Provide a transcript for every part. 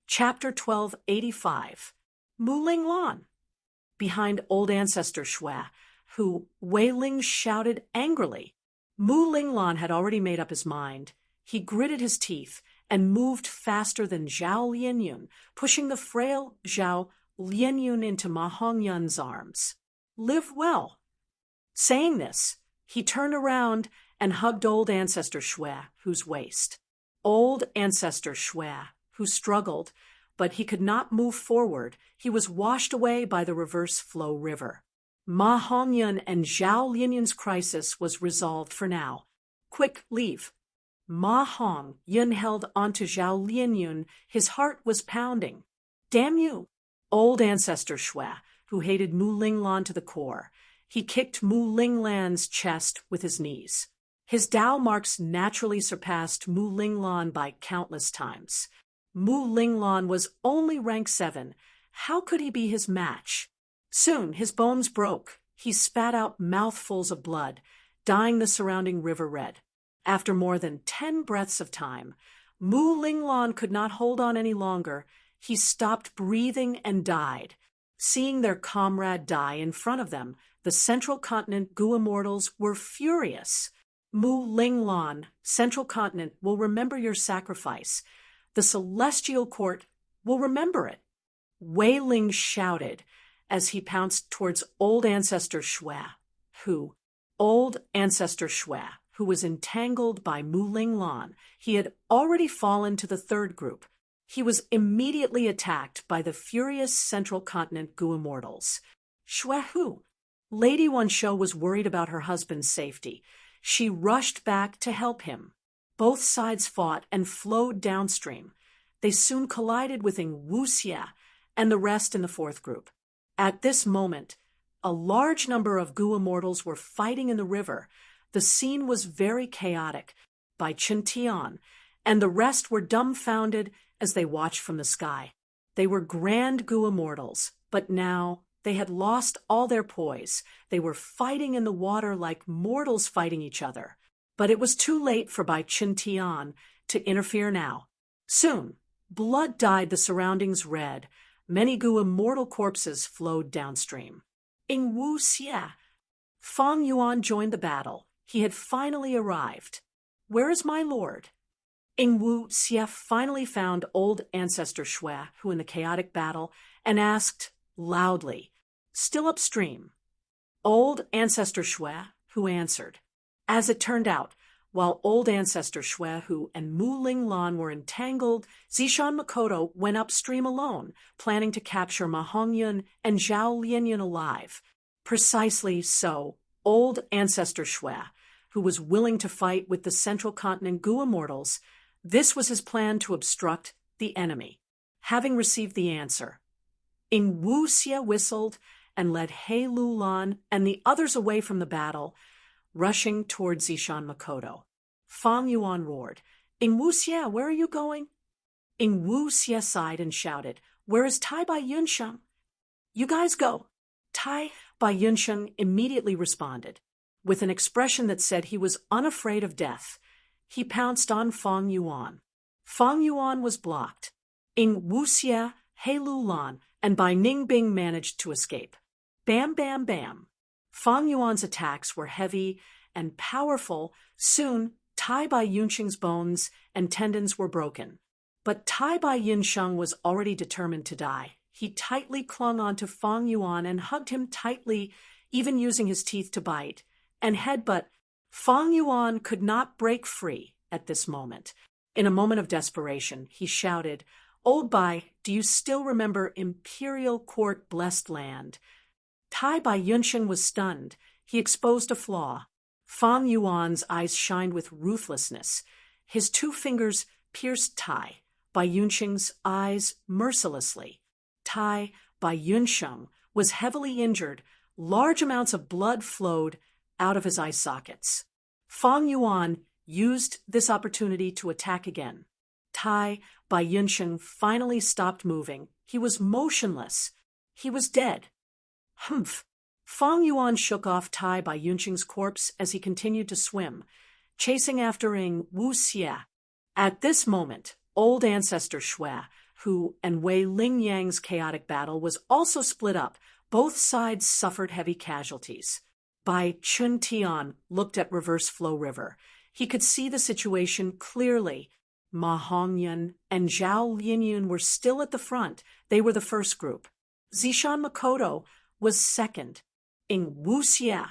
Chapter 1285. Muling Lan. Behind old ancestor Shui, who Wei shouted angrily. Muling Lan had already made up his mind. He gritted his teeth and moved faster than Zhao Lianyun, pushing the frail Zhao Lianyun into Ma Hongyun's arms. Live well. Saying this, he turned around and hugged old ancestor Shui, whose waist. Old ancestor Shui, who struggled, but he could not move forward. He was washed away by the reverse flow river. Ma Hongyun and Zhao Lianyun's crisis was resolved for now. Quick, leave. Ma Hongyun held onto Zhao Lianyun. His heart was pounding. Damn you! Old ancestor Shui, who hated Muling Lan to the core. He kicked Muling Lan's chest with his knees. His Dao marks naturally surpassed Muling Lan by countless times. Muling Lan was only rank 7. How could he be his match? Soon his bones broke. He spat out mouthfuls of blood, dyeing the surrounding river red. After more than 10 breaths of time, Muling Lan could not hold on any longer. He stopped breathing and died. Seeing their comrade die in front of them, the Central Continent Gu immortals were furious. Muling Lan, Central Continent, will remember your sacrifice. The Celestial Court will remember it. Wei Ling shouted as he pounced towards old ancestor Shui, who was entangled by Muling Lan. He had already fallen to the third group. He was immediately attacked by the furious Central Continent Gu immortals. Shui who? Lady Wanshou was worried about her husband's safety. She rushed back to help him. Both sides fought and flowed downstream. They soon collided with Wuxia and the rest in the fourth group. At this moment, a large number of Gu immortals were fighting in the river. The scene was very chaotic. Bai Qiantian and the rest were dumbfounded as they watched from the sky. They were grand Gu immortals, but now they had lost all their poise. They were fighting in the water like mortals fighting each other. But it was too late for Bai Qiantian to interfere now. Soon, blood dyed the surroundings red. Many Gu immortal corpses flowed downstream. Wuxia. Fang Yuan joined the battle. He had finally arrived. Where is my lord? Wuxia finally found old ancestor Shui, who in the chaotic battle, and asked loudly, still upstream. Old ancestor Shui, who answered. As it turned out, while old ancestor Shui Hu and Muling Lan were entangled, Zishan Makoto went upstream alone, planning to capture Ma Hongyun and Zhao Lianyun alive. Precisely so, old ancestor Shui, who was willing to fight with the Central Continent Gu immortals, this was his plan to obstruct the enemy. Having received the answer, Wuxia whistled and led He Lulan and the others away from the battle, rushing toward Zishan Makoto. Fang Yuan roared, Wuxia, where are you going? Wuxia sighed and shouted, where is Tai Bai Yunsheng? You guys go. Tai Bai Yunsheng immediately responded, with an expression that said he was unafraid of death. He pounced on Fang Yuan. Fang Yuan was blocked. Wuxia, He Lulan, and Bai Ningbing managed to escape. Bam, bam, bam. Fang Yuan's attacks were heavy and powerful. Soon, Tai Bai Yunsheng's bones and tendons were broken. But Tai Bai Yunsheng was already determined to die. He tightly clung onto Fang Yuan and hugged him tightly, even using his teeth to bite and headbutt. Fang Yuan could not break free at this moment. In a moment of desperation, he shouted, Old Bai, do you still remember Imperial Court Blessed Land? Tai Bai Yunsheng was stunned. He exposed a flaw. Fang Yuan's eyes shined with ruthlessness. His 2 fingers pierced Tai Bai Yunsheng's eyes mercilessly. Tai Bai Yunsheng was heavily injured. Large amounts of blood flowed out of his eye sockets. Fang Yuan used this opportunity to attack again. Tai Bai Yunsheng finally stopped moving. He was motionless. He was dead. Humph! Fang Yuan shook off Tai Bai Yunsheng's corpse as he continued to swim, chasing after Wuxia. At this moment, old ancestor Shui, Hu and Wei Lingyang's chaotic battle was also split up. Both sides suffered heavy casualties. Bai Chuntian looked at Reverse Flow River. He could see the situation clearly. Ma Hongyun and Zhao Linyun were still at the front. They were the first group. Zishan Makoto was second. Ing Wuxia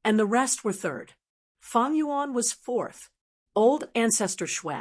and the rest were third. Fang Yuan was fourth. Old Ancestor Shui,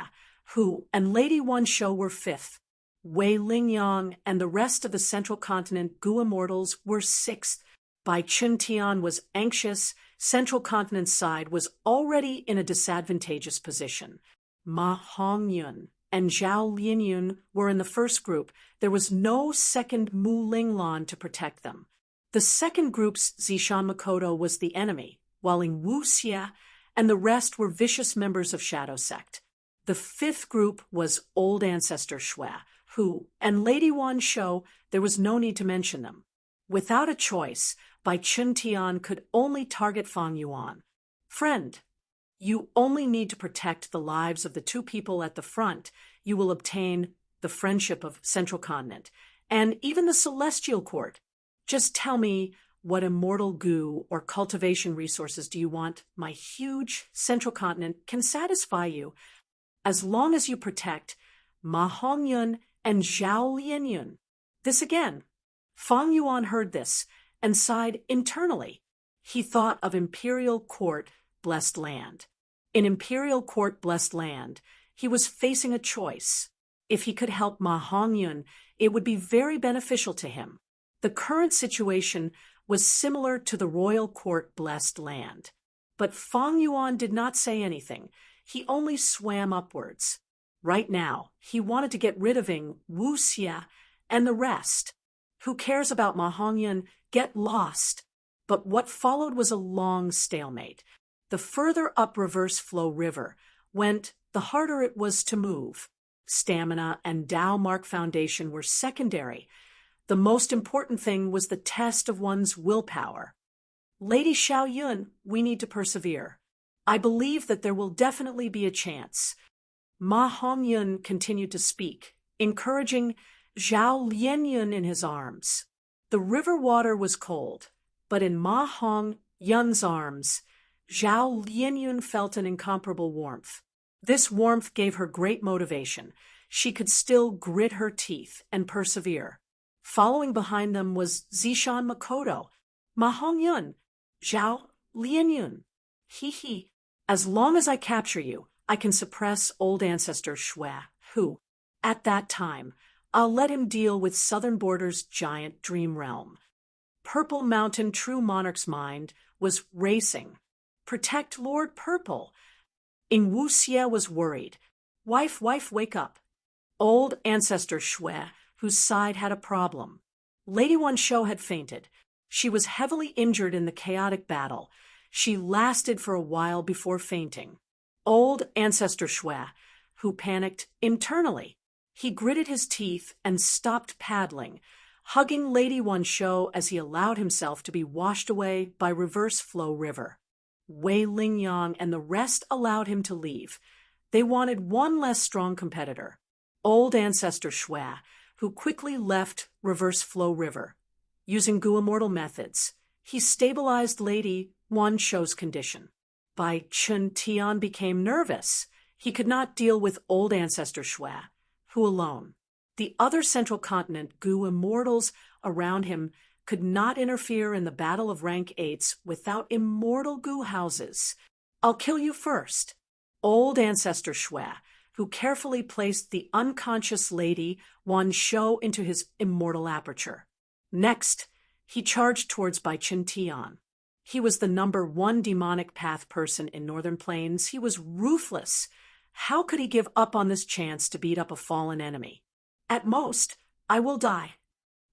Hu, and Lady Wan Shou were fifth. Wei Lingyang and the rest of the Central Continent Gu Immortals were sixth. Bai Chuntian was anxious. Central Continent's side was already in a disadvantageous position. Ma Hongyun and Zhao Linyun were in the first group. There was no second Mu Linglan to protect them. The second group's Zishan Makoto was the enemy, while Ing Wuxia and the rest were vicious members of Shadow Sect. The fifth group was Old Ancestor Shui, Hu, and Lady Wan Shou. There was no need to mention them. Without a choice, Bai Chuntian could only target Fang Yuan. Friend, you only need to protect the lives of the two people at the front. You will obtain the friendship of Central Continent, and even the Celestial Court. Just tell me, what immortal goo or cultivation resources do you want? My huge Central Continent can satisfy you, as long as you protect Ma Hongyun and Zhao Linyun. This again. Fang Yuan heard this and sighed internally. He thought of Imperial Court Blessed Land. In Imperial Court Blessed Land, he was facing a choice. If he could help Ma Hongyun, it would be very beneficial to him. The current situation was similar to the Royal Court Blessed Land. But Fang Yuan did not say anything. He only swam upwards. Right now, he wanted to get rid of Ing Wuxia and the rest. Who cares about Ma Hongyun? Get lost. But what followed was a long stalemate. The further up Reverse Flow River went, the harder it was to move. Stamina and Dao Mark Foundation were secondary. The most important thing was the test of one's willpower. Lady Xiaoyun, we need to persevere. I believe that there will definitely be a chance. Ma Hongyun continued to speak, encouraging Zhao Linyun in his arms. The river water was cold, but in Ma Hongyun's arms, Zhao Linyun felt an incomparable warmth. This warmth gave her great motivation. She could still grit her teeth and persevere. Following behind them was Zishan Makoto, Ma Hongyun, Zhao Linyun. He. As long as I capture you, I can suppress Old Ancestor Shui, who, at that time, I'll let him deal with Southern Border's giant dream realm. Purple Mountain True Monarch's mind was racing. Protect Lord Purple. Ing Wuxia was worried. Wife, wake up. Old Ancestor Shui, whose side had a problem. Lady Wan Shou had fainted. She was heavily injured in the chaotic battle. She lasted for a while before fainting. Old Ancestor Shui, who panicked internally. He gritted his teeth and stopped paddling, hugging Lady Wan Shou as he allowed himself to be washed away by Reverse Flow River. Wei Lingyang and the rest allowed him to leave. They wanted one less strong competitor. Old Ancestor Shui, who quickly left Reverse Flow River. Using Gu Immortal methods, he stabilized Lady Wan Shou's condition. Bai Chuntian became nervous. He could not deal with Old Ancestor Shui, who alone. The other Central Continent Gu Immortals around him could not interfere in the battle of rank 8s without immortal Gu houses. I'll kill you first. Old Ancestor Shui, who carefully placed the unconscious Lady Wan Shou into his immortal aperture. Next, he charged towards Bai Chuntian. He was the #1 demonic path person in Northern Plains. He was ruthless. How could he give up on this chance to beat up a fallen enemy? At most, I will die.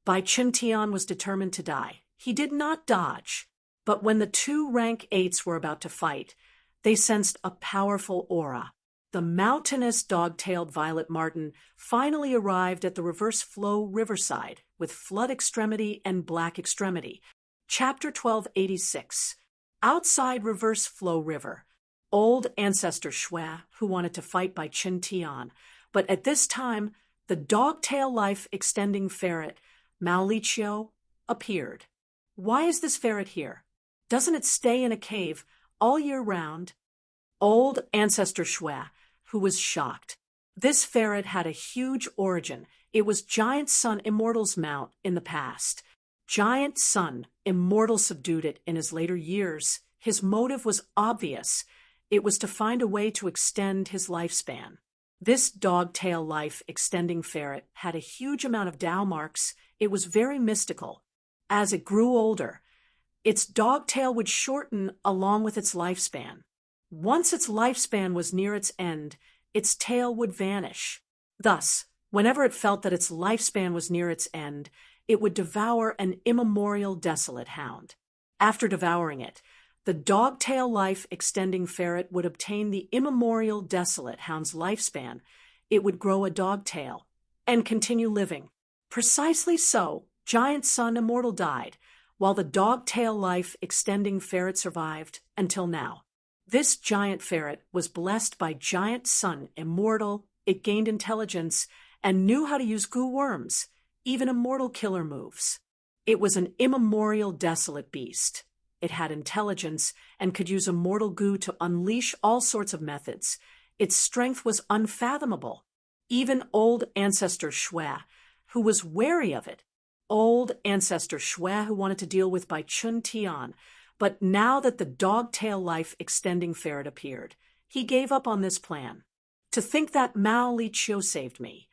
Bai Chuntian was determined to die. He did not dodge. But when the two rank 8s were about to fight, they sensed a powerful aura. The mountainous dog-tailed Violet Martin finally arrived at the Reverse Flow Riverside with Flood Extremity and Black Extremity. Chapter 1286. Outside Reverse Flow River, Old Ancestor Shui, who wanted to fight Bai Chuntian, but at this time, the dog-tail life extending ferret, Mauliccio, appeared. Why is this ferret here? Doesn't it stay in a cave all year round? Old ancestor Shwe, who was shocked. This ferret had a huge origin. It was Giant Sun Immortal's mount in the past. Giant Sun Immortal subdued it in his later years. His motive was obvious. It was to find a way to extend his lifespan. This dog-tail life extending ferret had a huge amount of Tao marks. It was very mystical. As it grew older, its dog-tail would shorten along with its lifespan. Once its lifespan was near its end, its tail would vanish. Thus, whenever it felt that its lifespan was near its end, it would devour an immemorial desolate hound. After devouring it, the dog-tail life extending ferret would obtain the immemorial desolate hound's lifespan. It would grow a dog tail and continue living. Precisely so, Giant Sun Immortal died, while the dog-tail life extending ferret survived until now. This giant ferret was blessed by Giant Sun Immortal. It gained intelligence and knew how to use goo worms, even immortal killer moves. It was an immemorial desolate beast. It had intelligence and could use immortal goo to unleash all sorts of methods. Its strength was unfathomable. Even old ancestor Shwe, who was wary of it, old ancestor Shwe who wanted to deal with Bai Chun Tian, but now that the dog-tail life extending ferret appeared, he gave up on this plan. To think that Mauliccio saved me.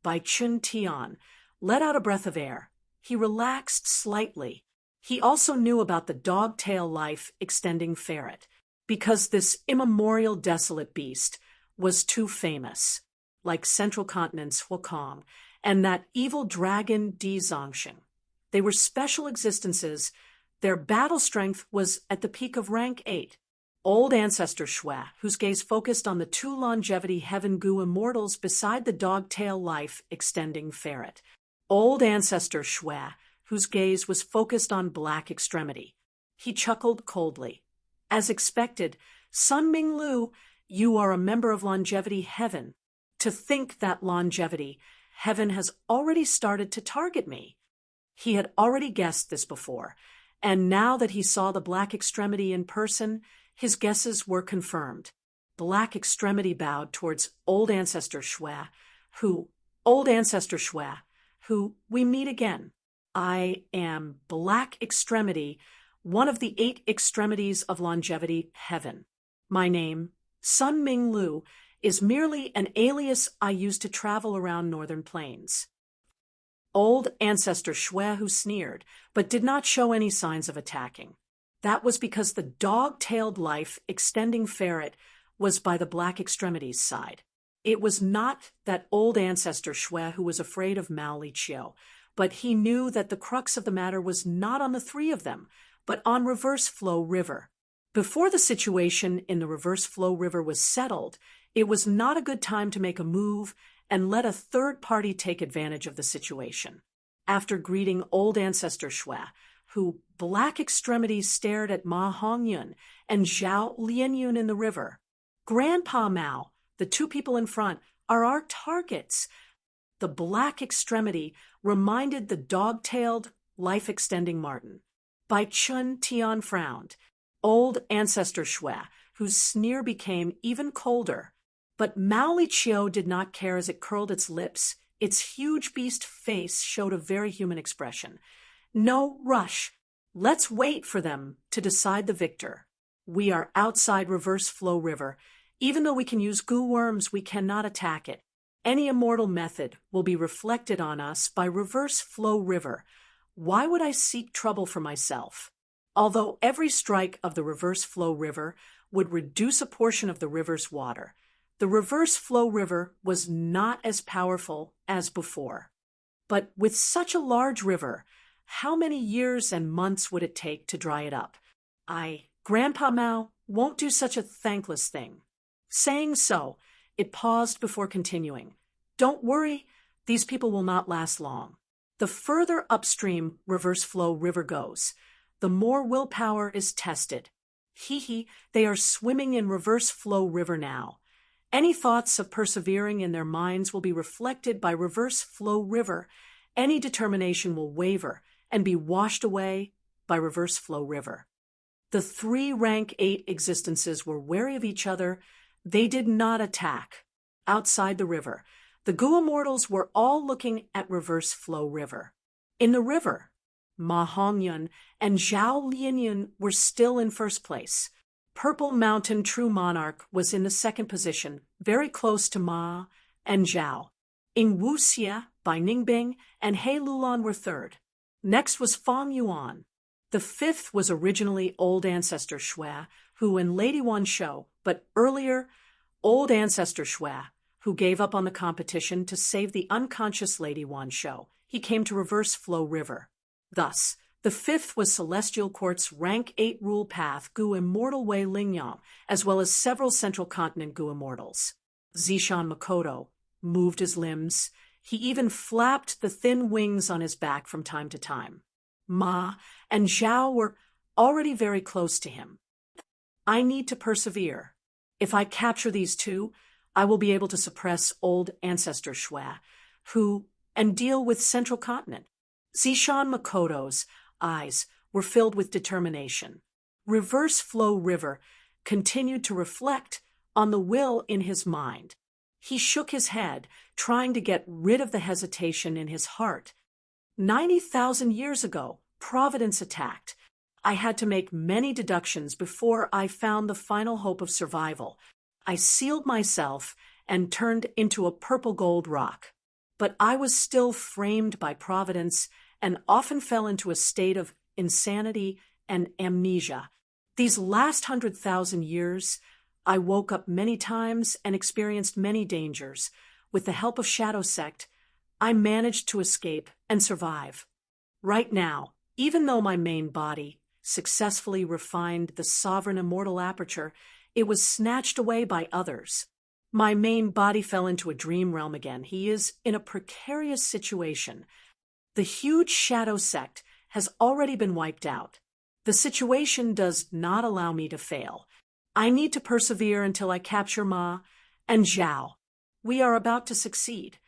Bai Chun Tian let out a breath of air. He relaxed slightly. He also knew about the dog-tail life extending ferret, because this immemorial desolate beast was too famous, like Central Continent's Huakong and that evil dragon Di Zongsheng. They were special existences. Their battle strength was at the peak of rank 8. Old ancestor Shwe, whose gaze focused on the two longevity heaven goo immortals beside the dog-tail life extending ferret. Old ancestor Shwe, whose gaze was focused on black extremity. He chuckled coldly. As expected, Sun Ming Lu, you are a member of longevity heaven. To think that longevity heaven has already started to target me. He had already guessed this before, and now that he saw the black extremity in person, his guesses were confirmed. Black extremity bowed towards old ancestor Shwe, who, we meet again. I am Black Extremity, one of the 8 extremities of longevity heaven. My name, Sun Ming Lu, is merely an alias I use to travel around northern plains. Old ancestor Shwe who sneered, but did not show any signs of attacking. That was because the dog-tailed life extending ferret was by the black extremities side. It was not that old ancestor Shwe who was afraid of Mauliccio, but he knew that the crux of the matter was not on the 3 of them, but on Reverse Flow River. Before the situation in the Reverse Flow River was settled, it was not a good time to make a move and let a third party take advantage of the situation. After greeting old ancestor Shwe, who black extremities stared at Ma Hongyun and Zhao Lianyun in the river, Grandpa Mao, the 2 people in front, are our targets. The black extremity reminded the dog-tailed, life-extending Martin. Bai Chun Tian frowned. Old ancestor Shwe, whose sneer became even colder. But Mauliccio did not care as it curled its lips. Its huge beast face showed a very human expression. No rush. Let's wait for them to decide the victor. We are outside Reverse Flow River. Even though we can use goo worms, we cannot attack it. Any immortal method will be reflected on us by Reverse Flow River. Why would I seek trouble for myself? Although every strike of the Reverse Flow River would reduce a portion of the river's water, the Reverse Flow River was not as powerful as before. But with such a large river, how many years and months would it take to dry it up? Grandpa Mao, won't do such a thankless thing. Saying so, it paused before continuing. Don't worry, these people will not last long. The further upstream Reverse Flow River goes, the more willpower is tested. They are swimming in Reverse Flow River now. Any thoughts of persevering in their minds will be reflected by reverse flow river. Any determination will waver and be washed away by reverse flow river. The three rank 8 existences were wary of each other. They did not attack. Outside the river, the Gu immortals were all looking at reverse flow river. In the river, Ma Hongyun and Zhao Lianyun were still in first place. Purple Mountain True Monarch was in the second position, very close to Ma and Zhao. Ing Wuxia by Ningbing and He Lulan were third. Next was Fang Yuan. The fifth was originally Old Ancestor Shui, who in Lady Wan show, but earlier, Old Ancestor Shui, who gave up on the competition to save the unconscious Lady Wan show. He came to reverse flow river. Thus, the fifth was Celestial Court's rank 8 rule path Gu Immortal Wei Lingyang, as well as several Central Continent Gu Immortals. Zishan Makoto moved his limbs. He even flapped the thin wings on his back from time to time. Ma and Zhao were already very close to him. I need to persevere. If I capture these two, I will be able to suppress Old Ancestor Shui, and deal with Central Continent. Zishan Makoto's eyes were filled with determination. Reverse flow river continued to reflect on the will in his mind. He shook his head, trying to get rid of the hesitation in his heart. 90,000 years ago, Providence attacked. I had to make many deductions before I found the final hope of survival. I sealed myself and turned into a purple gold rock. But I was still framed by Providence and often fell into a state of insanity and amnesia. These last 100,000 years, I woke up many times and experienced many dangers. With the help of Shadow Sect, I managed to escape and survive. Right now, even though my main body successfully refined the sovereign immortal aperture, it was snatched away by others. My main body fell into a dream realm again. He is in a precarious situation. The huge Shadow Sect has already been wiped out. The situation does not allow me to fail. I need to persevere until I capture Ma and Zhao. We are about to succeed.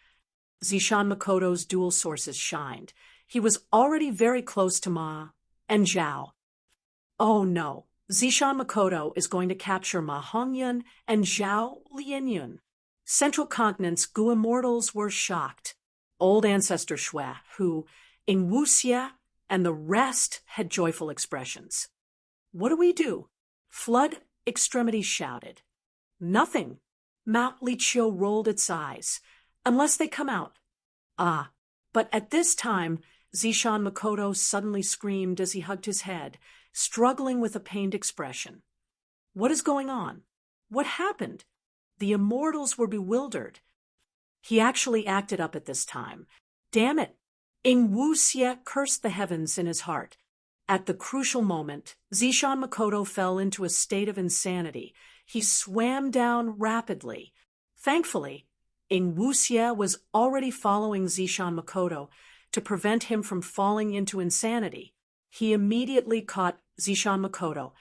Zishan Makoto's dual sources shined. He was already very close to Ma and Zhao. Oh no, Zishan Makoto is going to capture Ma Hongyun and Zhao Lianyun. Central Continent's Gu Immortals were shocked. Old Ancestor Shui, Ing Wuxia, and the rest had joyful expressions. What do? Flood Extremity shouted. Nothing. Mount Liqiu rolled its eyes. Unless they come out. Ah, but at this time, Zishan Makoto suddenly screamed as he hugged his head, struggling with a pained expression. What is going on? What happened? The immortals were bewildered. He actually acted up at this time. Damn it! Ing Wuxia cursed the heavens in his heart. At the crucial moment, Zishan Makoto fell into a state of insanity. He swam down rapidly. Thankfully, Ing Wuxia was already following Zishan Makoto to prevent him from falling into insanity. He immediately caught Zishan Makoto.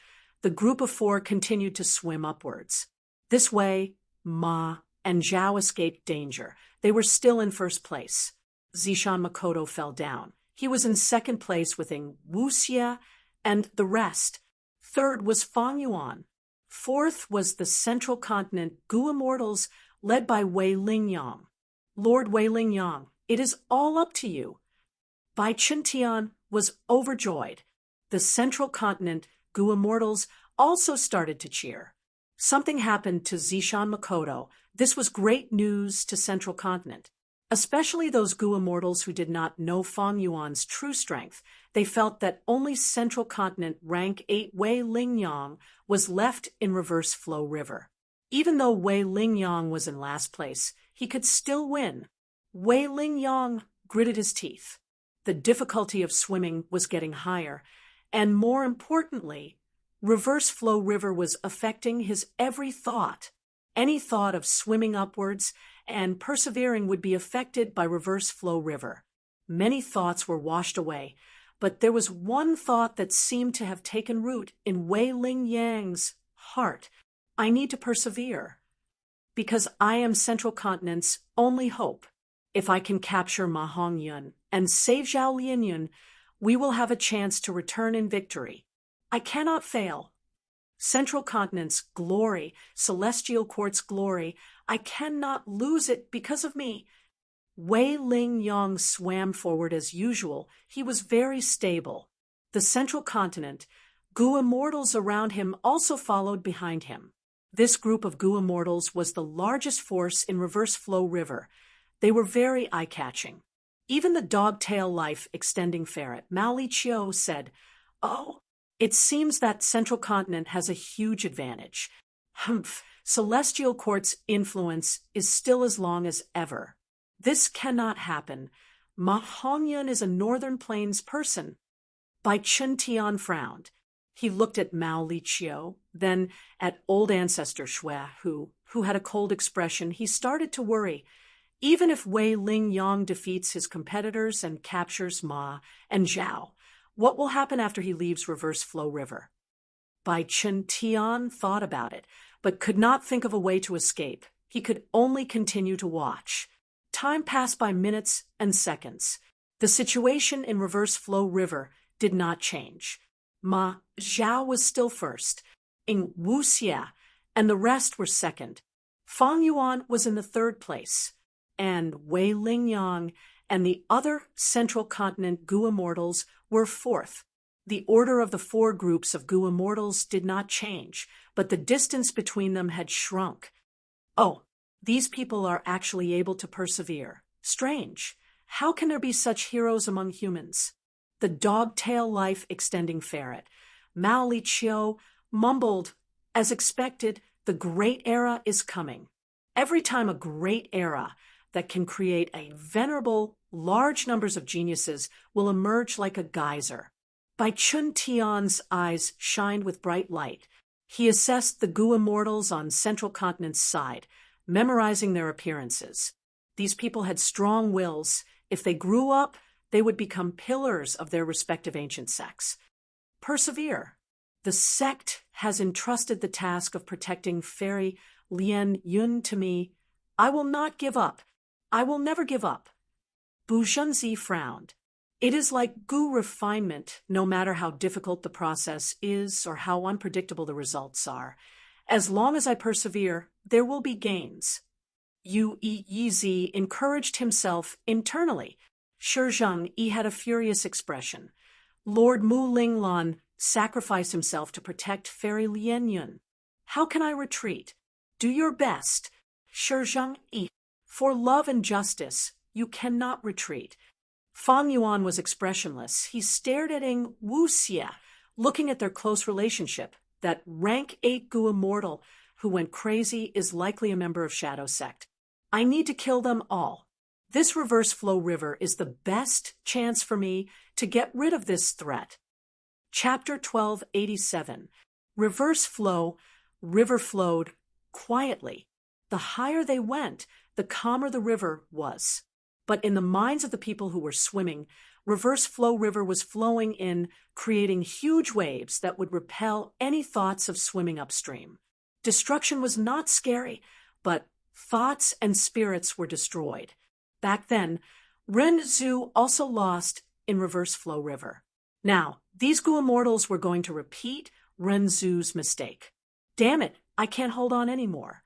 The group of four continued to swim upwards. This way, Ma and Zhao escaped danger. They were still in first place. Zishan Makoto fell down. He was in second place with Ing Wuxia and the rest. Third was Fang Yuan. Fourth was the Central Continent Gu Immortals led by Wei Lingyang. Lord Wei Lingyang, it is all up to you. Bai Chintian was overjoyed. The Central Continent Gu Immortals also started to cheer. Something happened to Zishan Makoto. This was great news to Central Continent. Especially those Gu Immortals who did not know Fang Yuan's true strength. They felt that only Central Continent rank 8 Wei Lingyang was left in reverse flow river. Even though Wei Lingyang was in last place, he could still win. Wei Lingyang gritted his teeth. The difficulty of swimming was getting higher, and more importantly, reverse flow river was affecting his every thought. Any thought of swimming upwards and persevering would be affected by reverse flow river. Many thoughts were washed away, but there was one thought that seemed to have taken root in Wei Lingyang's heart. I need to persevere. because I am Central Continent's only hope. If I can capture Ma Hongyun and save Zhao Lianyun, we will have a chance to return in victory. I cannot fail. Central Continent's glory, Celestial Court's glory, I cannot lose it because of me. Wei Ling-yong swam forward as usual. He was very stable. The Central Continent, Gu immortals around him also followed behind him. This group of Gu immortals was the largest force in Reverse Flow River. They were very eye-catching. Even the dog-tail life extending ferret, Mao Li Chiu, said, "Oh, it seems that Central Continent has a huge advantage. Humph, Celestial Court's influence is still as long as ever. This cannot happen. Ma Hongyun is a Northern Plains person." Bai Chen Tian frowned. He looked at Mao Li Chiu, then at old ancestor Shui, who had a cold expression. He started to worry. Even if Wei Ling-yong defeats his competitors and captures Ma and Zhao, what will happen after he leaves Reverse Flow River? Bai Chen Tian thought about it, but could not think of a way to escape. He could only continue to watch. Time passed by minutes and seconds. The situation in Reverse Flow River did not change. Ma Zhao was still first, Ing Wuxia, and the rest were second. Fang Yuan was in the third place, and Wei Ling-yong and the other Central Continent Gu immortals were fourth. The order of the four groups of Gu immortals did not change, but the distance between them had shrunk. Oh, these people are actually able to persevere. Strange. How can there be such heroes among humans? The dog-tail life extending ferret, Mao Li Chiu, mumbled, "As expected, the great era is coming." Every time a great era that can create a venerable, large numbers of geniuses will emerge like a geyser. Bai Chen Tian's eyes shined with bright light. He assessed the Gu immortals on Central Continent's side, memorizing their appearances. These people had strong wills. If they grew up, they would become pillars of their respective ancient sects. Persevere. The sect has entrusted the task of protecting Fairy Lianyun to me. I will not give up. I will never give up. Bu Zhenzi frowned. It is like Gu refinement, no matter how difficult the process is or how unpredictable the results are. As long as I persevere, there will be gains. Yu Yizi encouraged himself internally. Shi Zhengyi had a furious expression. Lord Mu Linglan sacrificed himself to protect Fairy Lianyun. How can I retreat? Do your best. Shi Zhengyi. For love and justice, you cannot retreat. Fang Yuan was expressionless. He stared at Ing Wuxia, looking at their close relationship. That rank 8 Gu immortal who went crazy is likely a member of Shadow Sect. I need to kill them all. This Reverse Flow River is the best chance for me to get rid of this threat. Chapter 1287. Reverse Flow River flowed quietly. The higher they went, the calmer the river was. But in the minds of the people who were swimming, Reverse Flow River was flowing in, creating huge waves that would repel any thoughts of swimming upstream. Destruction was not scary, but thoughts and spirits were destroyed. Back then, Renzu also lost in Reverse Flow River. Now, these Gu immortals were going to repeat Renzu's mistake. Damn it, I can't hold on anymore.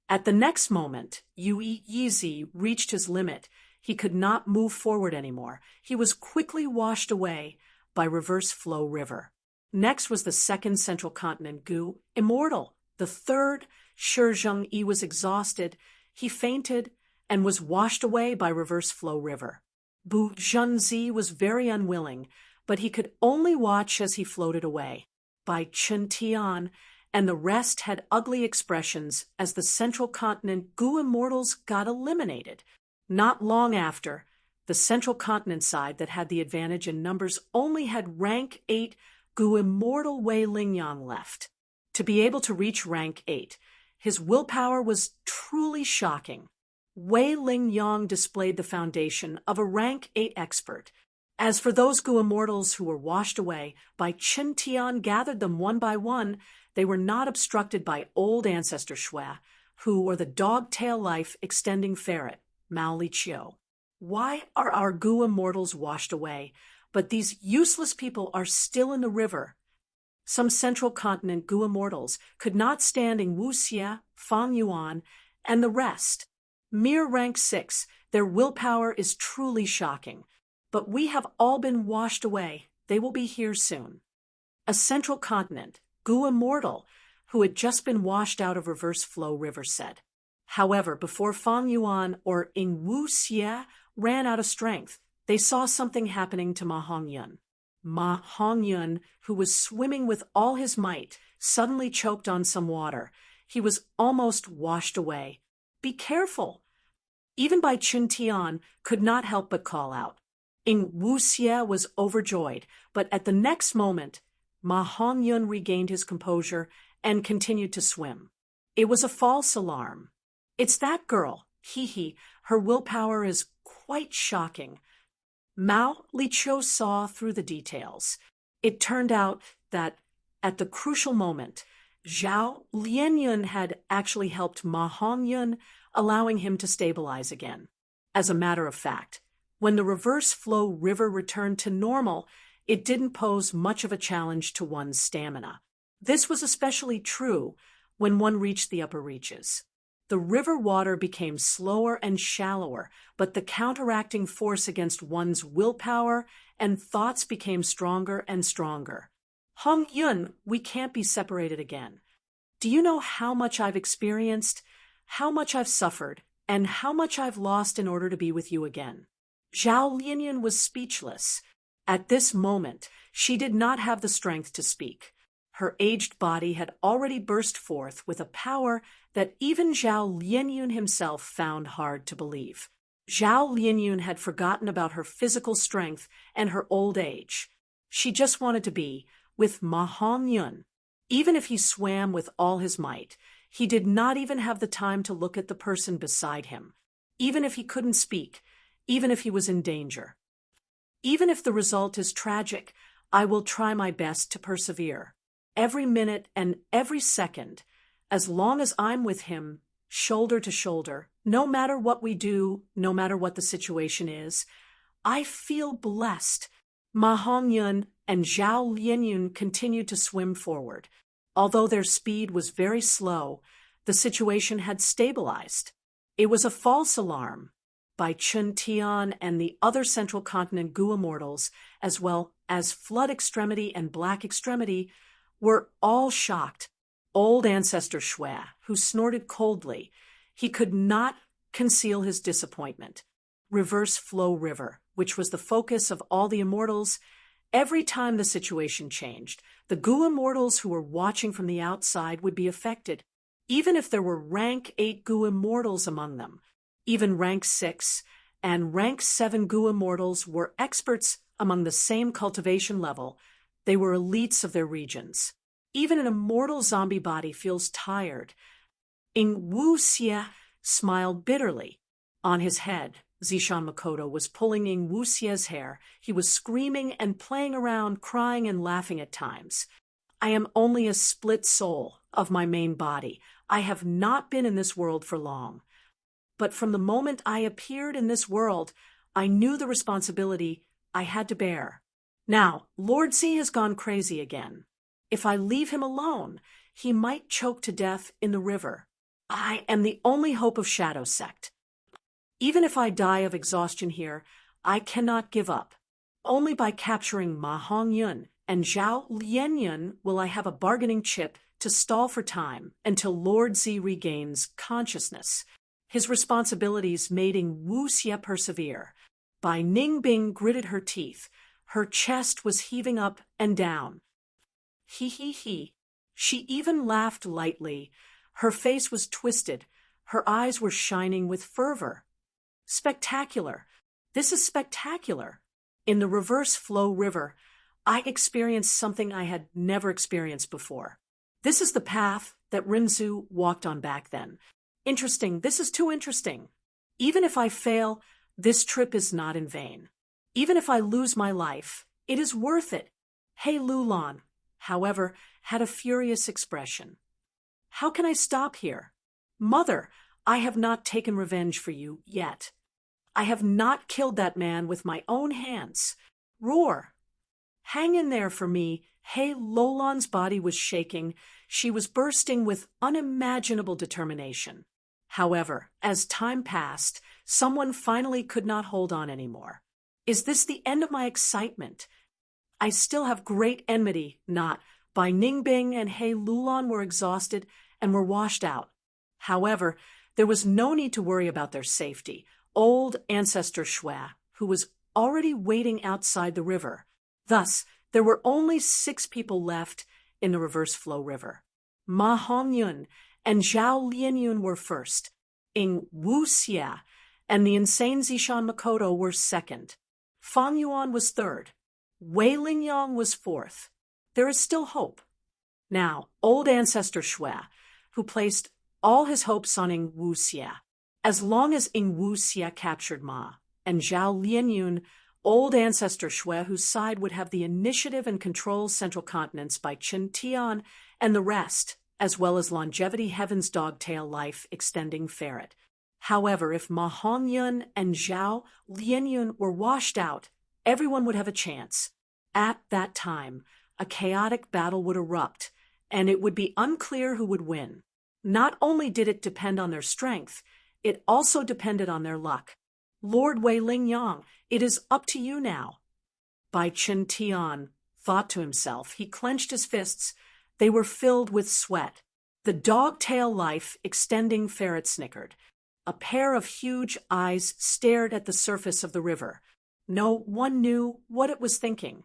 At the next moment, Yu Yizi reached his limit. He could not move forward anymore. He was quickly washed away by Reverse Flow River. Next was the second Central Continent Gu immortal. The third, Shi Zhengyi, was exhausted. He fainted and was washed away by Reverse Flow River. Bu Zhenzi was very unwilling, but he could only watch as he floated away. Bai Chen Tian and the rest had ugly expressions as the Central Continent Gu immortals got eliminated. Not long after, the Central Continent side that had the advantage in numbers only had rank 8 Gu immortal Wei Ling-yong left. To be able to reach rank 8, his willpower was truly shocking. Wei Ling-yong displayed the foundation of a rank 8 expert. As for those Gu immortals who were washed away, Bai Chen Tian gathered them one by one. They were not obstructed by old ancestor Shui, Hu, or the dog-tail life extending ferret, Mao Li Chiu. Why are our Gu immortals washed away, but these useless people are still in the river? Some central continent Gu immortals could not stand in Wu Xie, Fang Yuan, and the rest. Mere rank 6, their willpower is truly shocking. But we have all been washed away. They will be here soon. A central continent, Gu immortal, who had just been washed out of reverse flow river, said. However, before Fang Yuan or Ing Wu Xie ran out of strength, they saw something happening to Ma Hongyun. Ma Hongyun, who was swimming with all his might, suddenly choked on some water. He was almost washed away. Be careful! Even Bai Chun Tian could not help but call out. Ing Wu Xie was overjoyed, but at the next moment, Ma Hongyun regained his composure and continued to swim. It was a false alarm. It's that girl, hee, her willpower is quite shocking. Mao Li Chiu saw through the details. It turned out that, at the crucial moment, Zhao Lianyun had actually helped Ma Hongyun, allowing him to stabilize again. As a matter of fact, when the reverse flow river returned to normal, it didn't pose much of a challenge to one's stamina. This was especially true when one reached the upper reaches. The river water became slower and shallower, but the counteracting force against one's willpower and thoughts became stronger and stronger. Hong Yun, we can't be separated again. Do you know how much I've experienced, how much I've suffered, and how much I've lost in order to be with you again? Zhao Lianyun was speechless. At this moment, she did not have the strength to speak. Her aged body had already burst forth with a power that even Zhao Lianyun himself found hard to believe. Zhao Lianyun had forgotten about her physical strength and her old age. She just wanted to be with Ma Hongyun. Even if he swam with all his might, he did not even have the time to look at the person beside him. Even if he couldn't speak, even if he was in danger. Even if the result is tragic, I will try my best to persevere. Every minute and every second, as long as I'm with him, shoulder to shoulder, no matter what we do, no matter what the situation is, I feel blessed. Ma Hongyun and Zhao Lianyun continued to swim forward. Although their speed was very slow, the situation had stabilized. It was a false alarm. Bai Chun Tian and the other Central Continent Gu immortals, as well as Flood Extremity and Black Extremity, were all shocked. Old Ancestor Shui, who snorted coldly, he could not conceal his disappointment. Reverse Flow River, which was the focus of all the immortals, every time the situation changed, the Gu immortals who were watching from the outside would be affected, even if there were rank 8 Gu immortals among them. Even rank 6 and rank 7 Gu immortals were experts among the same cultivation level. They were elites of their regions. Even an immortal zombie body feels tired. Ing Wu Xie smiled bitterly. On his head, Zishan Makoto was pulling Ing Wu Xie's hair. He was screaming and playing around, crying and laughing at times. I am only a split soul of my main body. I have not been in this world for long. But from the moment I appeared in this world, I knew the responsibility I had to bear. Now, Lord Z has gone crazy again. If I leave him alone, he might choke to death in the river. I am the only hope of Shadow Sect. Even if I die of exhaustion here, I cannot give up. Only by capturing Ma Hongyun and Zhao Lianyun will I have a bargaining chip to stall for time until Lord Z regains consciousness. His responsibilities made Ing Wu Xie persevere. Bai Ningbing gritted her teeth. Her chest was heaving up and down. He. She even laughed lightly. Her face was twisted. Her eyes were shining with fervor. Spectacular. This is spectacular. In the reverse flow river, I experienced something I had never experienced before. This is the path that Rinzu walked on back then. Interesting. This is too interesting. Even if I fail, this trip is not in vain. Even if I lose my life, it is worth it. Hey Lulan, however, had a furious expression. How can I stop here? "Mother, I have not taken revenge for you yet. I have not killed that man with my own hands. Roar! Hang in there for me." Hey Lolan's body was shaking. She was bursting with unimaginable determination. However, as time passed, someone finally could not hold on anymore. "Is this the end of my excitement? I still have great enmity." Not. Bai Ningbing and He Lulan were exhausted and were washed out. However, there was no need to worry about their safety. Old ancestor Shui, who was already waiting outside the river. Thus, there were only 6 people left in the reverse flow river. Ma Hongyun and Zhao Lianyun were first. Ing Wuxia and the insane Zishan Makoto were second. Fang Yuan was third. Wei Lingyang was fourth. There is still hope. Now, old ancestor Shui, who placed all his hopes on Ing Wuxia. As long as Ing Wuxia captured Ma, and Zhao Lianyun, old ancestor Shui, whose side would have the initiative and control Central Continents by Qin Tian and the rest, as well as longevity Heaven's Dogtail Life Extending Ferret. However, if Ma Hongyun and Zhao Lianyun were washed out, everyone would have a chance. At that time, a chaotic battle would erupt, and it would be unclear who would win. Not only did it depend on their strength, it also depended on their luck. "Lord Wei Lingyang, it is up to you now." Bai Qin Tian thought to himself. He clenched his fists. They were filled with sweat. The dog-tail life extending ferret snickered. A pair of huge eyes stared at the surface of the river. No one knew what it was thinking.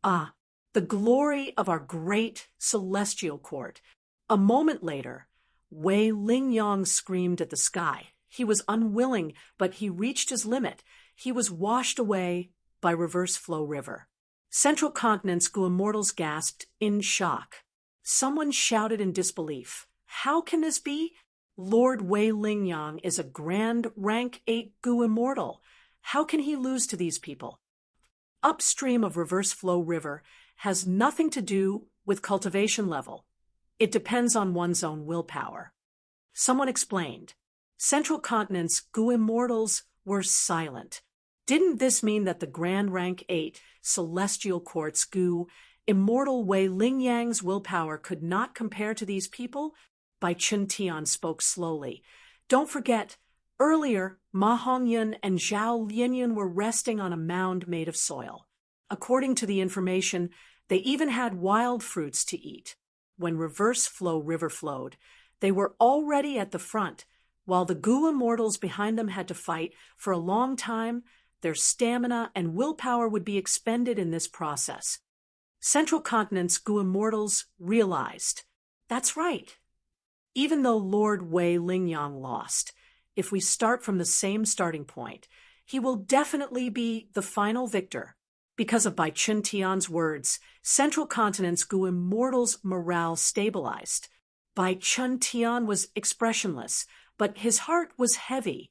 "Ah, the glory of our great celestial court." A moment later, Wei Lingyang screamed at the sky. He was unwilling, but he reached his limit. He was washed away by reverse flow river. Central Continent's Guimmortals gasped in shock. Someone shouted in disbelief. "How can this be? Lord Wei Lingyang is a grand rank 8 Guimmortal. How can he lose to these people?" Upstream of reverse flow river has nothing to do with cultivation level. It depends on one's own willpower. Someone explained. Central Continent's Guimmortals were silent. Didn't this mean that the Grand Rank 8 Celestial Court's Gu immortal Wei Lingyang's willpower could not compare to these people? Bai Qin Tian spoke slowly. "Don't forget, earlier Ma Hongyun and Zhao Lianyun were resting on a mound made of soil. According to the information, they even had wild fruits to eat. When reverse flow river flowed, they were already at the front. While the Gu immortals behind them had to fight for a long time, their stamina and willpower would be expended in this process." Central Continent's Gu immortals realized. That's right. Even though Lord Wei Lingyang lost, if we start from the same starting point, he will definitely be the final victor. Because of Bai Qin Tian's words, Central Continent's Gu immortals' morale stabilized. Bai Qin Tian was expressionless, but his heart was heavy.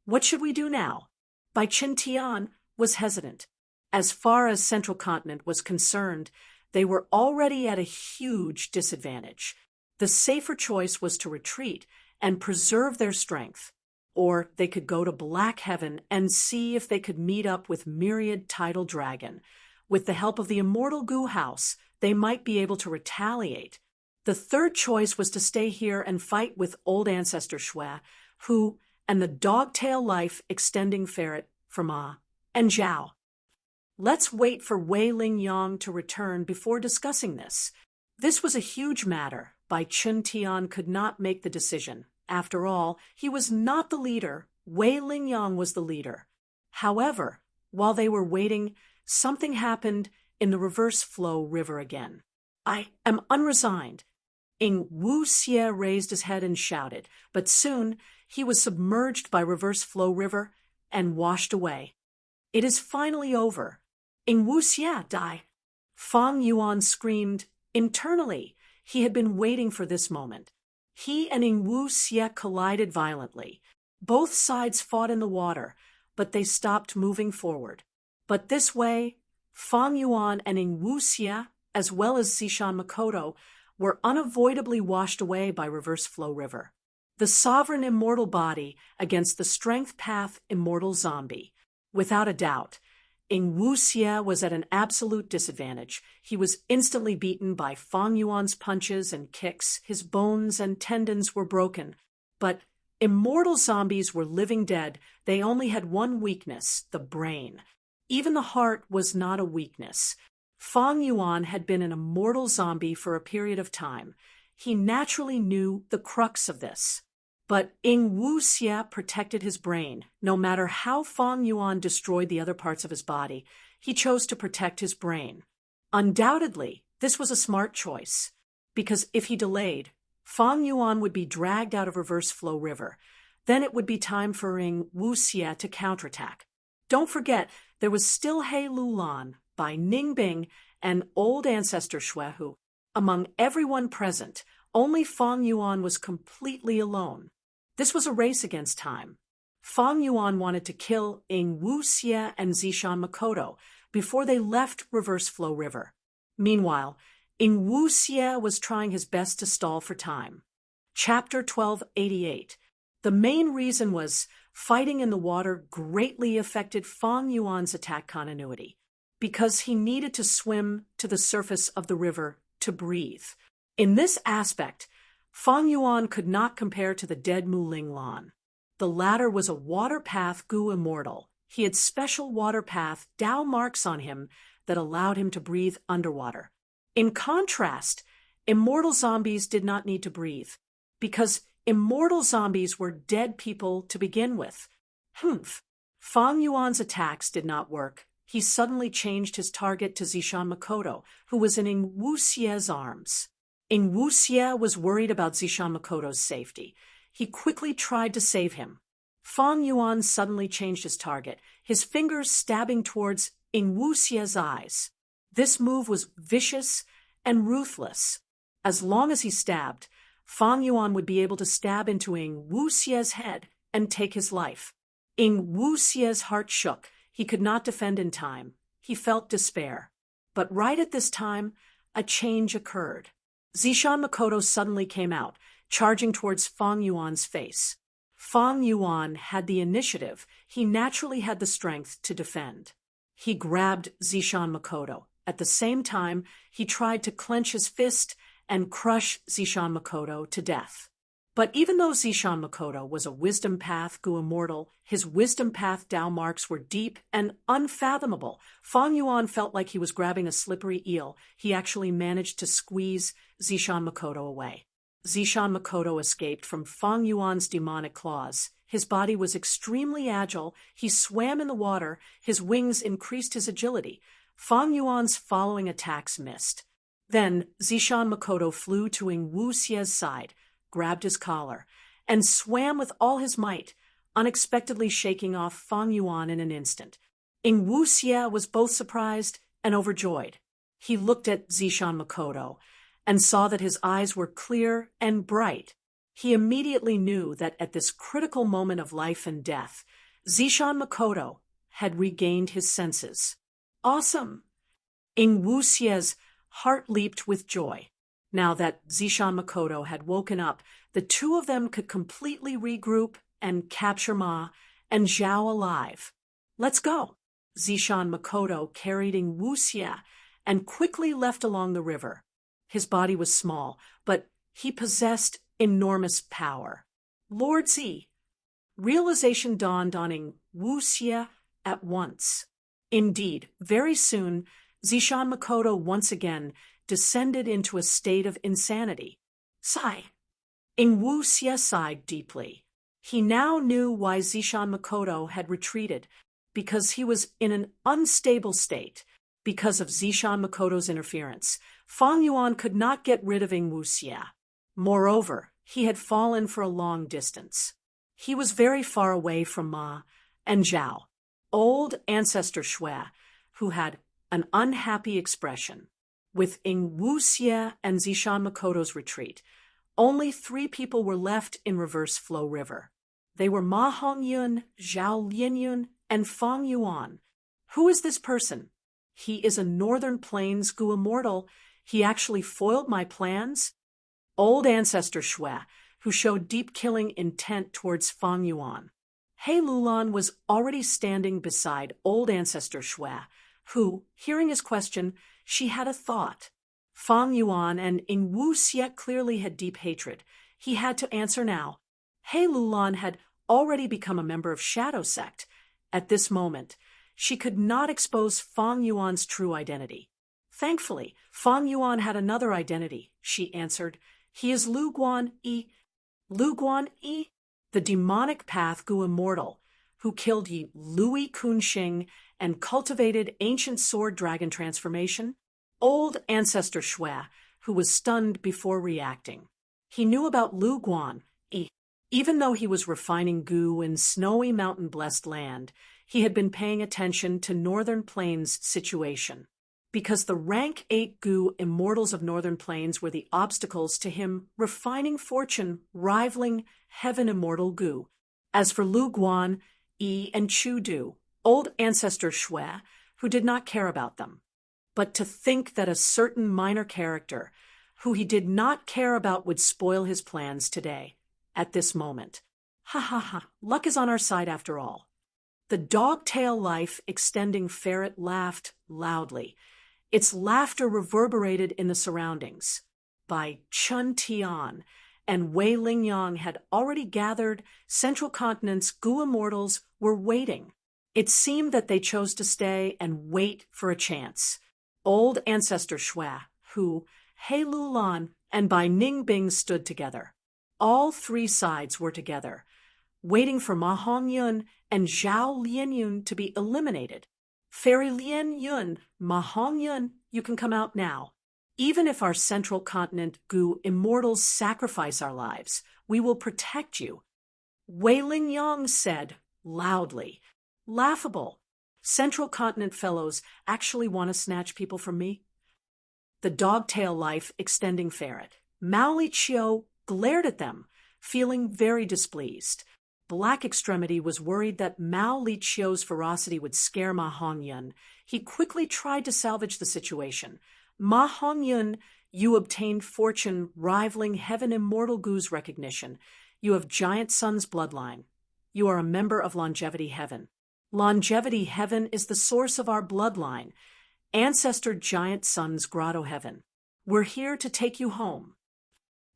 "What should we do now?" Bai Qin Tian was hesitant. As far as Central Continent was concerned, they were already at a huge disadvantage. The safer choice was to retreat and preserve their strength. Or they could go to Black Heaven and see if they could meet up with Myriad Tidal Dragon. With the help of the immortal Gu House, they might be able to retaliate. The third choice was to stay here and fight with old ancestor Shui, who, and the dog-tail life extending ferret for Ma, and Zhao. Let's wait for Wei Lingyang to return before discussing this. This was a huge matter. Bai Qin Tian could not make the decision. After all, he was not the leader. Wei Lingyang was the leader. However, while they were waiting, something happened in the reverse flow river again. "I am unresigned." Ing Wuxia raised his head and shouted, but soon he was submerged by reverse flow river and washed away. "It is finally over." Ing Wuxia died. Fang Yuan screamed internally. He had been waiting for this moment. He and Ing Wuxia collided violently. Both sides fought in the water, but they stopped moving forward. But this way, Fang Yuan and Ing Wuxia, as well as Zishan Makoto, were unavoidably washed away by reverse flow river. The sovereign immortal body against the strength path immortal zombie. Without a doubt, Ing Wuxia was at an absolute disadvantage. He was instantly beaten by Fang Yuan's punches and kicks. His bones and tendons were broken. But immortal zombies were living dead. They only had one weakness, the brain. Even the heart was not a weakness. Fang Yuan had been an immortal zombie for a period of time. He naturally knew the crux of this. But Ing Wuxia protected his brain. No matter how Fang Yuan destroyed the other parts of his body, he chose to protect his brain. Undoubtedly, this was a smart choice, because if he delayed, Fang Yuan would be dragged out of Reverse Flow River. Then it would be time for Ing Wuxia to counterattack. Don't forget, there was still He Lulan by Ningbing and old ancestor Xuehu. Among everyone present, only Fang Yuan was completely alone. This was a race against time. Fang Yuan wanted to kill Ing Wuxia and Zishan Makoto before they left Reverse Flow River. Meanwhile, Ing Wuxia was trying his best to stall for time. Chapter 1288. The main reason was fighting in the water greatly affected Fang Yuan's attack continuity, because he needed to swim to the surface of the river to breathe. In this aspect, Fang Yuan could not compare to the dead Muling Lan. The latter was a water path Gu immortal. He had special water path Dao marks on him that allowed him to breathe underwater. In contrast, immortal zombies did not need to breathe, because immortal zombies were dead people to begin with. Fang Yuan's attacks did not work. He suddenly changed his target to Zishan Makoto, who was in Ing Wuxia's arms. Ing Wuxia was worried about Zishan Makoto's safety. He quickly tried to save him. Fang Yuan suddenly changed his target, his fingers stabbing towards Ing Wuxia's eyes. This move was vicious and ruthless. As long as he stabbed, Fang Yuan would be able to stab into Ing Wuxia's head and take his life. Ing Wuxia's heart shook. He could not defend in time. He felt despair. But right at this time, a change occurred. Zishan Makoto suddenly came out, charging towards Fang Yuan's face. Fang Yuan had the initiative. He naturally had the strength to defend. He grabbed Zishan Makoto. At the same time, he tried to clench his fist and crush Zishan Makoto to death. But even though Zishan Makoto was a wisdom path Gu immortal, his wisdom path Dao marks were deep and unfathomable. Fang Yuan felt like he was grabbing a slippery eel. He actually managed to squeeze Zishan Makoto away. Zishan Makoto escaped from Fang Yuan's demonic claws. His body was extremely agile. He swam in the water. His wings increased his agility. Fang Yuan's following attacks missed. Then Zishan Makoto flew to Ing Wuxia's side, grabbed his collar, and swam with all his might, unexpectedly shaking off Fang Yuan in an instant. Ing Wuxia was both surprised and overjoyed. He looked at Zishan Makoto and saw that his eyes were clear and bright. He immediately knew that at this critical moment of life and death, Zishan Makoto had regained his senses. Awesome! Ing Wuxia's heart leaped with joy. Now that Zishan Makoto had woken up, the two of them could completely regroup and capture Ma and Zhao alive. Let's go! Zishan Makoto carried Ing Wuxia and quickly left along the river. His body was small, but he possessed enormous power. Lord Z. Realization dawned on Ing Wuxia at once. Indeed, very soon, Zishan Makoto once again descended into a state of insanity. Sigh. Ing Wuxia sighed deeply. He now knew why Zishan Makoto had retreated, because he was in an unstable state. Because of Zishan Makoto's interference, Fang Yuan could not get rid of Ing Wuxia. Moreover, he had fallen for a long distance. He was very far away from Ma and Zhao, old ancestor Xue, who had an unhappy expression. With Ing Wuxia and Zishan Makoto's retreat, only 3 people were left in Reverse Flow River. They were Ma Hongyun, Zhao Lianyun, and Fang Yuan. Who is this person? He is a Northern Plains Gu immortal. He actually foiled my plans? Old ancestor Xue, who showed deep killing intent towards Fang Yuan. He Lulan was already standing beside old ancestor Shui, who, hearing his question, she had a thought. Fang Yuan and Ing Wu Xie clearly had deep hatred. He had to answer now. He Lulan had already become a member of Shadow Sect. At this moment, she could not expose Fang Yuan's true identity. Thankfully, Fang Yuan had another identity, she answered. He is Lu Guan Yi. Lu Guan Yi? The demonic path Gu immortal, who killed Yi Lui Kunxing and cultivated ancient sword dragon transformation? Old ancestor Shui, who was stunned before reacting. He knew about Lu Guan Yi. Even though he was refining Gu in snowy mountain-blessed land, he had been paying attention to Northern Plains' situation. Because the rank 8 Gu immortals of Northern Plains were the obstacles to him refining fortune rivaling heaven immortal Gu. As for Lu Guan, Yi, and Chu Du, old ancestor Shui, who did not care about them. But to think that a certain minor character, who he did not care about, would spoil his plans today, at this moment. Ha ha ha, luck is on our side after all. The dog-tail life extending ferret laughed loudly. Its laughter reverberated in the surroundings. By Chun Tian and Wei Lingyang had already gathered, Central Continent's Gu immortals were waiting. It seemed that they chose to stay and wait for a chance. Old ancestor Shui, who, He Lulan, and Bai Ningbing stood together. All three sides were together, waiting for Ma Hongyun and Zhao Lianyun to be eliminated. Fairy Lianyun, Ma Hongyun, you can come out now. Even if our Central Continent Gu immortals sacrifice our lives, we will protect you. Wei Lingyang said, loudly. Laughable. Central Continent fellows actually want to snatch people from me? The dog-tail life extending ferret, Mao Li Chiu, glared at them, feeling very displeased. Black Extremity was worried that Mao Li Chiu's ferocity would scare Ma Hongyun. He quickly tried to salvage the situation. Ma Hongyun, you obtained fortune rivaling Heaven Immortal Gu's recognition. You have Giant Sun's bloodline. You are a member of Longevity Heaven. Longevity Heaven is the source of our bloodline. Ancestor Giant Sun's Grotto Heaven. We're here to take you home.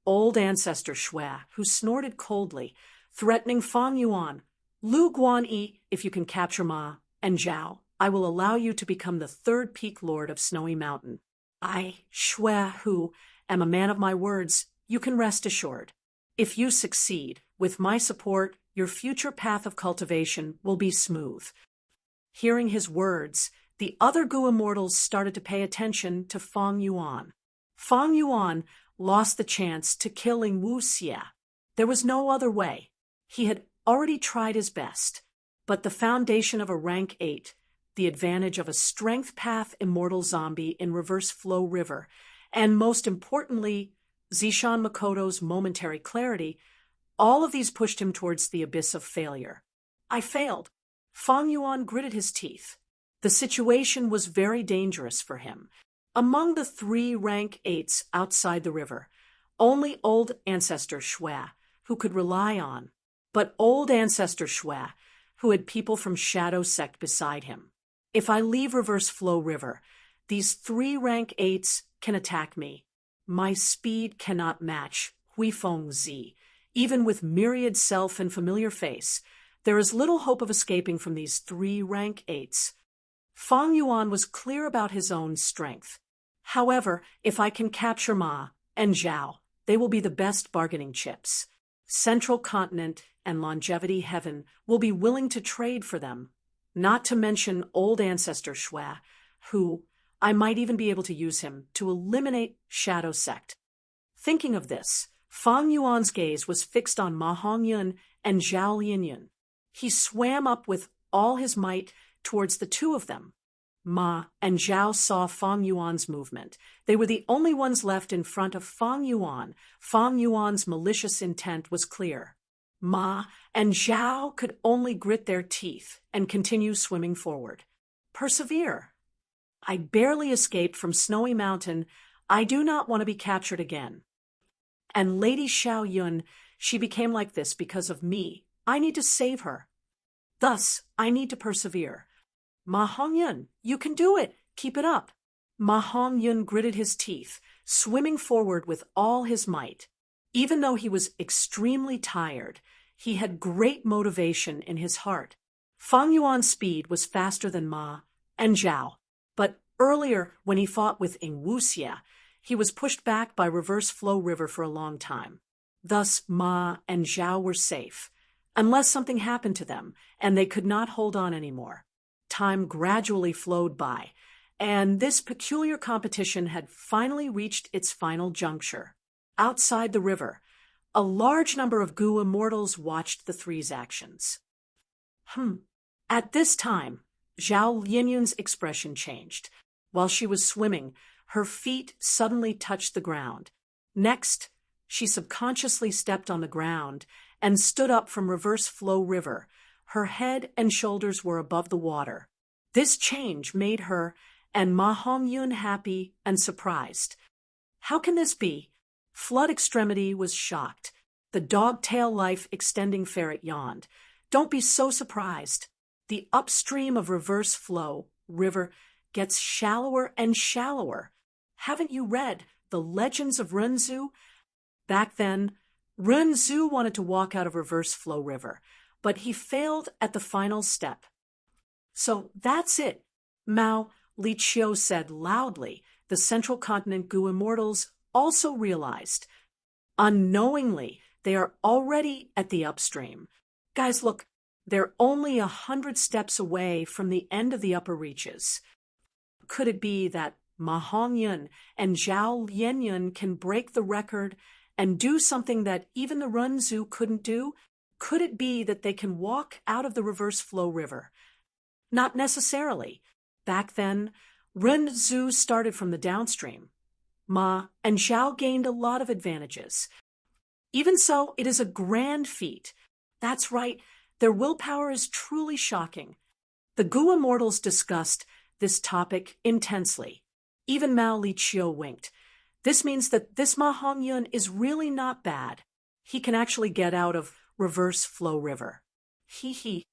Old ancestor Shui, who snorted coldly, threatening Fang Yuan. Lu Guan Yi, if you can capture Ma, and Zhao, I will allow you to become the third peak lord of Snowy Mountain. I, Shui, who am a man of my words, you can rest assured. If you succeed, with my support, your future path of cultivation will be smooth. Hearing his words, the other Gu immortals started to pay attention to Fang Yuan. Fang Yuan lost the chance to kill Ing Wu Xie. There was no other way. He had already tried his best. But the foundation of a rank 8, the advantage of a strength path immortal zombie in Reverse Flow River, and most importantly, Zishan Makoto's momentary clarity, all of these pushed him towards the abyss of failure. I failed. Fang Yuan gritted his teeth. The situation was very dangerous for him. Among the 3 rank 8s outside the river, only old ancestor Shui, who could rely on, but old ancestor Shui, who had people from Shadow Sect beside him. If I leave Reverse Flow River, these 3 rank 8s can attack me. My speed cannot match Huifeng Zi. Even with myriad self and familiar face, there is little hope of escaping from these 3 rank 8s. Fang Yuan was clear about his own strength. However, if I can capture Ma and Zhao, they will be the best bargaining chips. Central Continent and Longevity Heaven will be willing to trade for them, not to mention old ancestor Shui, who, I might even be able to use him to eliminate Shadow Sect. Thinking of this, Fang Yuan's gaze was fixed on Ma Hongyun and Zhao Lianyun. He swam up with all his might towards the 2 of them. Ma and Zhao saw Fang Yuan's movement. They were the only ones left in front of Fang Yuan. Fang Yuan's malicious intent was clear. Ma and Zhao could only grit their teeth and continue swimming forward. Persevere. I barely escaped from Snowy Mountain. I do not want to be captured again. And Lady Xiao Yun, She became like this because of me. I need to save her. Thus, I need to persevere. Ma Hongyun, you can do it. Keep it up. Ma Hongyun gritted his teeth, swimming forward with all his might. Even though he was extremely tired, he had great motivation in his heart. Fang Yuan's speed was faster than Ma and Zhao, but earlier when he fought with Ing Wuxia, he was pushed back by Reverse Flow River for a long time. Thus Ma and Zhao were safe, unless something happened to them and they could not hold on anymore. Time gradually flowed by, and this peculiar competition had finally reached its final juncture. Outside the river, a large number of Gu immortals watched the three's actions. At this time, Zhao Lianyun's expression changed. While she was swimming, her feet suddenly touched the ground. Next, she subconsciously stepped on the ground and stood up from Reverse Flow River. Her head and shoulders were above the water. This change made her and Ma Hongyun happy and surprised. How can this be? Flood Extremity was shocked. The dog-tail life extending ferret yawned. Don't be so surprised. The upstream of Reverse Flow River gets shallower and shallower. Haven't you read The Legends of Renzu? Back then, Renzu wanted to walk out of Reverse Flow River, but he failed at the final step. So that's it, Mao Liqiu said loudly. The Central Continent Gu immortals also realized. Unknowingly, they are already at the upstream. Guys, look, they're only 100 steps away from the end of the upper reaches. Could it be that Ma Hongyun and Zhao Lianyun can break the record and do something that even the Renzu couldn't do? Could it be that they can walk out of the Reverse Flow River? Not necessarily. Back then, Renzu started from the downstream. Ma and Zhao gained a lot of advantages. Even so, it is a grand feat. That's right, their willpower is truly shocking. The Gu immortals discussed this topic intensely. Even Mao Liqiu winked. This means that this Ma Hongyun is really not bad. He can actually get out of Reverse Flow River. Hee.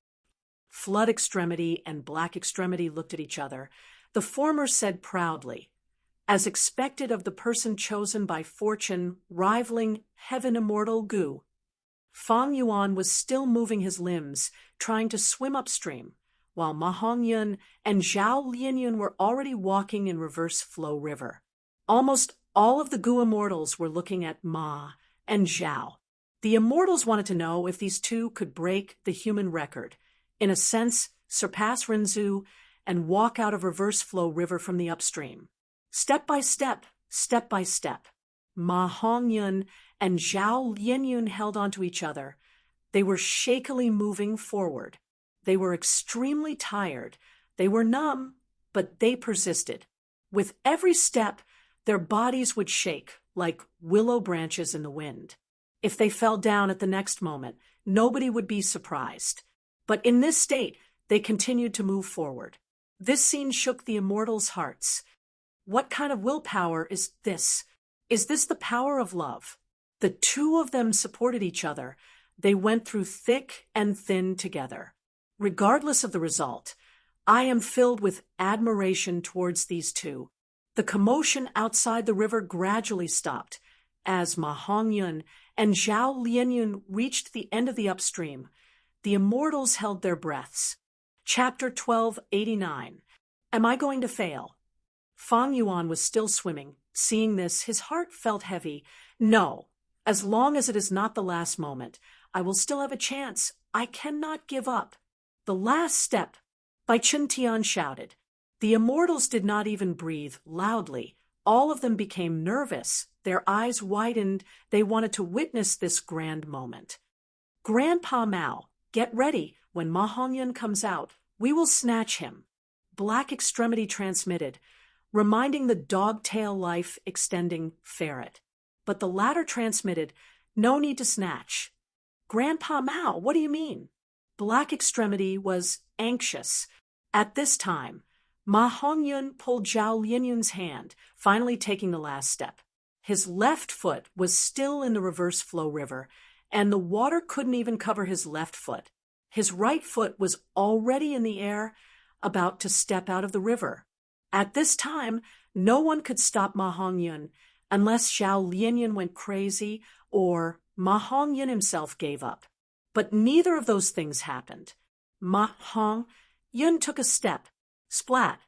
Flood Extremity and Black Extremity looked at each other. The former said proudly, as expected of the person chosen by fortune rivaling Heaven Immortal Gu. Fang Yuan was still moving his limbs, trying to swim upstream, while Ma Hongyun and Zhao Lianyun were already walking in Reverse Flow River. Almost all of the Gu immortals were looking at Ma and Zhao. The immortals wanted to know if these two could break the human record, in a sense, surpass Renzu, and walk out of Reverse Flow River from the upstream. Step by step, Ma Hongyun and Zhao Lianyun held onto each other. They were shakily moving forward. They were extremely tired. They were numb, but they persisted. With every step, their bodies would shake like willow branches in the wind. If they fell down at the next moment, nobody would be surprised. But in this state, they continued to move forward. This scene shook the immortals' hearts. What kind of willpower is this? Is this the power of love? The two of them supported each other. They went through thick and thin together. Regardless of the result, I am filled with admiration towards these two. The commotion outside the river gradually stopped as Ma Hongyun and Zhao Lianyun reached the end of the upstream. The immortals held their breaths. Chapter 1289. Am I going to fail? Fang Yuan was still swimming. Seeing this, his heart felt heavy. No, as long as it is not the last moment, I will still have a chance. I cannot give up. The last step, Bai Chuntian shouted. The immortals did not even breathe loudly. All of them became nervous. Their eyes widened. They wanted to witness this grand moment. Grandpa Mao, get ready. When Ma Hongyun comes out, we will snatch him. Black Extremity transmitted, reminding the dog-tail life extending ferret. But the latter transmitted, no need to snatch. Grandpa Mao, what do you mean? Black Extremity was anxious. At this time, Ma Hongyun pulled Zhao Lianyun's hand, finally taking the last step. His left foot was still in the Reverse Flow River, and the water couldn't even cover his left foot. His right foot was already in the air, about to step out of the river. At this time, no one could stop Ma Hongyun unless Zhao Lianyan went crazy or Ma Hongyun himself gave up. But neither of those things happened. Ma Hongyun took a step. Splat.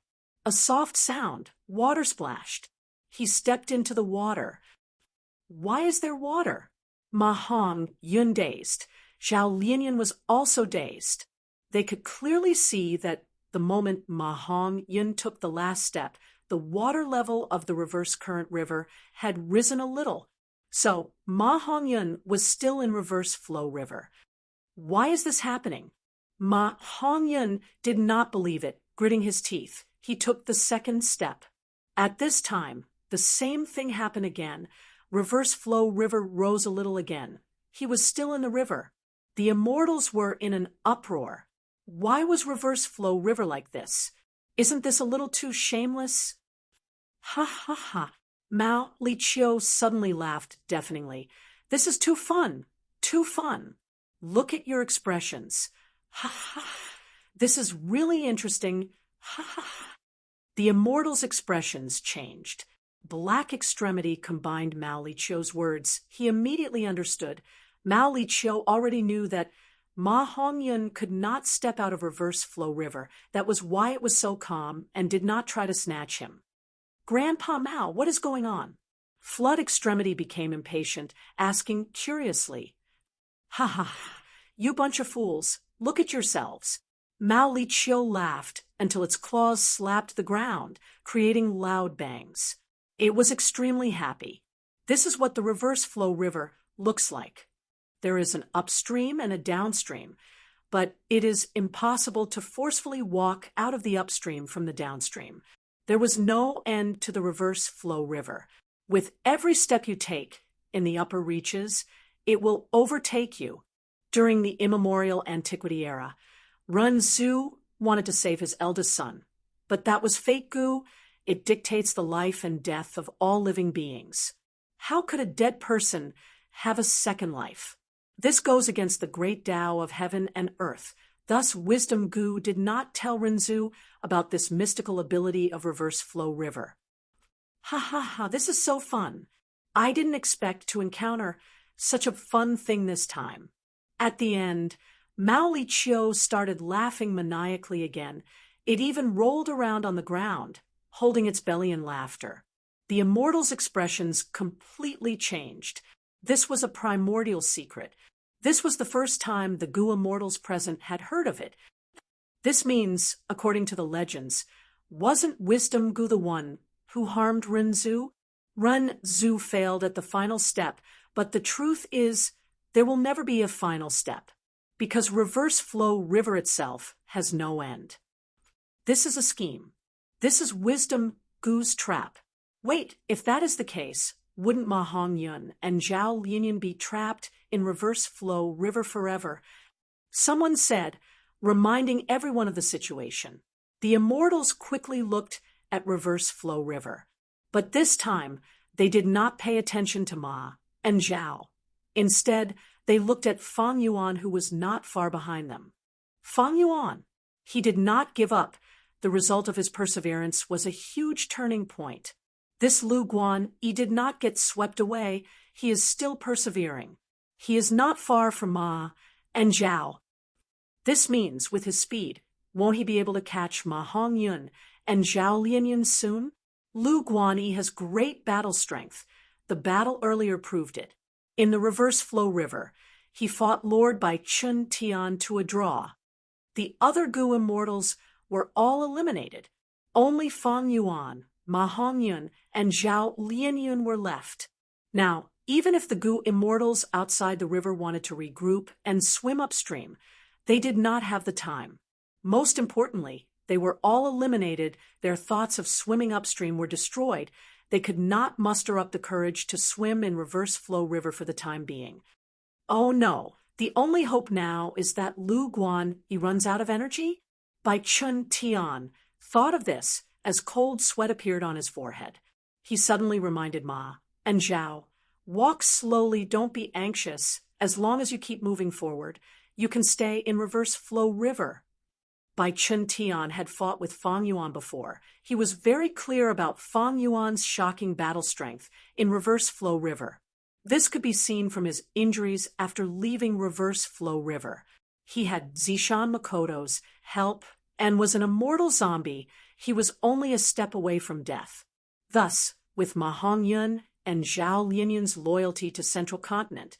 A soft sound. Water splashed. He stepped into the water. Why is there water? Ma Hongyun dazed. Zhao Lianyan was also dazed. They could clearly see that the moment Ma Hongyun took the last step, the water level of the reverse current river had risen a little. So Ma Hongyun was still in reverse flow river. Why is this happening? Ma Hongyun did not believe it, gritting his teeth. He took the second step. At this time, the same thing happened again. Reverse flow river rose a little again. He was still in the river. The immortals were in an uproar. Why was reverse flow river like this? Isn't this a little too shameless? Ha ha ha. Mao Liqiu suddenly laughed deafeningly. This is too fun. Too fun. Look at your expressions. Ha ha. This is really interesting. Ha ha. The immortal's expressions changed. Black extremity combined Mao Liqiu's words. He immediately understood. Mao Liqiu already knew that Ma Hongyun could not step out of reverse flow river. That was why it was so calm and did not try to snatch him. Grandpa Mao, what is going on? Flood extremity became impatient, asking curiously. Ha ha, you bunch of fools, look at yourselves. Mao Liqiu laughed until its claws slapped the ground, creating loud bangs. It was extremely happy. This is what the reverse flow river looks like. There is an upstream and a downstream, but it is impossible to forcefully walk out of the upstream from the downstream. There was no end to the reverse flow river. With every step you take in the upper reaches, it will overtake you. During the immemorial antiquity era, Ren Zhu wanted to save his eldest son, but that was fate Gu. It dictates the life and death of all living beings. How could a dead person have a second life? This goes against the great Tao of heaven and earth. Thus, Wisdom Gu did not tell Rinzhu about this mystical ability of reverse flow river. Ha ha ha, this is so fun. I didn't expect to encounter such a fun thing this time. At the end, Mao Liqiu started laughing maniacally again. It even rolled around on the ground, holding its belly in laughter. The immortal's expressions completely changed. This was a primordial secret. This was the first time the Gu immortals present had heard of it. This means, according to the legends, wasn't Wisdom Gu the one who harmed Rinzhu? Rinzhu failed at the final step, but the truth is there will never be a final step, because reverse flow river itself has no end. This is a scheme. This is Wisdom Gu's trap. Wait, if that is the case, wouldn't Ma Hongyun and Zhao Lianyan be trapped in reverse flow river forever? Someone said, reminding everyone of the situation. The immortals quickly looked at reverse flow river. But this time, they did not pay attention to Ma and Zhao. Instead, they looked at Fang Yuan, who was not far behind them. Fang Yuan, he did not give up. The result of his perseverance was a huge turning point. This Lu Guan, he did not get swept away. He is still persevering. He is not far from Ma and Zhao. This means, with his speed, won't he be able to catch Ma Hongyun and Zhao Lianyan soon? Lu Guanyi has great battle strength. The battle earlier proved it. In the reverse flow river, he fought Lord Bai Chun Tian to a draw. The other Gu immortals were all eliminated. Only Fang Yuan, Ma Hongyun, and Zhao Lianyan were left. Now, even if the Gu immortals outside the river wanted to regroup and swim upstream, they did not have the time. Most importantly, they were all eliminated. Their thoughts of swimming upstream were destroyed. They could not muster up the courage to swim in reverse flow river for the time being. Oh no, the only hope now is that Lu Guan, he runs out of energy? Bai Chun Tian thought of this as cold sweat appeared on his forehead. He suddenly reminded Ma and Zhao, walk slowly, don't be anxious. As long as you keep moving forward, you can stay in reverse flow river. Bai Chun Tian had fought with Fang Yuan before. He was very clear about Fang Yuan's shocking battle strength in reverse flow river. This could be seen from his injuries after leaving reverse flow river. He had Zishan Makoto's help and was an immortal zombie. He was only a step away from death. Thus, with Ma Hongyun and Zhao Lianyun's loyalty to Central Continent,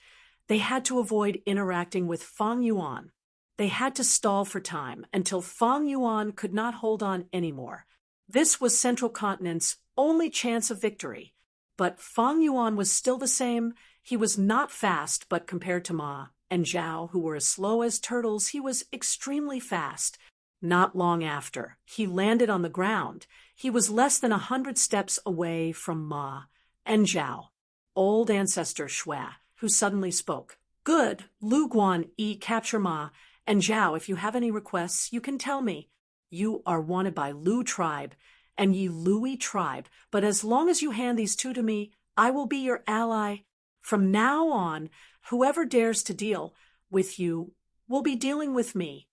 they had to avoid interacting with Fang Yuan. They had to stall for time until Fang Yuan could not hold on anymore. This was Central Continent's only chance of victory. But Fang Yuan was still the same. He was not fast, but compared to Ma and Zhao, who were as slow as turtles, he was extremely fast. Not long after, he landed on the ground. He was less than 100 steps away from Ma and Zhao. Old ancestor Shui, who suddenly spoke. Good, Lu Guan Yi, capture Ma. And Zhao, if you have any requests, you can tell me. You are wanted by Lu tribe and Yi Lui tribe, but as long as you hand these two to me, I will be your ally. From now on, whoever dares to deal with you will be dealing with me.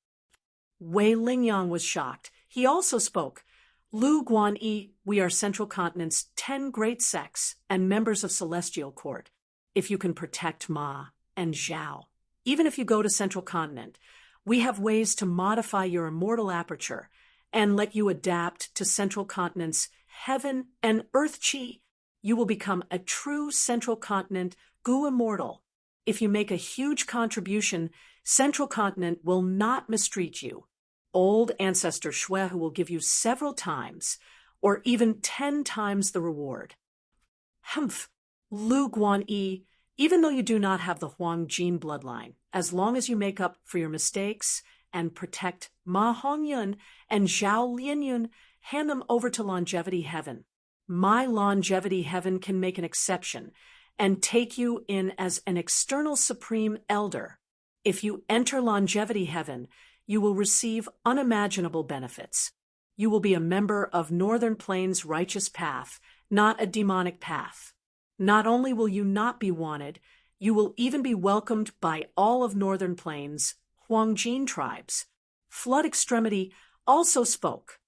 Wei Lingyang was shocked. He also spoke. Lu Guan Yi, we are Central Continent's 10 great sects and members of Celestial Court. If you can protect Ma and Zhao, even if you go to Central Continent, we have ways to modify your immortal aperture and let you adapt to Central Continent's heaven and earth chi. You will become a true Central Continent Gu immortal. If you make a huge contribution, Central Continent will not mistreat you. Old ancestor Shui, who will give you several times, or even 10 times the reward. Humph, Lu Guan Yi, even though you do not have the Huang Jin bloodline, as long as you make up for your mistakes and protect Ma Hongyun and Zhao Lianyun, hand them over to Longevity Heaven. My Longevity Heaven can make an exception and take you in as an external supreme elder. If you enter Longevity Heaven, you will receive unimaginable benefits. You will be a member of Northern Plains' righteous path, not a demonic path. Not only will you not be wanted, you will even be welcomed by all of Northern Plains' Huangjin tribes. Flood Extremity also spoke.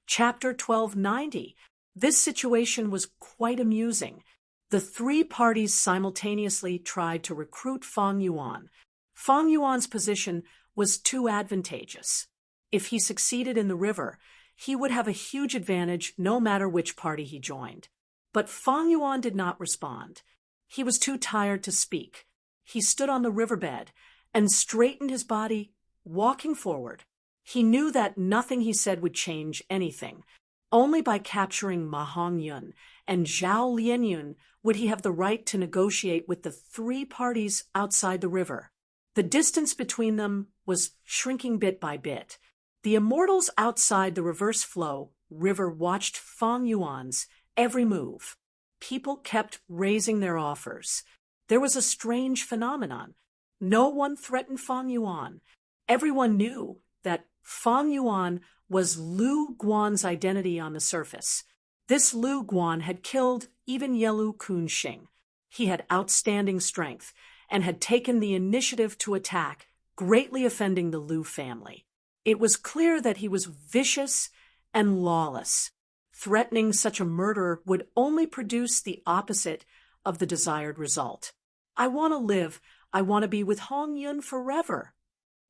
Chapter 1290. This situation was quite amusing. The 3 parties simultaneously tried to recruit Fang Yuan. Fang Yuan's position was too advantageous. If he succeeded in the river, he would have a huge advantage no matter which party he joined. But Fang Yuan did not respond. He was too tired to speak. He stood on the riverbed and straightened his body, walking forward. He knew that nothing he said would change anything. Only by capturing Ma Hongyun and Zhao Lianyun would he have the right to negotiate with the 3 parties outside the river. The distance between them was shrinking bit by bit. The immortals outside the reverse flow river watched Fang Yuan's every move. People kept raising their offers. There was a strange phenomenon. No one threatened Fang Yuan. Everyone knew that Fang Yuan was Lu Guan's identity on the surface. This Lu Guan had killed even Yelu Kunxing. He had outstanding strength and had taken the initiative to attack, greatly offending the Lu family. It was clear that he was vicious and lawless. Threatening such a murder would only produce the opposite of the desired result. I want to live. I want to be with Hongyun forever.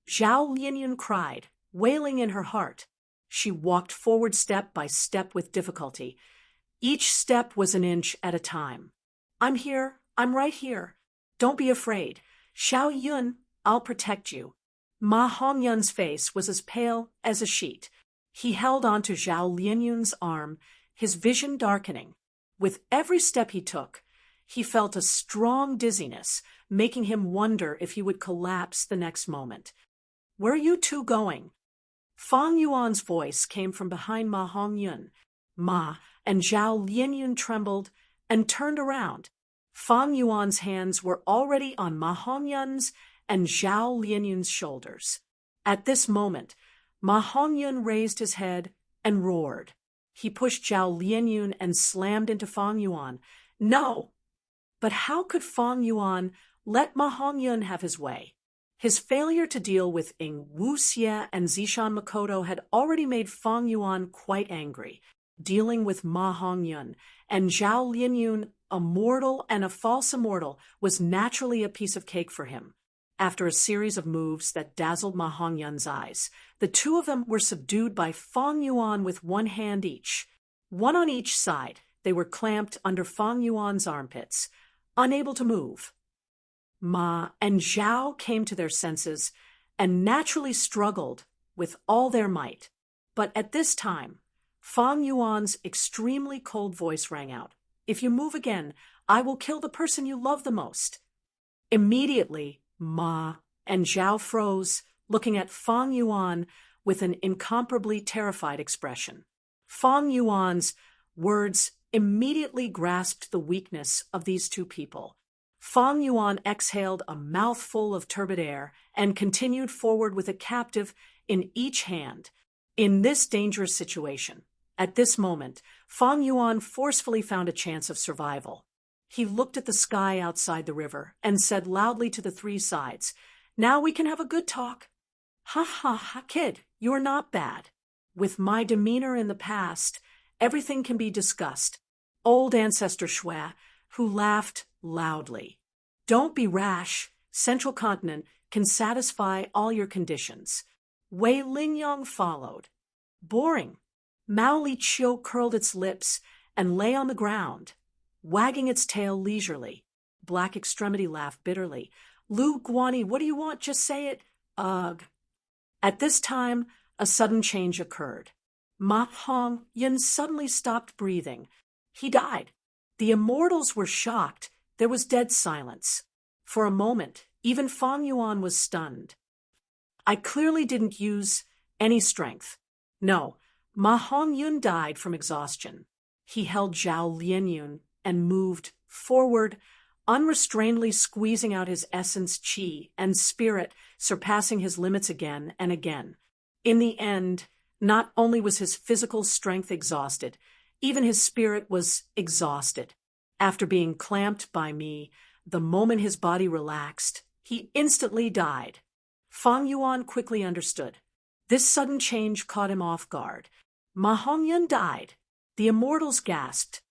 Zhao Lianyun cried, wailing in her heart. She walked forward step by step with difficulty. Each step was an inch at a time. I'm here. I'm right here. Don't be afraid. Xiao Yun, I'll protect you. Ma Hongyun's face was as pale as a sheet. He held on to Zhao Lianyun's arm, his vision darkening. With every step he took, he felt a strong dizziness, making him wonder if he would collapse the next moment. Where are you 2 going? Fang Yuan's voice came from behind Ma Hongyun. Ma and Zhao Lianyun trembled and turned around. Fang Yuan's hands were already on Ma Hongyun's and Zhao Lianyun's shoulders. At this moment, Ma Hongyun raised his head and roared. He pushed Zhao Lianyun and slammed into Fang Yuan. No! But how could Fang Yuan let Ma Hongyun have his way. His failure to deal with Ing Wuxie and Zishan Makoto had already made Fang Yuan quite angry. Dealing with Ma Hongyun and Zhao Linyun, a mortal and a false immortal, was naturally a piece of cake for him. After a series of moves that dazzled Ma Hongyun's eyes, the two of them were subdued by Fang Yuan with one hand each. One on each side, they were clamped under Fang Yuan's armpits, unable to move. Ma and Zhao came to their senses and naturally struggled with all their might. But at this time, Fang Yuan's extremely cold voice rang out. "If you move again, I will kill the person you love the most." Immediately, Ma and Zhao froze, looking at Fang Yuan with an incomparably terrified expression. Fang Yuan's words immediately grasped the weakness of these two people. Fang Yuan exhaled a mouthful of turbid air and continued forward with a captive in each hand. In this dangerous situation, at this moment, Fang Yuan forcefully found a chance of survival. He looked at the sky outside the river and said loudly to the three sides, "Now we can have a good talk." "Ha ha ha, kid, you're not bad. With my demeanor in the past, everything can be discussed." Old Ancestor Shui, who laughed loudly. "Don't be rash. Central Continent can satisfy all your conditions." Wei Lingyong followed. "Boring." Mao Li Chiu curled its lips and lay on the ground, wagging its tail leisurely. Black Extremity laughed bitterly. "Lu Guani, what do you want? Just say it." "Ugh." At this time, a sudden change occurred. Ma Hongyun suddenly stopped breathing. He died. The immortals were shocked. There was dead silence. For a moment, even Fang Yuan was stunned. "I clearly didn't use any strength." No, Ma Hongyun died from exhaustion. He held Zhao Lianyun and moved forward, unrestrainedly squeezing out his essence, qi, and spirit, surpassing his limits again and again. In the end, not only was his physical strength exhausted, even his spirit was exhausted. After being clamped by me, the moment his body relaxed, he instantly died. Fang Yuan quickly understood. This sudden change caught him off guard. Ma Hongyun died. The immortals gasped.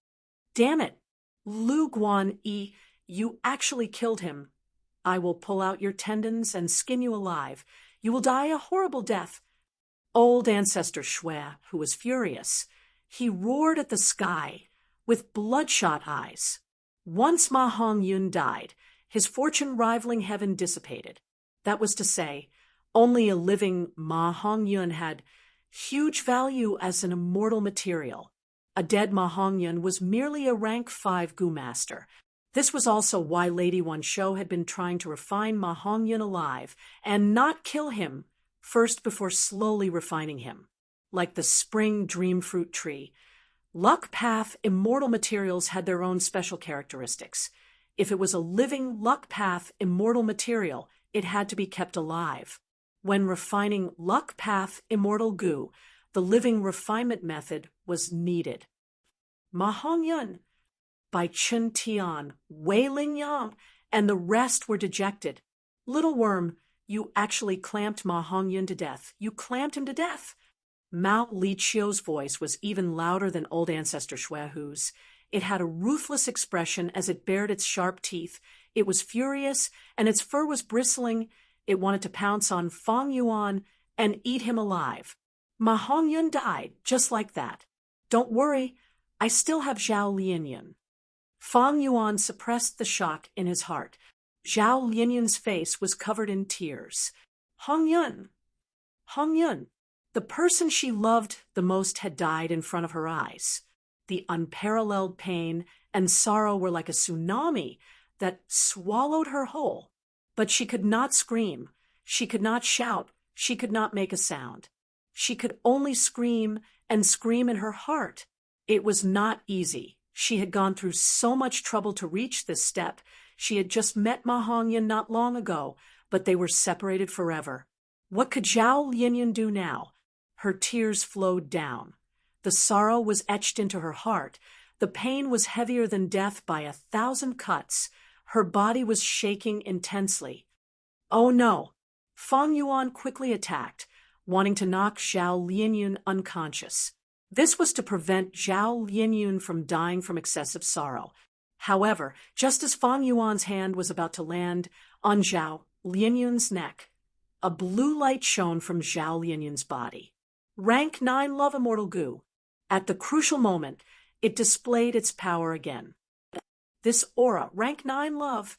"Damn it! Lu Guanyi, you actually killed him. I will pull out your tendons and skin you alive. You will die a horrible death." Old Ancestor Shui, who was furious, he roared at the sky with bloodshot eyes. Once Ma Hongyun died, his fortune rivaling heaven dissipated. That was to say, only a living Ma Hongyun had huge value as an immortal material. A dead Ma Hongyun was merely a rank 5 Gu Master. This was also why Lady Wan Shou had been trying to refine Ma Hongyun alive and not kill him first before slowly refining him. Like the spring dream fruit tree, Luck Path immortal materials had their own special characteristics. If it was a living Luck Path immortal material, it had to be kept alive. When refining Luck Path immortal Gu, the living refinement method was needed. Ma Hongyun, Bai Chun Tian, Wei Lingyang, and the rest were dejected. "Little worm, you actually clamped Ma Hongyun to death. You clamped him to death." Mao Li Chiu's voice was even louder than Old Ancestor Shuihu's. It had a ruthless expression as it bared its sharp teeth. It was furious, and its fur was bristling. It wanted to pounce on Fang Yuan and eat him alive. Ma Hongyun died just like that. "Don't worry, I still have Zhao Lianyun." Fang Yuan suppressed the shock in his heart. Zhao Lianyun's face was covered in tears. Hongyun! Hongyun! The person she loved the most had died in front of her eyes. The unparalleled pain and sorrow were like a tsunami that swallowed her whole. But she could not scream. She could not shout. She could not make a sound. She could only scream and scream in her heart. It was not easy. She had gone through so much trouble to reach this step. She had just met Ma Hongyun not long ago, but they were separated forever. What could Zhao Lianyun do now? Her tears flowed down. The sorrow was etched into her heart. The pain was heavier than death by 1,000 cuts. Her body was shaking intensely. Oh no! Fang Yuan quickly attacked, wanting to knock Zhao Lianyun unconscious. This was to prevent Zhao Lianyun from dying from excessive sorrow. However, just as Fang Yuan's hand was about to land on Zhao Lianyun's neck, a blue light shone from Zhao Lianyun's body. Rank 9 Love Immortal Goo. At the crucial moment, it displayed its power again. This aura, Rank 9 Love.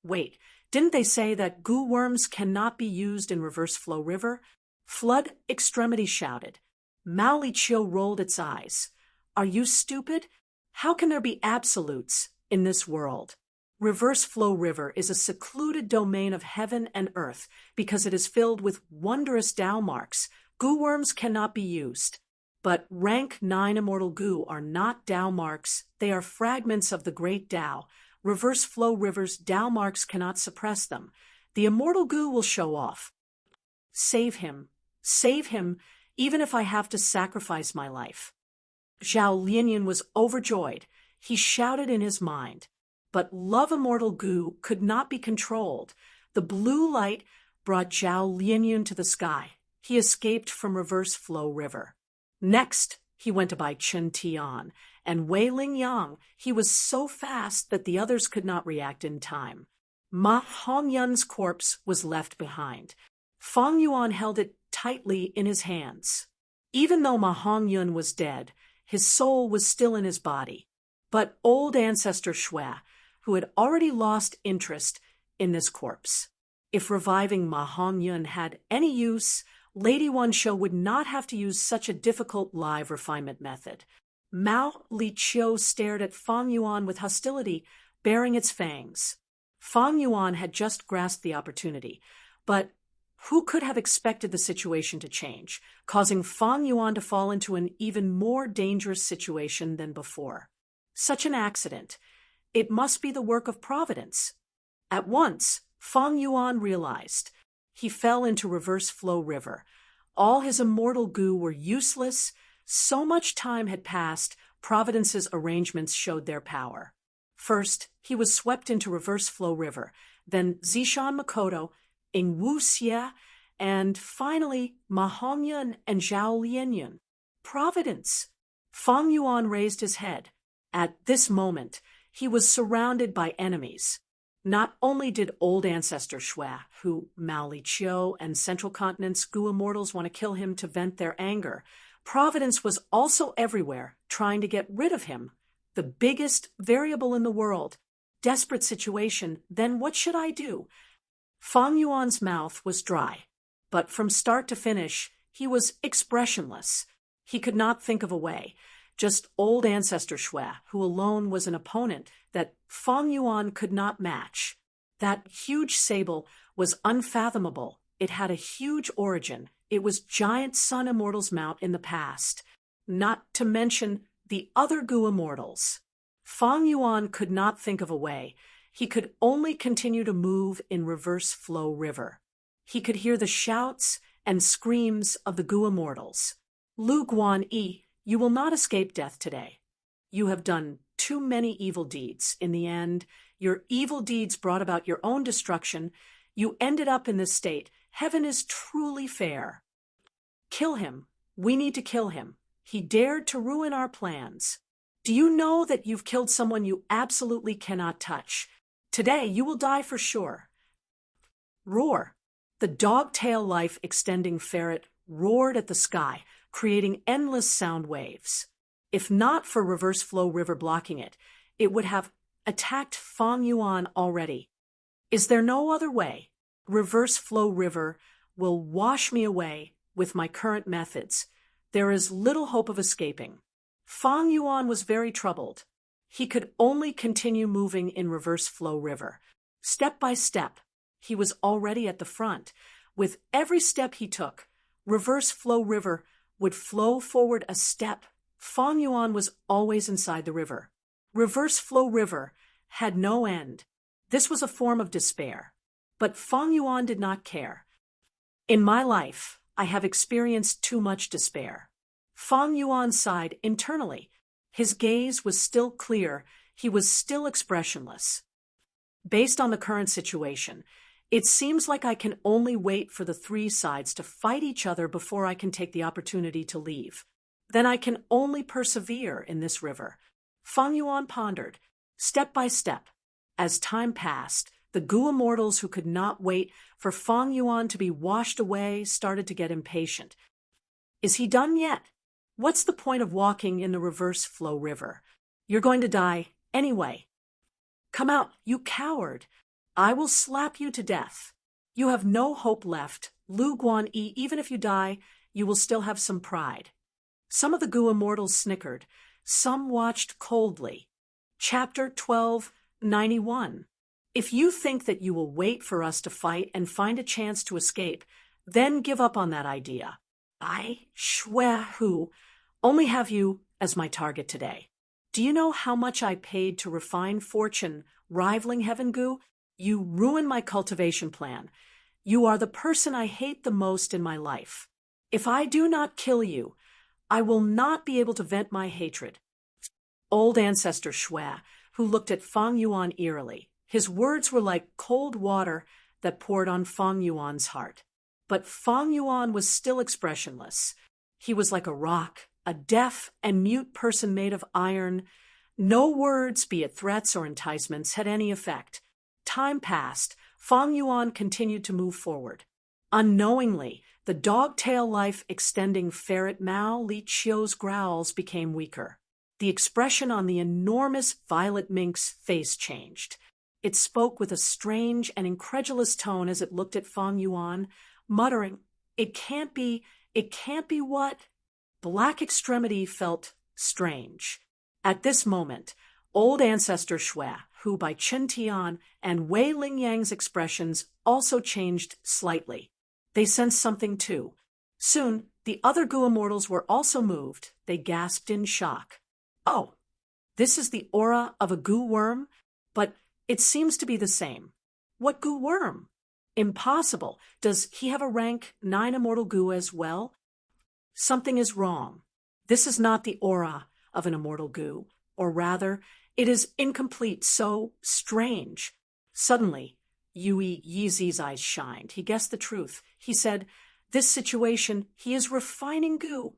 Wait, didn't they say that goo worms cannot be used in reverse flow river? Flood Extremity shouted. Mao Liqiu rolled its eyes. Are you stupid? How can there be absolutes in this world? Reverse flow river is a secluded domain of heaven and earth because it is filled with wondrous Tao marks. Goo worms cannot be used. But rank 9 immortal goo are not Tao marks, they are fragments of the great Tao. Reverse flow rivers' Tao marks cannot suppress them. The immortal goo will show off. Save him, even if I have to sacrifice my life. Zhao Lianyun was overjoyed. He shouted in his mind. But Love Immortal Goo could not be controlled. The blue light brought Zhao Lianyun to the sky. He escaped from Reverse Flow River. Next, he went to buy Chen Tian and Wei Lingyang. He was so fast that the others could not react in time. Ma Hongyun's corpse was left behind. Fang Yuan held it tightly in his hands. Even though Ma Hongyun was dead, his soul was still in his body. But old ancestor Shui, who had already lost interest in this corpse. If reviving Ma Hongyun had any use, Lady Wanshou would not have to use such a difficult live refinement method. Mao Liqiu stared at Fang Yuan with hostility, baring its fangs. Fang Yuan had just grasped the opportunity, but who could have expected the situation to change, causing Fang Yuan to fall into an even more dangerous situation than before? Such an accident. It must be the work of Providence. At once, Fang Yuan realized. He fell into Reverse Flow River. All his immortal goo were useless. So much time had passed, Providence's arrangements showed their power. First, he was swept into Reverse Flow River, then Zishan Makoto, Ingwu Xie, and finally Ma Hongyun and Zhao Lianyun. Providence! Fang Yuan raised his head. At this moment, he was surrounded by enemies. Not only did old ancestor Shui, who Mao Liqiu and Central Continent's Goo Immortals want to kill him to vent their anger, Providence was also everywhere, trying to get rid of him. The biggest variable in the world. Desperate situation, then what should I do? Fang Yuan's mouth was dry, but from start to finish, he was expressionless. He could not think of a way. Just old ancestor Shui, who alone was an opponent that Fang Yuan could not match. That huge sable was unfathomable. It had a huge origin. It was giant Sun Immortals' mount in the past. Not to mention the other Goo Immortals. Fang Yuan could not think of a way. He could only continue to move in Reverse Flow River. He could hear the shouts and screams of the Goo Immortals. Lu Guanyi, you will not escape death today. You have done too many evil deeds. In the end, your evil deeds brought about your own destruction. You ended up in this state. Heaven is truly fair. Kill him. We need to kill him. He dared to ruin our plans. Do you know that you've killed someone you absolutely cannot touch? Today, you will die for sure. Roar. The dog-tail life extending ferret roared at the sky, creating endless sound waves. If not for Reverse Flow River blocking it, it would have attacked Fang Yuan already. Is there no other way? Reverse Flow River will wash me away with my current methods. There is little hope of escaping. Fang Yuan was very troubled. He could only continue moving in Reverse Flow River. Step by step, he was already at the front. With every step he took, Reverse Flow River would flow forward a step. Fang Yuan was always inside the river. Reverse Flow River had no end. This was a form of despair. But Fang Yuan did not care. In my life, I have experienced too much despair. Fang Yuan sighed internally. His gaze was still clear. He was still expressionless. Based on the current situation, it seems like I can only wait for the three sides to fight each other before I can take the opportunity to leave. Then I can only persevere in this river. Fang Yuan pondered, step by step. As time passed, the Gu immortals who could not wait for Fang Yuan to be washed away started to get impatient. Is he done yet? What's the point of walking in the reverse flow river? You're going to die anyway. Come out, you coward. I will slap you to death. You have no hope left. Lu Guanyi, even if you die, you will still have some pride. Some of the Gu immortals snickered. Some watched coldly. Chapter 1291. If you think that you will wait for us to fight and find a chance to escape, then give up on that idea. I, Shuehu, only have you as my target today. Do you know how much I paid to refine fortune, rivaling Heaven Gu? You ruined my cultivation plan. You are the person I hate the most in my life. If I do not kill you, I will not be able to vent my hatred. Old ancestor Shui, who looked at Fang Yuan eerily. His words were like cold water that poured on Fang Yuan's heart. But Fang Yuan was still expressionless. He was like a rock, a deaf and mute person made of iron. No words, be it threats or enticements, had any effect. Time passed. Fang Yuan continued to move forward. Unknowingly, the dog-tail life extending ferret Mao Li Qiu's growls became weaker. The expression on the enormous violet mink's face changed. It spoke with a strange and incredulous tone as it looked at Fang Yuan, muttering, it can't be what? Black Extremity felt strange. At this moment, old ancestor Shui, who by Chen Tian and Wei Lingyang's expressions also changed slightly. They sensed something too. Soon, the other Gu immortals were also moved. They gasped in shock. Oh, this is the aura of a Gu worm? But it seems to be the same. What Gu worm? Impossible. Does he have a rank 9 immortal Gu as well? Something is wrong. This is not the aura of an immortal Gu, or rather, it is incomplete, so strange. Suddenly, Yui Yizi's eyes shined. He guessed the truth. He said, this situation, he is refining Gu.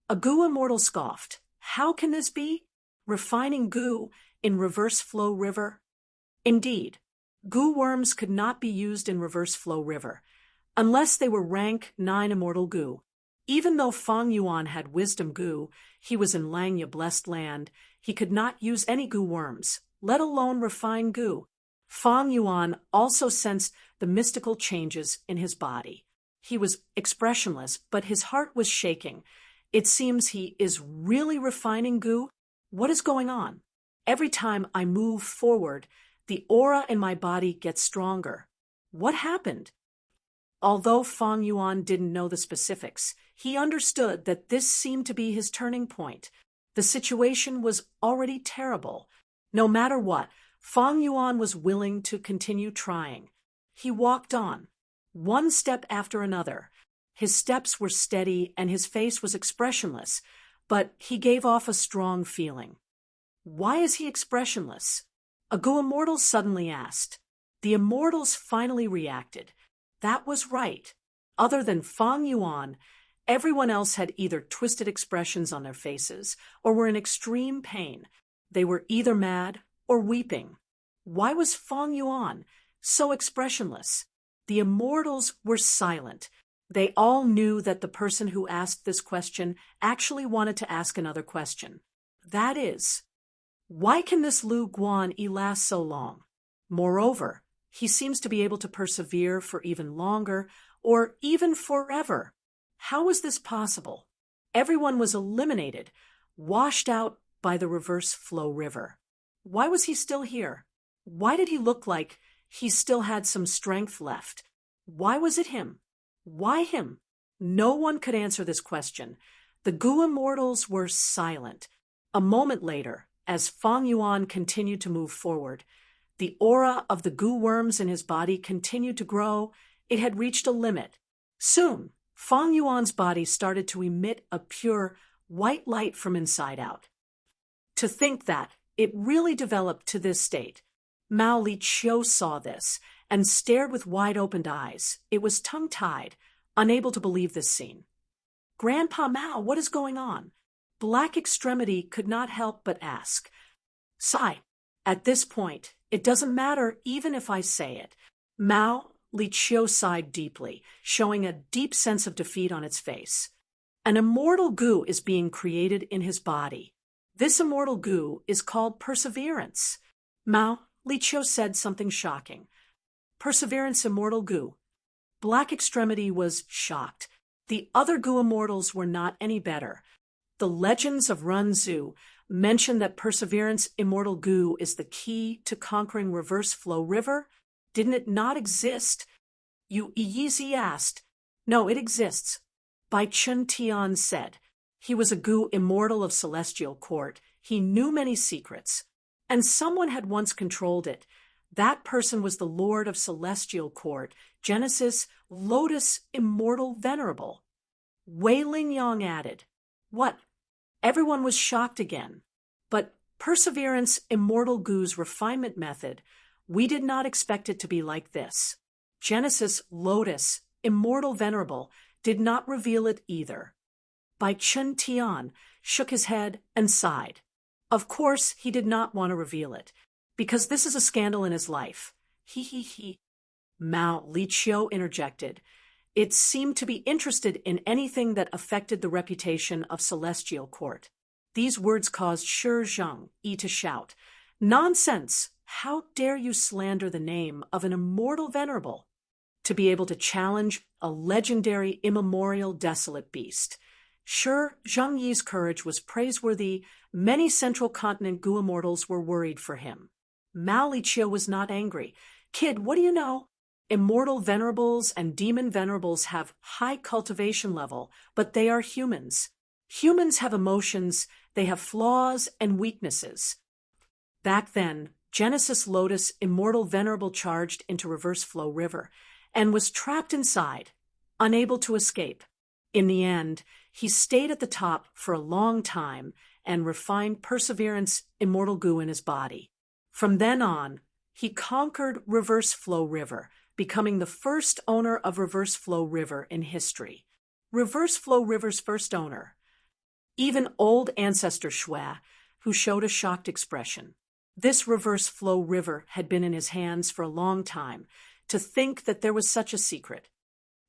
A Gu immortal scoffed. How can this be? Refining Gu in reverse flow river? Indeed, Gu worms could not be used in reverse flow river, unless they were rank 9 immortal Gu. Even though Fang Yuan had wisdom Gu, he was in Langya blessed land, he could not use any Gu worms, let alone refine Gu. Fang Yuan also sensed the mystical changes in his body. He was expressionless, but his heart was shaking. It seems he is really refining Gu. What is going on? Every time I move forward, the aura in my body gets stronger. What happened? Although Fang Yuan didn't know the specifics, he understood that this seemed to be his turning point. The situation was already terrible. No matter what, Fang Yuan was willing to continue trying. He walked on, one step after another. His steps were steady and his face was expressionless, but he gave off a strong feeling. Why is he expressionless? A Gu immortal suddenly asked. The immortals finally reacted. That was right. Other than Fang Yuan, everyone else had either twisted expressions on their faces or were in extreme pain. They were either mad or weeping. Why was Fang Yuan so expressionless? The immortals were silent. They all knew that the person who asked this question actually wanted to ask another question. That is, why can this Lu Guanyi last so long? Moreover, he seems to be able to persevere for even longer, or even forever. How is this possible? Everyone was eliminated, washed out by the reverse flow river. Why was he still here? Why did he look like he still had some strength left? Why was it him? Why him? No one could answer this question. The Gu immortals were silent. A moment later, as Fang Yuan continued to move forward, the aura of the Gu worms in his body continued to grow. It had reached a limit. Soon, Fang Yuan's body started to emit a pure, white light from inside out. To think that it really developed to this state. Mao Liqiu saw this and stared with wide-opened eyes. It was tongue-tied, unable to believe this scene. "Grandpa Mao, what is going on?" Black Extremity could not help but ask. "Sigh. At this point, it doesn't matter even if I say it." Mao Liqiu sighed deeply, showing a deep sense of defeat on its face. An immortal goo is being created in his body. This immortal goo is called perseverance. Mao Liqiu said something shocking. "Perseverance immortal goo." Black Extremity was shocked. The other goo immortals were not any better. The legends of Runzu mention that perseverance immortal goo is the key to conquering Reverse Flow River. Didn't it not exist? Yu Yizi asked. "No, it exists." Bai Chun Tian said. "He was a goo immortal of Celestial Court. He knew many secrets. And someone had once controlled it. That person was the Lord of Celestial Court, Genesis Lotus Immortal Venerable." Wei Lingyang added. "What?" Everyone was shocked again. "But Perseverance Immortal Goo's refinement method, we did not expect it to be like this. Genesis Lotus Immortal Venerable did not reveal it either." Bai Chun Tian shook his head and sighed. Of course, he did not want to reveal it, because this is a scandal in his life. He. Mao Liqiu interjected. It seemed to be interested in anything that affected the reputation of Celestial Court. These words caused Shi Zhengyi to shout, "Nonsense! How dare you slander the name of an immortal venerable?" To be able to challenge a legendary, immemorial, desolate beast. Shi Zhengyi's courage was praiseworthy. Many Central Continent goo immortals were worried for him. Mao Liqiu was not angry. "Kid, what do you know? Immortal venerables and demon venerables have high cultivation level, but they are humans. Humans have emotions, they have flaws and weaknesses." Back then, Genesis Lotus Immortal Venerable charged into Reverse Flow River and was trapped inside, unable to escape. In the end, he stayed at the top for a long time and refined Perseverance Immortal Goo in his body. From then on, he conquered Reverse Flow River, becoming the first owner of Reverse Flow River in history. Reverse Flow River's first owner. Even old ancestor Shui, who showed a shocked expression. This Reverse Flow River had been in his hands for a long time. To think that there was such a secret.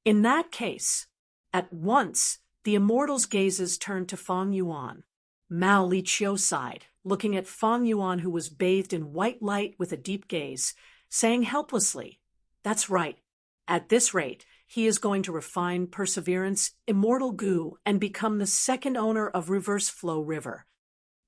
In that case, at once, the immortal's gazes turned to Fang Yuan. Mao Liqiu sighed, looking at Fang Yuan, who was bathed in white light with a deep gaze, saying helplessly, "That's right. At this rate, he is going to refine Perseverance Immortal Goo and become the second owner of Reverse Flow River."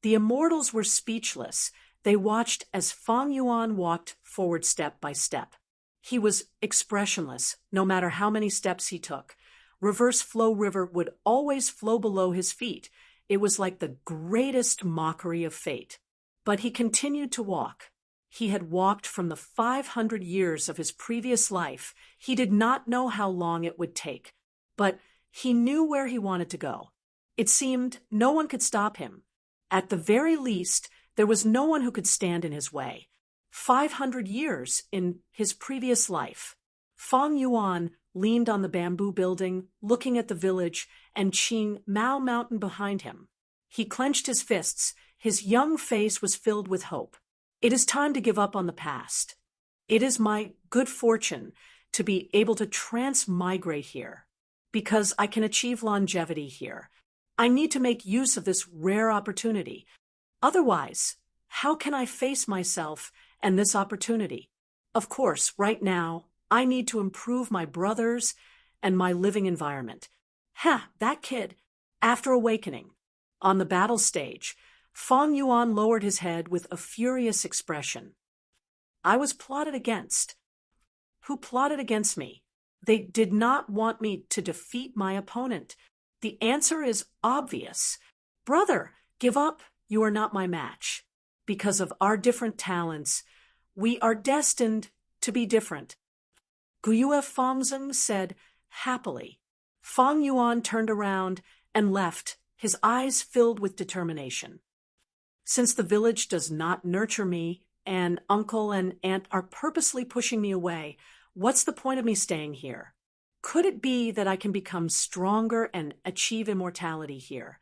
The immortals were speechless. They watched as Fang Yuan walked forward step by step. He was expressionless, no matter how many steps he took. Reverse Flow River would always flow below his feet. It was like the greatest mockery of fate. But he continued to walk. He had walked from the 500 years of his previous life. He did not know how long it would take, but he knew where he wanted to go. It seemed no one could stop him. At the very least, there was no one who could stand in his way. 500 years in his previous life. Fang Yuan leaned on the bamboo building, looking at the village and Qing Mao Mountain behind him. He clenched his fists. His young face was filled with hope. It is time to give up on the past. It is my good fortune to be able to transmigrate here, because I can achieve longevity here. I need to make use of this rare opportunity. Otherwise, how can I face myself and this opportunity? Of course, right now, I need to improve my brothers and my living environment. That kid. After awakening, on the battle stage, Fang Yuan lowered his head with a furious expression. I was plotted against. Who plotted against me? They did not want me to defeat my opponent. The answer is obvious. Brother, give up. You are not my match. Because of our different talents, we are destined to be different. Guyue Fangzeng said happily. Fang Yuan turned around and left, his eyes filled with determination. Since the village does not nurture me and uncle and aunt are purposely pushing me away. What's the point of me staying here? Could it be that I can become stronger and achieve immortality here?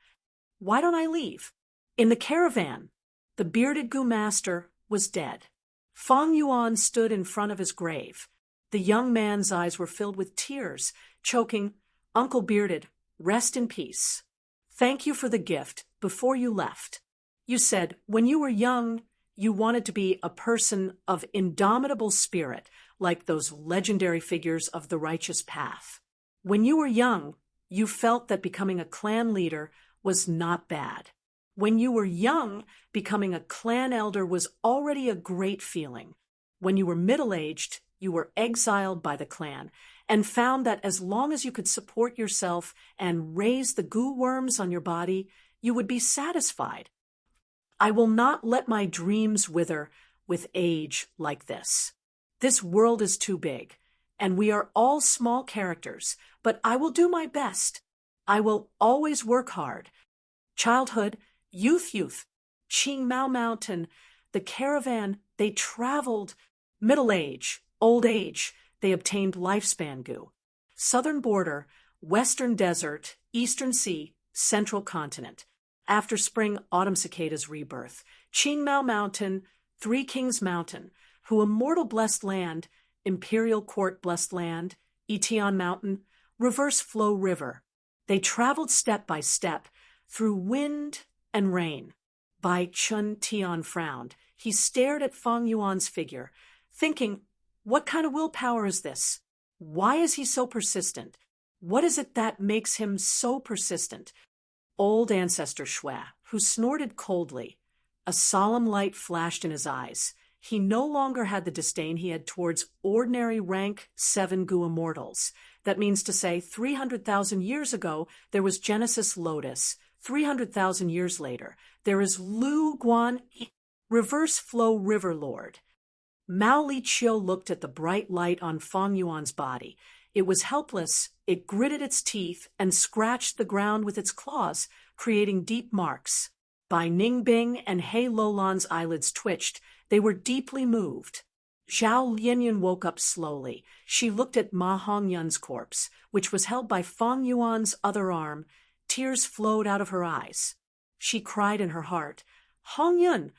Why don't I leave? In the caravan, the bearded Gu master was dead. Feng Yuan stood in front of his grave. The young man's eyes were filled with tears, choking, "Uncle Bearded, rest in peace. Thank you for the gift before you left. You said when you were young, you wanted to be a person of indomitable spirit, like those legendary figures of the righteous path. When you were young, you felt that becoming a clan leader was not bad. When you were young, becoming a clan elder was already a great feeling. When you were middle-aged, you were exiled by the clan and found that as long as you could support yourself and raise the goo worms on your body, you would be satisfied. I will not let my dreams wither with age like this. This world is too big, and we are all small characters, but I will do my best. I will always work hard. Childhood, youth, Qing Mao Mountain, the caravan, they traveled. Middle age, old age, they obtained lifespan goo. Southern border, western desert, eastern sea, central continent. After spring, autumn cicadas rebirth. Qing Mao Mountain, Three Kings Mountain, Hu Immortal Blessed Land, Imperial Court Blessed Land, Etian Mountain, Reverse Flow River. They traveled step by step through wind and rain. Bai Chun Tian frowned. He stared at Feng Yuan's figure, thinking, what kind of willpower is this? Why is he so persistent? What is it that makes him so persistent? Old ancestor Shui, who snorted coldly. A solemn light flashed in his eyes. He no longer had the disdain he had towards ordinary rank 7 Gu immortals. That means to say 300,000 years ago, there was Genesis Lotus. 300,000 years later, there is Lu Guan, Reverse Flow River Lord. Mao Li Chiu looked at the bright light on Feng Yuan's body. It was helpless. It gritted its teeth and scratched the ground with its claws, creating deep marks. Bai Ningbing and He Lolan's eyelids twitched. They were deeply moved. Zhao Linyun woke up slowly. She looked at Ma Hongyun's corpse, which was held by Feng Yuan's other arm. Tears flowed out of her eyes. She cried in her heart, Hongyun,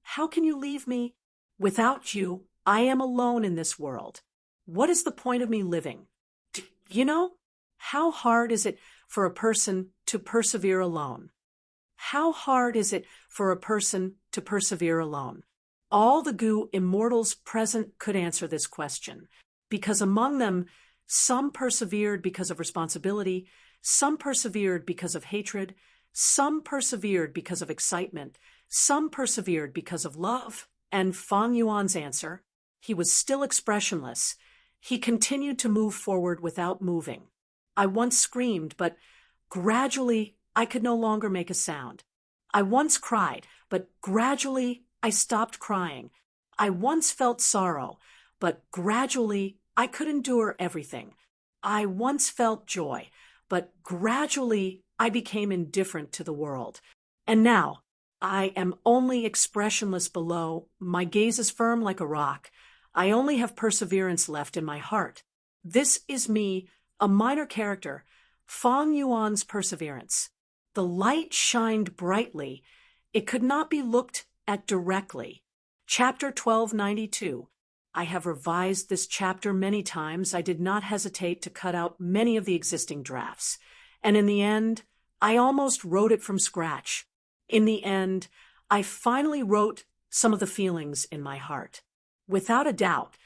how can you leave me? Without you, I am alone in this world. What is the point of me living? You know, how hard is it for a person to persevere alone? How hard is it for a person to persevere alone? All the Gu immortals present could answer this question, because among them, some persevered because of responsibility, some persevered because of hatred, some persevered because of excitement, some persevered because of love. And Feng Yuan's answer, he was still expressionless. He continued to move forward without moving. I once screamed, but gradually I could no longer make a sound. I once cried, but gradually I stopped crying. I once felt sorrow, but gradually I could endure everything. I once felt joy, but gradually I became indifferent to the world. And now I am only expressionless below. My gaze is firm like a rock. I only have perseverance left in my heart. This is me, a minor character, Feng Yuan's perseverance. The light shined brightly. It could not be looked at directly. Chapter 1292. I have revised this chapter many times. I did not hesitate to cut out many of the existing drafts. And in the end, I almost wrote it from scratch. In the end, I finally wrote some of the feelings in my heart. Without a doubt,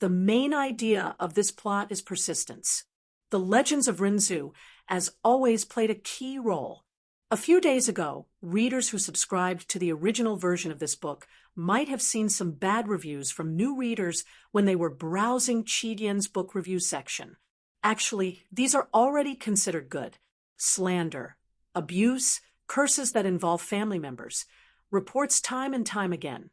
the main idea of this plot is persistence. The legends of Rinzhu, as always, played a key role. A few days ago, readers who subscribed to the original version of this book might have seen some bad reviews from new readers when they were browsing Qidian's book review section. Actually, these are already considered good. Slander, abuse, curses that involve family members, reports time and time again.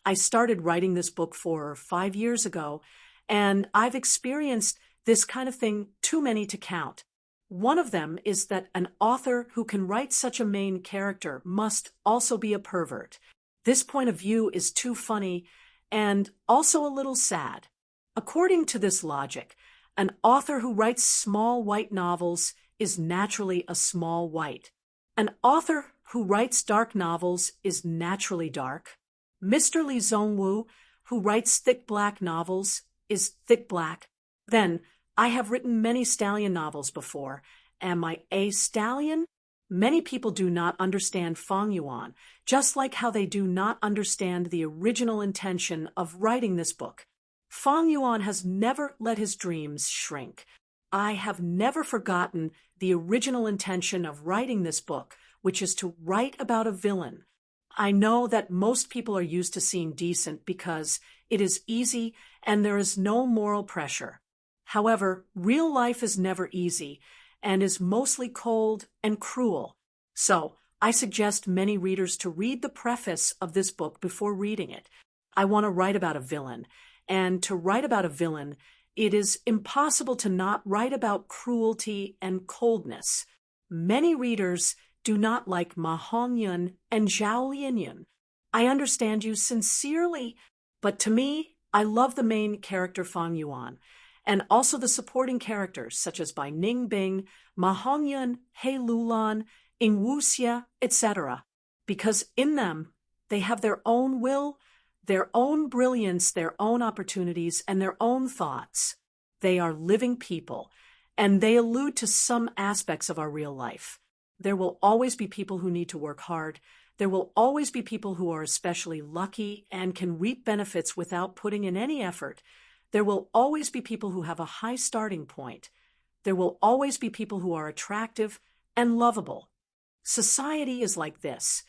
I started writing this book 4 or 5 years ago, and I've experienced this kind of thing too many to count. One of them is that an author who can write such a main character must also be a pervert. This point of view is too funny and also a little sad. According to this logic, an author who writes small white novels is naturally a small white. An author who writes dark novels is naturally dark. Mr. Lee Zhongwu, who writes thick black novels, is thick black. Then, I have written many stallion novels before. Am I a stallion? Many people do not understand Fang Yuan, just like how they do not understand the original intention of writing this book. Fang Yuan has never let his dreams shrink. I have never forgotten the original intention of writing this book, which is to write about a villain. I know that most people are used to seeing decent because it is easy and there is no moral pressure. However, real life is never easy and is mostly cold and cruel. So, I suggest many readers to read the preface of this book before reading it. I want to write about a villain, and to write about a villain, it is impossible to not write about cruelty and coldness. Many readers do not like Ma Hongyun and Zhao Linyun. I understand you sincerely, but to me, I love the main character Fang Yuan, and also the supporting characters such as Bai Ningbing, Ma Hongyun, He Lulan, Ing Wuxia, etc., because in them they have their own will, their own brilliance, their own opportunities, and their own thoughts. They are living people, and they allude to some aspects of our real life. There will always be people who need to work hard. There will always be people who are especially lucky and can reap benefits without putting in any effort. There will always be people who have a high starting point. There will always be people who are attractive and lovable. Society is like this,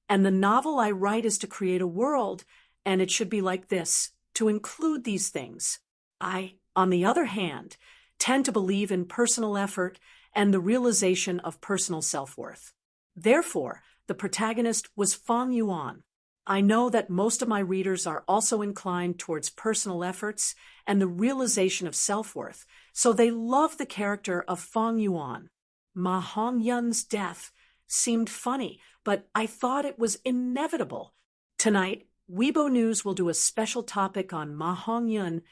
and the novel I write is to create a world, and it should be like this, to include these things. I, on the other hand, tend to believe in personal effort and the realization of personal self-worth. Therefore, the protagonist was Fang Yuan. I know that most of my readers are also inclined towards personal efforts and the realization of self-worth, so they love the character of Fang Yuan. Ma Hongyun's death seemed funny, but I thought it was inevitable. Tonight, Weibo News will do a special topic on Ma Hongyun,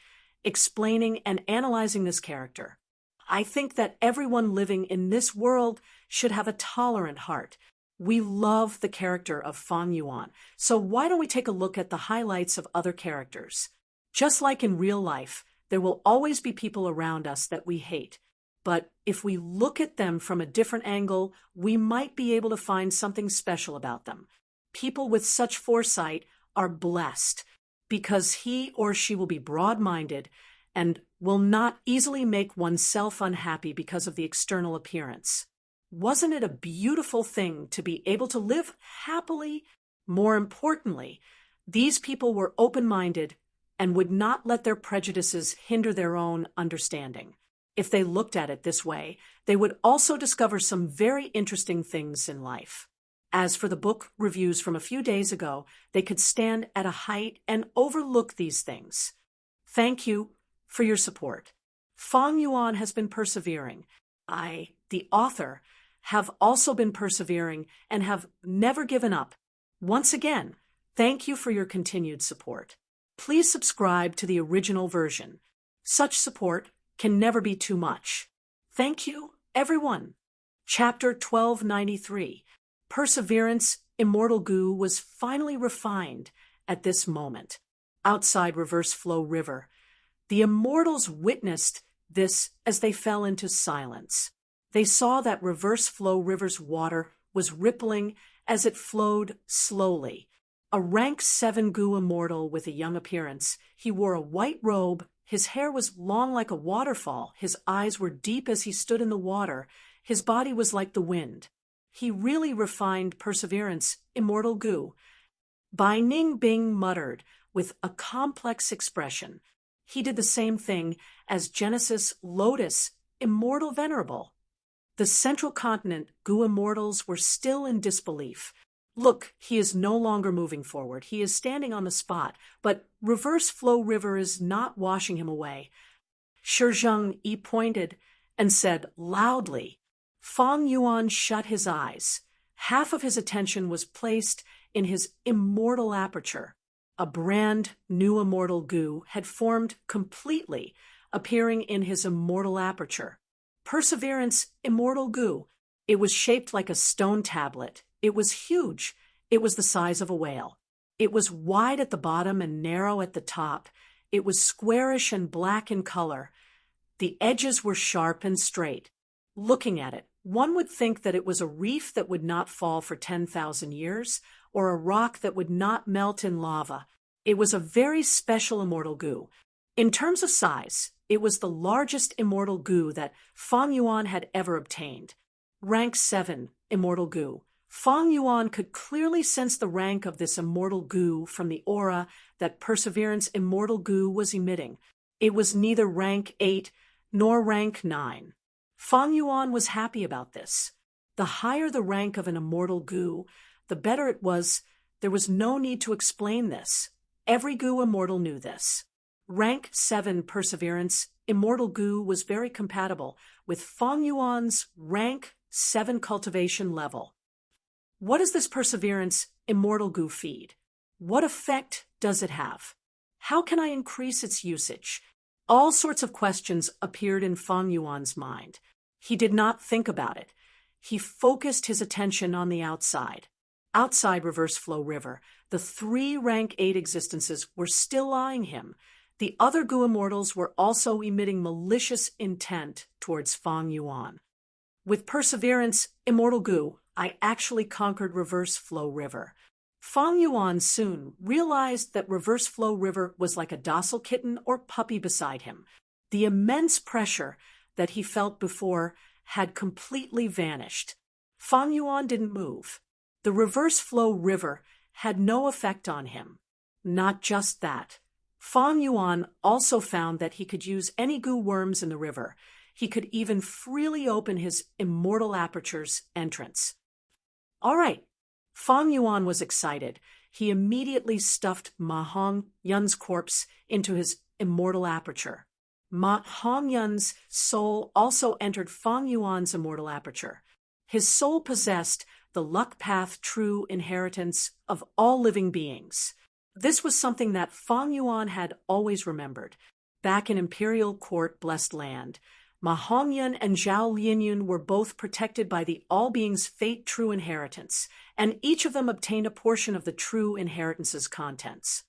explaining and analyzing this character. I think that everyone living in this world should have a tolerant heart. We love the character of Fang Yuan, so why don't we take a look at the highlights of other characters? Just like in real life, there will always be people around us that we hate. But if we look at them from a different angle, we might be able to find something special about them. People with such foresight are blessed because he or she will be broad-minded and will not easily make oneself unhappy because of the external appearance. Wasn't it a beautiful thing to be able to live happily? More importantly, these people were open-minded and would not let their prejudices hinder their own understanding. If they looked at it this way, they would also discover some very interesting things in life. As for the book reviews from a few days ago, they could stand at a height and overlook these things. Thank you for your support. Fang Yuan has been persevering. I, the author, have also been persevering and have never given up. Once again, thank you for your continued support. Please subscribe to the original version. Such support can never be too much. Thank you, everyone. Chapter 1293. Perseverance, Immortal Gu was finally refined at this moment. Outside Reverse Flow River, the immortals witnessed this as they fell into silence. They saw that Reverse Flow River's water was rippling as it flowed slowly. A rank 7 Gu immortal with a young appearance, he wore a white robe, his hair was long like a waterfall, his eyes were deep as he stood in the water, his body was like the wind. He really refined Perseverance, Immortal Gu. Bai Ningbing muttered with a complex expression. He did the same thing as Genesis Lotus, Immortal Venerable. The Central Continent Gu immortals were still in disbelief. Look, he is no longer moving forward. He is standing on the spot, but Reverse Flow River is not washing him away. Shizheng Yi pointed and said loudly. Fang Yuan shut his eyes. Half of his attention was placed in his immortal aperture. A brand new immortal goo had formed completely, appearing in his immortal aperture. Perseverance immortal goo. It was shaped like a stone tablet. It was huge. It was the size of a whale. It was wide at the bottom and narrow at the top. It was squarish and black in color. The edges were sharp and straight. Looking at it, one would think that it was a reef that would not fall for 10,000 years, or a rock that would not melt in lava. It was a very special immortal goo. In terms of size, it was the largest immortal goo that Fang Yuan had ever obtained. Rank 7, immortal goo. Fang Yuan could clearly sense the rank of this immortal goo from the aura that Perseverance immortal goo was emitting. It was neither rank 8 nor rank 9. Fang Yuan was happy about this. The higher the rank of an immortal goo, the better it was. There was no need to explain this. Every goo immortal knew this. Rank 7 Perseverance immortal goo was very compatible with Fang Yuan's rank 7 cultivation level. What does this Perseverance immortal goo feed? What effect does it have? How can I increase its usage? All sorts of questions appeared in Fang Yuan's mind. He did not think about it. He focused his attention on the outside. Outside Reverse Flow River, the 3 rank 8 existences were still eyeing him. The other goo immortals were also emitting malicious intent towards Fang Yuan. With Perseverance immortal goo, I actually conquered Reverse Flow River. Fang Yuan soon realized that Reverse Flow River was like a docile kitten or puppy beside him. The immense pressure that he felt before had completely vanished. Fang Yuan didn't move. The Reverse Flow River had no effect on him. Not just that. Fang Yuan also found that he could use any goo worms in the river. He could even freely open his immortal aperture's entrance. All right. Fang Yuan was excited. He immediately stuffed Ma Hongyun's corpse into his immortal aperture. Ma Hongyun's soul also entered Fang Yuan's immortal aperture. His soul possessed the luck path true inheritance of all living beings. This was something that Fang Yuan had always remembered. Back in Imperial Court Blessed Land, Ma Hongyun and Zhao Lianyun were both protected by the All Beings' Fate True Inheritance, and each of them obtained a portion of the True Inheritance's contents.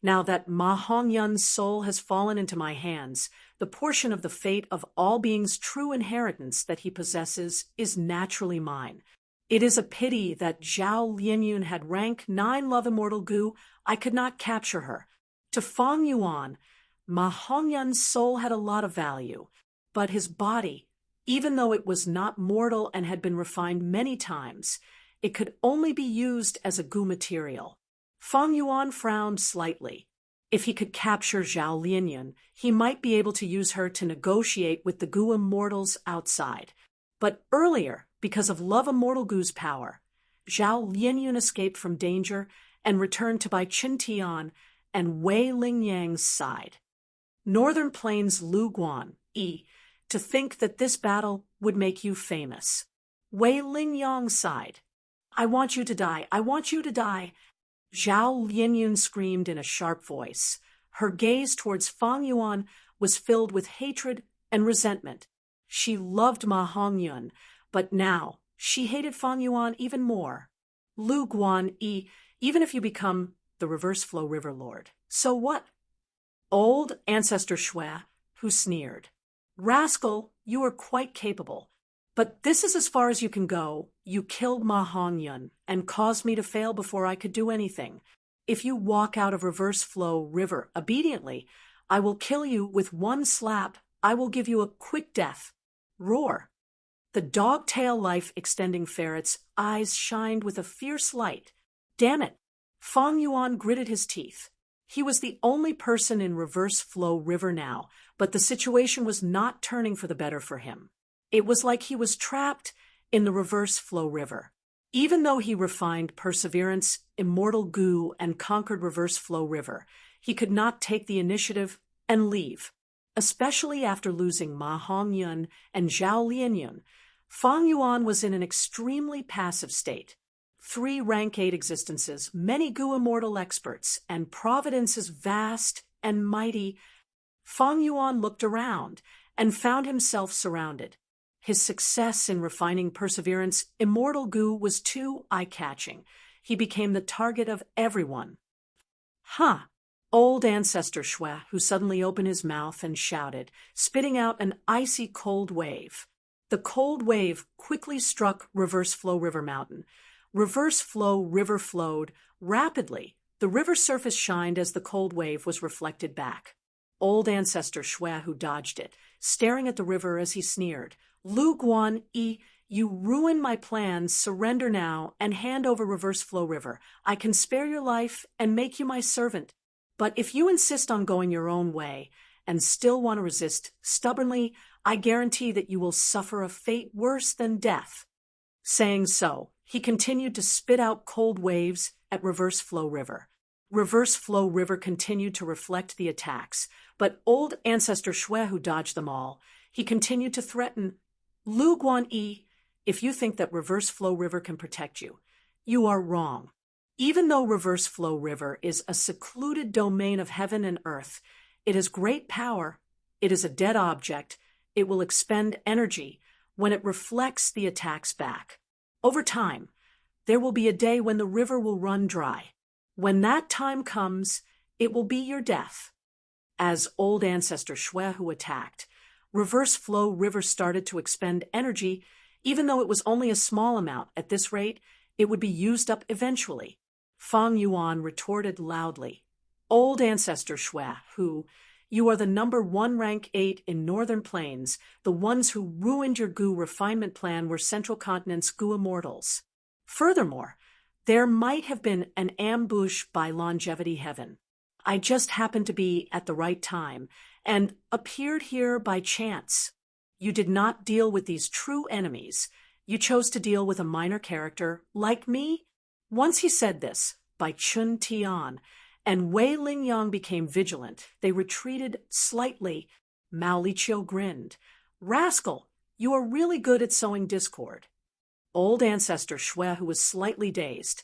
Now that Ma Hongyun's soul has fallen into my hands, the portion of the fate of All Beings' True Inheritance that he possesses is naturally mine. It is a pity that Zhao Lianyun had rank 9 love immortal goo. I could not capture her. To Fang Yuan, Ma Hongyun's soul had a lot of value. But his body, even though it was not mortal and had been refined many times, it could only be used as a goo material. Fang Yuan frowned slightly. If he could capture Zhao Lianyun, he might be able to use her to negotiate with the goo immortals outside. But earlier, because of Love Immortal Goo's power, Zhao Lianyun escaped from danger and returned to Bai Qintian and Wei Lingyang's side. Northern Plains Lu Guan, to think that this battle would make you famous. Wei Lingyang sighed. I want you to die. I want you to die. Zhao Lianyun screamed in a sharp voice. Her gaze towards Fang Yuan was filled with hatred and resentment. She loved Ma Hongyun, but now she hated Fang Yuan even more. Lu Guan, even if you become the Reverse Flow River Lord, so what? Old Ancestor Shui, who sneered. Rascal, you are quite capable. But this is as far as you can go. You killed Ma Hongyun and caused me to fail before I could do anything. If you walk out of Reverse Flow River obediently, I will kill you with one slap. I will give you a quick death. Roar. The dog-tail life-extending ferret's eyes shined with a fierce light. Damn it. Fang Yuan gritted his teeth. He was the only person in Reverse Flow River now, but the situation was not turning for the better for him. It was like he was trapped in the Reverse Flow River. Even though he refined Perseverance, Immortal Goo, and conquered Reverse Flow River, he could not take the initiative and leave. Especially after losing Ma Hongyun and Zhao Lianyun, Fang Yuan was in an extremely passive state. 3 rank 8 existences, many Gu immortal experts, and Providence is vast and mighty. Fang Yuan looked around and found himself surrounded. His success in refining perseverance, immortal Gu, was too eye-catching. He became the target of everyone. Huh! Old ancestor Shui, who suddenly opened his mouth and shouted, spitting out an icy cold wave. The cold wave quickly struck Reverse Flow River Mountain. Reverse Flow River flowed rapidly. The river surface shined as the cold wave was reflected back. Old ancestor Shui, who dodged it, staring at the river as he sneered. Lu Guan Yi, you ruined my plans. Surrender now and hand over Reverse Flow River. I can spare your life and make you my servant. But if you insist on going your own way and still want to resist stubbornly, I guarantee that you will suffer a fate worse than death. Saying so, he continued to spit out cold waves at Reverse Flow River. Reverse Flow River continued to reflect the attacks, but old ancestor Shui, who dodged them all, he continued to threaten. Lu Guan Yi, if you think that Reverse Flow River can protect you, you are wrong. Even though Reverse Flow River is a secluded domain of heaven and earth, it has great power. It is a dead object. It will expend energy when it reflects the attacks back. Over time, there will be a day when the river will run dry. When that time comes, it will be your death. As old ancestor Shui, who attacked, Reverse Flow River started to expend energy. Even though it was only a small amount, at this rate, it would be used up eventually. Fang Yuan retorted loudly. Old ancestor Shui, who, you are the number 1 rank 8 in Northern Plains. The ones who ruined your Gu refinement plan were Central Continent's Gu immortals. Furthermore, there might have been an ambush by Longevity Heaven. I just happened to be at the right time and appeared here by chance. You did not deal with these true enemies. You chose to deal with a minor character like me. Once he said this, by Chun Tian, and Wei Lingyang became vigilant. They retreated slightly. Mao Liqiu grinned. Rascal, you are really good at sowing discord. Old ancestor Shui, who was slightly dazed.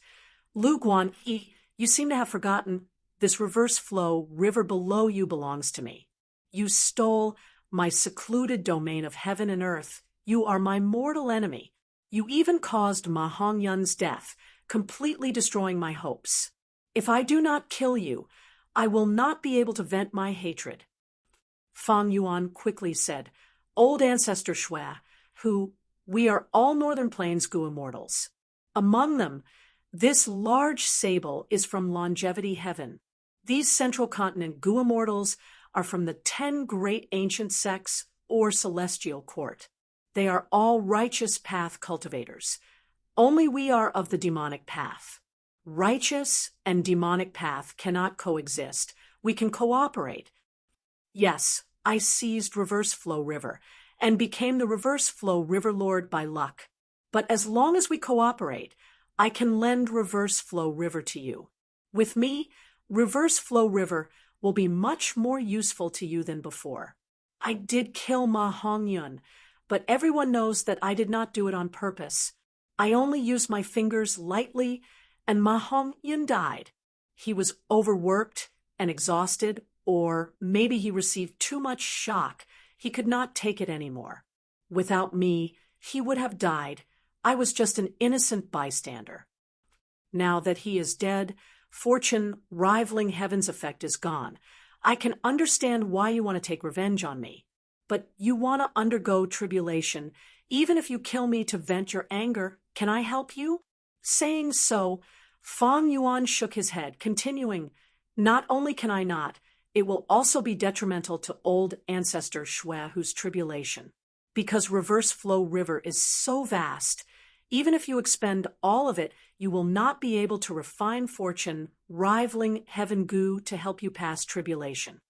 Lu Guan Yi, you seem to have forgotten. This Reverse Flow River below you belongs to me. You stole my secluded domain of heaven and earth. You are my mortal enemy. You even caused Ma Hongyun's death, completely destroying my hopes. If I do not kill you, I will not be able to vent my hatred. Fang Yuan quickly said, Old ancestor Shui, who, we are all Northern Plains Gu immortals. Among them, this large sable is from Longevity Heaven. These Central Continent Gu immortals are from the 10 great ancient sects or celestial court. They are all righteous path cultivators. Only we are of the demonic path. Righteous and demonic path cannot coexist. We can cooperate. Yes, I seized Reverse Flow River and became the Reverse Flow River Lord by luck. But as long as we cooperate, I can lend Reverse Flow River to you. With me, Reverse Flow River will be much more useful to you than before. I did kill Ma Hongyun, but everyone knows that I did not do it on purpose. I only used my fingers lightly, and Ma Hongyun died. He was overworked and exhausted, or maybe he received too much shock. He could not take it anymore. Without me, he would have died. I was just an innocent bystander. Now that he is dead, fortune rivaling heaven's effect is gone. I can understand why you want to take revenge on me. But you want to undergo tribulation. Even if you kill me to vent your anger, can I help you? Saying so, Fang Yuan shook his head, continuing, Not only can I not, it will also be detrimental to old ancestor Shui, whose tribulation. Because Reverse Flow River is so vast, even if you expend all of it, you will not be able to refine fortune, rivaling Heaven Gu to help you pass tribulation.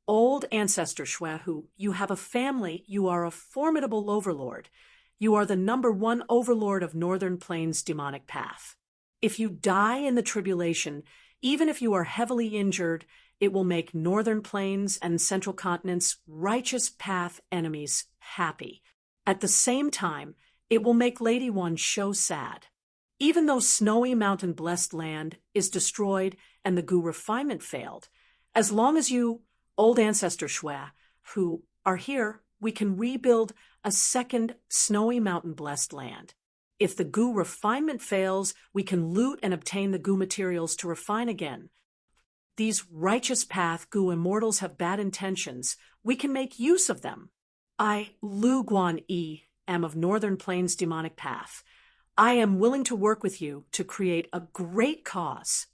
Old ancestor Shui, who, you have a family, you are a formidable overlord. You are the number 1 overlord of Northern Plains demonic path. If you die in the tribulation, even if you are heavily injured, it will make Northern Plains and Central Continent's righteous path enemies happy. At the same time, it will make Lady One so sad. Even though snowy mountain blessed land is destroyed and the Gu refinement failed, as long as you, old ancestor Shwe, who are here, we can rebuild a second snowy mountain blessed land. If the Gu refinement fails, we can loot and obtain the Gu materials to refine again. These righteous path Gu immortals have bad intentions. We can make use of them. I, Lu Guan Yi, am of Northern Plains demonic path. I am willing to work with you to create a great cause.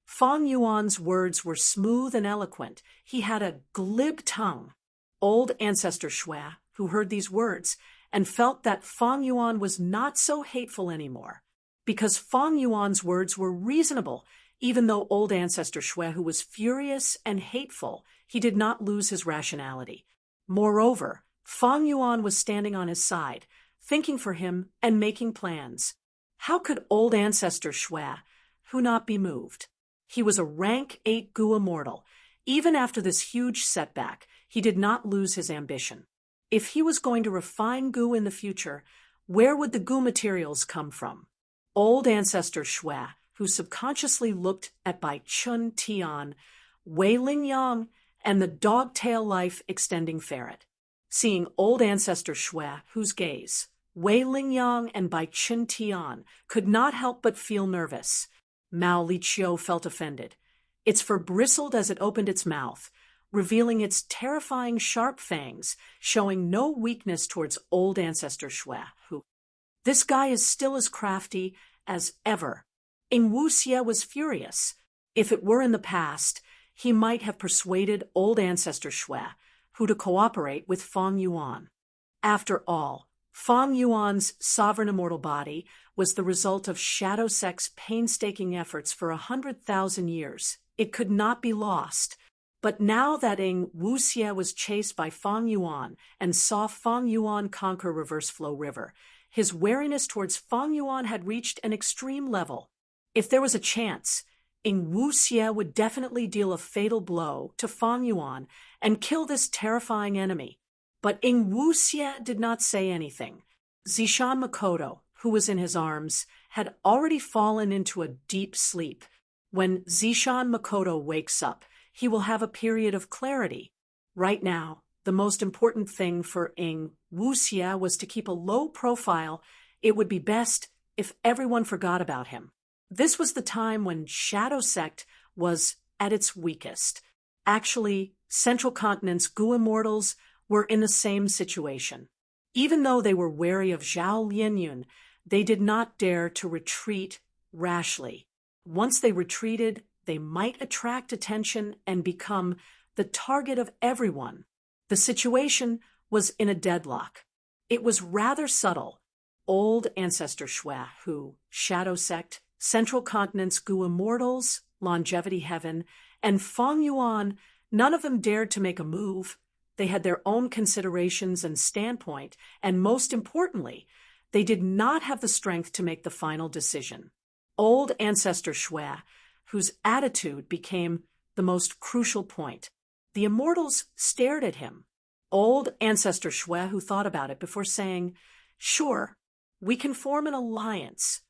Fang Yuan's words were smooth and eloquent. He had a glib tongue. Old ancestor Shwe, who heard these words, and felt that Fang Yuan was not so hateful anymore, because Fang Yuan's words were reasonable. Even though old ancestor Shwe, who was furious and hateful, he did not lose his rationality. Moreover, Fang Yuan was standing on his side, thinking for him and making plans. How could old ancestor Shwe, who not be moved? He was a rank 8 Gu immortal. Even after this huge setback, he did not lose his ambition. If he was going to refine Gu in the future, where would the Gu materials come from? Old ancestor Shwe, who subconsciously looked at Bai Chun Tian, Wei Ling Yang, and the dog-tail life extending ferret. Seeing old ancestor Shwe, whose gaze, Wei Ling Yang and Bai Chun Tian, could not help but feel nervous. Mao Li Chiu felt offended. Its fur bristled as it opened its mouth, revealing its terrifying sharp fangs, showing no weakness towards old ancestor Shwe, who, this guy is still as crafty as ever. Ing Wuxie was furious. If it were in the past, he might have persuaded old ancestor Shwe, who to cooperate with Fang Yuan. After all, Fang Yuan's sovereign immortal body was the result of Shadow Sect's painstaking efforts for 100,000 years. It could not be lost. But now that Ing Wuxie was chased by Fang Yuan and saw Fang Yuan conquer Reverse Flow River, his wariness towards Fang Yuan had reached an extreme level. If there was a chance, Ing Wuxie would definitely deal a fatal blow to Fang Yuan and kill this terrifying enemy. But Ing Wuxie did not say anything. Zishan Makoto, who was in his arms, had already fallen into a deep sleep. When Zishan Makoto wakes up, he will have a period of clarity. Right now, the most important thing for Ing Wuxie was to keep a low profile. It would be best if everyone forgot about him. This was the time when Shadow Sect was at its weakest. Actually, Central Continent's Gu immortals were in the same situation. Even though they were wary of Zhao Lianyun, they did not dare to retreat rashly. Once they retreated, they might attract attention and become the target of everyone. The situation was in a deadlock. It was rather subtle. Old ancestor Shwe, who, Shadow Sect, Central Continent's Gu immortals, Longevity Heaven, and Fang Yuan, none of them dared to make a move. They had their own considerations and standpoint, and most importantly, they did not have the strength to make the final decision. Old ancestor Shwe, whose attitude became the most crucial point. The immortals stared at him. Old ancestor Shwe, who thought about it before saying, "Sure, we can form an alliance."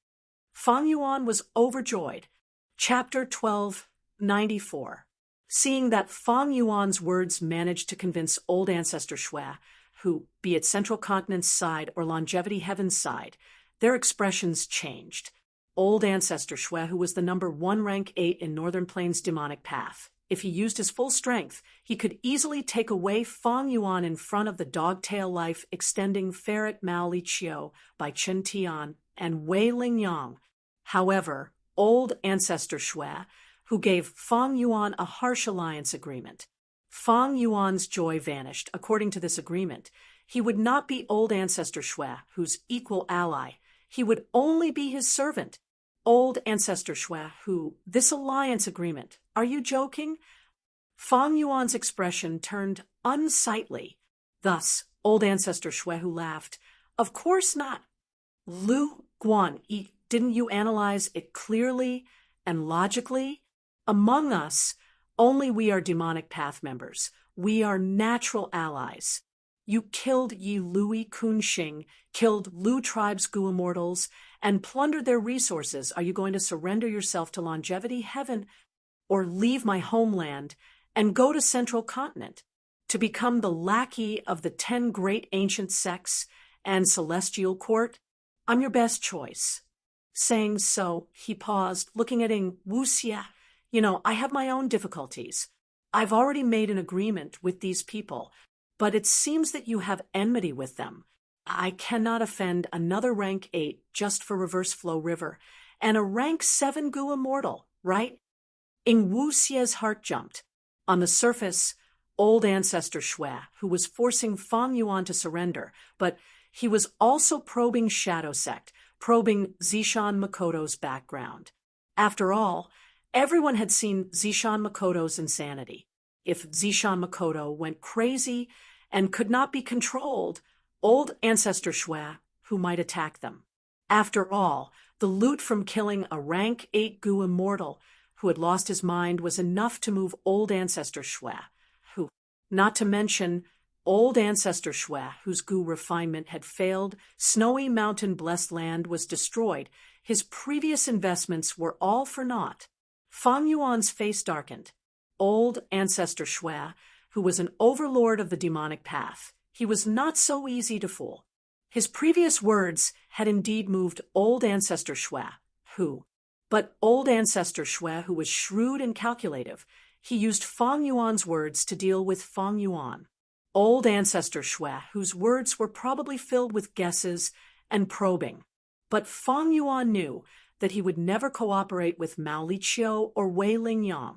Fang Yuan was overjoyed. Chapter 1294. Seeing that Fang Yuan's words managed to convince old ancestor Shwe, who, be it Central Continent's side or Longevity Heaven's side, their expressions changed. Old ancestor Shwe, who was the number 1 rank 8 in Northern Plains demonic path, if he used his full strength, he could easily take away Fang Yuan in front of the dog-tail life extending ferret Mao Li Chiu by Chen Tian and Wei Ling Yang. However, old ancestor Shwe, who gave Fang Yuan a harsh alliance agreement. Fang Yuan's joy vanished. According to this agreement, he would not be old ancestor Shwe, whose equal ally. He would only be his servant. Old ancestor Shwe, who, this alliance agreement, are you joking? Fang Yuan's expression turned unsightly. Thus, old ancestor Shwe, who laughed, "Of course not. Lu Guan, didn't you analyze it clearly and logically? Among us, only we are demonic path members. We are natural allies. You killed Yi Lui Kunxing, killed Lu tribe's Gu immortals, and plundered their resources. Are you going to surrender yourself to longevity, heaven, or leave my homeland and go to Central Continent to become the lackey of the 10 great ancient sects and celestial court? I'm your best choice. Saying so, he paused, looking at Ing Wuxia. I have my own difficulties. I've already made an agreement with these people, but it seems that you have enmity with them. I cannot offend another rank 8 just for Reverse Flow River, and a rank 7 Gu immortal, right? Ing Wuxia's heart jumped. On the surface, old ancestor Shui, who was forcing Fang Yuan to surrender, but he was also probing Shadow Sect, probing Zishan Makoto's background. After all, everyone had seen Zishan Makoto's insanity. If Zishan Makoto went crazy and could not be controlled, old ancestor Shui, who might attack them. After all, the loot from killing a rank 8 Gu immortal who had lost his mind was enough to move old ancestor Shui, who, not to mention old ancestor Shui, whose Gu refinement had failed, snowy mountain blessed land was destroyed, his previous investments were all for naught. Fang Yuan's face darkened. Old ancestor Shui, who was an overlord of the demonic path, he was not so easy to fool. His previous words had indeed moved old ancestor Shui, but old ancestor Shui, who was shrewd and calculative, he used Fang Yuan's words to deal with Fang Yuan. Old ancestor Shui, whose words were probably filled with guesses and probing. But Fang Yuan knew that he would never cooperate with Mao Liqiu or Wei Lingyang.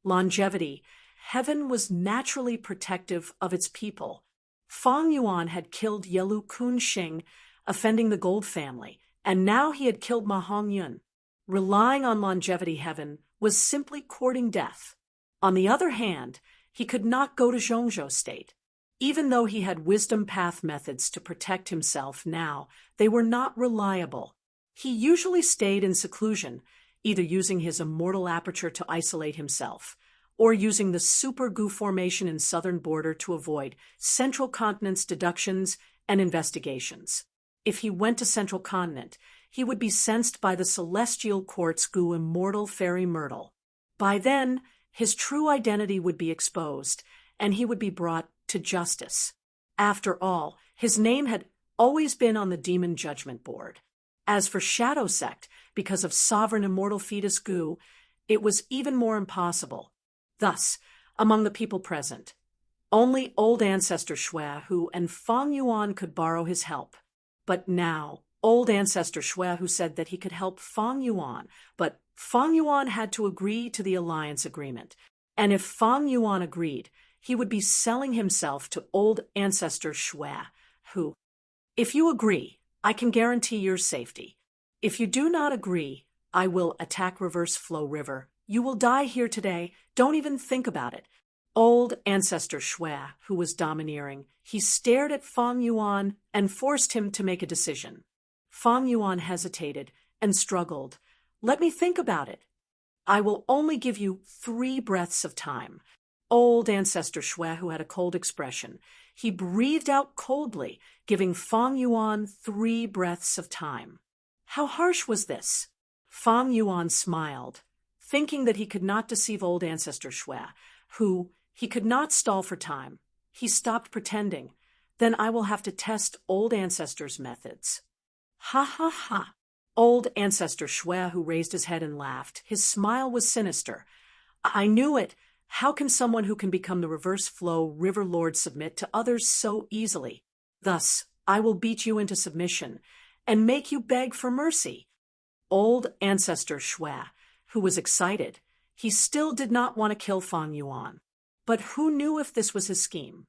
Longevity, heaven was naturally protective of its people. Fang Yuan had killed Yelu Kunxing, offending the Gold family, and now he had killed Ma Hongyun. Relying on longevity, heaven was simply courting death. On the other hand, he could not go to Zhongzhou State. Even though he had wisdom path methods to protect himself now, they were not reliable. He usually stayed in seclusion, either using his immortal aperture to isolate himself, or using the super Gu formation in southern border to avoid Central Continent's deductions and investigations. If he went to Central Continent, he would be sensed by the Celestial Court's Gu immortal Fairy Myrtle. By then, his true identity would be exposed, and he would be brought to justice. After all, his name had always been on the Demon Judgment Board. As for Shadow Sect, because of sovereign immortal fetus Gu, it was even more impossible. Thus, among the people present, only old ancestor Shui, who and Fang Yuan could borrow his help. But now, old ancestor Shui, who said that he could help Fang Yuan, but Fang Yuan had to agree to the alliance agreement. And if Fang Yuan agreed, he would be selling himself to old ancestor Shui, who, if you agree, I can guarantee your safety. If you do not agree, I will attack Reverse Flow River. You will die here today. Don't even think about it. Old ancestor Shui, who was domineering, he stared at Fang Yuan and forced him to make a decision. Fang Yuan hesitated and struggled. Let me think about it. I will only give you 3 breaths of time. Old ancestor Shui, who had a cold expression, he breathed out coldly, giving Fang Yuan 3 breaths of time. How harsh was this? Fang Yuan smiled, thinking that he could not deceive old ancestor Shui, who he could not stall for time. He stopped pretending. Then I will have to test old ancestor's methods. Ha ha ha. Old ancestor Shui, who raised his head and laughed. His smile was sinister. I knew it. How can someone who can become the Reverse Flow River Lord submit to others so easily? Thus, I will beat you into submission and make you beg for mercy. Old ancestor Shui, who was excited, he still did not want to kill Fang Yuan. But who knew if this was his scheme?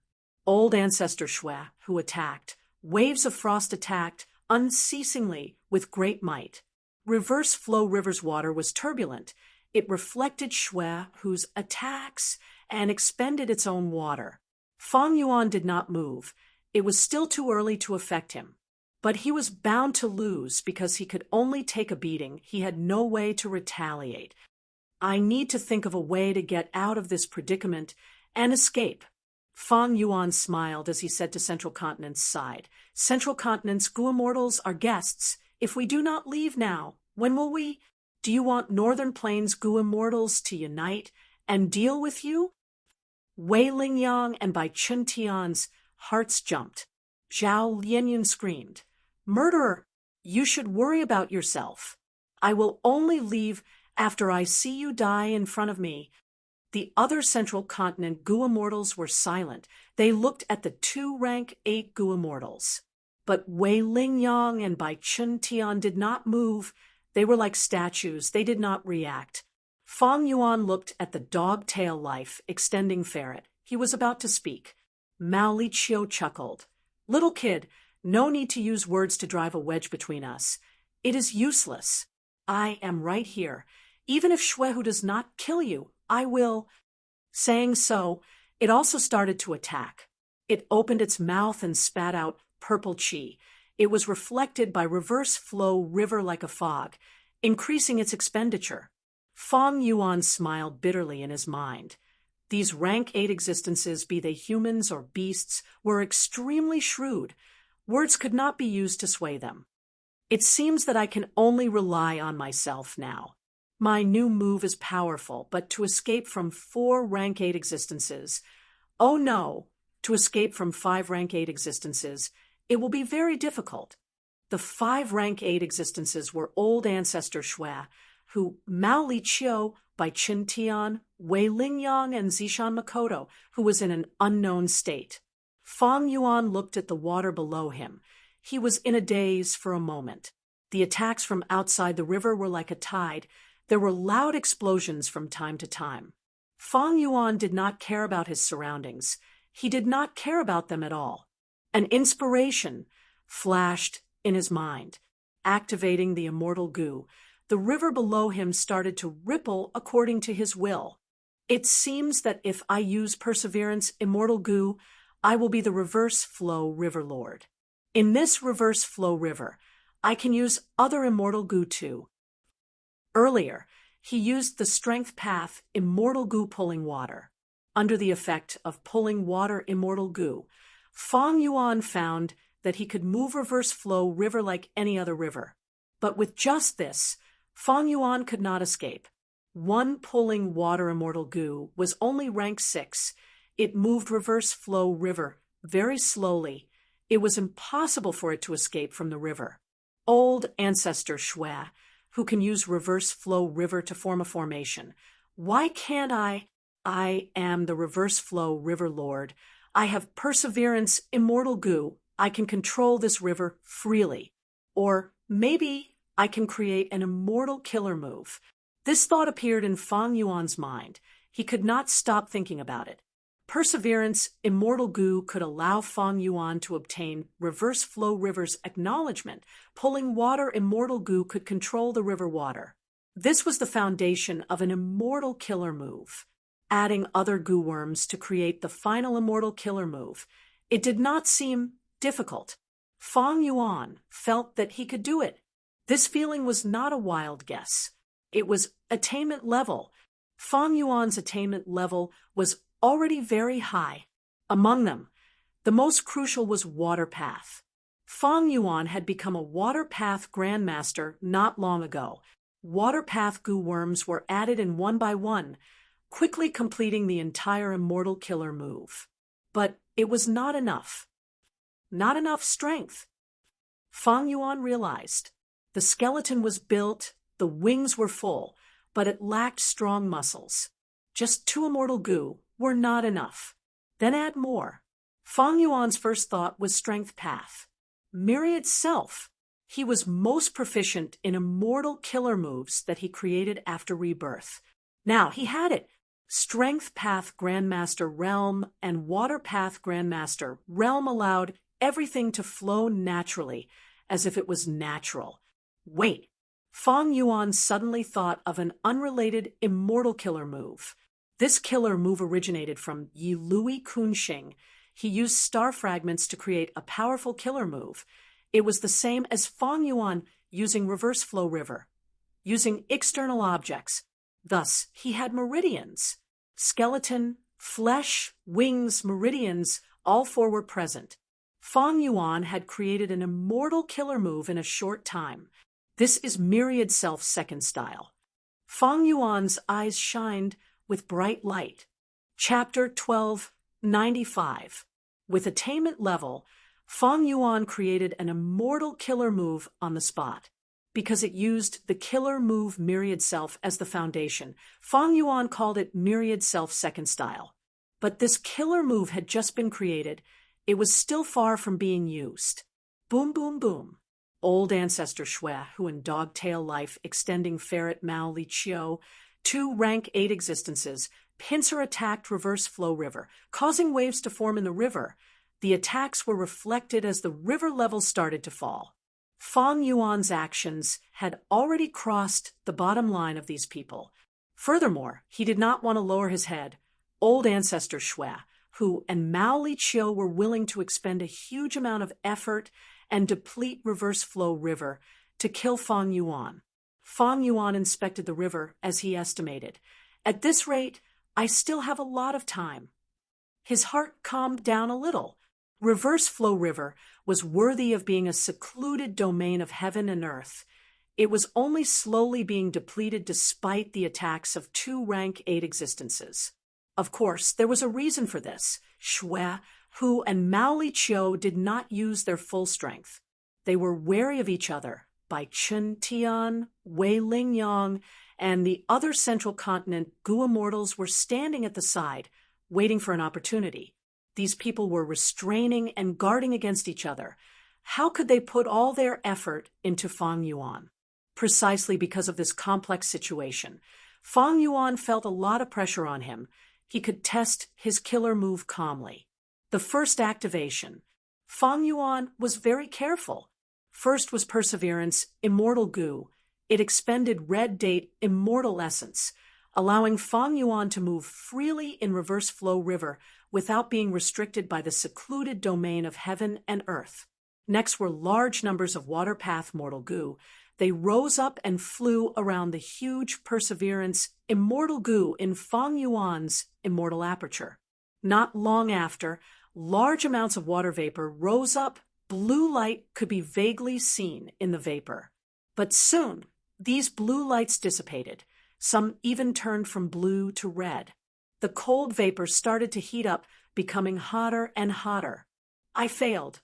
Old ancestor Shui, who attacked, waves of frost attacked unceasingly with great might. Reverse Flow River's water was turbulent. It reflected Shui, whose attacks, and expended its own water. Fang Yuan did not move. It was still too early to affect him. But he was bound to lose because he could only take a beating. He had no way to retaliate. I need to think of a way to get out of this predicament and escape. Fang Yuan smiled as he said to Central Continent's side, Central Continent's Gu Immortals are guests. If we do not leave now, when will we? Do you want Northern Plains Gu Immortals to unite and deal with you? Wei Lingyang and Bai Chuntian's hearts jumped. Zhao Lianyun screamed, Murderer! You should worry about yourself. I will only leave after I see you die in front of me. The other Central Continent Gu Immortals were silent. They looked at the 2 rank 8 Gu Immortals. But Wei Lingyang and Bai Chuntian did not move. They were like statues. They did not react. Fang Yuan looked at the dog-tail life extending ferret. He was about to speak. Mao Liqiu chuckled. Little kid, no need to use words to drive a wedge between us. It is useless. I am right here. Even if Xuehu does not kill you, I will. Saying so, it also started to attack. It opened its mouth and spat out purple qi. It was reflected by reverse flow river like a fog, increasing its expenditure. Fang Yuan smiled bitterly in his mind. These rank 8 existences, be they humans or beasts, were extremely shrewd. Words could not be used to sway them. It seems that I can only rely on myself now. My new move is powerful, but to escape from 4 rank 8 existences, oh no, to escape from 5 rank 8 existences, it will be very difficult. The 5 rank 8 existences were old ancestor Xue, who Mao Liqiu, Bai Chuntian, Wei Lingyang, and Zishan Makoto, who was in an unknown state. Fang Yuan looked at the water below him. He was in a daze for a moment. The attacks from outside the river were like a tide. There were loud explosions from time to time. Fang Yuan did not care about his surroundings. He did not care about them at all. An inspiration flashed in his mind, activating the immortal Gu. The river below him started to ripple according to his will. It seems that if I use Perseverance Immortal Gu, I will be the reverse flow river lord. In this reverse flow river, I can use other immortal Gu too. Earlier, he used the strength path Immortal Gu pulling water. Under the effect of pulling water Immortal Gu, Fang Yuan found that he could move reverse flow river like any other river. But with just this, Fang Yuan could not escape. One pulling water Immortal Gu was only rank 6. It moved reverse flow river very slowly. It was impossible for it to escape from the river. Old ancestor Xue, who can use reverse flow river to form a formation. Why can't I? I am the reverse flow river lord. I have Perseverance Immortal Gu. I can control this river freely. Or maybe I can create an immortal killer move. This thought appeared in Fang Yuan's mind. He could not stop thinking about it. Perseverance Immortal Gu could allow Fang Yuan to obtain reverse flow river's acknowledgement. Pulling water Immortal Gu could control the river water. This was the foundation of an immortal killer move. Adding other Gu worms to create the final immortal killer move. It did not seem difficult. Fang Yuan felt that he could do it. This feeling was not a wild guess. It was attainment level. Fang Yuan's attainment level was already very high. Among them, the most crucial was Water Path. Fang Yuan had become a Water Path Grandmaster not long ago. Water Path Gu worms were added in one by one, quickly completing the entire immortal killer move. But it was not enough. Not enough strength. Fang Yuan realized. The skeleton was built, the wings were full, but it lacked strong muscles. Just 2 immortal Gu were not enough. Then add more. Fang Yuan's first thought was Strength Path. Myriad Self. He was most proficient in immortal killer moves that he created after rebirth. Now he had it. Strength Path Grandmaster Realm and Water Path Grandmaster Realm allowed everything to flow naturally, as if it was natural. Wait. Fang Yuan suddenly thought of an unrelated immortal killer move. This killer move originated from Yi Lui Kunxing. He used star fragments to create a powerful killer move. It was the same as Fang Yuan using reverse flow river, using external objects. Thus, he had meridians. Skeleton, Flesh, wings, meridians, all four were present. Fang Yuan had created an immortal killer move in a short time. This is Myriad Self second style. Fang Yuan's eyes shined with bright light. Chapter 1295. With attainment level, Fang Yuan created an immortal killer move on the spot. Because it used the killer move Myriad Self as the foundation, Fang Yuan called it Myriad Self second style. But this killer move had just been created. It was still far from being used. Boom, boom, boom. Old ancestor Shui, who in dogtail life extending ferret Mao Li Chiu, 2 rank 8 existences, pincer attacked reverse flow river, causing waves to form in the river. The attacks were reflected as the river level started to fall. Fang Yuan's actions had already crossed the bottom line of these people. Furthermore, he did not want to lower his head. Old ancestor Shui, who and Mao Li Chiu were willing to expend a huge amount of effort and deplete reverse flow river to kill Fang Yuan. Fang Yuan inspected the river as he estimated. At this rate, I still have a lot of time. His heart calmed down a little. Reverse flow river was worthy of being a secluded domain of heaven and earth. It was only slowly being depleted despite the attacks of 2 rank 8 existences. Of course, there was a reason for this. Shui, Hu, and Mao Li Chiu did not use their full strength. They were wary of each other. Bai Chen Tian, Wei Lingyang, and the other central continent Gu immortals were standing at the side, waiting for an opportunity. These people were restraining and guarding against each other. How could they put all their effort into Fang Yuan? Precisely because of this complex situation, Fang Yuan felt a lot of pressure on him. He could test his killer move calmly. The first activation. Fang Yuan was very careful. First was Perseverance, Immortal Gu. It expended Red Date, Immortal Essence, allowing Fang Yuan to move freely in reverse flow river without being restricted by the secluded domain of heaven and earth. Next were large numbers of Water Path Mortal Gu. They rose up and flew around the huge Perseverance, Immortal Gu in Fang Yuan's Immortal Aperture. Not long after, large amounts of water vapor rose up. Blue light could be vaguely seen in the vapor. But soon, these blue lights dissipated. Some even turned from blue to red. The cold vapor started to heat up, becoming hotter and hotter. I failed.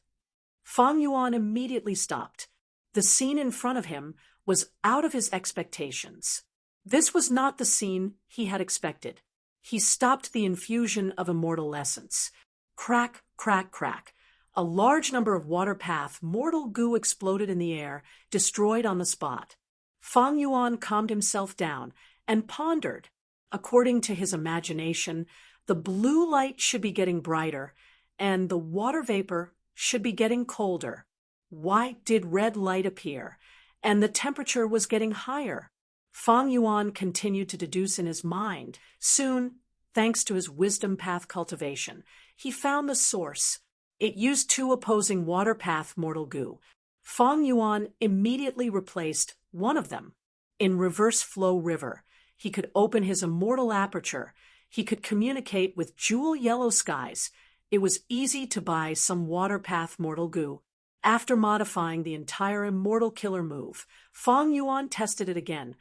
Fang Yuan immediately stopped. The scene in front of him was out of his expectations. This was not the scene he had expected. He stopped the infusion of immortal essence. Crack, crack, crack. A large number of Water Path Mortal Gu exploded in the air, destroyed on the spot. Fang Yuan calmed himself down and pondered. According to his imagination, the blue light should be getting brighter, and the water vapor should be getting colder. Why did red light appear? And the temperature was getting higher. Fang Yuan continued to deduce in his mind. Soon, thanks to his wisdom path cultivation, he found the source. It used 2 opposing Water Path Mortal Gu. Fang Yuan immediately replaced one of them. In reverse flow river, he could open his immortal aperture. He could communicate with jewel yellow skies. It was easy to buy some Water Path Mortal Gu. After modifying the entire immortal killer move, Fang Yuan tested it again,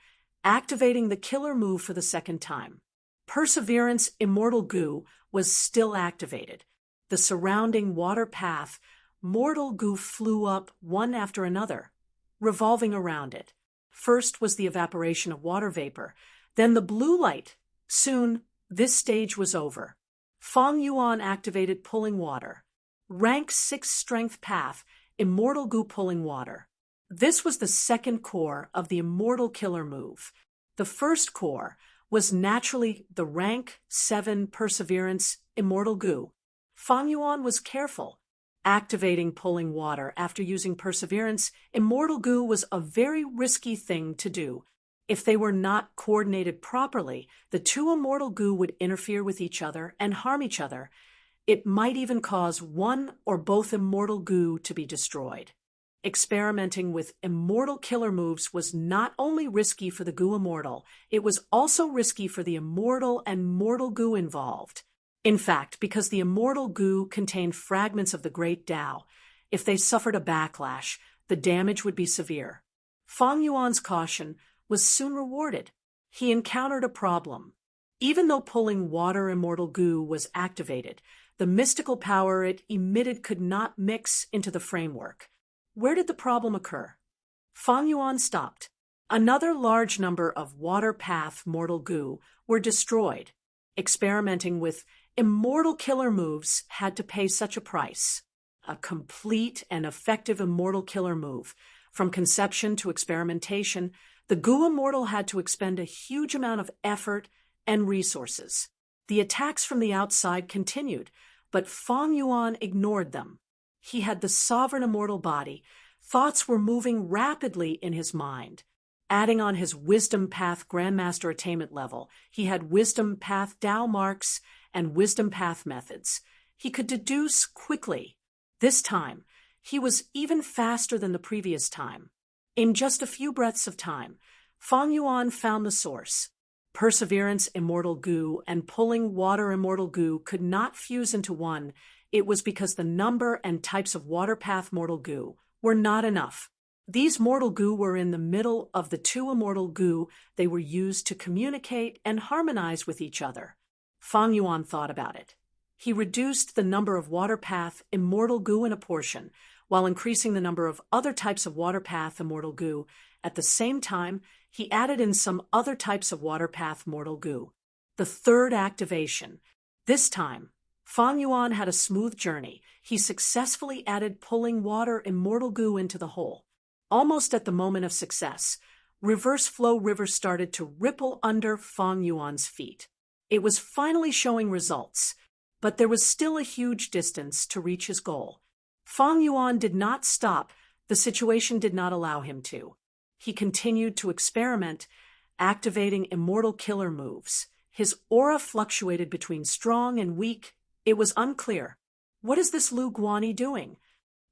activating the killer move for the second time. Perseverance Immortal Gu was still activated. The surrounding Water Path Mortal Gu flew up one after another, revolving around it. First was the evaporation of water vapor, then the blue light. Soon, this stage was over. Fang Yuan activated Pulling Water. Rank 6 Strength Path, Immortal Gu Pulling Water. This was the second core of the Immortal Killer move. The first core was naturally the Rank 7 Perseverance, Immortal Gu. Fang Yuan was careful. Activating Pulling Water after using Perseverance, Immortal Gu was a very risky thing to do. If they were not coordinated properly, the 2 Immortal Gu would interfere with each other and harm each other. It might even cause one or both Immortal Gu to be destroyed. Experimenting with Immortal Killer moves was not only risky for the Gu Immortal, it was also risky for the Immortal and Mortal Gu involved. In fact, because the immortal goo contained fragments of the Great Tao, if they suffered a backlash, the damage would be severe. Fang Yuan's caution was soon rewarded. He encountered a problem. Even though pulling water immortal goo was activated, the mystical power it emitted could not mix into the framework. Where did the problem occur? Fang Yuan stopped. Another large number of water path mortal goo were destroyed. Experimenting with immortal killer moves had to pay such a price. A complete and effective immortal killer move. From conception to experimentation, the goo immortal had to expend a huge amount of effort and resources. The attacks from the outside continued, but Fang Yuan ignored them. He had the sovereign immortal body. Thoughts were moving rapidly in his mind. Adding on his Wisdom Path Grandmaster attainment level, he had Wisdom Path Tao marks and Wisdom Path methods. He could deduce quickly. This time, he was even faster than the previous time. In just a few breaths of time, Fang Yuan found the source. Perseverance immortal goo and pulling water immortal goo could not fuse into one. It was because the number and types of water path mortal goo were not enough. These mortal goo were in the middle of the two immortal goo. They were used to communicate and harmonize with each other. Fang Yuan thought about it. He reduced the number of water path immortal goo in a portion, while increasing the number of other types of water path immortal goo. At the same time, he added in some other types of water path mortal goo. The third activation. This time, Fang Yuan had a smooth journey. He successfully added pulling water immortal goo into the hole. Almost at the moment of success, reverse flow river started to ripple under Fang Yuan's feet. It was finally showing results, but there was still a huge distance to reach his goal. Fang Yuan did not stop. The situation did not allow him to. He continued to experiment, activating immortal killer moves. His aura fluctuated between strong and weak. It was unclear. What is this Lu Guani doing?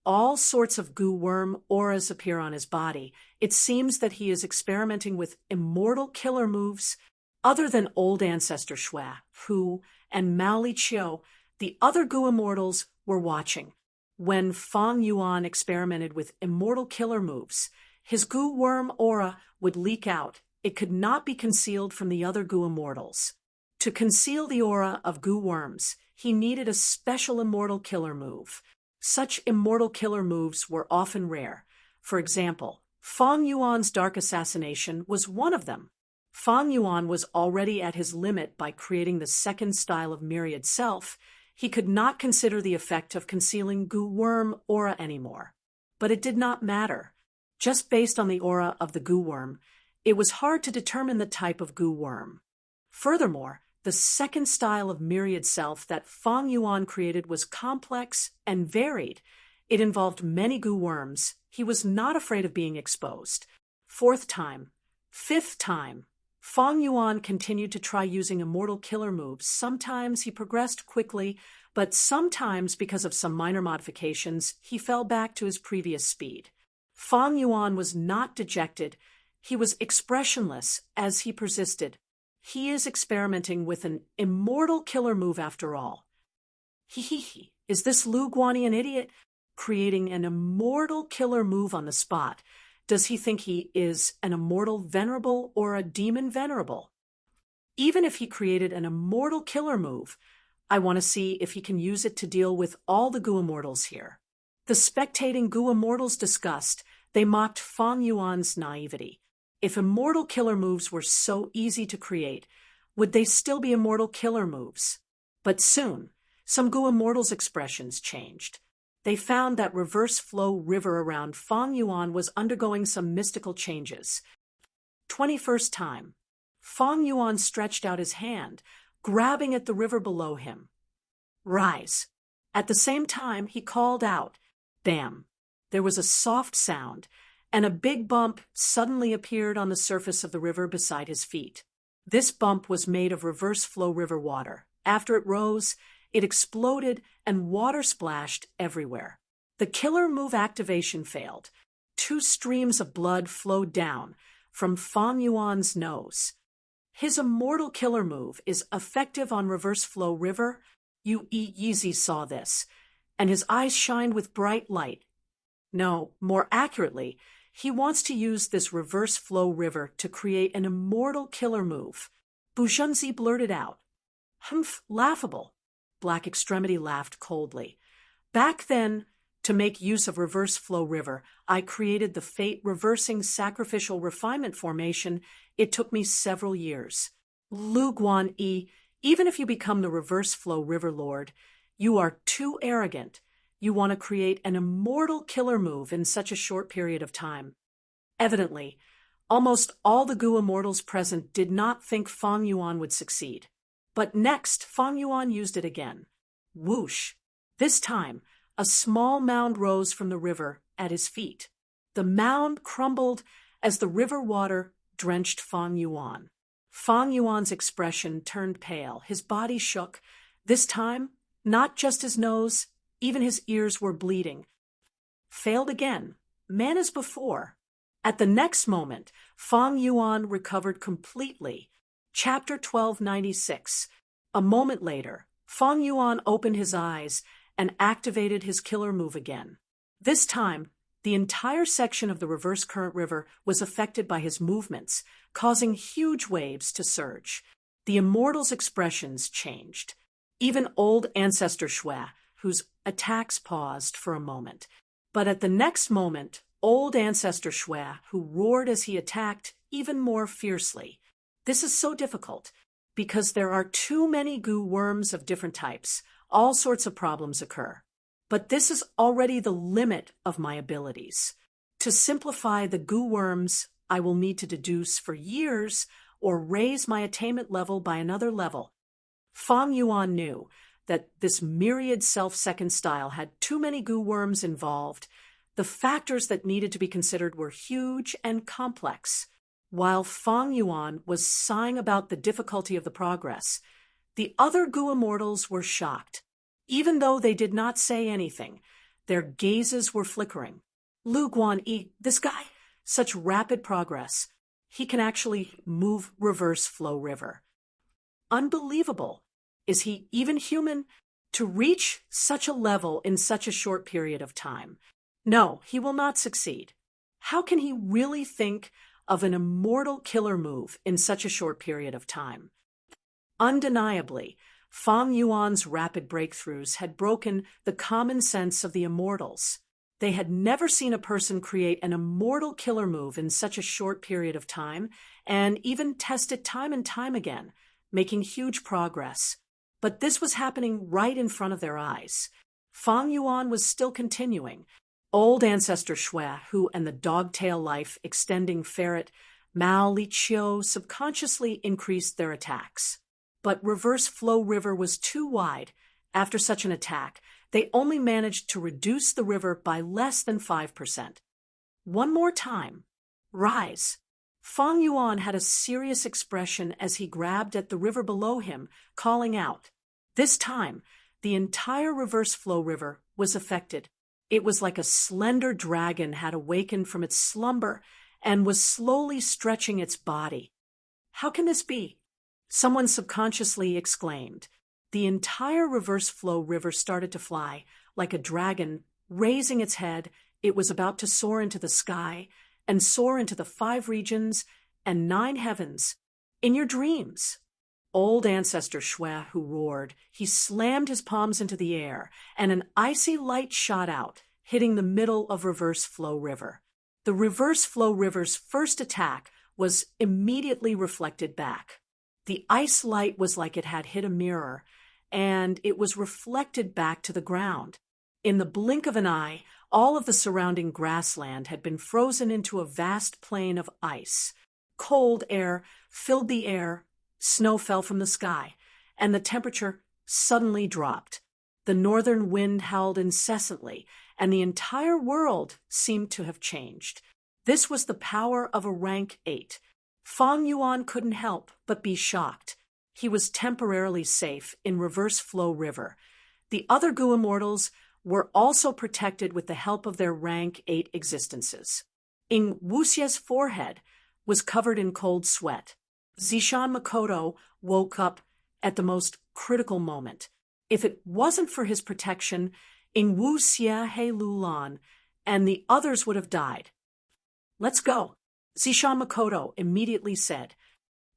All sorts of goo worm auras appear on his body. It seems that he is experimenting with immortal killer moves. Other than old ancestor Shui, Hu, and Mao Li Qiu, the other goo immortals were watching. When Fang Yuan experimented with immortal killer moves, his goo worm aura would leak out. It could not be concealed from the other goo immortals. To conceal the aura of goo worms, he needed a special immortal killer move. Such immortal killer moves were often rare. For example, Fang Yuan's Dark Assassination was one of them. Fang Yuan was already at his limit by creating the second style of Myriad Self. He could not consider the effect of concealing goo worm aura anymore. But it did not matter. Just based on the aura of the goo worm, it was hard to determine the type of goo worm. Furthermore, the second style of Myriad Self that Fang Yuan created was complex and varied. It involved many goo worms. He was not afraid of being exposed. Fourth time, fifth time, Fang Yuan continued to try using immortal killer moves. Sometimes he progressed quickly, but sometimes, because of some minor modifications, he fell back to his previous speed. Fang Yuan was not dejected. He was expressionless as he persisted. He is experimenting with an immortal killer move after all. Is this Lu Guani an idiot? Creating an immortal killer move on the spot. Does he think he is an immortal venerable or a demon venerable? Even if he created an immortal killer move, I want to see if he can use it to deal with all the goo immortals here. The spectating goo immortals discussed. They mocked Fang Yuan's naivety. If immortal killer moves were so easy to create, would they still be immortal killer moves? But soon, some goo immortals' expressions changed. They found that reverse flow river around Fang Yuan was undergoing some mystical changes. 21st time, Fang Yuan stretched out his hand, grabbing at the river below him. Rise. At the same time, he called out, bam. There was a soft sound, and a big bump suddenly appeared on the surface of the river beside his feet. This bump was made of reverse flow river water. After it rose, it exploded and water splashed everywhere. The killer move activation failed. 2 streams of blood flowed down from Fang Yuan's nose. His immortal killer move is effective on reverse flow river, Yu Yizi saw this, and his eyes shined with bright light. No, more accurately, he wants to use this reverse flow river to create an immortal killer move. Buzhenzi blurted out. Humph, laughable. Black Extremity laughed coldly. Back then, to make use of reverse flow river, I created the fate-reversing sacrificial refinement formation. It took me several years. Lu Guanyi, even if you become the reverse flow river lord, you are too arrogant. You want to create an immortal killer move in such a short period of time. Evidently, almost all the Gu immortals present did not think Fang Yuan would succeed. But next, Fang Yuan used it again. Whoosh! This time, a small mound rose from the river at his feet. The mound crumbled as the river water drenched Fang Yuan. Fang Yuan's expression turned pale. His body shook. This time, not just his nose, even his ears were bleeding. Failed again, man as before. At the next moment, Fang Yuan recovered completely. Chapter 1296. A moment later, Fang Yuan opened his eyes and activated his killer move again. This time, the entire section of the reverse current river was affected by his movements, causing huge waves to surge. The immortal's expressions changed. Even old Ancestor Shui, whose attacks paused for a moment. But at the next moment, old Ancestor Shui, who roared as he attacked even more fiercely. This is so difficult, because there are too many Gu worms of different types. All sorts of problems occur. But this is already the limit of my abilities. To simplify the Gu worms, I will need to deduce for years or raise my attainment level by another level. Fang Yuan knew that this myriad self-second style had too many Gu worms involved. The factors that needed to be considered were huge and complex. While Fang Yuan was sighing about the difficulty of the progress, the other Gu immortals were shocked. Even though they did not say anything, their gazes were flickering. Lu Guanyi, this guy, such rapid progress. He can actually move reverse flow river. Unbelievable. Is he even human? To reach such a level in such a short period of time? No, he will not succeed. How can he really think of an immortal killer move in such a short period of time? Undeniably, Fang Yuan's rapid breakthroughs had broken the common sense of the immortals. They had never seen a person create an immortal killer move in such a short period of time, and even test it time and time again, making huge progress. But this was happening right in front of their eyes. Fang Yuan was still continuing. Old Ancestor Shui, who and the dogtail life extending ferret Mao Li Qiu subconsciously increased their attacks. But reverse flow river was too wide. After such an attack, they only managed to reduce the river by less than 5%. One more time. Rise. Fang Yuan had a serious expression as he grabbed at the river below him, calling out. This time, the entire reverse flow river was affected. It was like a slender dragon had awakened from its slumber and was slowly stretching its body. How can this be? Someone subconsciously exclaimed. The entire reverse flow river started to fly, like a dragon, raising its head. It was about to soar into the sky and soar into the 5 regions and 9 heavens. In your dreams. Old Ancestor Shui, who roared, he slammed his palms into the air, and an icy light shot out, hitting the middle of reverse flow river. The reverse flow river's first attack was immediately reflected back. The ice light was like it had hit a mirror, and it was reflected back to the ground. In the blink of an eye, all of the surrounding grassland had been frozen into a vast plain of ice. Cold air filled the air, snow fell from the sky, and the temperature suddenly dropped. The northern wind howled incessantly, and the entire world seemed to have changed. This was the power of a rank 8. Fang Yuan couldn't help but be shocked. He was temporarily safe in reverse flow river. The other Gu immortals were also protected with the help of their rank 8 existences. Ing Wuxie's forehead was covered in cold sweat. Zishan Makoto woke up at the most critical moment. If it wasn't for his protection, Ing Wu Xie He Lulan and the others would have died. Let's go, Zishan Makoto immediately said.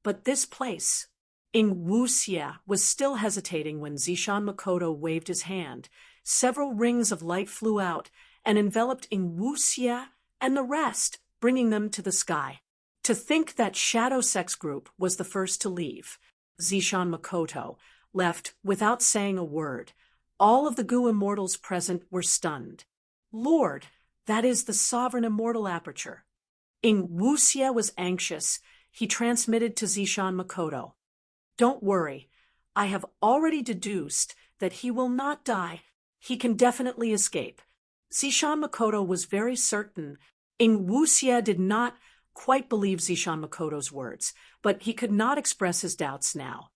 But this place… Ing Wu Xie was still hesitating when Zishan Makoto waved his hand. Several rings of light flew out and enveloped Ing Wu Xie and the rest, bringing them to the sky. To think that Shadow Sex Group was the first to leave. Zishan Makoto left without saying a word. All of the Gu immortals present were stunned. Lord, that is the sovereign immortal aperture. Ing Wu Xie was anxious. He transmitted to Zishan Makoto. Don't worry. I have already deduced that he will not die. He can definitely escape. Zishan Makoto was very certain. Ing Wu Xie did not quite believe Zishan Makoto's words, but he could not express his doubts now.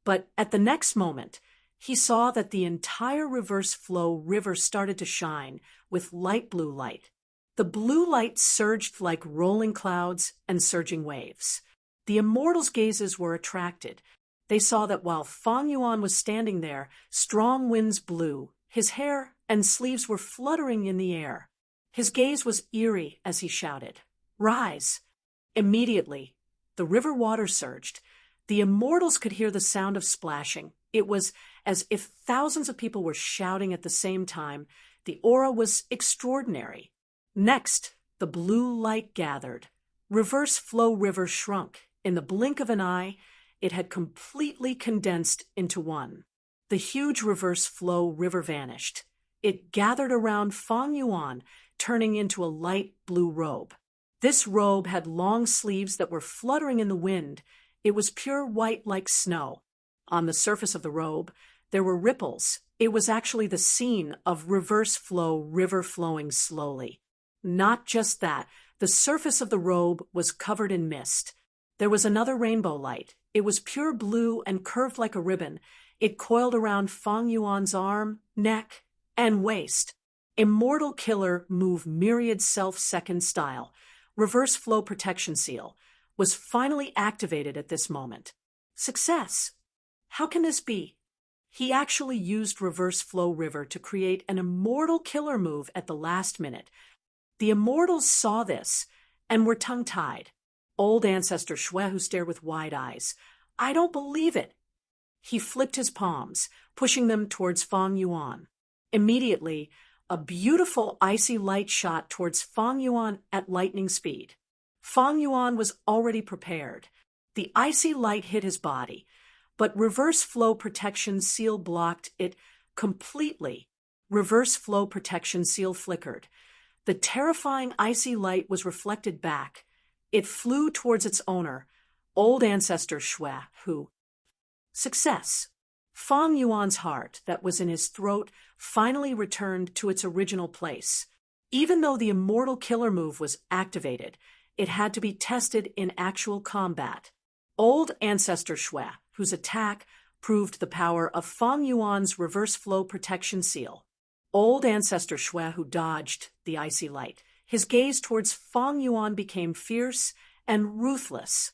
But at the next moment, he saw that the entire reverse flow river started to shine with light blue light. The blue light surged like rolling clouds and surging waves. The immortals' gazes were attracted. They saw that while Fang Yuan was standing there, strong winds blew. His hair and sleeves were fluttering in the air. His gaze was eerie as he shouted, "Rise!" Immediately, the river water surged. The immortals could hear the sound of splashing. It was as if thousands of people were shouting at the same time. The aura was extraordinary. Next, the blue light gathered. Reverse flow river shrunk. In the blink of an eye, it had completely condensed into one. The huge reverse flow river vanished. It gathered around Fang Yuan, turning into a light blue robe. This robe had long sleeves that were fluttering in the wind. It was pure white like snow. On the surface of the robe, there were ripples. It was actually the scene of reverse flow river flowing slowly. Not just that, the surface of the robe was covered in mist. There was another rainbow light. It was pure blue and curved like a ribbon. It coiled around Fang Yuan's arm, neck, and waist. Immortal Killer Move Myriad Self-Second Style, Reverse Flow Protection Seal, was finally activated at this moment. Success! How can this be? He actually used Reverse Flow River to create an immortal killer move at the last minute. The immortals saw this and were tongue-tied. Old Ancestor Xuehu stared with wide eyes. I don't believe it. He flipped his palms, pushing them towards Fang Yuan. Immediately, a beautiful icy light shot towards Fang Yuan at lightning speed. Fang Yuan was already prepared. The icy light hit his body, but Reverse Flow Protection Seal blocked it completely. Reverse Flow Protection Seal flickered. The terrifying icy light was reflected back. It flew towards its owner, Old Ancestor Xuehu. Success! Fang Yuan's heart that was in his throat finally returned to its original place. Even though the immortal killer move was activated, it had to be tested in actual combat. Old Ancestor Xuehu's attack proved the power of Fang Yuan's reverse flow protection seal. Old Ancestor Xuehu dodged the icy light. His gaze towards Fang Yuan became fierce and ruthless.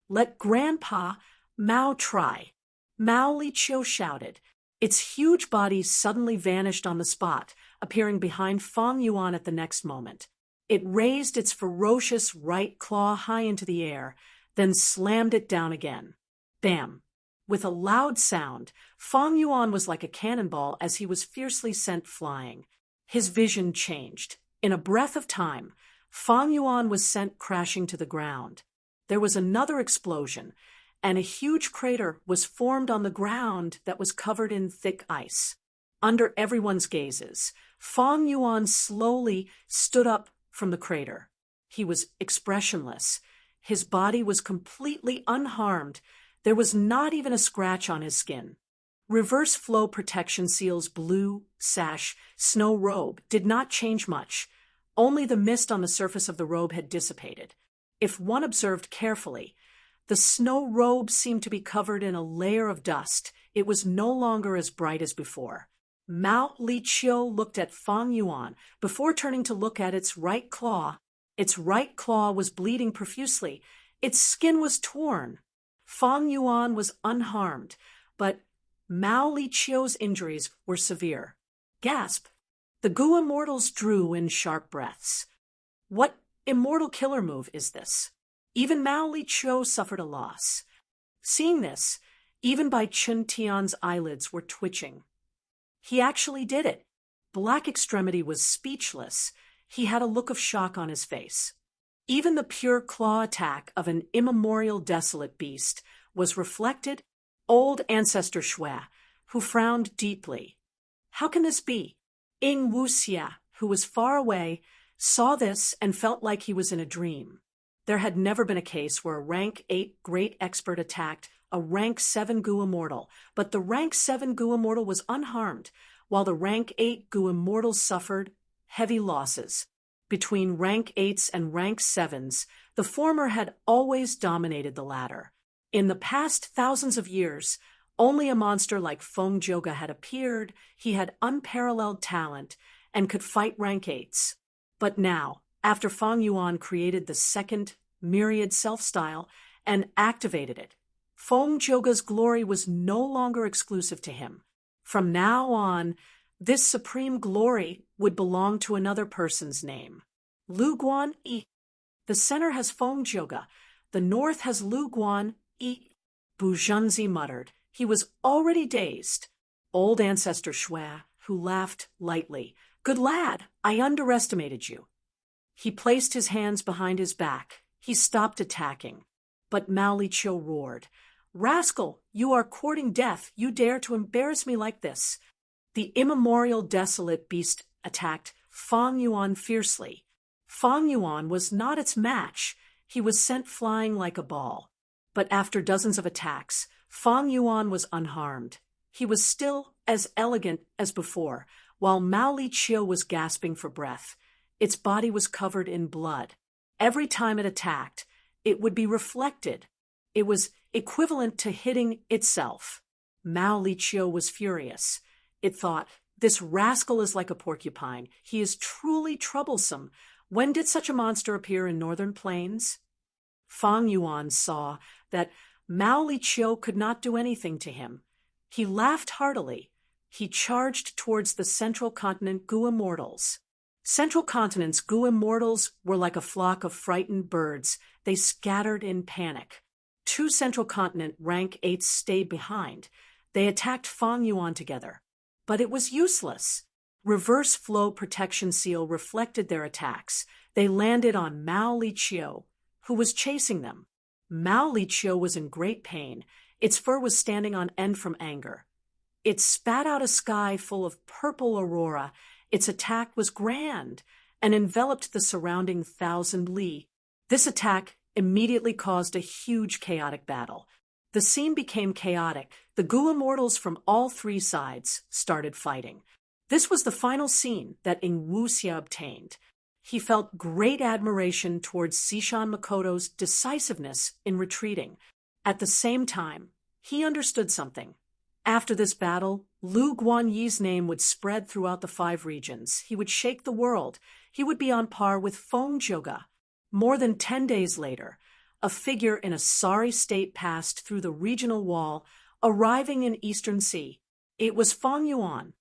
Let Grandpa Mao try. Mao Liqiu shouted. Its huge body suddenly vanished on the spot, appearing behind Fang Yuan at the next moment. It raised its ferocious right claw high into the air, then slammed it down again. Bam! With a loud sound, Fang Yuan was like a cannonball as he was fiercely sent flying. His vision changed. In a breath of time, Fang Yuan was sent crashing to the ground. There was another explosion, and a huge crater was formed on the ground that was covered in thick ice. Under everyone's gazes, Fang Yuan slowly stood up from the crater. He was expressionless. His body was completely unharmed. There was not even a scratch on his skin. Reverse Flow Protection Seal's blue, sash, snow robe did not change much. Only the mist on the surface of the robe had dissipated. If one observed carefully, the snow robe seemed to be covered in a layer of dust. It was no longer as bright as before. Mao Liqiu looked at Fang Yuan before turning to look at its right claw. Its right claw was bleeding profusely. Its skin was torn. Fang Yuan was unharmed, but Mao Liqiu's injuries were severe. Gasp! The Gu immortals drew in sharp breaths. What immortal killer move is this? Even Mao Liqiu suffered a loss. Seeing this, even Bai Chun Tian's eyelids were twitching. He actually did it. Black Extremity was speechless. He had a look of shock on his face. Even the pure claw attack of an immemorial desolate beast was reflected. Old Ancestor Shui, who frowned deeply. How can this be? Ing Wuxia, who was far away, saw this and felt like he was in a dream. There had never been a case where a rank 8 great expert attacked a rank 7 Gu immortal, but the rank 7 Gu immortal was unharmed, while the rank 8 Gu immortals suffered heavy losses. Between rank 8s and rank 7s, the former had always dominated the latter. In the past thousands of years, only a monster like Feng Zhouge had appeared. He had unparalleled talent and could fight rank 8s. But now, after Feng Yuan created the second myriad self-style and activated it, Feng Zhouge's glory was no longer exclusive to him. From now on, this supreme glory would belong to another person's name. Lu Guan Yi. The center has Feng Zhouge. The north has Lu Guan Yi. Bu Zhenzi muttered. He was already dazed. Old Ancestor Shui, who laughed lightly. Good lad, I underestimated you. He placed his hands behind his back. He stopped attacking. But Mao Liqiu roared. Rascal, you are courting death. You dare to embarrass me like this. The immemorial desolate beast attacked Feng Yuan fiercely. Feng Yuan was not its match. He was sent flying like a ball. But after dozens of attacks, Feng Yuan was unharmed. He was still as elegant as before, while Mao Liqiu was gasping for breath. Its body was covered in blood. Every time it attacked, it would be reflected. It was equivalent to hitting itself. Mao Liqiu was furious. It thought, this rascal is like a porcupine. He is truly troublesome. When did such a monster appear in northern plains? Feng Yuan saw that Mao Liqiu could not do anything to him. He laughed heartily. He charged towards the Central Continent Gu immortals. Central Continent's Gu immortals were like a flock of frightened birds. They scattered in panic. 2 Central Continent rank 8s stayed behind. They attacked Feng Yuan together. But it was useless. Reverse flow protection seal reflected their attacks. They landed on Mao Liqiu, who was chasing them. Mao Liqiu was in great pain. Its fur was standing on end from anger. It spat out a sky full of purple aurora. Its attack was grand and enveloped the surrounding 1,000 li. This attack immediately caused a huge chaotic battle. The scene became chaotic. The Gu immortals from all 3 sides started fighting. This was the final scene that Ing Wuxia obtained. He felt great admiration towards Zishan Makoto's decisiveness in retreating. At the same time, he understood something. After this battle, Lu Guanyi's name would spread throughout the 5 regions. He would shake the world. He would be on par with Feng Zhouge. More than 10 days later, a figure in a sorry state passed through the regional wall, arriving in Eastern Sea. It was Feng Yuan.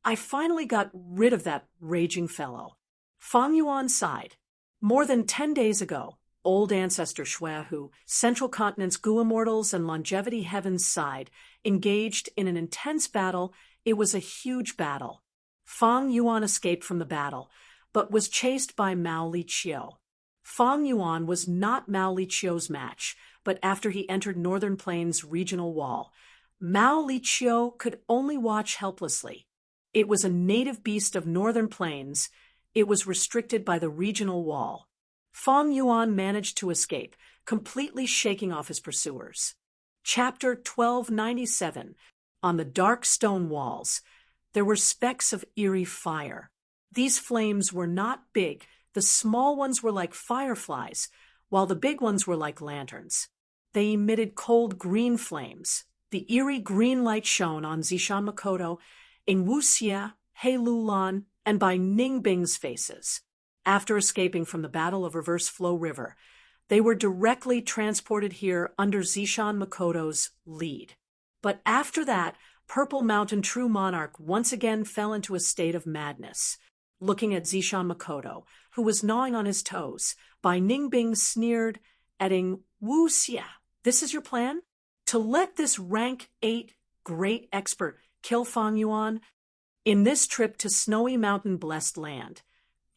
I finally got rid of that raging fellow. Feng Yuan sighed. More than 10 days ago, Old Ancestor Shui, who Central Continent's Gu immortals and Longevity Heaven's side, engaged in an intense battle. It was a huge battle. Feng Yuan escaped from the battle, but was chased by Mao Liqiu. Feng Yuan was not Mao Liqiu's match, but after he entered Northern Plains' regional wall, Mao Liqiu could only watch helplessly. It was a native beast of Northern Plains. It was restricted by the regional wall. Feng Yuan managed to escape, completely shaking off his pursuers. Chapter 1297. On the dark stone walls, there were specks of eerie fire. These flames were not big. The small ones were like fireflies, while the big ones were like lanterns. They emitted cold green flames. The eerie green light shone on Zishan Makoto, Ing Wuxia, He Lulan, and by Ningbing's faces. After escaping from the Battle of Reverse Flow River, they were directly transported here under Zishan Makoto's lead. But after that, Purple Mountain True Monarch once again fell into a state of madness. Looking at Zishan Makoto, who was gnawing on his toes, Bai Ningbing sneered, adding, "Wu Xia, this is your plan? To let this rank 8 great expert kill Fang Yuan? In this trip to snowy mountain-blessed land."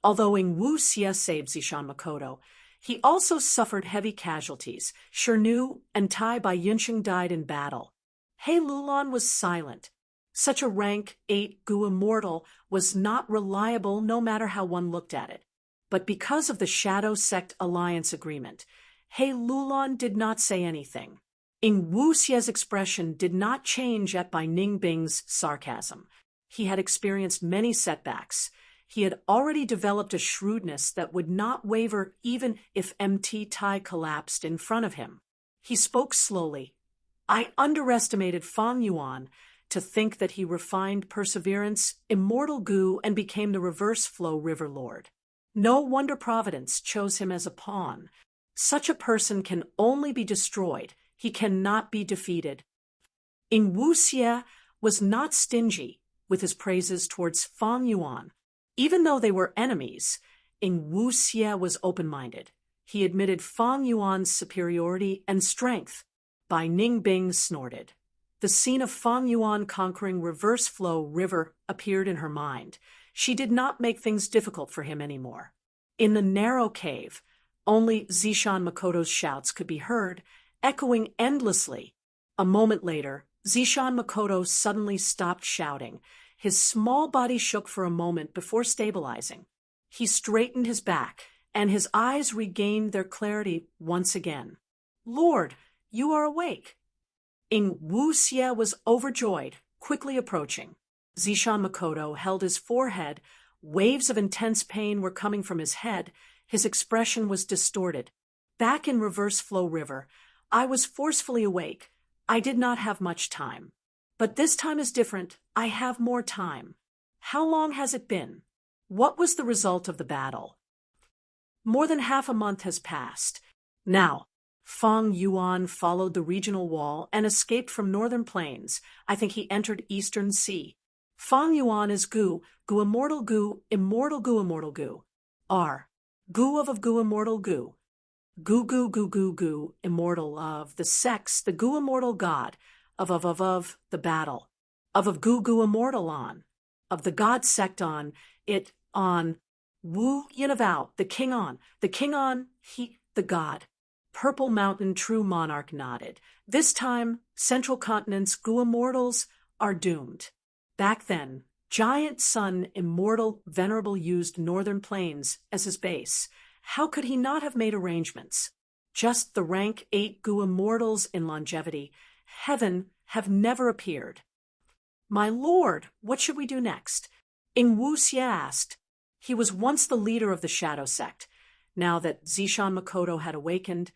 Although Ing Wu Xia saved Zishan Makoto, he also suffered heavy casualties. Shirnu and Tai Bai Yunxing died in battle. He Lulan was silent. Such a rank 8 Gu immortal was not reliable no matter how one looked at it. But because of the Shadow Sect alliance agreement, He Lulan did not say anything. Ing Wu Xia's expression did not change at Bai Ningbing's sarcasm. He had experienced many setbacks. He had already developed a shrewdness that would not waver even if MT Tai collapsed in front of him. He spoke slowly. "I underestimated Fang Yuan to think that he refined perseverance, immortal Gu, and became the reverse flow river lord. No wonder Providence chose him as a pawn. Such a person can only be destroyed. He cannot be defeated." Ing Wu Xia was not stingy with his praises towards Fang Yuan. Even though they were enemies, Ing Wu Xia was open-minded. He admitted Fang Yuan's superiority and strength. Bai Ningbing snorted. The scene of Fang Yuan conquering Reverse Flow River appeared in her mind. She did not make things difficult for him anymore. In the narrow cave, only Zishan Makoto's shouts could be heard, echoing endlessly. A moment later, Zishan Makoto suddenly stopped shouting. His small body shook for a moment before stabilizing. He straightened his back, and his eyes regained their clarity once again. "Lord, you are awake." Ing Wu Xia was overjoyed, quickly approaching. Zishan Makoto held his forehead. Waves of intense pain were coming from his head. His expression was distorted. "Back in Reverse Flow River, I was forcefully awake. I did not have much time. But this time is different. I have more time." "How long has it been? What was the result of the battle?" "More than half a month has passed. Now, Fang Yuan followed the regional wall and escaped from northern plains. I think he entered Eastern Sea. Fang Yuan is Gu, Gu immortal Gu, immortal Gu immortal Gu. R. Gu of Gu immortal Gu. Gu Gu Gu Gu Gu, immortal of the sex, the Gu immortal god, of the battle, of Gu Gu immortal on, of the god sect on, it on, Wu Yin of Ao, the king on, he, the god." Purple Mountain True Monarch nodded. "This time, Central Continent's Gu immortals are doomed. Back then, Giant Sun Immortal Venerable used Northern Plains as his base. How could he not have made arrangements? Just the rank 8 Gu immortals in longevity, heaven, have never appeared." "My lord, what should we do next?" Ing Wu Xia asked. He was once the leader of the Shadow Sect. Now that Zishan Makoto had awakened,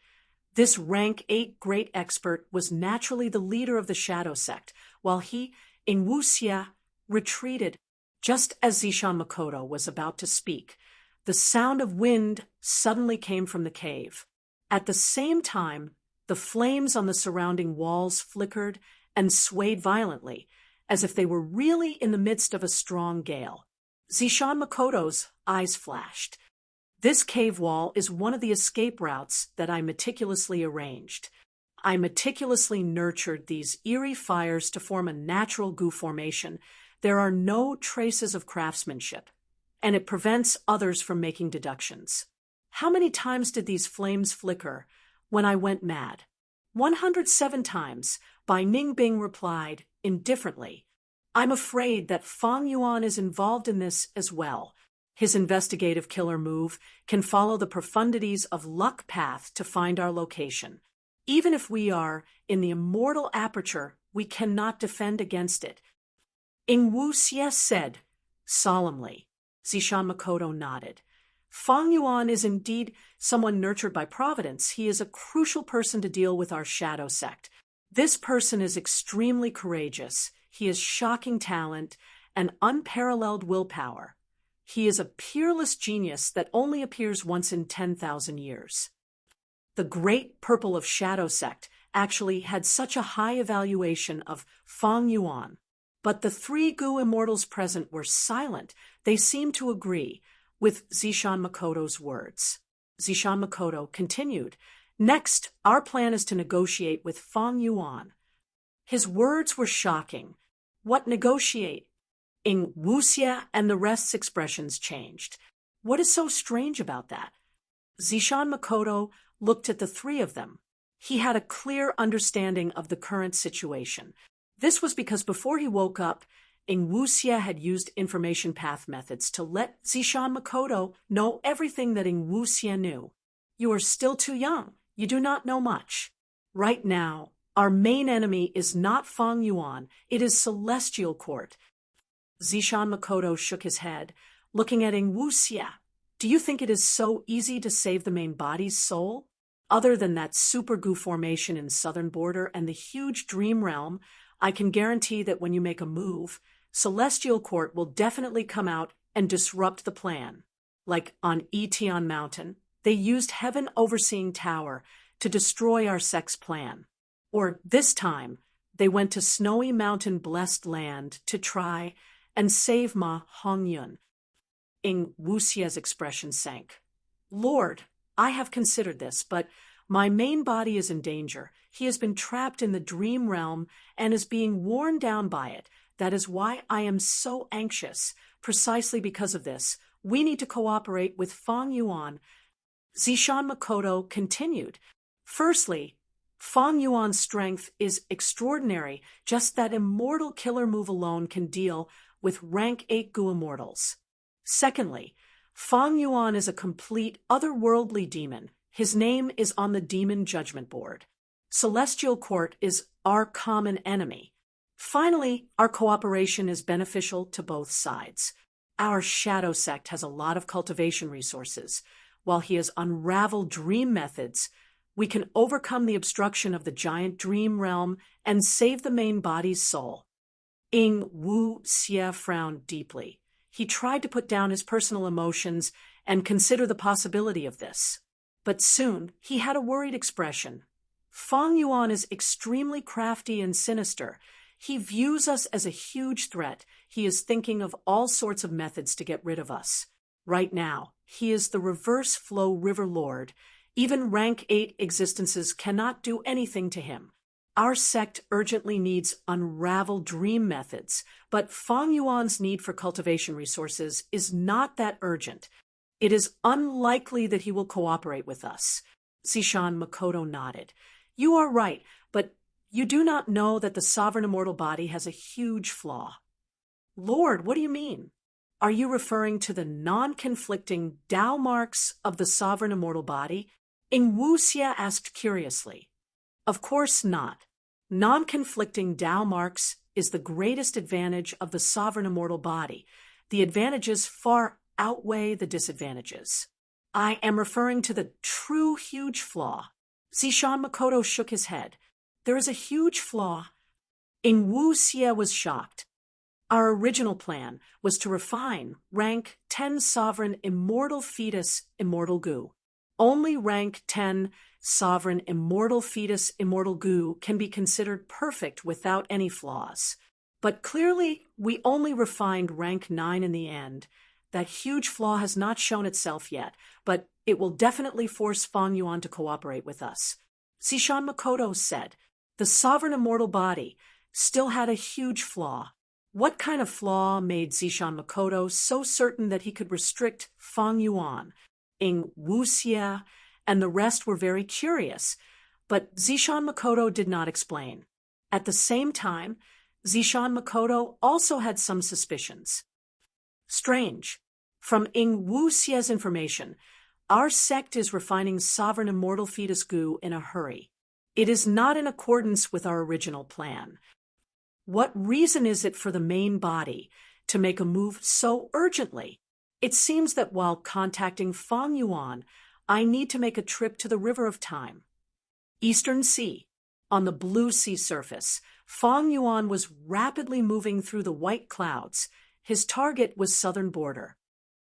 this rank 8 great expert was naturally the leader of the Shadow Sect, while he, Ing Wu Xia, retreated. Just as Zishan Makoto was about to speak, the sound of wind suddenly came from the cave. At the same time, the flames on the surrounding walls flickered and swayed violently, as if they were really in the midst of a strong gale. Zishan Makoto's eyes flashed. "This cave wall is one of the escape routes that I meticulously arranged. I meticulously nurtured these eerie fires to form a natural Gu formation. There are no traces of craftsmanship, and it prevents others from making deductions. How many times did these flames flicker when I went mad?" 107 times, Bai Ningbing replied, indifferently. "I'm afraid that Fang Yuan is involved in this as well. His investigative killer move can follow the profundities of luck path to find our location. Even if we are in the immortal aperture, we cannot defend against it." Ing Wu Xia said, solemnly. Zishan Makoto nodded. "Fang Yuan is indeed someone nurtured by Providence. He is a crucial person to deal with our Shadow Sect. This person is extremely courageous. He has shocking talent and unparalleled willpower. He is a peerless genius that only appears once in 10,000 years." The Great Purple of Shadow Sect actually had such a high evaluation of Fang Yuan. But the three Gu immortals present were silent. They seemed to agree with Zishan Makoto's words. Zishan Makoto continued, "Next, our plan is to negotiate with Fang Yuan." His words were shocking. What negotiate? In Wuxia and the rest's expressions changed. What is so strange about that? Zishan Makoto looked at the three of them. He had a clear understanding of the current situation. This was because before he woke up, Ing Wuxia had used information path methods to let Zishan Makoto know everything that Ing Wuxia knew. "You are still too young. You do not know much. Right now, our main enemy is not Fang Yuan, it is Celestial Court." Zishan Makoto shook his head, looking at Ing Wuxia. "Do you think it is so easy to save the main body's soul? Other than that super Gu formation in southern border and the huge dream realm, I can guarantee that when you make a move, Celestial Court will definitely come out and disrupt the plan. Like on Etion Mountain, they used Heaven Overseeing Tower to destroy our sect's plan. Or this time, they went to Snowy Mountain Blessed Land to try and save Ma Hongyun." Ing Wuxia's expression sank. "Lord, I have considered this, but my main body is in danger. He has been trapped in the dream realm and is being worn down by it. That is why I am so anxious. Precisely because of this, we need to cooperate with Fang Yuan." Zishan Makoto continued. "Firstly, Fang Yuan's strength is extraordinary. Just that immortal killer move alone can deal with rank 8 Gu immortals. Secondly, Fang Yuan is a complete otherworldly demon. His name is on the Demon Judgment Board. Celestial Court is our common enemy. Finally, our cooperation is beneficial to both sides. Our shadow sect has a lot of cultivation resources. While he has unraveled dream methods, we can overcome the obstruction of the giant dream realm and save the main body's soul." Ing Wuxia frowned deeply. He tried to put down his personal emotions and consider the possibility of this. But soon he had a worried expression. "Fang Yuan is extremely crafty and sinister. He views us as a huge threat. He is thinking of all sorts of methods to get rid of us. Right now, he is the reverse flow river lord. Even rank 8 existences cannot do anything to him. Our sect urgently needs unraveled dream methods, but Fang Yuan's need for cultivation resources is not that urgent. It is unlikely that he will cooperate with us." Zishan Makoto nodded. "You are right, but you do not know that the sovereign immortal body has a huge flaw." "Lord, what do you mean? Are you referring to the non-conflicting Tao marks of the sovereign immortal body?" Ing Wuxia asked curiously. "Of course not. Non-conflicting Tao marks is the greatest advantage of the sovereign immortal body. The advantages far outweigh the disadvantages. I am referring to the true huge flaw." Zishan Makoto shook his head. "There is a huge flaw." Ing Wuxia was shocked. "Our original plan was to refine rank 10 sovereign immortal fetus immortal Gu. Only rank 10 sovereign immortal fetus immortal Gu can be considered perfect without any flaws. But clearly, we only refined rank 9 in the end. That huge flaw has not shown itself yet, but it will definitely force Fang Yuan to cooperate with us." Zishan Makoto said. The sovereign immortal body still had a huge flaw. What kind of flaw made Zishan Makoto so certain that he could restrict Fang Yuan? Ing Wuxia and the rest were very curious, but Zishan Makoto did not explain. At the same time, Zishan Makoto also had some suspicions. Strange. From Ing Wuxia's information, our sect is refining sovereign immortal fetus Gu in a hurry. It is not in accordance with our original plan. What reason is it for the main body to make a move so urgently? It seems that while contacting Fang Yuan, I need to make a trip to the River of Time. Eastern Sea. On the blue sea surface, Fang Yuan was rapidly moving through the white clouds. His target was southern border.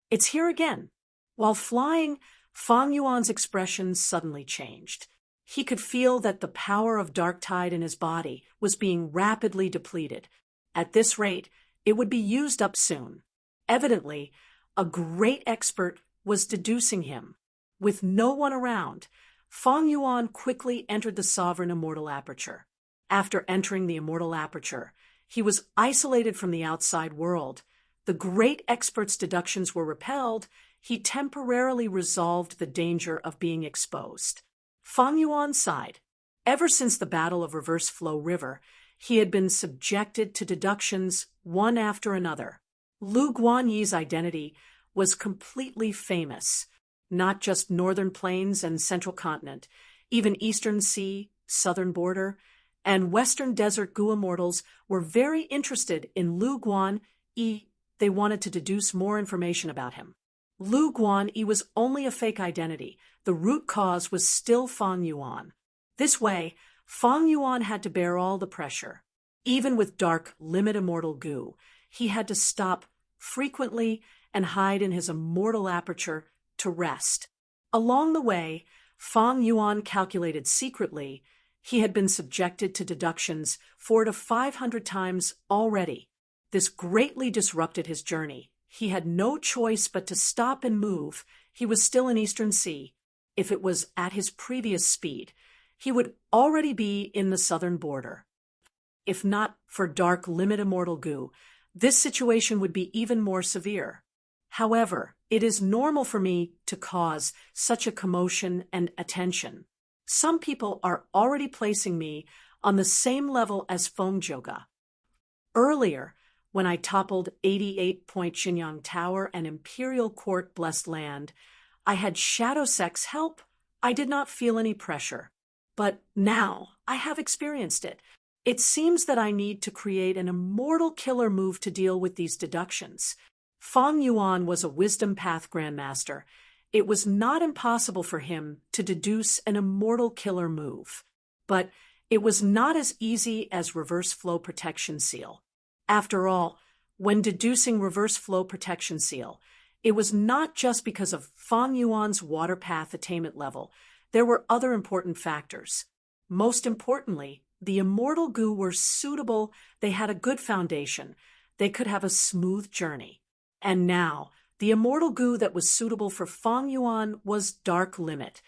It's here again. While flying, Fang Yuan's expression suddenly changed. He could feel that the power of dark tide in his body was being rapidly depleted. At this rate, it would be used up soon. Evidently, a great expert was deducing him. With no one around, Feng Yuan quickly entered the sovereign immortal aperture. After entering the immortal aperture, he was isolated from the outside world. The great expert's deductions were repelled. He temporarily resolved the danger of being exposed. Feng Yuan sighed. Ever since the Battle of Reverse Flow River, he had been subjected to deductions one after another. Lu Guanyi's identity was completely famous. Not just northern plains and central continent, even eastern sea, southern border, and western desert Gu immortals were very interested in Lu Guanyi. They wanted to deduce more information about him. Lu Guanyi was only a fake identity. The root cause was still Feng Yuan. This way, Feng Yuan had to bear all the pressure. Even with dark, limit immortal Gu, he had to stop frequently and hide in his immortal aperture to rest. Along the way, Feng Yuan calculated secretly he had been subjected to deductions 400 to 500 times already. This greatly disrupted his journey. He had no choice but to stop and move. He was still in Eastern Sea. If it was at his previous speed, he would already be in the southern border. If not for dark limit immortal Gu, this situation would be even more severe. However, it is normal for me to cause such a commotion and attention. Some people are already placing me on the same level as Fengjoga. Earlier, when I toppled 88-point Xinyang Tower and Imperial Court Blessed Land, I had Shadow Sex help. I did not feel any pressure. But now I have experienced it. It seems that I need to create an immortal killer move to deal with these deductions. Feng Yuan was a wisdom path grandmaster. It was not impossible for him to deduce an immortal killer move. But it was not as easy as reverse flow protection seal. After all, when deducing reverse flow protection seal, it was not just because of Feng Yuan's water path attainment level. There were other important factors. Most importantly, the immortal Gu were suitable. They had a good foundation. They could have a smooth journey. And now, the immortal Gu that was suitable for Feng Yuan was Dark Limit.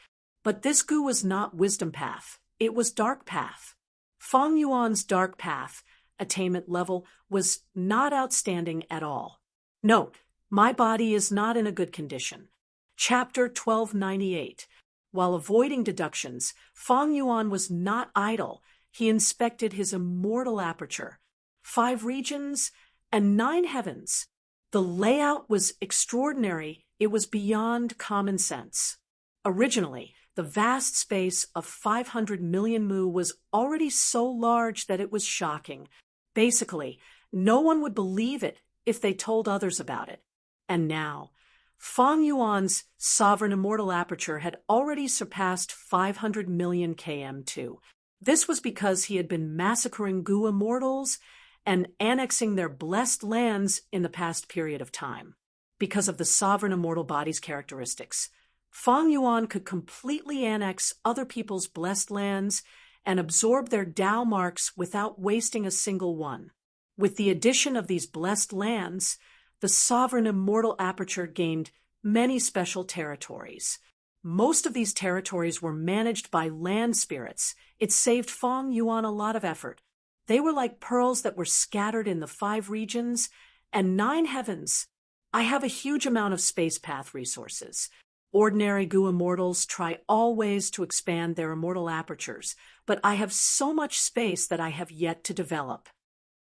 But this Gu was not Wisdom Path. It was Dark Path. Feng Yuan's Dark Path attainment level was not outstanding at all. Note, my body is not in a good condition. Chapter 1298. While avoiding deductions, Feng Yuan was not idle. He inspected his immortal aperture. 5 regions and 9 heavens. The layout was extraordinary. It was beyond common sense. Originally, the vast space of 500 million mu was already so large that it was shocking. Basically, no one would believe it if they told others about it. And now, Feng Yuan's sovereign immortal aperture had already surpassed 500 million km2. This was because he had been massacring Gu immortals and annexing their blessed lands in the past period of time. Because of the sovereign immortal body's characteristics, Feng Yuan could completely annex other people's blessed lands and absorb their Tao marks without wasting a single one. With the addition of these blessed lands, the sovereign immortal aperture gained many special territories. Most of these territories were managed by land spirits. It saved Feng Yuan a lot of effort. They were like pearls that were scattered in the 5 regions and 9 heavens. I have a huge amount of space path resources. Ordinary Gu immortals try always to expand their immortal apertures, but I have so much space that I have yet to develop.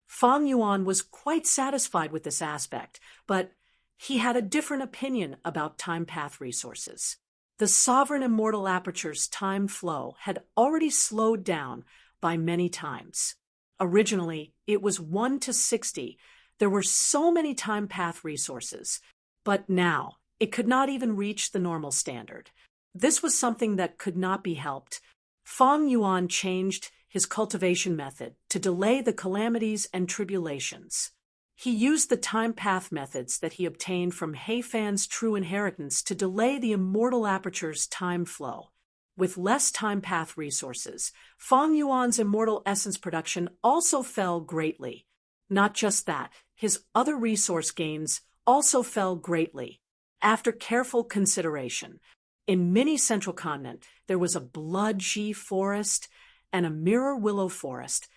Feng Yuan was quite satisfied with this aspect, but he had a different opinion about time path resources. The sovereign immortal aperture's time flow had already slowed down by many times. Originally, it was 1 to 60. There were so many time path resources, but now it could not even reach the normal standard. This was something that could not be helped. Feng Yuan changed his cultivation method to delay the calamities and tribulations. He used the time path methods that he obtained from Heifan's true inheritance to delay the immortal aperture's time flow. With less time path resources, Feng Yuan's immortal essence production also fell greatly. Not just that, his other resource gains also fell greatly. After careful consideration, in many central continent, there was a blood-gee forest and a mirror willow forest.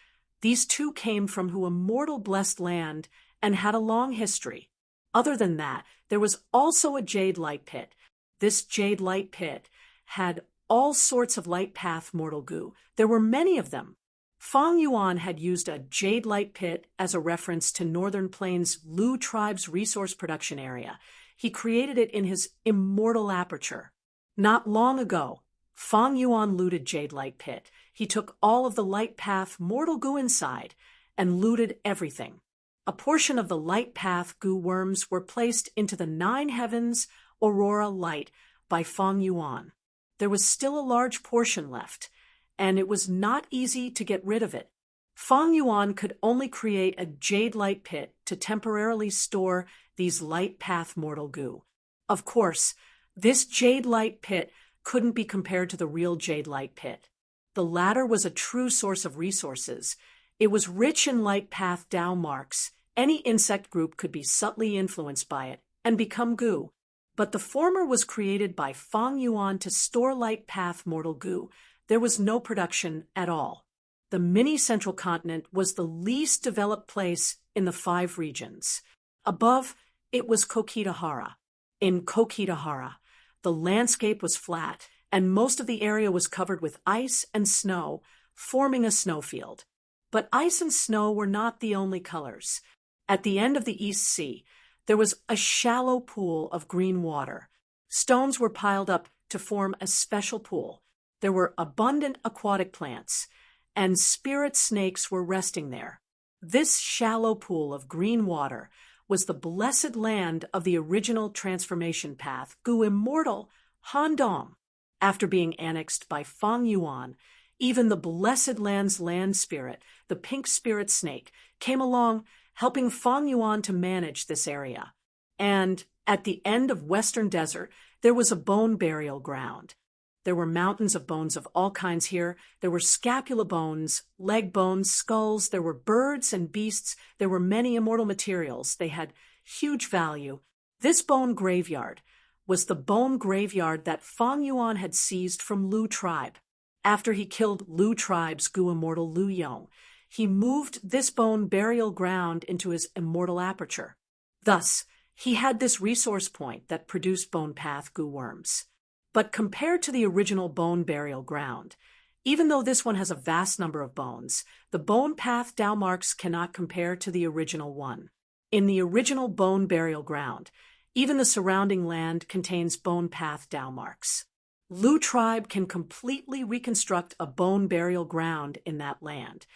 These two came from who immortal blessed land and had a long history. Other than that, there was also a jade light pit. This jade light pit had all sorts of light path mortal goo. There were many of them. Fang Yuan had used a jade light pit as a reference to Northern Plains Lu tribe's resource production area. He created it in his immortal aperture. Not long ago, Fang Yuan looted jade light pit. He took all of the light path mortal goo inside and looted everything. A portion of the light path goo worms were placed into the 9 heavens aurora light by Fang Yuan. There was still a large portion left, and it was not easy to get rid of it. Fang Yuan could only create a jade light pit to temporarily store these light path mortal goo. Of course, this jade light pit couldn't be compared to the real jade light pit. The latter was a true source of resources. It was rich in light path Tao marks. Any insect group could be subtly influenced by it and become goo. But the former was created by Fang Yuan to store light path mortal goo. There was no production at all. The mini-central continent was the least developed place in the 5 regions. Above, it was Kokitahara. In Kokitahara, the landscape was flat, and most of the area was covered with ice and snow, forming a snowfield. But ice and snow were not the only colors. At the end of the East Sea, there was a shallow pool of green water. Stones were piled up to form a special pool. There were abundant aquatic plants, and spirit snakes were resting there. This shallow pool of green water was the blessed land of the original transformation path, Gu Immortal Handong. After being annexed by Fang Yuan, even the blessed land's land spirit, the pink spirit snake, came along, helping Fang Yuan to manage this area. And at the end of Western Desert, there was a bone burial ground. There were mountains of bones of all kinds here. There were scapula bones, leg bones, skulls. There were birds and beasts. There were many immortal materials. They had huge value. This bone graveyard was the bone graveyard that Fang Yuan had seized from Lu tribe. After he killed Lu tribe's Gu immortal Lu Yong, he moved this bone burial ground into his immortal aperture. Thus, he had this resource point that produced bone path Gu worms. But compared to the original bone burial ground, even though this one has a vast number of bones, the bone path Tao marks cannot compare to the original one. In the original bone burial ground, even the surrounding land contains bone path Tao marks. Lu tribe can completely reconstruct a bone burial ground in that land.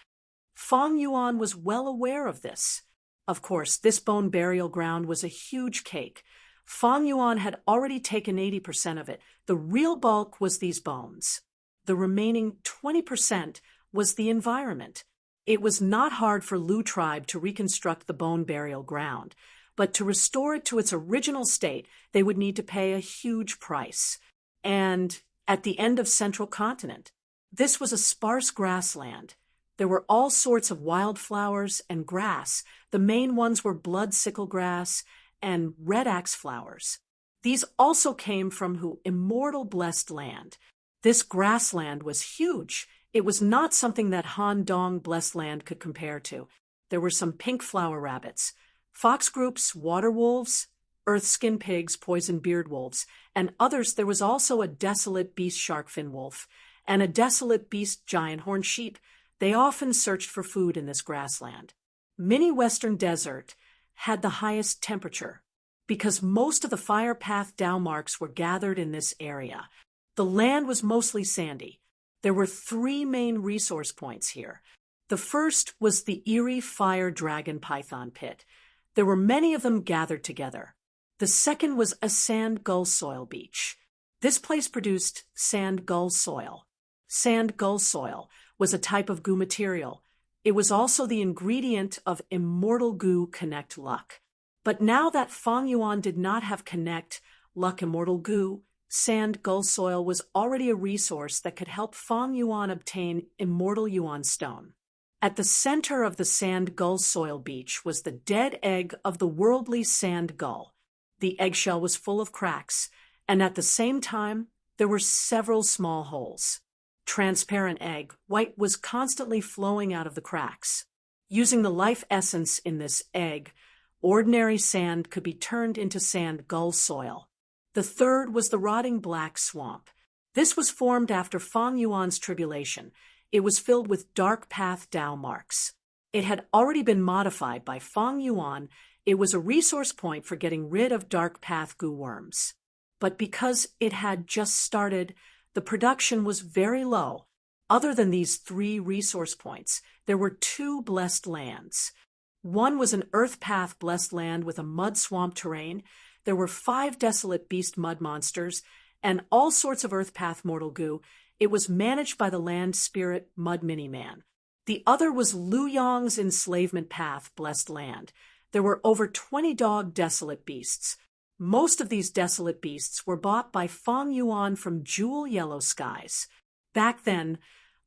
Fang Yuan was well aware of this. Of course, this bone burial ground was a huge cake. Fang Yuan had already taken 80% of it. The real bulk was these bones. The remaining 20% was the environment. It was not hard for Lu tribe to reconstruct the bone burial ground, but to restore it to its original state, they would need to pay a huge price. And at the end of Central Continent, this was a sparse grassland. There were all sorts of wildflowers and grass. The main ones were blood sickle grass and red axe flowers. These also came from who immortal blessed land. This grassland was huge. It was not something that Han Dong blessed land could compare to. There were some pink flower rabbits, fox groups, water wolves, earth skin pigs, poison beard wolves, and others. There was also a desolate beast shark fin wolf and a desolate beast giant horned sheep. They often searched for food in this grassland. Mini Western Desert had the highest temperature because most of the fire path Tao marks were gathered in this area. The land was mostly sandy. There were 3 main resource points here. The first was the eerie fire dragon python pit. There were many of them gathered together. The second was a sand gull soil beach. This place produced sand gull soil. Sand gull soil was a type of goo material. It was also the ingredient of immortal goo connect luck. But now that Fang Yuan did not have connect luck immortal goo, sand gull soil was already a resource that could help Fang Yuan obtain immortal Yuan stone. At the center of the sand gull soil beach was the dead egg of the worldly sand gull. The eggshell was full of cracks, and at the same time, there were several small holes. Transparent egg, white was constantly flowing out of the cracks. Using the life essence in this egg, ordinary sand could be turned into sand gull soil. The third was the rotting black swamp. This was formed after Fang Yuan's tribulation. It was filled with dark path Dao marks. It had already been modified by Fang Yuan. It was a resource point for getting rid of dark path goo worms. But because it had just started, the production was very low. Other than these 3 resource points, there were 2 blessed lands. One was an earth path blessed land with a mud swamp terrain. There were 5 desolate beast mud monsters and all sorts of earth path mortal goo. It was managed by the land spirit Mud Mini-Man. The other was Lu Yong's enslavement path blessed land. There were over 20 dog desolate beasts. Most of these desolate beasts were bought by Fang Yuan from Jewel Yellow Skies. Back then,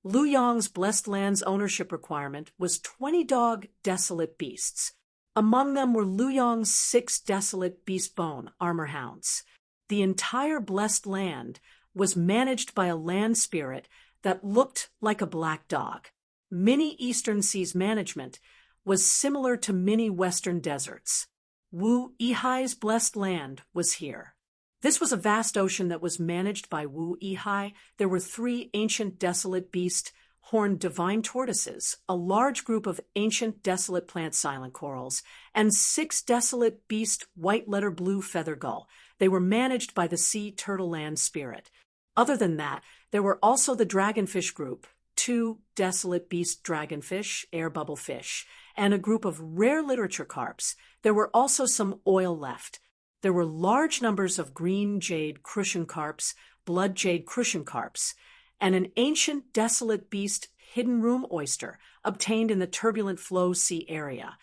Lu Yong's blessed land's ownership requirement was 20 dog desolate beasts. Among them were Lu Yong's 6 desolate beast bone armor hounds. The entire blessed land was managed by a land spirit that looked like a black dog. Mini Eastern Seas management was similar to mini Western deserts. Wu Yihai's blessed land was here. This was a vast ocean that was managed by Wu Yihai. There were 3 ancient desolate beast horned divine tortoises, a large group of ancient desolate plant silent corals, and 6 desolate beast white letter blue feather gull. They were managed by the sea turtle land spirit. Other than that, there were also the dragonfish group, 2 desolate beast dragonfish, air bubble fish, and a group of rare literature carps. There were also some oil left. There were large numbers of green jade crucian carps, blood jade crucian carps, and an ancient desolate beast hidden room oyster obtained in the turbulent flow sea area.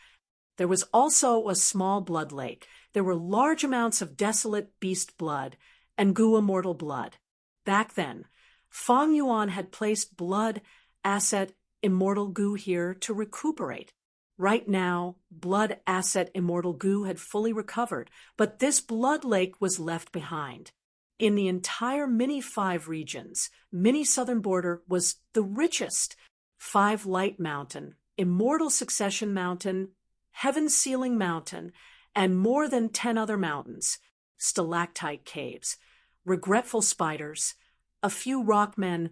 There was also a small blood lake. There were large amounts of desolate beast blood and goo immortal blood. Back then, Fang Yuan had placed blood asset immortal goo here to recuperate. Right now, blood asset immortal goo had fully recovered, but this blood lake was left behind. In the entire Mini 5 regions, Mini Southern Border was the richest. 5 Light Mountain, Immortal Succession Mountain, Heaven Sealing Mountain, and more than 10 other mountains, stalactite caves, regretful spiders, a few rockmen,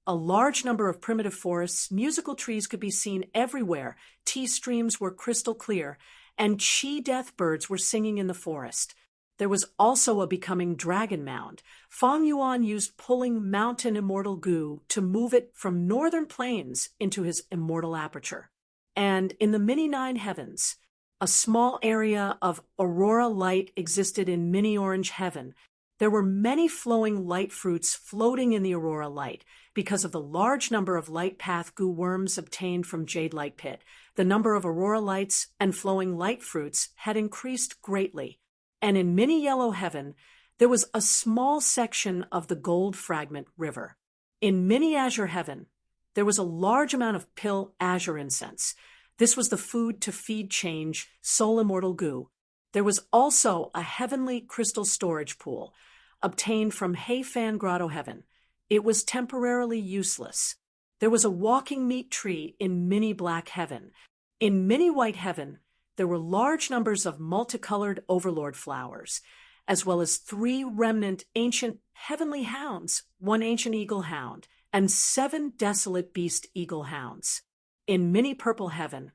a large number of primitive forests. Musical trees could be seen everywhere, tea streams were crystal clear, and chi death birds were singing in the forest. There was also a becoming dragon mound. Fang Yuan used pulling mountain immortal goo to move it from northern plains into his immortal aperture. And in the Mini 9 heavens, a small area of aurora light existed in Mini Orange heaven. There were many flowing light fruits floating in the aurora light because of the large number of light path goo worms obtained from Jade Light Pit. The number of aurora lights and flowing light fruits had increased greatly. And in Mini Yellow heaven, there was a small section of the Gold Fragment River. In Mini Azure heaven, there was a large amount of pill azure incense. This was the food to feed change soul immortal goo. There was also a heavenly crystal storage pool obtained from Heifan Grotto heaven. It was temporarily useless. There was a walking meat tree in Mini Black heaven. In Mini White heaven, there were large numbers of multicolored overlord flowers, as well as 3 remnant ancient heavenly hounds, 1 ancient eagle hound, and 7 desolate beast eagle hounds. In Mini Purple heaven,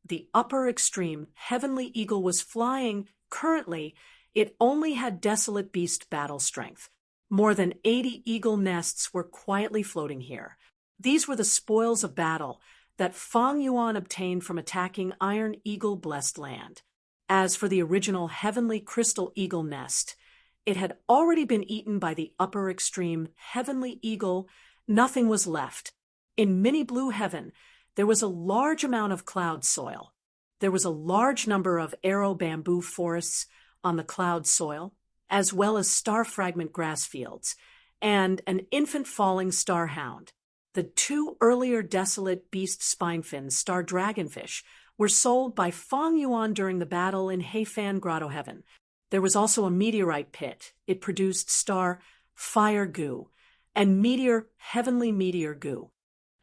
the upper extreme heavenly eagle was flying. Currently, it only had desolate beast battle strength. More than 80 eagle nests were quietly floating here. These were the spoils of battle that Fang Yuan obtained from attacking Iron Eagle Blessed Land. As for the original heavenly crystal eagle nest, it had already been eaten by the upper extreme heavenly eagle. Nothing was left. In Mini Blue heaven, there was a large amount of cloud soil. There was a large number of arrow bamboo forests on the cloud soil, as well as star fragment grass fields, and an infant falling star hound. The two earlier desolate beast spinefin star dragonfish were sold by Fang Yuan during the battle in Heifan Grotto Heaven. There was also a meteorite pit. It produced star fire goo and heavenly meteor goo.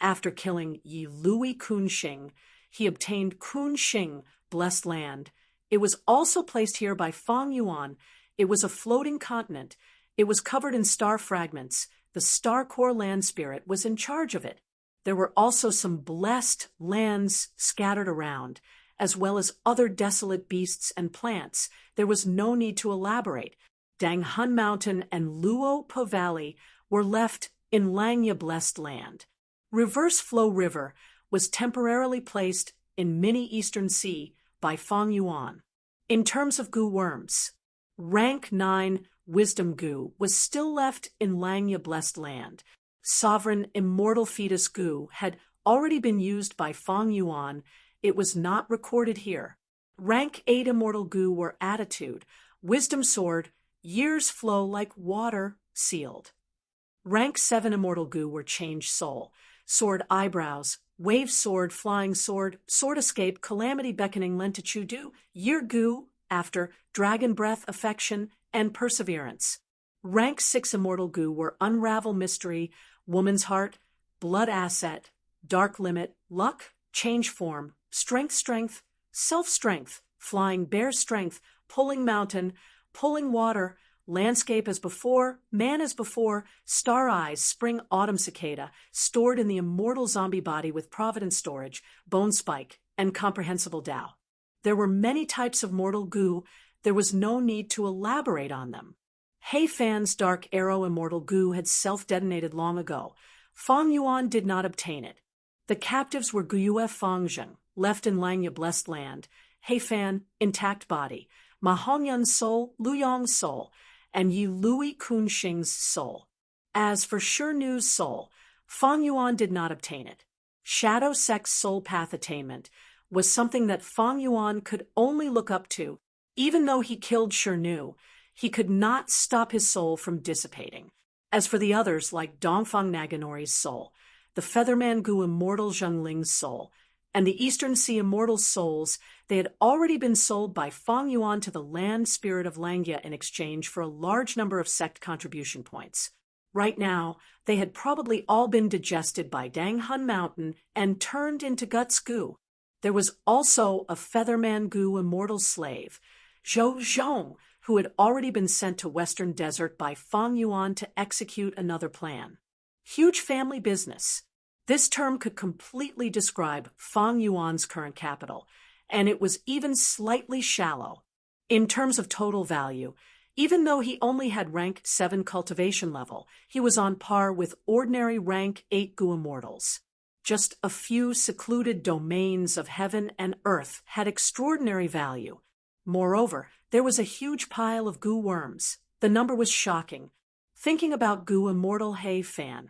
After killing Yi Lui Kunxing, he obtained Kunxing, blessed land. It was also placed here by Fang Yuan. It was a floating continent. It was covered in star fragments. The star core land spirit was in charge of it. There were also some blessed lands scattered around, as well as other desolate beasts and plants. There was no need to elaborate. Danghun Mountain and Luo Po Valley were left in Langya blessed land. Reverse Flow River was temporarily placed in Mini Eastern Sea by Fang Yuan. In terms of goo worms, rank 9 wisdom goo was still left in Langya blessed land. Sovereign immortal fetus goo had already been used by Fang Yuan. It was not recorded here. Rank 8 immortal goo were attitude, wisdom sword, years flow like water, sealed. Rank 7 immortal goo were change soul, sword eyebrows, wave sword, flying sword, sword escape, calamity beckoning lentitude, year goo, after, dragon breath, affection, and perseverance. Rank 6 immortal goo were unravel mystery, woman's heart, blood asset, dark limit, luck, change form, strength, self-strength, flying bear strength, pulling mountain, pulling water, landscape as before, man as before, star eyes, spring autumn cicada, stored in the immortal zombie body with providence storage, bone spike, and comprehensible Tao. There were many types of mortal goo. There was no need to elaborate on them. Heifan's dark arrow immortal goo had self-detonated long ago. Fang Yuan did not obtain it. The captives were Guyue Fangzheng, left in Langya blessed land, Heifan, intact body, Ma Hongyun's soul, Luyong's soul, and Yi Lui Kunxing's soul. As for Shinu's soul, Fang Yuan did not obtain it. Shadow Sect's soul path attainment was something that Fang Yuan could only look up to. Even though he killed Shinu, he could not stop his soul from dissipating. As for the others, like Dongfang Naganori's soul, the Featherman Gu immortal Zhengling's soul, and the Eastern Sea immortal souls, they had already been sold by Fang Yuan to the land spirit of Langya in exchange for a large number of sect contribution points. Right now, they had probably all been digested by Danghun Mountain and turned into guts goo. There was also a Featherman Gu immortal slave, Zhou Zhong, who had already been sent to Western Desert by Fang Yuan to execute another plan. Huge family business. This term could completely describe Fang Yuan's current capital, and it was even slightly shallow. In terms of total value, even though he only had rank 7 cultivation level, he was on par with ordinary rank 8 Gu immortals. Just a few secluded domains of heaven and earth had extraordinary value. Moreover, there was a huge pile of goo worms. The number was shocking. Thinking about Gu immortal Heifan,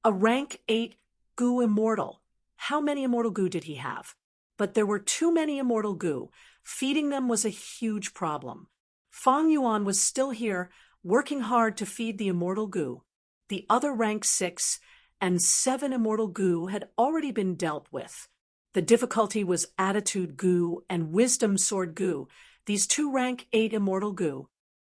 a rank 8 Gu immortal. How many immortal goo did he have? But there were too many immortal goo. Feeding them was a huge problem. Fang Yuan was still here, working hard to feed the immortal goo. The other rank 6 and 7 immortal goo had already been dealt with. The difficulty was attitude goo and wisdom sword goo, these two rank 8 immortal goo.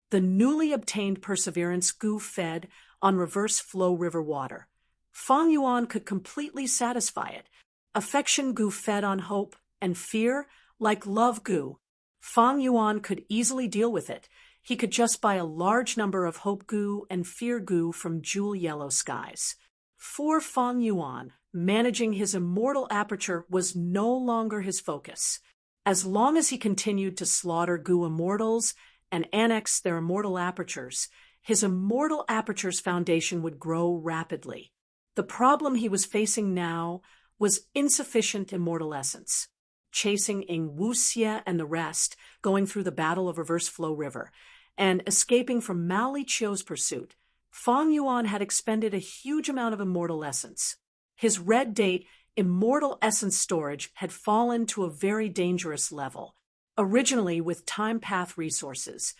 The newly obtained perseverance goo fed on reverse flow river water. Fang Yuan could completely satisfy it. Affection goo fed on hope, and fear, like love goo. Fang Yuan could easily deal with it. He could just buy a large number of hope goo and fear goo from jewel yellow skies. For Fang Yuan, managing his immortal aperture was no longer his focus. As long as he continued to slaughter goo immortals and annex their immortal apertures, his immortal aperture's foundation would grow rapidly. The problem he was facing now was insufficient immortal essence. Chasing Ing Wuxie and the rest, going through the Battle of Reverse Flow River, and escaping from Mao Li Qiu's pursuit, Fang Yuan had expended a huge amount of immortal essence. His red date immortal essence storage had fallen to a very dangerous level. Originally with time path resources,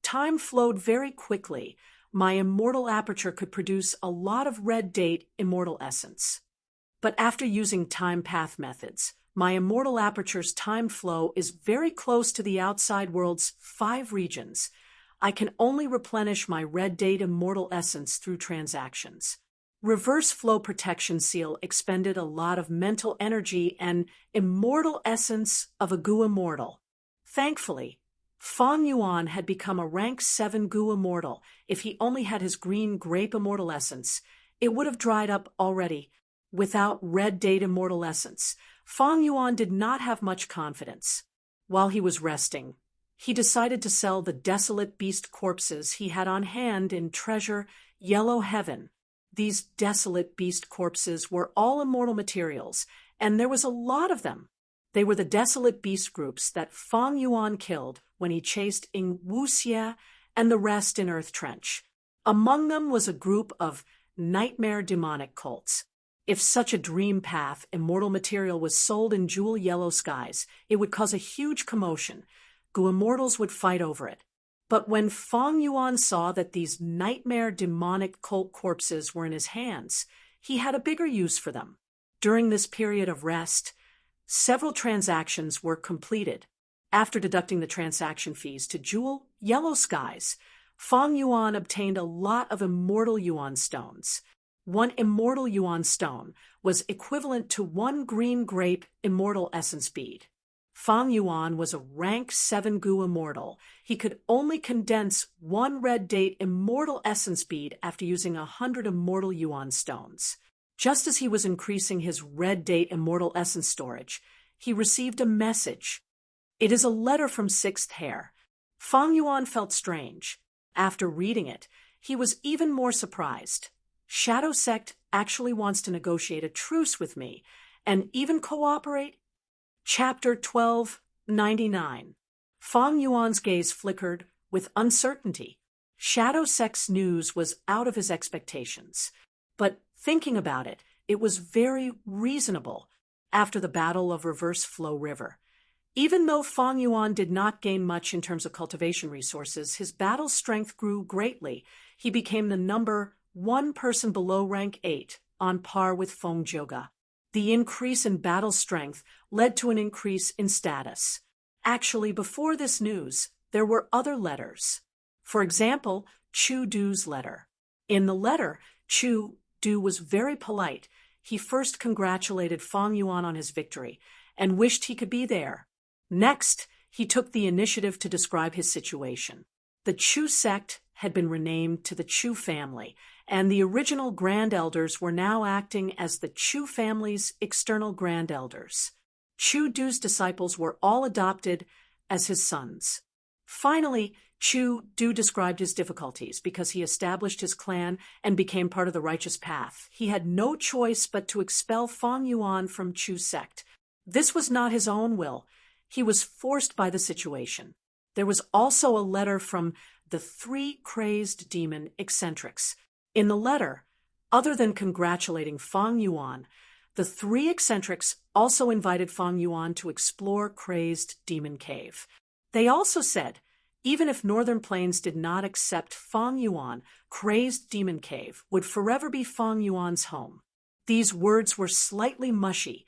time flowed very quickly. my immortal aperture could produce a lot of red date immortal essence. But after using time path methods, my immortal aperture's time flow is very close to the outside world's 5 regions. I can only replenish my red date immortal essence through transactions. Reverse flow protection seal expended a lot of mental energy and immortal essence of a Gu immortal. Thankfully, Fang Yuan had become a rank 7 Gu immortal. If he only had his green grape immortal essence, it would have dried up already. Without red date immortal essence, Fang Yuan did not have much confidence. While he was resting, he decided to sell the desolate beast corpses he had on hand in treasure Yellow Heaven. These desolate beast corpses were all immortal materials, and there was a lot of them. They were the desolate beast groups that Fang Yuan killed when he chased Ing Wuxie and the rest in Earth Trench. Among them was a group of nightmare demonic cults. If such a dream path immortal material was sold in jewel yellow skies, it would cause a huge commotion. Gu immortals would fight over it. But when Fang Yuan saw that these nightmare demonic cult corpses were in his hands, he had a bigger use for them. During this period of rest, several transactions were completed. After deducting the transaction fees to jewel yellow skies, Fang Yuan obtained a lot of immortal yuan stones. 1 immortal yuan stone was equivalent to 1 green grape immortal essence bead. Fang Yuan was a rank 7 Gu immortal. He could only condense 1 red date immortal essence bead after using 100 immortal yuan stones. Just as he was increasing his red date immortal essence storage, he received a message. It is a letter from Sixth Hair. Fang Yuan felt strange. After reading it, he was even more surprised. Shadow Sect actually wants to negotiate a truce with me and even cooperate. Chapter 1299. Fang Yuan's gaze flickered with uncertainty. Shadow Sect's news was out of his expectations. But thinking about it, it was very reasonable after the Battle of Reverse Flow River. Even though Fang Yuan did not gain much in terms of cultivation resources, his battle strength grew greatly. He became the number 1 person below rank 8, on par with Feng Zhouge. The increase in battle strength led to an increase in status. Actually, before this news, there were other letters. For example, Chu Du's letter. In the letter, Chu Du was very polite. He first congratulated Fang Yuan on his victory and wished he could be there. Next, he took the initiative to describe his situation. The Chu sect had been renamed to the Chu family, and the original Grand Elders were now acting as the Chu family's external Grand Elders. Chu Du's disciples were all adopted as his sons. Finally, Chu Du described his difficulties because he established his clan and became part of the righteous path. He had no choice but to expel Fang Yuan from Chu sect. This was not his own will. He was forced by the situation. There was also a letter from the 3 crazed demon eccentrics. In the letter, other than congratulating Fang Yuan, the 3 eccentrics also invited Fang Yuan to explore Crazed Demon Cave. They also said, even if Northern Plains did not accept Fang Yuan, Crazed Demon Cave would forever be Fang Yuan's home. These words were slightly mushy.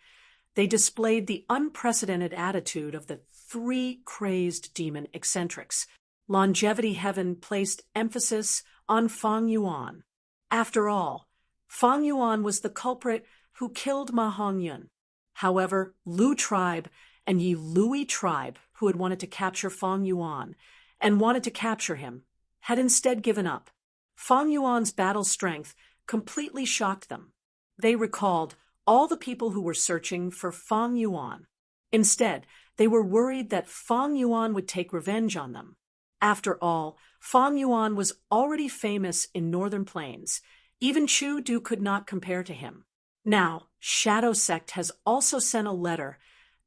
They displayed the unprecedented attitude of the 3 crazed demon eccentrics. Longevity Heaven placed emphasis on Fang Yuan. After all, Fang Yuan was the culprit who killed Ma Hongyun. However, Lu tribe and Yi Lui tribe, who had wanted to capture Fang Yuan and wanted to capture him, had instead given up. Fang Yuan's battle strength completely shocked them. They recalled all the people who were searching for Fang Yuan. Instead, they were worried that Fang Yuan would take revenge on them. After all, Fang Yuan was already famous in Northern Plains. Even Chu Du could not compare to him. Now, Shadow Sect has also sent a letter.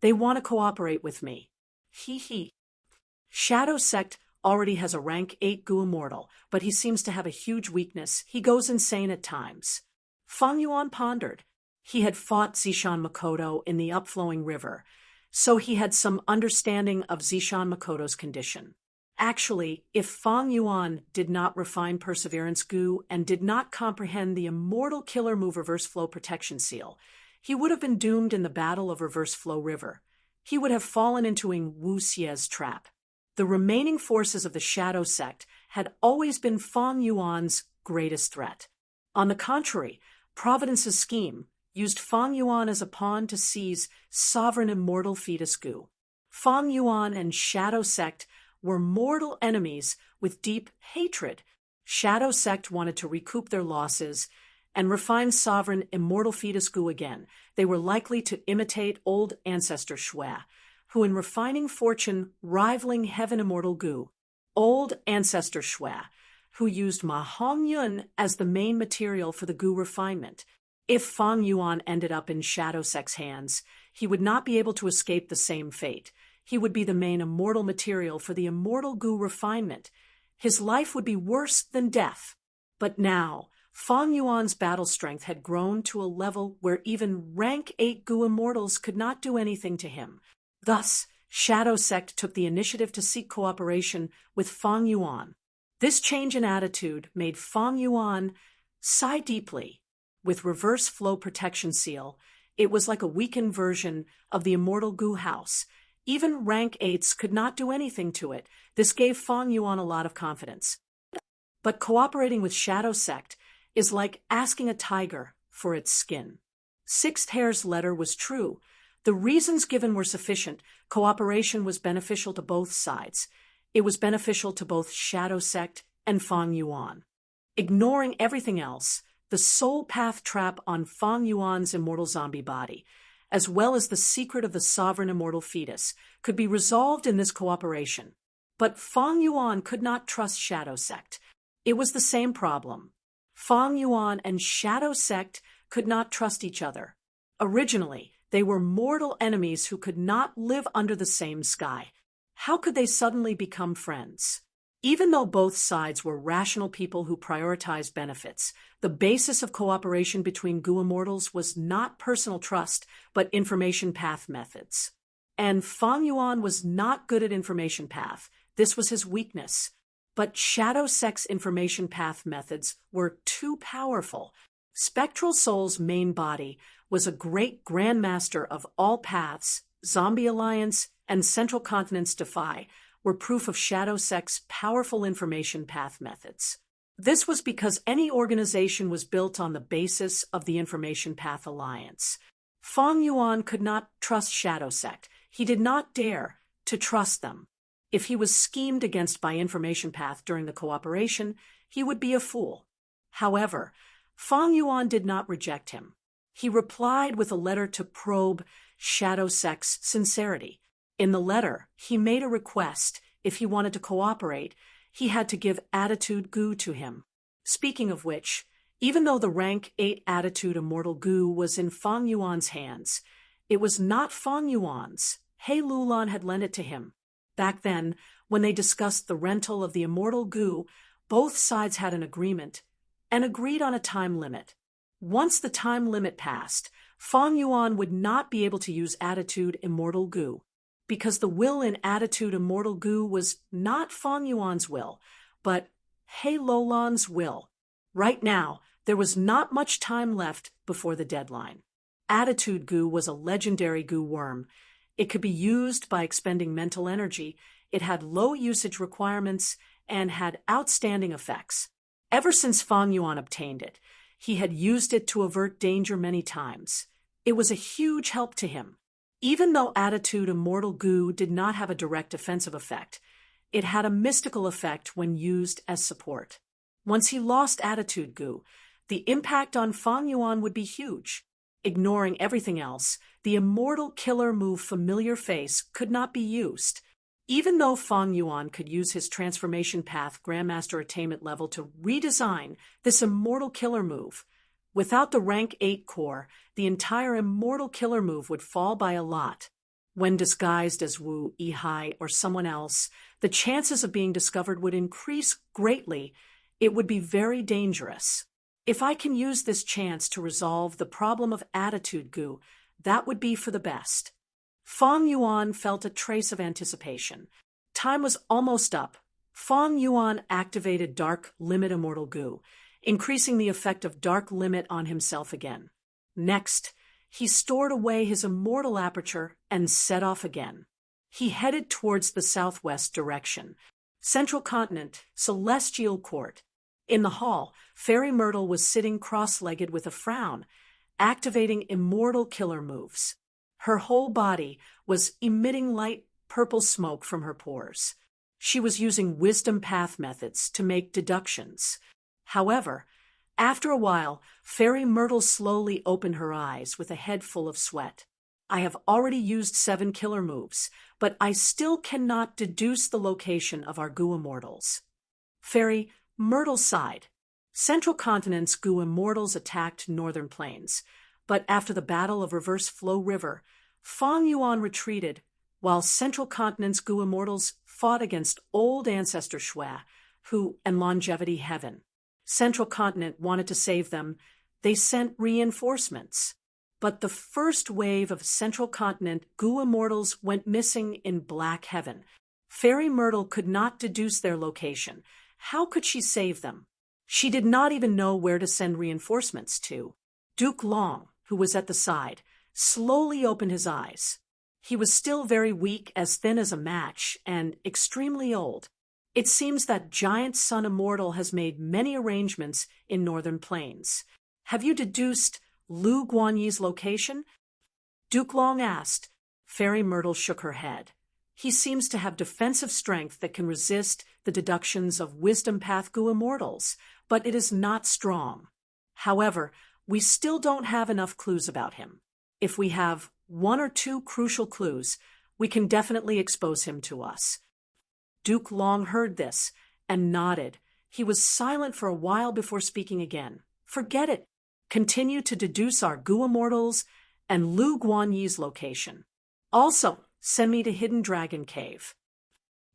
They want to cooperate with me. Hee. Shadow Sect already has a rank 8 Gu immortal, but he seems to have a huge weakness. He goes insane at times. Fang Yuan pondered. He had fought Zishan Makoto in the upflowing river, so he had some understanding of Zishan Makoto's condition. Actually, if Fang Yuan did not refine Perseverance Goo and did not comprehend the immortal killer move Reverse Flow Protection Seal, he would have been doomed in the Battle of Reverse Flow River. He would have fallen into Wu Xie's trap. The remaining forces of the Shadow Sect had always been Fang Yuan's greatest threat. On the contrary, Providence's scheme used Fang Yuan as a pawn to seize sovereign immortal fetus Goo. Fang Yuan and Shadow Sect were mortal enemies with deep hatred. Shadow Sect wanted to recoup their losses and refine sovereign immortal fetus Goo again. They were likely to imitate old ancestor Shui, who in refining fortune rivaling heaven immortal Goo. Old ancestor Shui, who used Ma Hongyun as the main material for the Goo refinement. If Fang Yuan ended up in Shadow Sect's hands, he would not be able to escape the same fate. He would be the main immortal material for the immortal Goo refinement. His life would be worse than death. But now, Fang Yuan's battle strength had grown to a level where even rank 8 Goo immortals could not do anything to him. Thus, Shadow Sect took the initiative to seek cooperation with Fang Yuan. This change in attitude made Fang Yuan sigh deeply. With Reverse Flow Protection Seal, it was like a weakened version of the immortal Goo House. Even rank 8s could not do anything to it. This gave Fang Yuan a lot of confidence. But cooperating with Shadow Sect is like asking a tiger for its skin. Sixth Hair's letter was true. The reasons given were sufficient. Cooperation was beneficial to both sides. It was beneficial to both Shadow Sect and Fang Yuan. Ignoring everything else, the soul path trap on Fang Yuan's immortal zombie body, as well as the secret of the sovereign immortal fetus, could be resolved in this cooperation. But Fang Yuan could not trust Shadow Sect. It was the same problem. Fang Yuan and Shadow Sect could not trust each other. Originally, they were mortal enemies who could not live under the same sky. How could they suddenly become friends? Even though both sides were rational people who prioritized benefits, the basis of cooperation between Goo immortals was not personal trust, but information path methods. And Fang Yuan was not good at information path. This was his weakness. But Shadow Sect's information path methods were too powerful. Spectral Soul's main body was a great grandmaster of all paths. Zombie Alliance and Central Continent's Defy were proof of Shadow Sect's powerful information path methods. This was because any organization was built on the basis of the Information Path Alliance. Fang Yuan could not trust Shadow Sect. He did not dare to trust them. If he was schemed against by Information Path during the cooperation, he would be a fool. However, Fang Yuan did not reject him. He replied with a letter to probe Shadow Sect's sincerity. In the letter, he made a request. If he wanted to cooperate, he had to give Attitude Goo to him. Speaking of which, even though the rank 8 Attitude Immortal Goo was in Fang Yuan's hands, it was not Fang Yuan's. He Lulan had lent it to him. Back then, when they discussed the rental of the Immortal Goo, both sides had an agreement and agreed on a time limit. Once the time limit passed, Fang Yuan would not be able to use Attitude Immortal Goo, because the will in Attitude Immortal Goo was not Fang Yuan's will, but He Lulan's will. Right now, there was not much time left before the deadline. Attitude Goo was a legendary Goo worm. It could be used by expending mental energy. It had low usage requirements and had outstanding effects. Ever since Fang Yuan obtained it, he had used it to avert danger many times. It was a huge help to him. Even though Attitude Immortal Goo did not have a direct offensive effect, it had a mystical effect when used as support. Once he lost Attitude Goo, the impact on Fang Yuan would be huge. Ignoring everything else, the immortal killer move Familiar Face could not be used. Even though Fang Yuan could use his transformation path Grandmaster attainment level to redesign this immortal killer move, without the rank 8 core, the entire immortal killer move would fall by a lot. When disguised as Wu Yihai or someone else, the chances of being discovered would increase greatly. It would be very dangerous. If I can use this chance to resolve the problem of Attitude Goo, that would be for the best. Fang Yuan felt a trace of anticipation. Time was almost up Fong Yuan activated Dark Limit Immortal Goo, increasing the effect of Dark Limit on himself again. Next, he stored away his immortal aperture and set off again. He headed towards the southwest direction. Central Continent, Celestial Court. In the hall, Fairy Myrtle was sitting cross-legged with a frown, activating immortal killer moves. Her whole body was emitting light purple smoke from her pores. She was using wisdom path methods to make deductions. However, after a while, Fairy Myrtle slowly opened her eyes with a head full of sweat. I have already used 7 killer moves, but I still cannot deduce the location of our Goo Immortals. Fairy Myrtle sighed. Central Continent's Goo Immortals attacked Northern Plains, but after the Battle of Reverse Flow River, Fong Yuan retreated, while Central Continent's Goo Immortals fought against Old Ancestor Shui, and Longevity Heaven. Central Continent wanted to save them. They sent reinforcements. But the first wave of Central Continent Goo Immortals went missing in Black Heaven. Fairy Myrtle could not deduce their location. How could she save them? She did not even know where to send reinforcements to. Duke Long, who was at the side, slowly opened his eyes. He was still very weak, as thin as a match, and extremely old. It seems that Giant Sun Immortal has made many arrangements in Northern Plains. Have you deduced Lu Guanyi's location? Duke Long asked. Fairy Myrtle shook her head. He seems to have defensive strength that can resist the deductions of Wisdom Path Goo Immortals, but it is not strong. However, we still don't have enough clues about him. If we have 1 or 2 crucial clues, we can definitely expose him to us. Duke Long heard this and nodded. He was silent for a while before speaking again. Forget it. Continue to deduce our Goo Immortals and Lu Guanyi's location. Also, send me to Hidden Dragon Cave.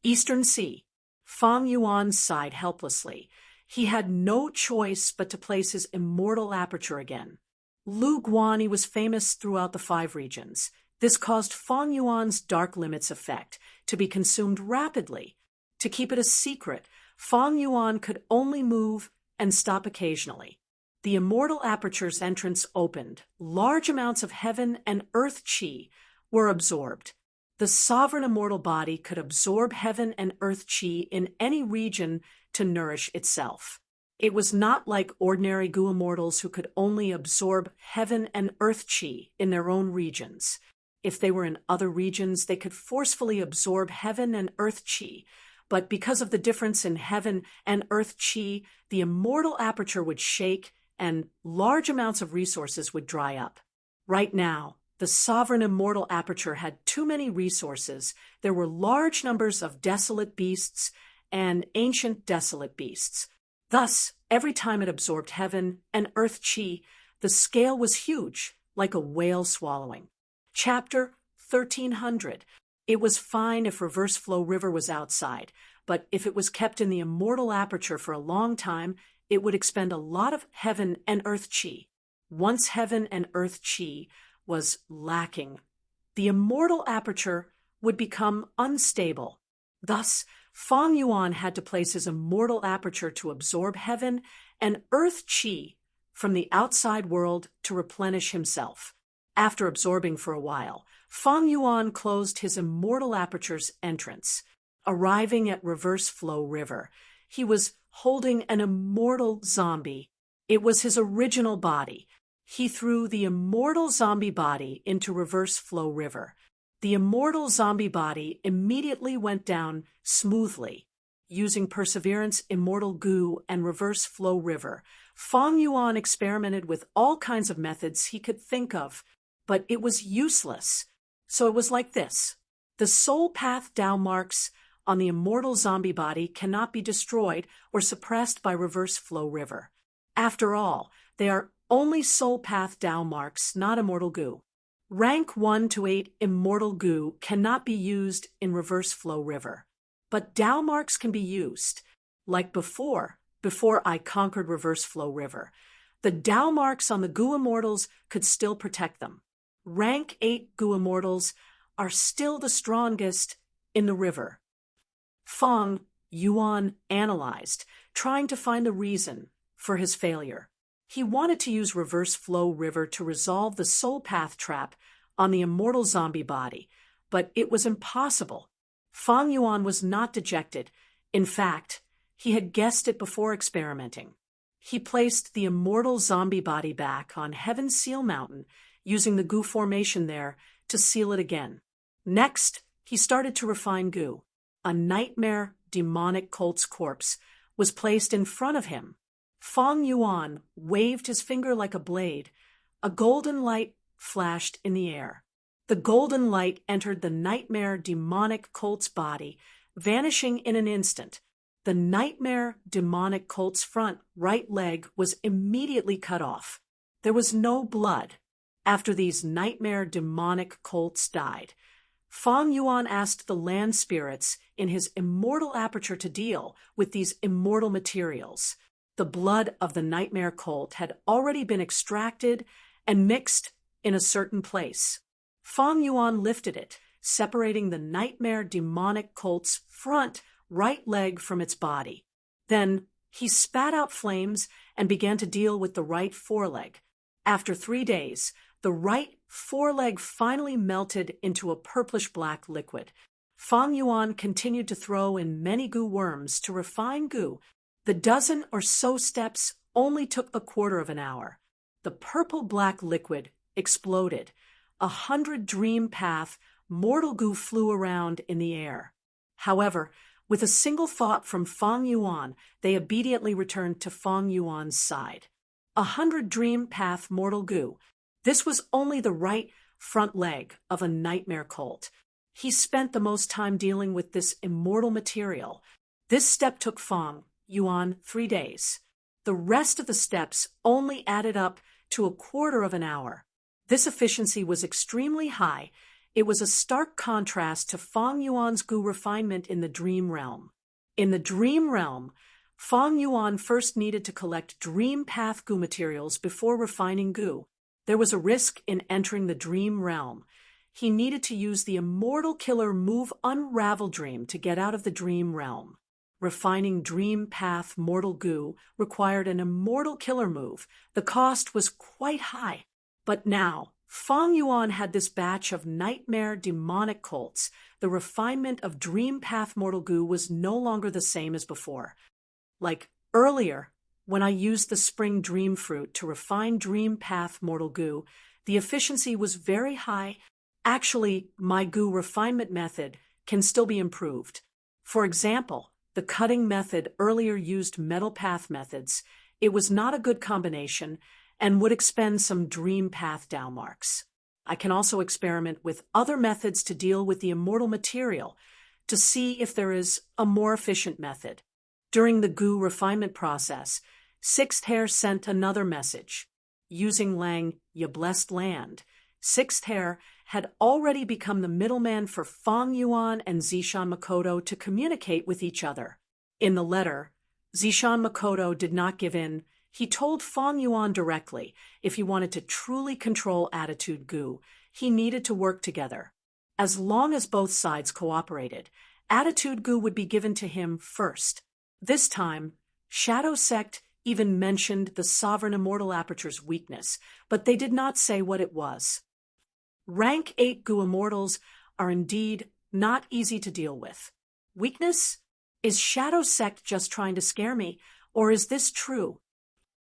Eastern Sea. Fong Yuan sighed helplessly. He had no choice but to place his immortal aperture again. Lu Guanyi was famous throughout the 5 regions. This caused Fong Yuan's Dark Limits effect to be consumed rapidly. To keep it a secret, Fong Yuan could only move and stop occasionally. The immortal aperture's entrance opened. Large amounts of heaven and earth chi were absorbed. The sovereign immortal body could absorb heaven and earth chi in any region to nourish itself. It was not like ordinary Goo Immortals who could only absorb heaven and earth chi in their own regions. If they were in other regions, they could forcefully absorb heaven and earth chi, but because of the difference in heaven and earth chi, the immortal aperture would shake and large amounts of resources would dry up. Right now, the sovereign immortal aperture had too many resources. There were large numbers of desolate beasts and ancient desolate beasts. Thus, every time it absorbed heaven and earth chi, the scale was huge, like a whale swallowing. Chapter 1300. It was fine if Reverse Flow River was outside, but if it was kept in the immortal aperture for a long time, it would expend a lot of heaven and earth chi. Once heaven and earth chi was lacking, the immortal aperture would become unstable. Thus, Fong Yuan had to place his immortal aperture to absorb heaven and earth chi from the outside world to replenish himself. After absorbing for a while, Fong Yuan closed his immortal aperture's entrance. Arriving at Reverse Flow River, he was holding an immortal zombie. It was his original body. He threw the immortal zombie body into Reverse Flow River. The immortal zombie body immediately went down smoothly. Using Perseverance, Immortal Goo, and Reverse Flow River, Fong Yuan experimented with all kinds of methods he could think of, but it was useless. So it was like this. The soul path Tao marks on the immortal zombie body cannot be destroyed or suppressed by Reverse Flow River. After all, they are only soul path Tao marks, not immortal goo. Rank 1 to 8 immortal goo cannot be used in Reverse Flow River. But Tao marks can be used. Like before I conquered Reverse Flow River, the Tao marks on the Goo Immortals could still protect them. Rank 8 Goo Immortals are still the strongest in the river. Fong Yuan analyzed, trying to find the reason for his failure. He wanted to use reverse flow river to resolve the soul path trap on the immortal zombie body, but it was impossible. Fang Yuan was not dejected. In fact, he had guessed it before experimenting. He placed the immortal zombie body back on Heaven's Seal Mountain, using the goo formation there to seal it again. Next, he started to refine goo. A nightmare demonic colt's corpse was placed in front of him. Fang Yuan waved his finger like a blade. A golden light flashed in the air. The golden light entered the nightmare demonic colt's body, vanishing in an instant. The nightmare demonic colt's front right leg was immediately cut off. There was no blood. After these nightmare demonic colts died, Fang Yuan asked the land spirits in his immortal aperture to deal with these immortal materials. The blood of the nightmare colt had already been extracted and mixed in a certain place. Fang Yuan lifted it, separating the nightmare demonic colt's front right leg from its body. Then he spat out flames and began to deal with the right foreleg. After 3 days, the right foreleg finally melted into a purplish-black liquid. Fang Yuan continued to throw in many goo worms to refine goo. The dozen or so steps only took a quarter of an hour. The purple-black liquid exploded. 100 dream path mortal goo flew around in the air. However, with a single thought from Fang Yuan, they obediently returned to Fang Yuan's side. 100 dream path mortal goo. This was only the right front leg of a nightmare colt. He spent the most time dealing with this immortal material. This step took Fang Yuan 3 days. The rest of the steps only added up to a quarter of an hour. This efficiency was extremely high. It was a stark contrast to Fang Yuan's goo refinement in the dream realm. In the dream realm, Fang Yuan first needed to collect dream path goo materials before refining goo. There was a risk in entering the dream realm. He needed to use the immortal killer move Unravel Dream to get out of the dream realm. Refining dream path mortal goo required an immortal killer move. The cost was quite high. But now, Fang Yuan had this batch of nightmare demonic colts. The refinement of dream path mortal goo was no longer the same as before. Like earlier, when I used the spring dream fruit to refine dream path mortal goo, the efficiency was very high. Actually, my goo refinement method can still be improved. For example, the cutting method earlier used metal path methods. It was not a good combination and would expend some dream path downmarks. I can also experiment with other methods to deal with the immortal material to see if there is a more efficient method. During the goo refinement process, Sixth Hair sent another message. Using Lang, Ya Blessed Land, Sixth Hair had already become the middleman for Fang Yuan and Zishan Makoto to communicate with each other. In the letter, Zishan Makoto did not give in. He told Fang Yuan directly if he wanted to truly control attitude goo, he needed to work together. As long as both sides cooperated, attitude goo would be given to him first. This time, Shadow Sect even mentioned the Sovereign Immortal Aperture's weakness, but they did not say what it was. Rank 8 goo immortals are indeed not easy to deal with. Weakness? Is Shadow Sect just trying to scare me, or is this true?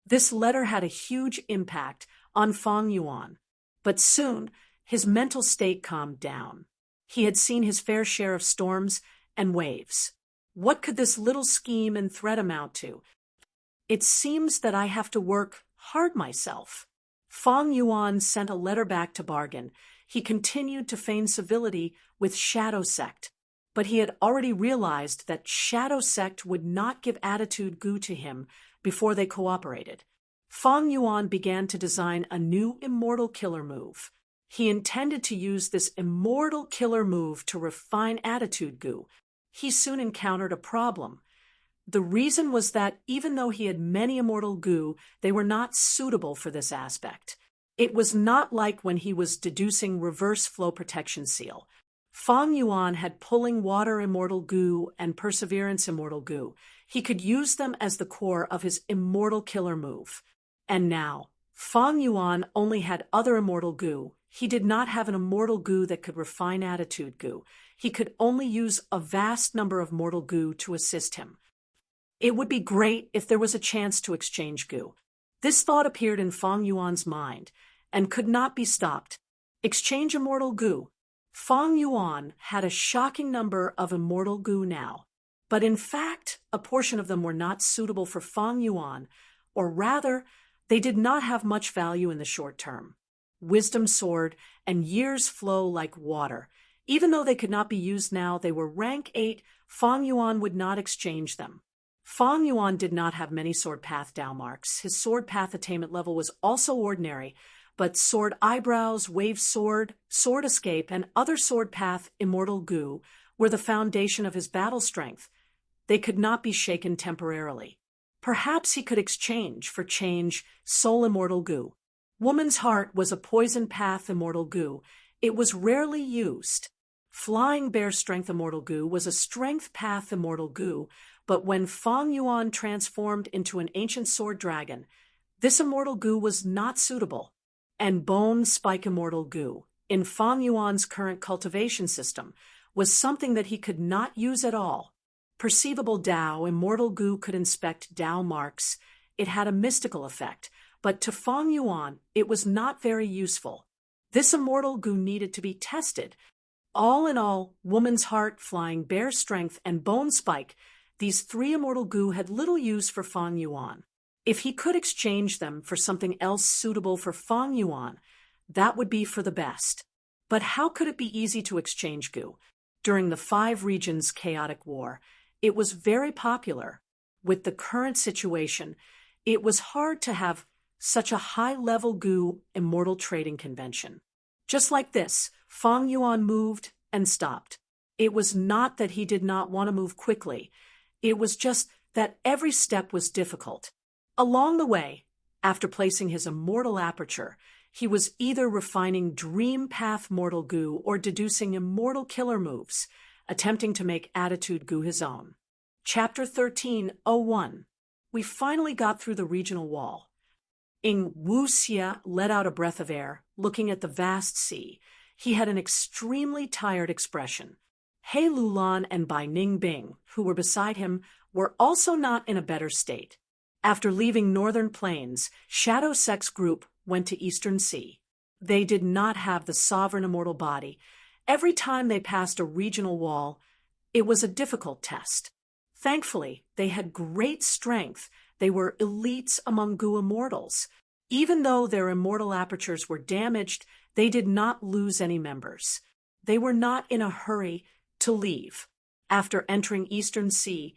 This letter had a huge impact on Fang Yuan, but soon his mental state calmed down. He had seen his fair share of storms and waves. What could this little scheme and threat amount to? It seems that I have to work hard myself. Fang Yuan sent a letter back to bargain. He continued to feign civility with Shadow Sect, but he had already realized that Shadow Sect would not give attitude goo to him before they cooperated. Fang Yuan began to design a new immortal killer move. He intended to use this immortal killer move to refine attitude goo. He soon encountered a problem. The reason was that even though he had many immortal goo, they were not suitable for this aspect. It was not like when he was deducing reverse flow protection seal. Fang Yuan had pulling water immortal goo and perseverance immortal goo. He could use them as the core of his immortal killer move. And now, Fang Yuan only had other immortal goo. He did not have an immortal goo that could refine attitude goo. He could only use a vast number of mortal goo to assist him. It would be great if there was a chance to exchange goo. This thought appeared in Fang Yuan's mind and could not be stopped. Exchange immortal goo. Fang Yuan had a shocking number of immortal goo now, but in fact, a portion of them were not suitable for Fang Yuan, or rather, they did not have much value in the short term. Wisdom soared, and years flow like water. Even though they could not be used now, they were rank 8, Fang Yuan would not exchange them. Fang Yuan did not have many sword path down marks. His sword path attainment level was also ordinary, but sword eyebrows, wave sword, sword escape, and other sword path immortal goo were the foundation of his battle strength. They could not be shaken temporarily. Perhaps he could exchange for change soul immortal goo. Woman's heart was a poison path immortal goo. It was rarely used. Flying bear strength immortal goo was a strength path immortal goo, but when Fang Yuan transformed into an ancient sword dragon, this immortal goo was not suitable. And bone spike immortal goo, in Fang Yuan's current cultivation system, was something that he could not use at all. Perceivable Dao immortal goo could inspect Dao marks. It had a mystical effect, but to Fang Yuan it was not very useful. This immortal goo needed to be tested. All in all, woman's heart, flying bear strength, and bone spike, these 3 immortal goo had little use for Fang Yuan. If he could exchange them for something else suitable for Fang Yuan, that would be for the best. But how could it be easy to exchange goo? During the 5 regions chaotic war, it was very popular. With the current situation, it was hard to have such a high-level goo immortal trading convention. Just like this, Fang Yuan moved and stopped. It was not that he did not want to move quickly. It was just that every step was difficult. Along the way, after placing his immortal aperture, he was either refining dream path mortal goo or deducing immortal killer moves, attempting to make attitude goo his own. Chapter 13:01. We finally got through the regional wall. Ing Wuxia let out a breath of air, looking at the vast sea. He had an extremely tired expression. He Lulan and Bai Ningbing, who were beside him, were also not in a better state. After leaving Northern Plains, Shadow Sect's group went to Eastern Sea. They did not have the sovereign immortal body. Every time they passed a regional wall, it was a difficult test. Thankfully, they had great strength. They were elites among goo immortals. Even though their immortal apertures were damaged, they did not lose any members. They were not in a hurry to leave. After entering Eastern Sea,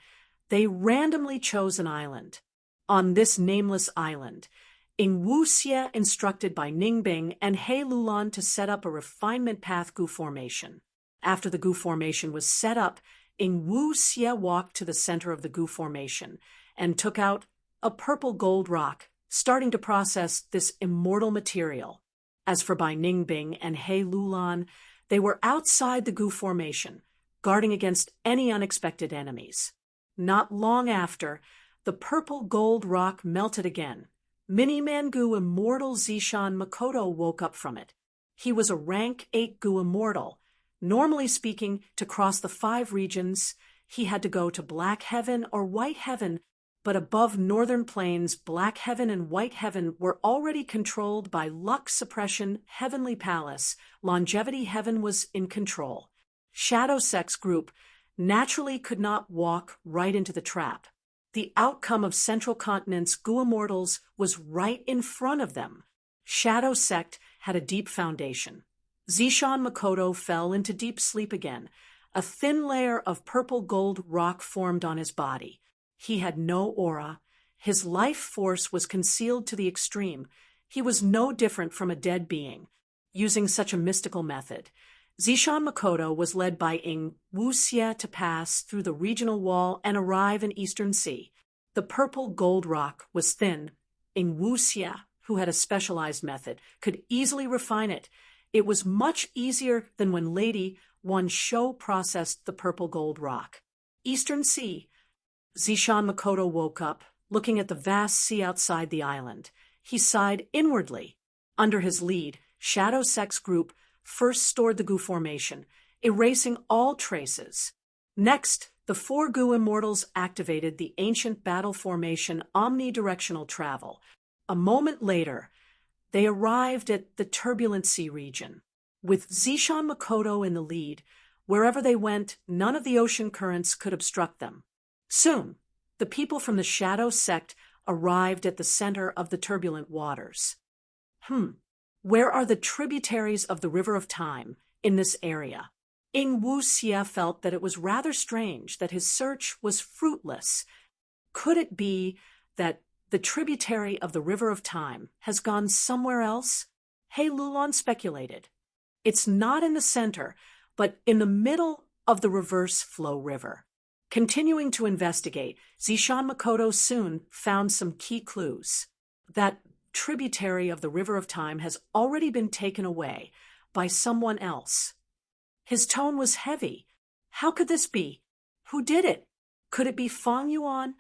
they randomly chose an island. On this nameless island, Ing Wuxia instructed Bai Ningbing and He Lulan to set up a refinement path goo formation. After the goo formation was set up, Ing Wuxia walked to the center of the goo formation and took out a purple gold rock, starting to process this immortal material. As for Bai Ningbing and He Lulan, they were outside the goo formation, guarding against any unexpected enemies. Not long after, the purple gold rock melted again. Mini-Man goo immortal Zishan Makoto woke up from it. He was a rank 8 goo immortal. Normally speaking, to cross the 5 regions, he had to go to Black Heaven or White Heaven, but above Northern Plains, Black Heaven and White Heaven were already controlled by Luck Suppression Heavenly Palace. Longevity Heaven was in control. Shadow Sect's group naturally could not walk right into the trap. The outcome of Central Continent's goo immortals was right in front of them. Shadow Sect had a deep foundation. Zishan Makoto fell into deep sleep again. A thin layer of purple gold rock formed on his body. He had no aura. His life force was concealed to the extreme. He was no different from a dead being. Using such a mystical method, Zishan Makoto was led by Ing Wuxia to pass through the regional wall and arrive in Eastern Sea. The purple gold rock was thin. Ing Wuxia, who had a specialized method, could easily refine it. It was much easier than when Lady one show processed the purple gold rock. Eastern Sea. Zishan Makoto woke up, looking at the vast sea outside the island. He sighed inwardly. Under his lead, Shadow Sect's group first stored the Gu formation, erasing all traces. Next, the four Gu immortals activated the ancient battle formation omnidirectional travel. A moment later, they arrived at the turbulent sea region. With Zishan Makoto in the lead, wherever they went, none of the ocean currents could obstruct them. Soon, the people from the Shadow Sect arrived at the center of the turbulent waters. Where are the tributaries of the River of Time in this area? Ing Wuxia felt that it was rather strange that his search was fruitless. Could it be that the tributary of the River of Time has gone somewhere else? He Lulon speculated. It's not in the center, but in the middle of the reverse flow river. Continuing to investigate, Zishan Makoto soon found some key clues. That tributary of the River of Time has already been taken away by someone else. His tone was heavy. How could this be? Who did it? Could it be Fang Yuan?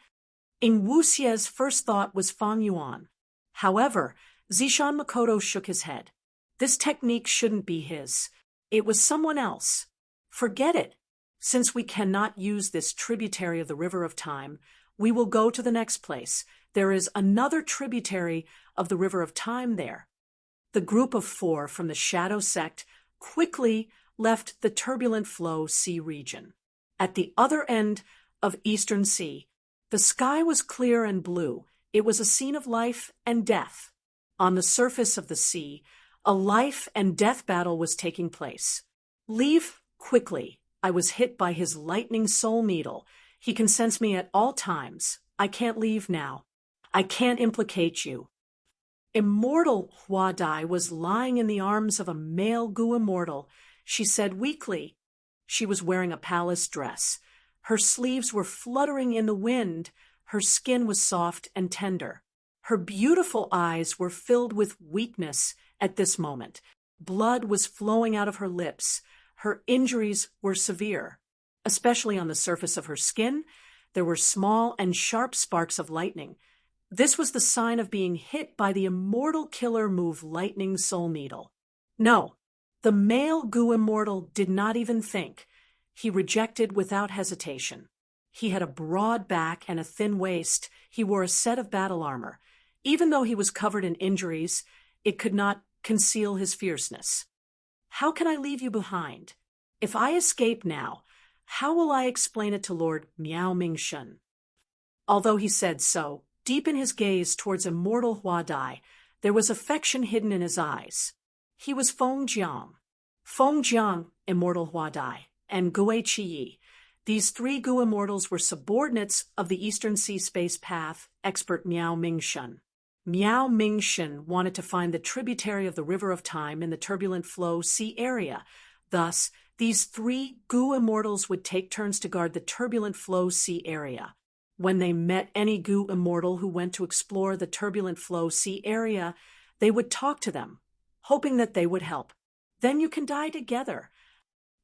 Ing Wuxia's first thought was Fang Yuan. However, Zishan Makoto shook his head. This technique shouldn't be his. It was someone else. Forget it. Since we cannot use this tributary of the River of Time, we will go to the next place. There is another tributary of the River of Time there. The group of four from the Shadow Sect quickly left the turbulent flow sea region. At the other end of Eastern Sea, the sky was clear and blue. It was a scene of life and death. On the surface of the sea, a life and death battle was taking place. Leave quickly. I was hit by his lightning soul needle. He can sense me at all times. I can't leave now. I can't implicate you. Immortal Hua Dai was lying in the arms of a male Gu immortal. She said weakly. She was wearing a palace dress. Her sleeves were fluttering in the wind. Her skin was soft and tender. Her beautiful eyes were filled with weakness at this moment. Blood was flowing out of her lips. Her injuries were severe. Especially on the surface of her skin, there were small and sharp sparks of lightning. This was the sign of being hit by the immortal killer move Lightning Soul Needle. No, the male Gu immortal did not even think. He rejected without hesitation. He had a broad back and a thin waist. He wore a set of battle armor. Even though he was covered in injuries, it could not conceal his fierceness. How can I leave you behind? If I escape now, how will I explain it to Lord Miao Mingshun? Although he said so, deep in his gaze towards immortal Hua Dai, there was affection hidden in his eyes. He was Feng Jiang. Feng Jiang, immortal Hua Dai, and Gue Chiyi. These three Gu immortals were subordinates of the Eastern Sea Space Path expert Miao Mingshun. Miao Mingshun wanted to find the tributary of the River of Time in the turbulent flow sea area. Thus, these three Gu immortals would take turns to guard the turbulent flow sea area. When they met any Gu immortal who went to explore the turbulent flow sea area, they would talk to them, hoping that they would help. Then you can die together.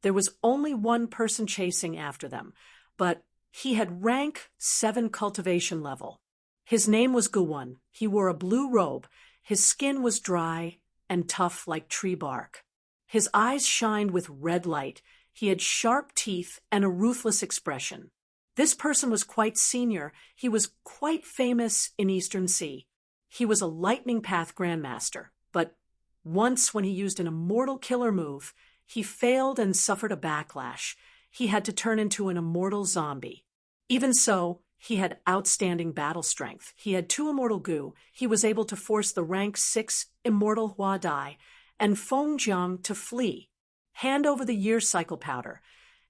There was only one person chasing after them, but he had rank 7 cultivation level. His name was Guwon. He wore a blue robe. His skin was dry and tough like tree bark. His eyes shined with red light. He had sharp teeth and a ruthless expression. This person was quite senior. He was quite famous in Eastern Sea. He was a lightning path grandmaster, but once when he used an immortal killer move, he failed and suffered a backlash. He had to turn into an immortal zombie. Even so, he had outstanding battle strength. He had 2 immortal Gu. He was able to force the rank 6 immortal Hua Dai and Feng Jiang to flee. Hand over the year cycle powder.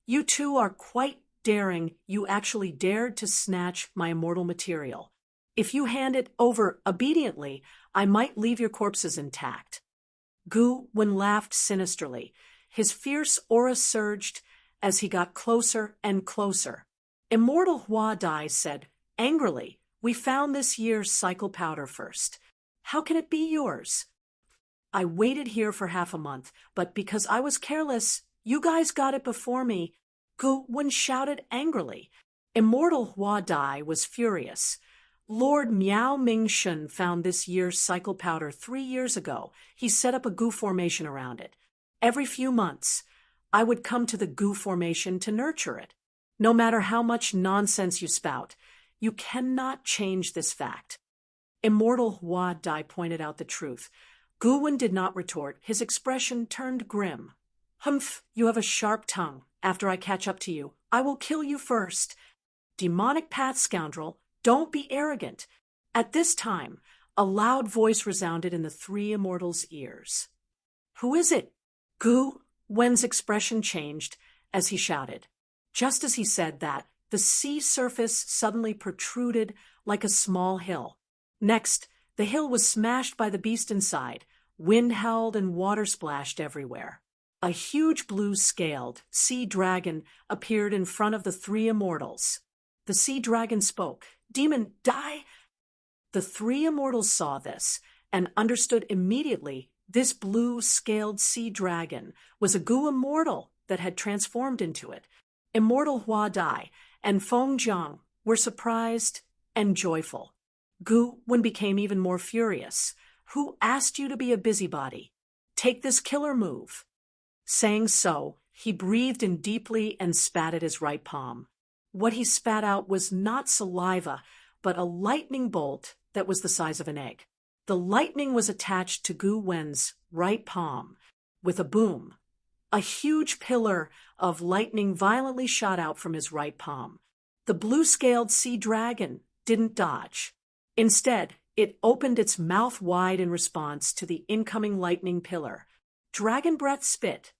You two are quite daring. You actually dared to snatch my immortal material. If you hand it over obediently, I might leave your corpses intact. Gu Wen laughed sinisterly. His fierce aura surged as he got closer and closer. Immortal Hua Dai said, angrily, we found this year's cycle powder first. How can it be yours? I waited here for half a month, but because I was careless, You guys got it before me, Gu Wen shouted angrily. Immortal Hua Dai was furious. Lord Miao Ming-shun found this year's cycle powder 3 years ago. He set up a Gu formation around it. Every few months, I would come to the Gu formation to nurture it. No matter how much nonsense you spout, you cannot change this fact. Immortal Hua Dai pointed out the truth. Gu Wen did not retort. His expression turned grim. Humph, you have a sharp tongue. After I catch up to you, I will kill you first. Demonic path scoundrel, don't be arrogant. At this time, a loud voice resounded in the three immortals' ears. Who is it? Gu Wen's expression changed as he shouted. Just as he said that, the sea surface suddenly protruded like a small hill. Next, the hill was smashed by the beast inside. Wind howled and water splashed everywhere. A huge blue-scaled sea dragon appeared in front of the three immortals. The sea dragon spoke. Demon, die! The three immortals saw this and understood immediately this blue-scaled sea dragon was a Gu immortal that had transformed into it. Immortal Hua Dai and Feng Jiang were surprised and joyful. Gu Wen became even more furious. Who asked you to be a busybody? Take this killer move. Saying so, he breathed in deeply and spat at his right palm. What he spat out was not saliva, but a lightning bolt that was the size of an egg. The lightning was attached to Gu Wen's right palm. With a boom, a huge pillar of lightning violently shot out from his right palm. The blue-scaled sea dragon didn't dodge. Instead, it opened its mouth wide in response to the incoming lightning pillar. Dragon breath spit.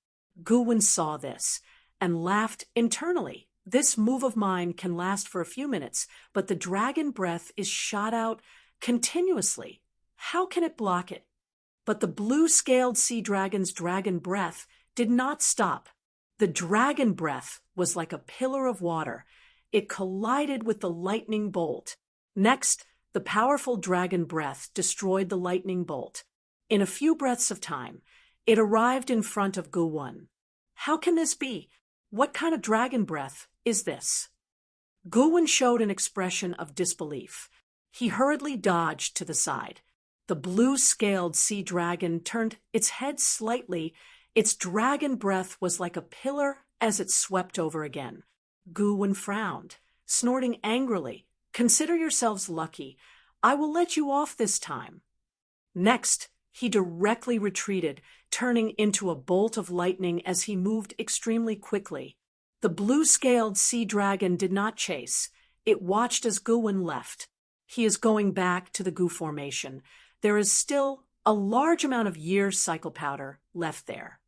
Gu Wen saw this and laughed internally. This move of mine can last for a few minutes, but the dragon breath is shot out continuously. How can it block it? But the blue-scaled sea dragon's dragon breath did not stop. The dragon breath was like a pillar of water. It collided with the lightning bolt. Next, the powerful dragon breath destroyed the lightning bolt. In a few breaths of time, it arrived in front of Gu Wen. How can this be? What kind of dragon breath is this? Gu Wen showed an expression of disbelief. He hurriedly dodged to the side. The blue-scaled sea dragon turned its head slightly. Its dragon breath was like a pillar as it swept over again. Gu Wen frowned, snorting angrily. Consider yourselves lucky. I will let you off this time. Next, he directly retreated, turning into a bolt of lightning as he moved extremely quickly. The blue-scaled sea dragon did not chase. It watched as Gu Wen left. He is going back to the Gu formation. There is still a large amount of year's cycle powder left there.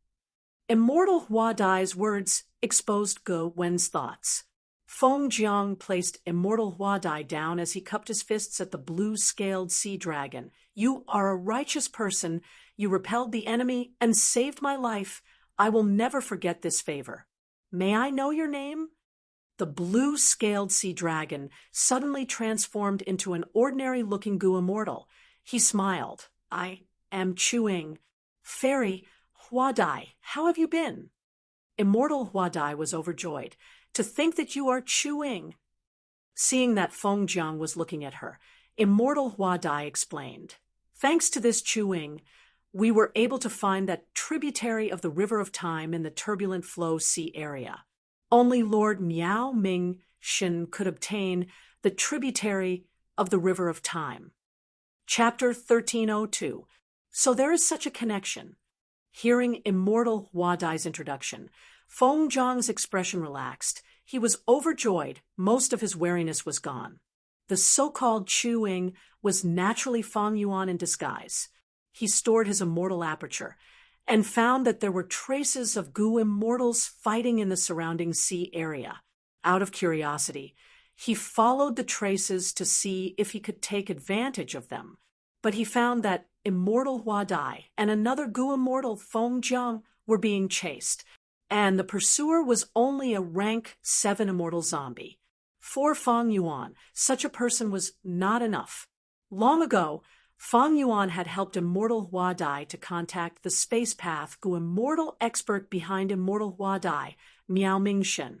Immortal Hua Dai's words exposed Gu Wen's thoughts. Feng Jiang placed Immortal Hua Dai down as he cupped his fists at the blue-scaled sea dragon. You are a righteous person. You repelled the enemy and saved my life. I will never forget this favor. May I know your name? The blue-scaled sea dragon suddenly transformed into an ordinary-looking Gu immortal. He smiled. I am Chuing. Fairy, Hua Dai, how have you been? Immortal Hua Dai was overjoyed. To think that you are Chuing. Seeing that Feng Jiang was looking at her, Immortal Hua Dai explained. Thanks to this Chuing, we were able to find that tributary of the River of Time in the turbulent flow sea area. Only Lord Miao Ming-shun could obtain the tributary of the River of Time. Chapter 1302. So there is such a connection. Hearing Immortal Hua Dai's introduction, Feng Jiang's expression relaxed. He was overjoyed. Most of his wariness was gone. The so-called Chuing was naturally Feng Yuan in disguise. He stored his immortal aperture and found that there were traces of Gu immortals fighting in the surrounding sea area. Out of curiosity, he followed the traces to see if he could take advantage of them. But he found that Immortal Hua Dai and another Gu immortal, Feng Jiang, were being chased, and the pursuer was only a rank 7 immortal zombie. For Feng Yuan, such a person was not enough. Long ago, Fang Yuan had helped Immortal Hua Dai to contact the space path Gu immortal expert behind Immortal Hua Dai, Miao Mingshen.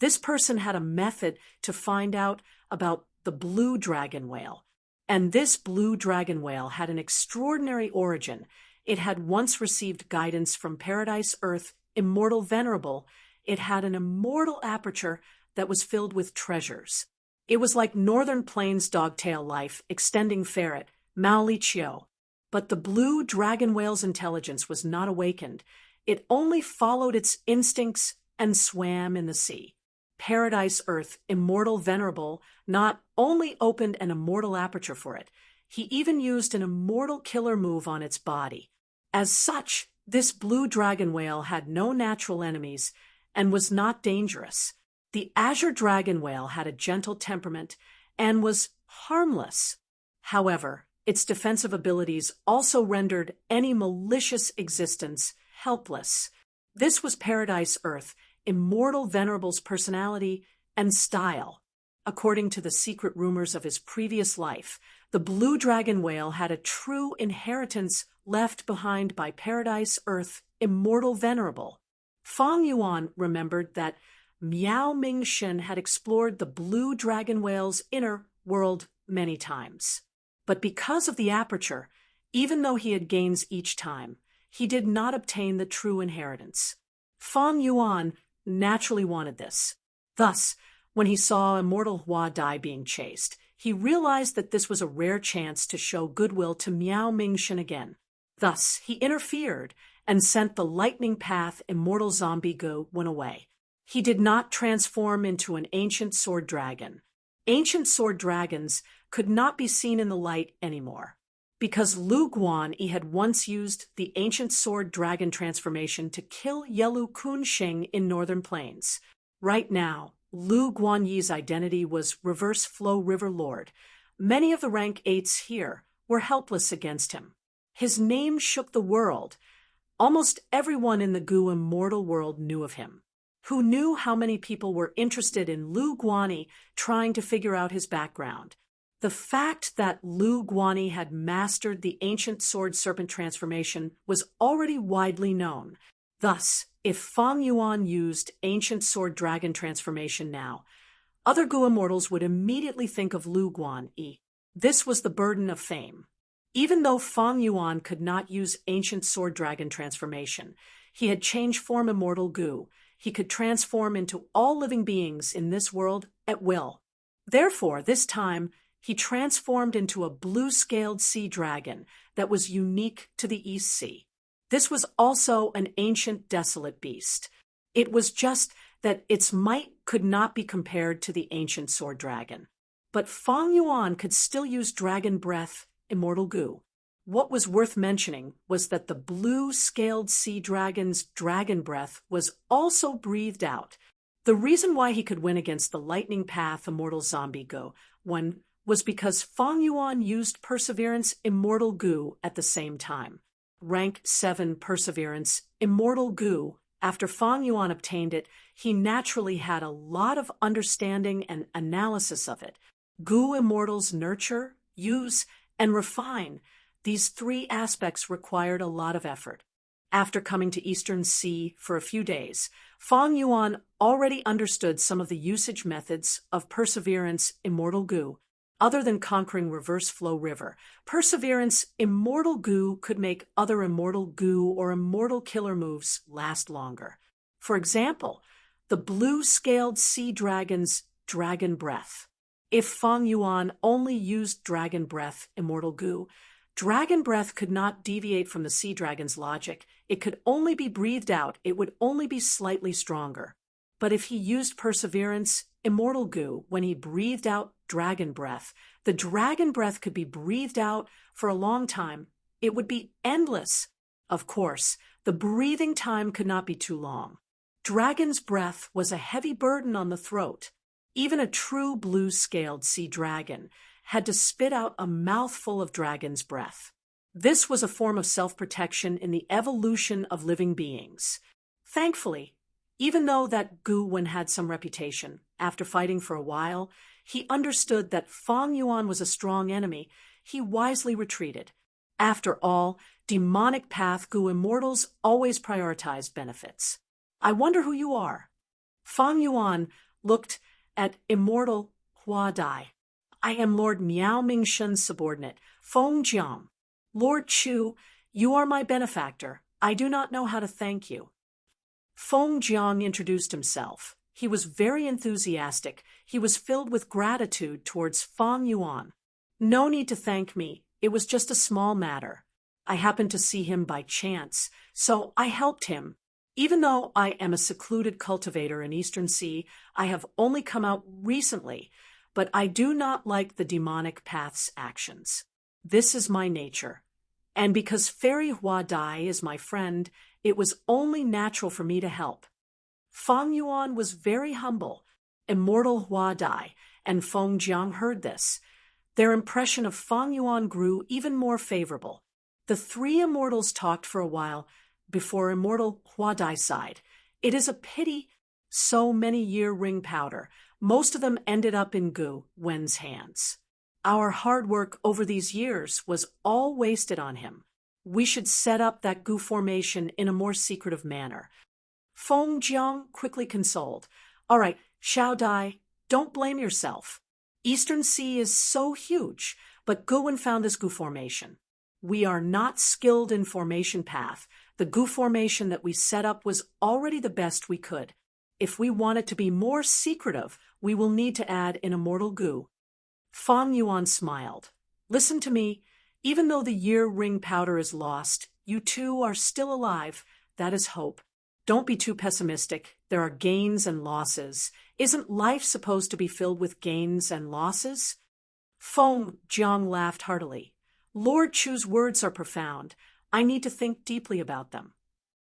This person had a method to find out about the blue dragon whale. And this blue dragon whale had an extraordinary origin. It had once received guidance from Paradise Earth, Immortal Venerable. It had an immortal aperture that was filled with treasures. It was like Northern Plains dogtail life, extending ferret, Mao Li Chiu. But the blue dragon whale's intelligence was not awakened. It only followed its instincts and swam in the sea. Paradise Earth, Immortal Venerable, not only opened an immortal aperture for it, he even used an immortal killer move on its body. As such, this blue dragon whale had no natural enemies and was not dangerous. The azure dragon whale had a gentle temperament and was harmless. However, its defensive abilities also rendered any malicious existence helpless. This was Paradise Earth, Immortal Venerable's personality and style. According to the secret rumors of his previous life, the blue dragon whale had a true inheritance left behind by Paradise Earth, Immortal Venerable. Fang Yuan remembered that Miao Mingshen had explored the blue dragon whale's inner world many times. But because of the aperture, even though he had gains each time, he did not obtain the true inheritance. Fang Yuan naturally wanted this. Thus, when he saw Immortal Hua Dai being chased, he realized that this was a rare chance to show goodwill to Miao Mingshen again. Thus, he interfered and sent the lightning path Immortal Zombie Gu went away. He did not transform into an ancient sword dragon. Ancient sword dragons could not be seen in the light anymore, because Lu Guanyi had once used the ancient sword dragon transformation to kill Yelu Kunsheng in Northern Plains. Right now, Lu Guanyi's identity was Reverse Flow River Lord. Many of the rank 8s here were helpless against him. His name shook the world. Almost everyone in the Gu immortal world knew of him. Who knew how many people were interested in Lu Guanyi trying to figure out his background? The fact that Lu Guanyi had mastered the ancient sword serpent transformation was already widely known. Thus, if Fang Yuan used ancient sword dragon transformation now, other Gu immortals would immediately think of Lu Guanyi. This was the burden of fame. Even though Fang Yuan could not use ancient sword dragon transformation, he had changed form immortal Gu. He could transform into all living beings in this world at will. Therefore, this time, he transformed into a blue-scaled sea dragon that was unique to the East Sea. This was also an ancient desolate beast. It was just that its might could not be compared to the ancient sword dragon. But Fang Yuan could still use dragon breath, immortal Gu. What was worth mentioning was that the blue-scaled sea dragon's dragon breath was also breathed out. The reason why he could win against the lightning path immortal zombie Gu was because Fang Yuan used Perseverance Immortal Gu at the same time. Rank 7 Perseverance Immortal Gu. After Fang Yuan obtained it, he naturally had a lot of understanding and analysis of it. Gu Immortals nurture, use, and refine. These 3 aspects required a lot of effort. After coming to Eastern Sea for a few days, Fang Yuan already understood some of the usage methods of Perseverance Immortal Gu. Other than conquering Reverse Flow River, Perseverance Immortal Gu could make other Immortal Gu or Immortal Killer moves last longer. For example, the blue-scaled sea dragon's Dragon Breath. If Fang Yuan only used Dragon Breath Immortal Gu, Dragon Breath could not deviate from the sea dragon's logic. It could only be breathed out. It would only be slightly stronger. But if he used Perseverance Immortal Gu when he breathed out Dragon Breath, the Dragon Breath could be breathed out for a long time. It would be endless. Of course, the breathing time could not be too long. Dragon's breath was a heavy burden on the throat. Even a true blue-scaled sea dragon had to spit out a mouthful of dragon's breath. This was a form of self-protection in the evolution of living beings. Thankfully, even though that Gu Wen had some reputation, after fighting for a while, he understood that Fang Yuan was a strong enemy. he wisely retreated. After all, demonic path Gu immortals always prioritized benefits. I wonder who you are. Fang Yuan looked at immortal Hua Dai. I am Lord Miao Mingshen's subordinate, Feng Jiang. Lord Chu, you are my benefactor. I do not know how to thank you. Feng Jiang introduced himself. He was very enthusiastic. He was filled with gratitude towards Fang Yuan. No need to thank me. It was just a small matter. I happened to see him by chance, so I helped him. Even though I am a secluded cultivator in Eastern Sea, I have only come out recently, but I do not like the demonic path's actions. This is my nature. And because Fairy Hua Dai is my friend, it was only natural for me to help. Fang Yuan was very humble. Immortal Hua Dai and Feng Jiang heard this. Their impression of Fang Yuan grew even more favorable. The three immortals talked for a while before immortal Hua Dai sighed. It is a pity so many year ring powder. Most of them ended up in Gu Wen's hands. Our hard work over these years was all wasted on him. We should set up that Gu formation in a more secretive manner. Feng Jiang quickly consoled. All right, Xiao Dai, don't blame yourself. Eastern Sea is so huge, but Gu Wen found this Gu formation. We are not skilled in formation path. The Gu formation that we set up was already the best we could. If we want it to be more secretive, we will need to add an immortal Gu. Fang Yuan smiled. Listen to me. Even though the year ring powder is lost, you two are still alive. That is hope. Don't be too pessimistic. There are gains and losses. Isn't life supposed to be filled with gains and losses? Feng Jiang laughed heartily. Lord Chu's words are profound. I need to think deeply about them.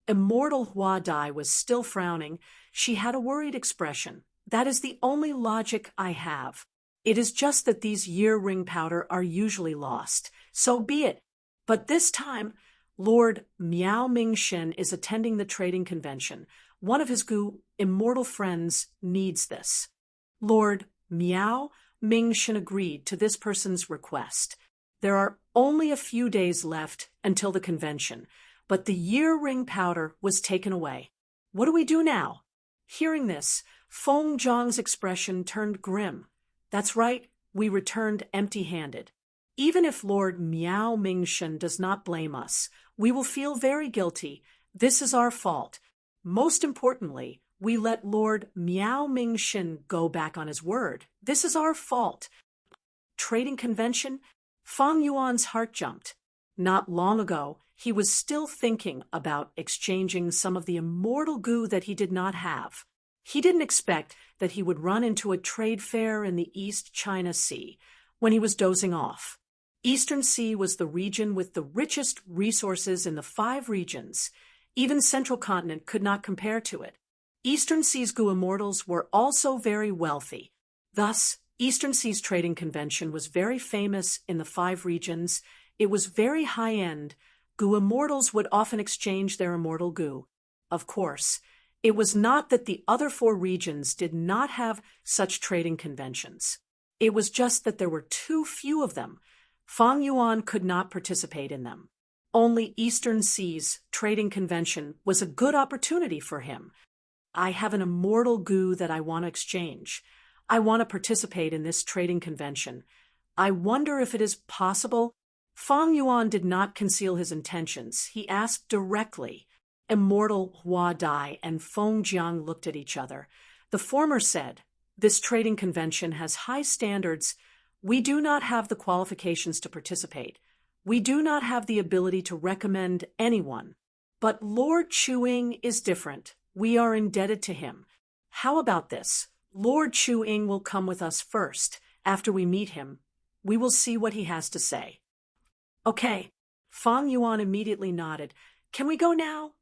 Immortal Hua Dai was still frowning. She had a worried expression. That is the only logic I have. It is just that these year ring powder are usually lost. So be it. But this time, Lord Miao Mingshen is attending the trading convention. One of his Gu immortal friends needs this. Lord Miao Mingshen agreed to this person's request. There are only a few days left until the convention, but the year ring powder was taken away. What do we do now? Hearing this, Feng Jiang's expression turned grim. That's right, we returned empty-handed. Even if Lord Miao Mingshen does not blame us, we will feel very guilty. This is our fault. Most importantly, we let Lord Miao Mingshen go back on his word. This is our fault. Trading convention? Fang Yuan's heart jumped. Not long ago, he was still thinking about exchanging some of the immortal Gu that he did not have. He didn't expect that he would run into a trade fair in the East China Sea when he was dozing off. Eastern Sea was the region with the richest resources in the 5 regions. Even Central Continent could not compare to it. Eastern Sea's Gu immortals were also very wealthy. Thus, Eastern Sea's trading convention was very famous in the 5 regions. It was very high-end. Gu immortals would often exchange their immortal Gu. Of course, it was not that the other 4 regions did not have such trading conventions. It was just that there were too few of them. Fang Yuan could not participate in them. Only Eastern Sea's trading convention was a good opportunity for him. I have an immortal Gu that I want to exchange. I want to participate in this trading convention. I wonder if it is possible. Fang Yuan did not conceal his intentions. He asked directly. Immortal Hua Dai and Feng Jiang looked at each other. The former said, "This trading convention has high standards. We do not have the qualifications to participate. We do not have the ability to recommend anyone. But Lord Chu-Ying is different. We are indebted to him. How about this? Lord Chu-Ying will come with us first. After we meet him, we will see what he has to say." Okay. Fang Yuan immediately nodded. Can we go now?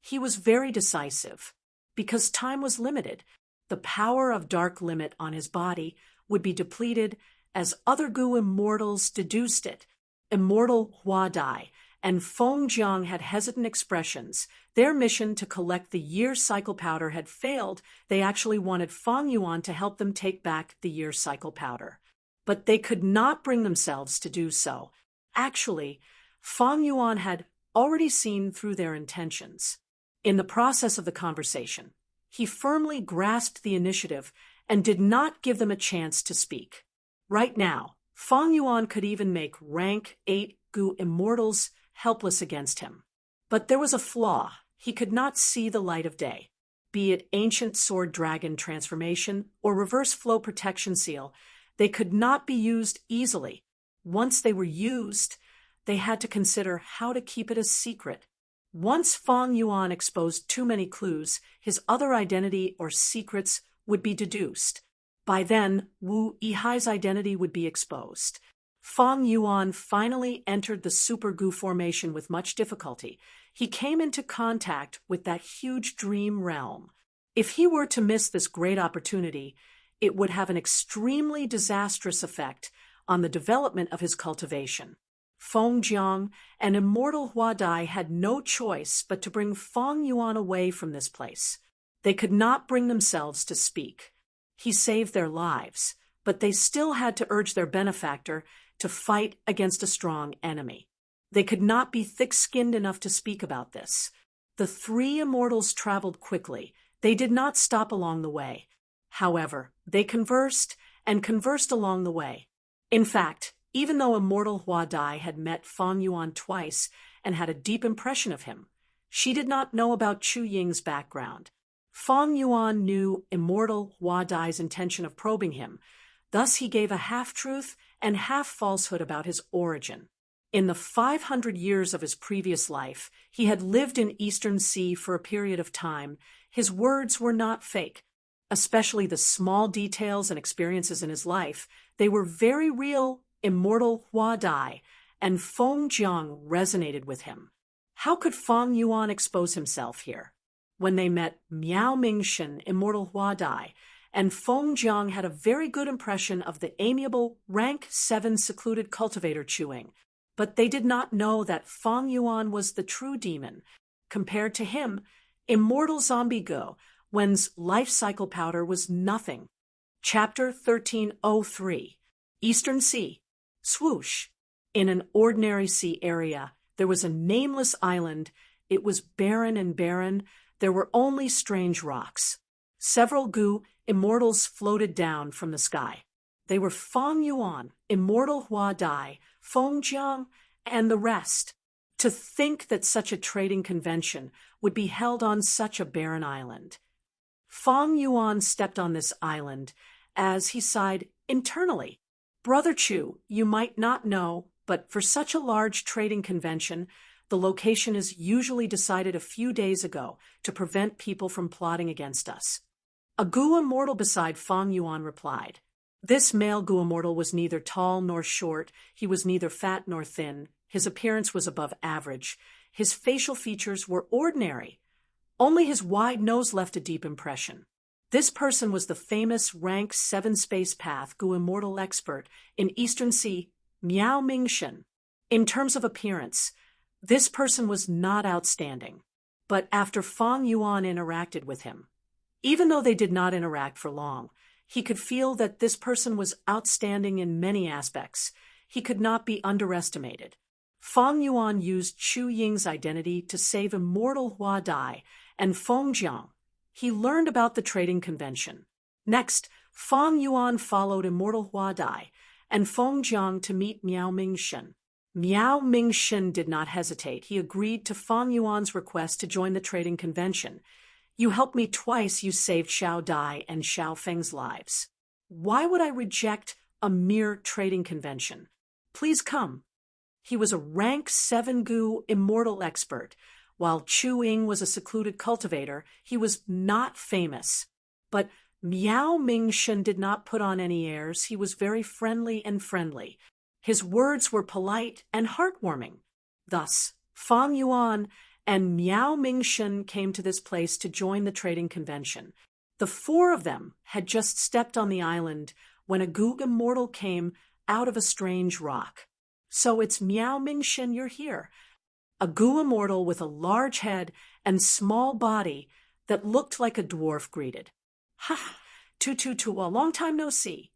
He was very decisive. Because time was limited, the power of dark limit on his body would be depleted as other Gu immortals deduced it. Immortal Hua Dai and Feng Jiang had hesitant expressions. Their mission to collect the year cycle powder had failed. They actually wanted Fang Yuan to help them take back the year cycle powder. but they could not bring themselves to do so. Actually, Fang Yuan had already seen through their intentions. In the process of the conversation, he firmly grasped the initiative and did not give them a chance to speak. Right now, Fang Yuan could even make rank 8 Gu immortals helpless against him. But there was a flaw. He could not see the light of day. Be it ancient sword dragon transformation or reverse flow protection seal, they could not be used easily. Once they were used, they had to consider how to keep it a secret. Once Fang Yuan exposed too many clues, his other identity or secrets would be deduced. By then, Wu Yihai's identity would be exposed. Fang Yuan finally entered the Super Gu formation with much difficulty. He came into contact with that huge dream realm. If he were to miss this great opportunity, it would have an extremely disastrous effect on the development of his cultivation. Feng Jiang and immortal Hua Dai had no choice but to bring Fang Yuan away from this place. They could not bring themselves to speak. He saved their lives, but they still had to urge their benefactor to fight against a strong enemy. They could not be thick-skinned enough to speak about this. The three immortals traveled quickly. They did not stop along the way. However, they conversed and conversed along the way. In fact, even though immortal Hua Dai had met Fang Yuan twice and had a deep impression of him, she did not know about Chu Ying's background. Fang Yuan knew immortal Hua Dai's intention of probing him. Thus he gave a half-truth and half-falsehood about his origin. In the 500 years of his previous life, he had lived in Eastern Sea for a period of time. His words were not fake. Especially the small details and experiences in his life, they were very real. Immortal Hua Dai and Feng Jiang resonated with him. How could Fang Yuan expose himself here? When they met Miao Mingshen, immortal Hua Dai, and Feng Jiang had a very good impression of the amiable rank 7 secluded cultivator Chu Ying, but they did not know that Fang Yuan was the true demon. Compared to him, immortal Zombie Go, Wen's life cycle powder was nothing. Chapter 1303, Eastern Sea. Swoosh. In an ordinary sea area, there was a nameless island. It was barren and barren. There were only strange rocks. Several Gu immortals floated down from the sky. They were Fang Yuan, immortal Hua Dai, Feng Jiang, and the rest. To think that such a trading convention would be held on such a barren island. Fang Yuan stepped on this island as he sighed internally. Brother Chu, you might not know, but for such a large trading convention, the location is usually decided a few days ago to prevent people from plotting against us. A Gu immortal beside Fang Yuan replied. This male Gu immortal was neither tall nor short. He was neither fat nor thin. His appearance was above average. His facial features were ordinary. Only his wide nose left a deep impression. This person was the famous rank 7 space path Gu immortal expert in Eastern Sea, Miao Mingshen. In terms of appearance, this person was not outstanding. But after Fang Yuan interacted with him, even though they did not interact for long, he could feel that this person was outstanding in many aspects. He could not be underestimated. Fang Yuan used Chu Ying's identity to save immortal Hua Dai and Feng Jiang. He learned about the trading convention. Next, Fang Yuan followed immortal Hua Dai and Feng Jiang to meet Miao Mingshen. Miao Mingshen did not hesitate. He agreed to Fang Yuan's request to join the trading convention. You helped me twice. You saved Xiao Dai and Xiao Feng's lives. Why would I reject a mere trading convention? Please come. He was a rank 7 Gu immortal expert. While Chu Ying was a secluded cultivator, he was not famous. But Miao Mingshen did not put on any airs. He was very friendly and friendly. His words were polite and heartwarming. Thus, Fang Yuan and Miao Mingshen came to this place to join the trading convention. The four of them had just stepped on the island when a Gu immortal came out of a strange rock. So it's Miao Mingshen, you're here. A Gu immortal with a large head and small body that looked like a dwarf greeted. Ha! Tu, a long time no see.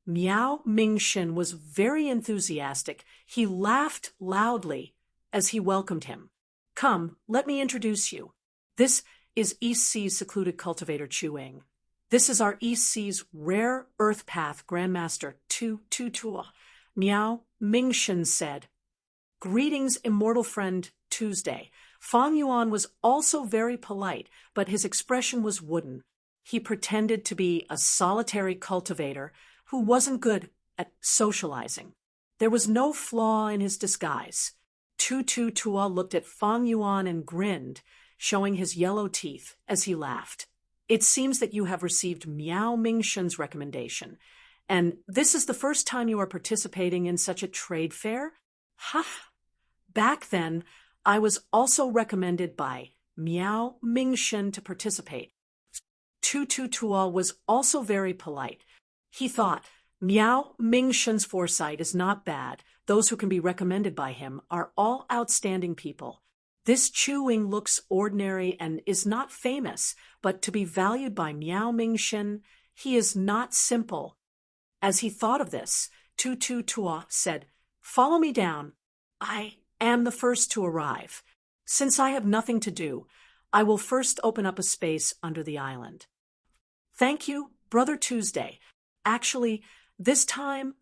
Miao Mingxin was very enthusiastic. He laughed loudly as he welcomed him. Come, let me introduce you. This is East Sea's secluded cultivator Chuang. This is our East Sea's rare Earth Path Grandmaster Tu Tua. Miao Mingxin said. Greetings, immortal friend Tuesday. Fang Yuan was also very polite, but his expression was wooden. He pretended to be a solitary cultivator who wasn't good at socializing. There was no flaw in his disguise. Tu Tua looked at Fang Yuan and grinned, showing his yellow teeth as he laughed. It seems that you have received Miao Mingxin's recommendation, and this is the first time you are participating in such a trade fair? Ha! Back then, I was also recommended by Miao Mingxin to participate. Tu Tua was also very polite. He thought, Miao Mingxin's foresight is not bad. Those who can be recommended by him are all outstanding people. This Chuang looks ordinary and is not famous, but to be valued by Miao Mingxin, he is not simple. As he thought of this, Tu Tua said, Follow me down. I am the first to arrive. Since I have nothing to do, I will first open up a space under the island. Thank you, Brother Tuesday. Actually, this time,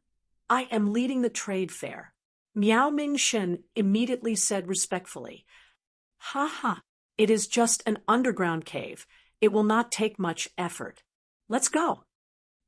I am leading the trade fair. Miao Mingxin immediately said respectfully, Ha ha, it is just an underground cave. It will not take much effort. Let's go.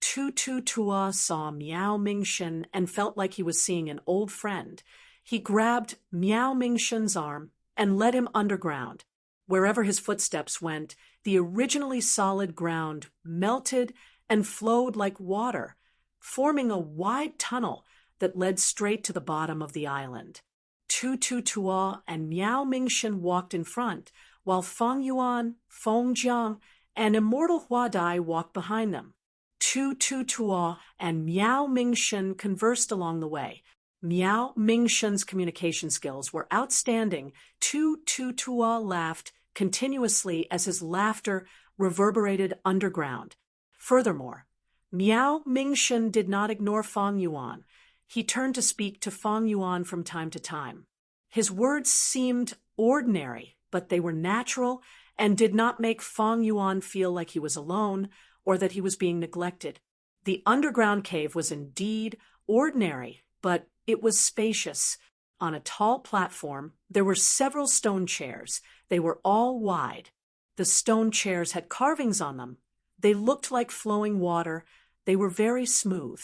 Tu Tua saw Miao Mingxin and felt like he was seeing an old friend. He grabbed Miao Mingxin's arm and led him underground. Wherever his footsteps went, the originally solid ground melted and flowed like water, forming a wide tunnel that led straight to the bottom of the island. Tu Tua and Miao Mingxin walked in front, while Fang Yuan, Feng Jiang, and Immortal Huadai walked behind them. Tu Tua and Miao Mingxin conversed along the way. Miao Mingxin's communication skills were outstanding. Tu Tua laughed continuously as his laughter reverberated underground. Furthermore, Miao Mingxin did not ignore Fang Yuan. He turned to speak to Fang Yuan from time to time. His words seemed ordinary, but they were natural and did not make Fang Yuan feel like he was alone or that he was being neglected. The underground cave was indeed ordinary, but it was spacious. On a tall platform, there were several stone chairs. They were all wide. The stone chairs had carvings on them. They looked like flowing water. They were very smooth.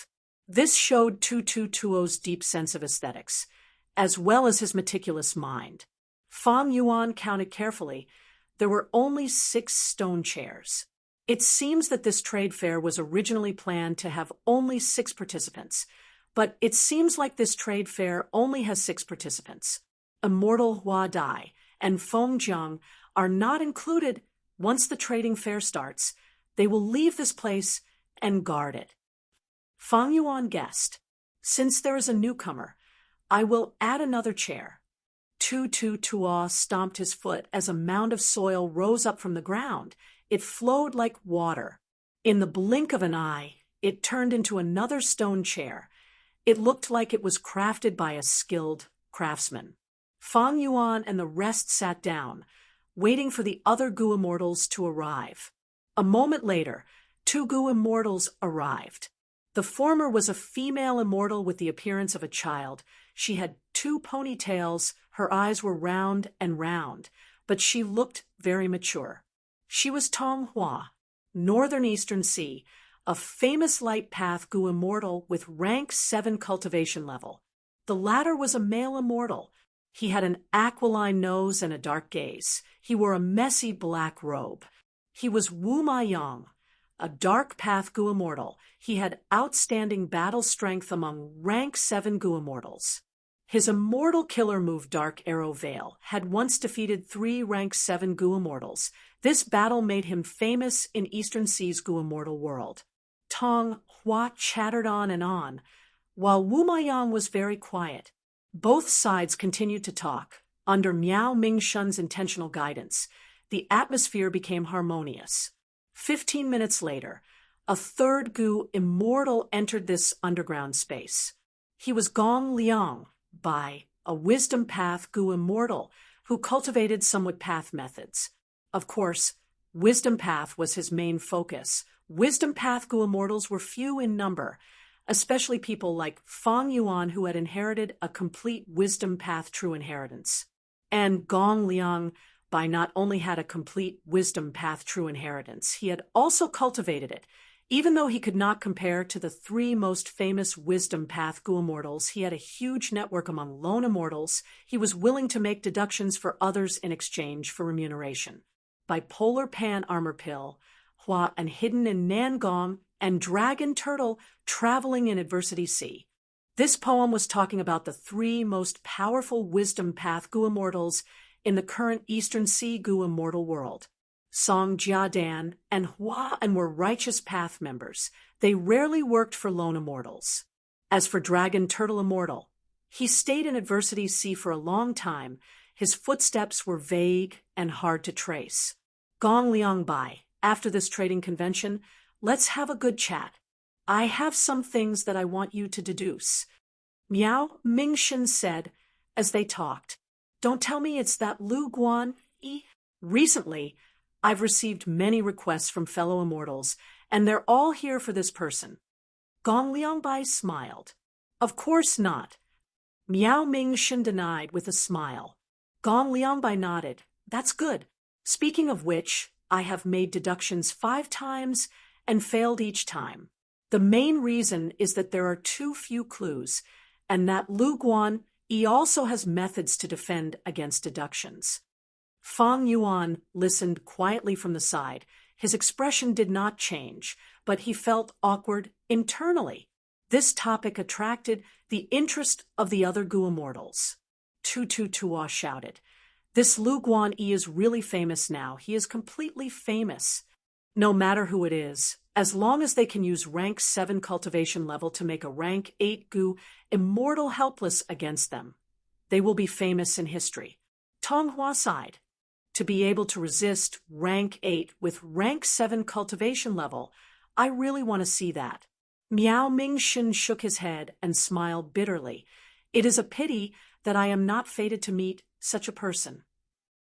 This showed Tu Tuo's deep sense of aesthetics, as well as his meticulous mind. Fang Yuan counted carefully. There were only 6 stone chairs. It seems that this trade fair was originally planned to have only 6 participants, but it seems like this trade fair only has 6 participants. Immortal Huadai and Feng Jiang are not included. Once the trading fair starts, they will leave this place and guard it. Fang Yuan guessed, Since there is a newcomer, I will add another chair. Tu Tua stomped his foot as a mound of soil rose up from the ground. It flowed like water. In the blink of an eye, it turned into another stone chair. It looked like it was crafted by a skilled craftsman. Fang Yuan and the rest sat down, waiting for the other Gu Immortals to arrive. A moment later, 2 Gu Immortals arrived. The former was a female immortal with the appearance of a child. She had 2 ponytails, her eyes were round and round, but she looked very mature. She was Tong Hua, Northern Eastern Sea, a famous light path Gu immortal with rank 7 cultivation level. The latter was a male immortal. He had an aquiline nose and a dark gaze. He wore a messy black robe. He was Wu Ma Yang, a dark path Gu immortal. He had outstanding battle strength among rank 7 Gu immortals. His immortal killer move Dark Arrow Veil had once defeated 3 rank 7 Gu immortals. This battle made him famous in Eastern Sea's Gu immortal world. Tong Hua chattered on, while Wu Ma Yang was very quiet. Both sides continued to talk. Under Miao Mingxin's intentional guidance, the atmosphere became harmonious. 15 minutes later, a third Gu immortal entered this underground space. He was Gong Liang, Bai, a wisdom path Gu immortal who cultivated somewhat path methods. Of course, wisdom path was his main focus. Wisdom path Gu immortals were few in number, especially people like Fang Yuan, who had inherited a complete wisdom path true inheritance. And Gong Liang Bai not only had a complete wisdom path true inheritance, he had also cultivated it. Even though he could not compare to the three most famous wisdom path Gu immortals, he had a huge network among lone immortals. He was willing to make deductions for others in exchange for remuneration. Bipolar Pan Armor Pill, Hua and Hidden in Nangong, and Dragon Turtle Traveling in Adversity Sea. This poem was talking about the three most powerful wisdom path Gu immortals in the current Eastern Sea Gu immortal world. Song Jiadan and Hua and were righteous path members. They rarely worked for lone immortals. As for Dragon Turtle Immortal, he stayed in Adversity Sea for a long time. His footsteps were vague and hard to trace. Gong Liang Bai, after this trading convention, let's have a good chat. I have some things that I want you to deduce. Miao Mingxin said as they talked. Don't tell me it's that Lu Guan Yi. Recently, I've received many requests from fellow immortals, and they're all here for this person. Gong Liangbai smiled. Of course not. Miao Mingxin denied with a smile. Gong Liangbai nodded. That's good. Speaking of which, I have made deductions 5 times and failed each time. The main reason is that there are too few clues, and that Lu Guan Yi also has methods to defend against deductions. Fang Yuan listened quietly from the side. His expression did not change, but he felt awkward internally. This topic attracted the interest of the other Gu immortals. Tua shouted. This Lu Guan Yi is really famous now. He is completely famous. No matter who it is, as long as they can use rank 7 cultivation level to make a rank 8 Gu immortal helpless against them, they will be famous in history. Tong Hua sighed. To be able to resist rank 8 with rank 7 cultivation level, I really want to see that. Miao Mingxin shook his head and smiled bitterly. It is a pity that I am not fated to meet such a person.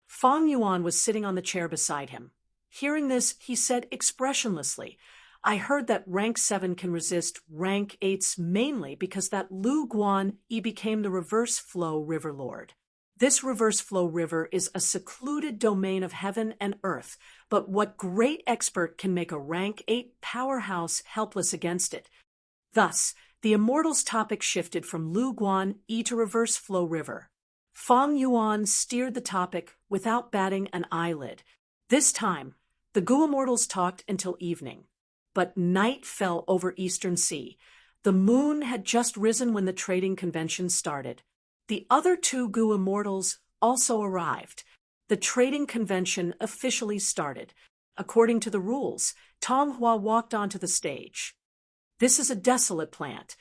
Fang Yuan was sitting on the chair beside him. Hearing this, he said expressionlessly, I heard that rank 7 can resist rank 8s mainly because that Lu Guan Yi became the reverse flow river lord. This reverse flow river is a secluded domain of heaven and earth, but what great expert can make a rank 8 powerhouse helpless against it? Thus, the immortals topic shifted from Lu Guan Yi to reverse flow river. Fang Yuan steered the topic without batting an eyelid. This time, the Gu immortals talked until evening. But night fell over Eastern Sea. The moon had just risen when the trading convention started. The other 2 Gu immortals also arrived. The trading convention officially started. According to the rules, Tong Hua walked onto the stage. This is a desolate plant.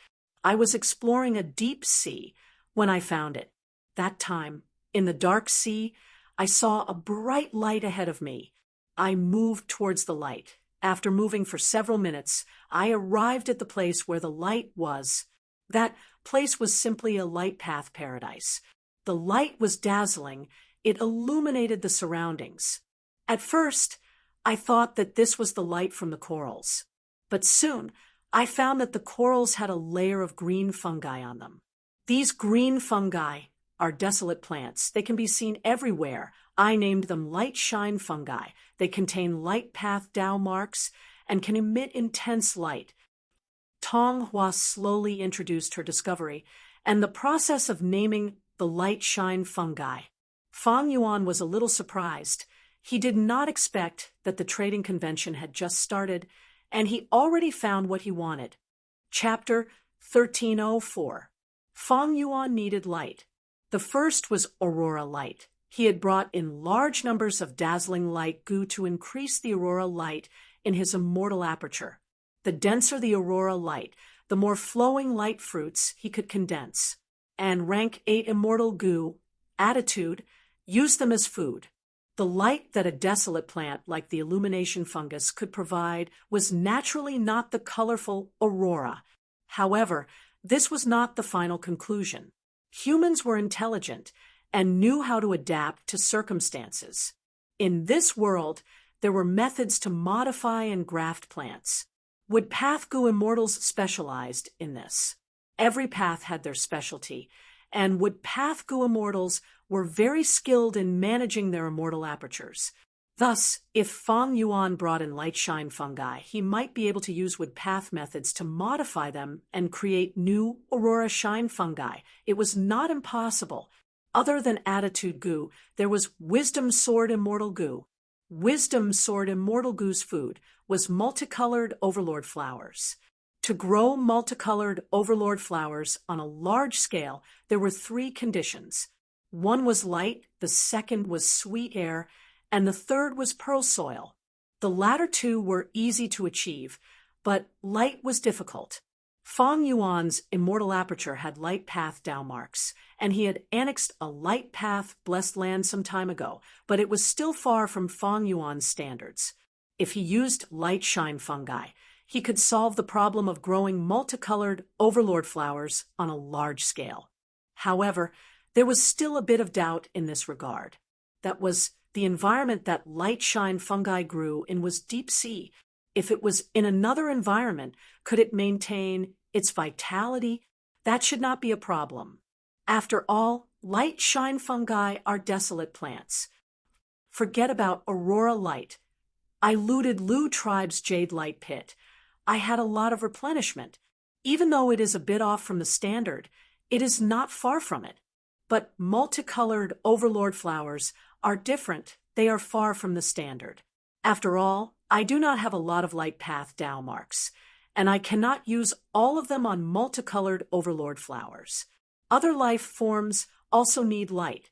I was exploring a deep sea when I found it. That time, in the dark sea, I saw a bright light ahead of me. I moved towards the light. After moving for several minutes, I arrived at the place where the light was. That place was simply a light path paradise. The light was dazzling. It illuminated the surroundings. At first, I thought that this was the light from the corals. But soon, I found that the corals had a layer of green fungi on them. These green fungi are desolate plants. They can be seen everywhere. I named them light shine fungi. They contain light path Tao marks and can emit intense light. Tong Hua slowly introduced her discovery and the process of naming the light shine fungi. Fang Yuan was a little surprised. He did not expect that the trading convention had just started, and he already found what he wanted. Chapter 1304. Fang Yuan needed light. The first was aurora light. He had brought in large numbers of dazzling light Gu to increase the aurora light in his immortal aperture. The denser the aurora light, the more flowing light fruits he could condense. And rank 8 immortal Gu, attitude, used them as food. The light that a desolate plant like the illumination fungus could provide was naturally not the colorful aurora. However, this was not the final conclusion. Humans were intelligent and knew how to adapt to circumstances. In this world, there were methods to modify and graft plants. Would path goo immortals specialized in this? Every path had their specialty, and wood path goo immortals were very skilled in managing their immortal apertures. Thus, if Fang Yuan brought in light shine fungi, he might be able to use wood path methods to modify them and create new aurora shine fungi. It was not impossible. Other than attitude goo, there was wisdom sword immortal goo. Wisdom sword immortal goo's food was multicolored overlord flowers. To grow multicolored overlord flowers on a large scale, there were 3 conditions. One was light, the second was sweet air, and the third was pearl soil. The latter 2 were easy to achieve, but light was difficult. Fang Yuan's immortal aperture had light path Dao marks, and he had annexed a light path blessed land some time ago, but it was still far from Fang Yuan's standards. If he used light shine fungi, he could solve the problem of growing multicolored overlord flowers on a large scale. However, there was still a bit of doubt in this regard. That was, the environment that light shine fungi grew in was deep sea. If it was in another environment, could it maintain its vitality? That should not be a problem. After all, light shine fungi are desolate plants. Forget about aurora light. I looted Lu tribe's jade light pit. I had a lot of replenishment. Even though it is a bit off from the standard, it is not far from it. But multicolored overlord flowers are different. They are far from the standard. After all, I do not have a lot of light path Dao marks, and I cannot use all of them on multicolored overlord flowers. Other life forms also need light.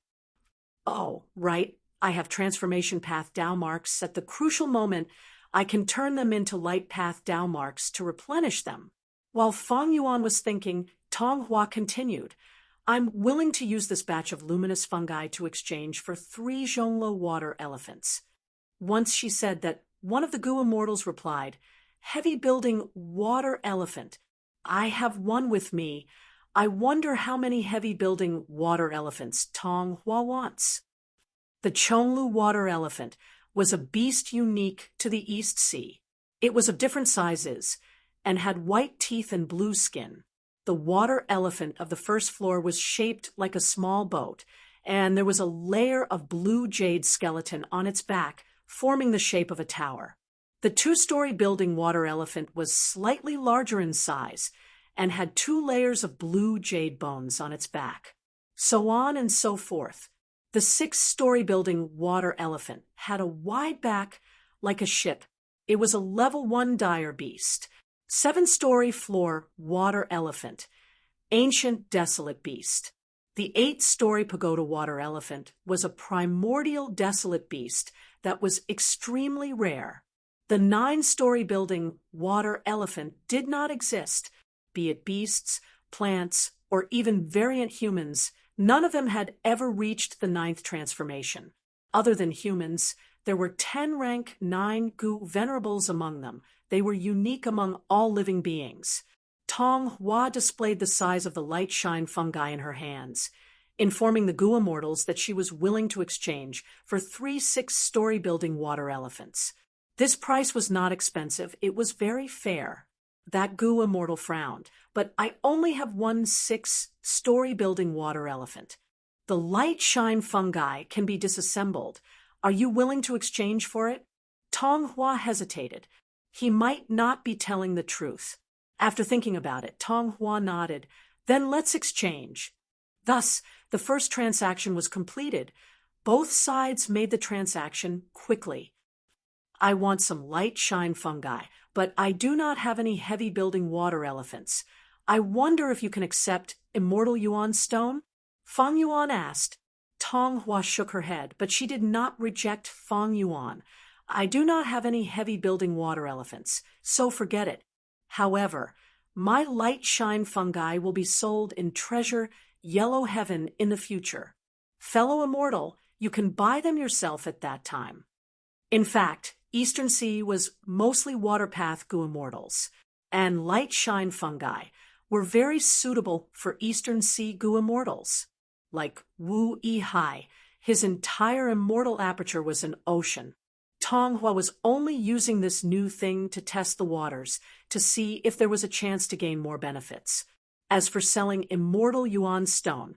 Oh, right, I have transformation path Dao marks. At the crucial moment, I can turn them into light path Dao marks to replenish them. While Fang Yuan was thinking, Tong Hua continued, I'm willing to use this batch of luminous fungi to exchange for 3 Zhonglo water elephants. Once she said that one of the Gu immortals replied, Heavy building water elephant. I have one with me. I wonder how many heavy building water elephants Tong Hua wants. The Chonglu water elephant was a beast unique to the East Sea. It was of different sizes and had white teeth and blue skin. The water elephant of the first floor was shaped like a small boat, and there was a layer of blue jade skeleton on its back, forming the shape of a tower. The 2-story building water elephant was slightly larger in size and had 2 layers of blue jade bones on its back. So on and so forth. The 6-story building water elephant had a wide back like a ship. It was a level 1 dire beast. 7-story floor water elephant, ancient desolate beast. The 8-story pagoda water elephant was a primordial desolate beast that was extremely rare. The 9-story building water elephant did not exist, be it beasts, plants, or even variant humans. None of them had ever reached the 9th transformation. Other than humans, there were 10 rank 9 Gu venerables among them. They were unique among all living beings. Tong Hua displayed the size of the light shine fungi in her hands, informing the Gu immortals that she was willing to exchange for 3 6-story building water elephants. This price was not expensive, it was very fair. That Gu immortal frowned, but I only have 1 6-story building water elephant. The light shine fungi can be disassembled. Are you willing to exchange for it? Tong Hua hesitated. He might not be telling the truth. After thinking about it, Tong Hua nodded. Then let's exchange. Thus, the first transaction was completed. Both sides made the transaction quickly. I want some light shine fungi, but I do not have any heavy building water elephants. I wonder if you can accept immortal Yuan stone? Fang Yuan asked. Tong Hua shook her head, but she did not reject Fang Yuan. I do not have any heavy building water elephants, so forget it. However, my light shine fungi will be sold in treasure yellow heaven in the future. Fellow immortal, you can buy them yourself at that time. In fact, Eastern Sea was mostly waterpath goo immortals, and light shine fungi were very suitable for Eastern Sea goo immortals. Like Wu Yi, his entire immortal aperture was an ocean. Tong Hua was only using this new thing to test the waters, to see if there was a chance to gain more benefits. As for selling immortal yuan stone,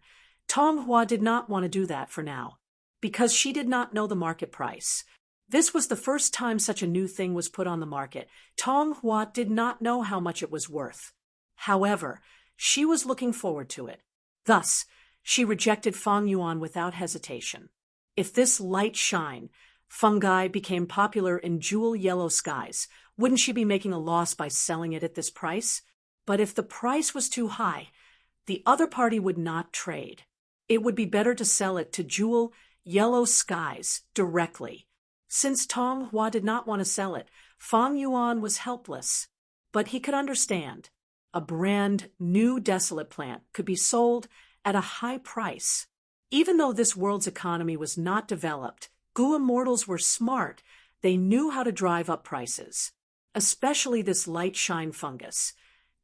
Tong Hua did not want to do that for now, because she did not know the market price. This was the first time such a new thing was put on the market. Tong Hua did not know how much it was worth. However, she was looking forward to it. Thus, she rejected Fang Yuan without hesitation. If this light shine fungi became popular in jewel yellow skies, wouldn't she be making a loss by selling it at this price? But if the price was too high, the other party would not trade. It would be better to sell it to jewel yellow skies directly. Since Tong Hua did not want to sell it, Fang Yuan was helpless. But he could understand. A brand new desolate plant could be sold at a high price. Even though this world's economy was not developed, goo immortals were smart. They knew how to drive up prices, especially this light shine fungus.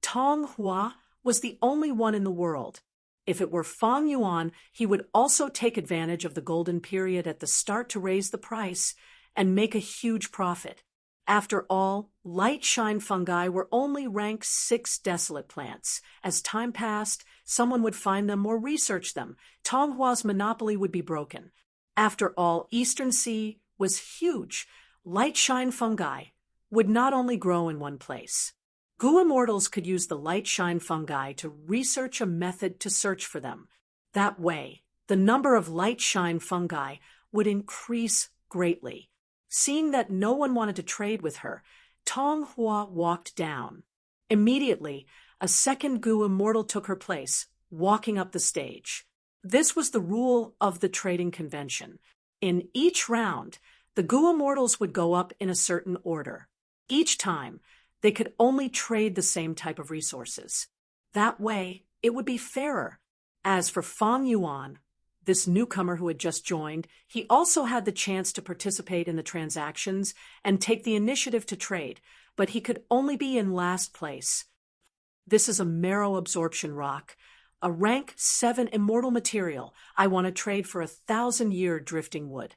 Tong Hua was the only one in the world. If it were Fang Yuan, he would also take advantage of the golden period at the start to raise the price and make a huge profit. After all, light shine fungi were only rank 6 desolate plants. As time passed, someone would find them or research them. Tong Hua's monopoly would be broken. After all, Eastern Sea was huge. Light shine fungi would not only grow in one place. Goo immortals could use the light shine fungi to research a method to search for them. That way, the number of light shine fungi would increase greatly. Seeing that no one wanted to trade with her, Tong Hua walked down. Immediately, a second goo immortal took her place, walking up the stage. This was the rule of the trading convention. In each round, the goo immortals would go up in a certain order. Each time, they could only trade the same type of resources. That way, it would be fairer. As for Fang Yuan, this newcomer who had just joined, he also had the chance to participate in the transactions and take the initiative to trade, but he could only be in last place. This is a marrow absorption rock, a rank 7 immortal material. I want to trade for 1,000-year drifting wood.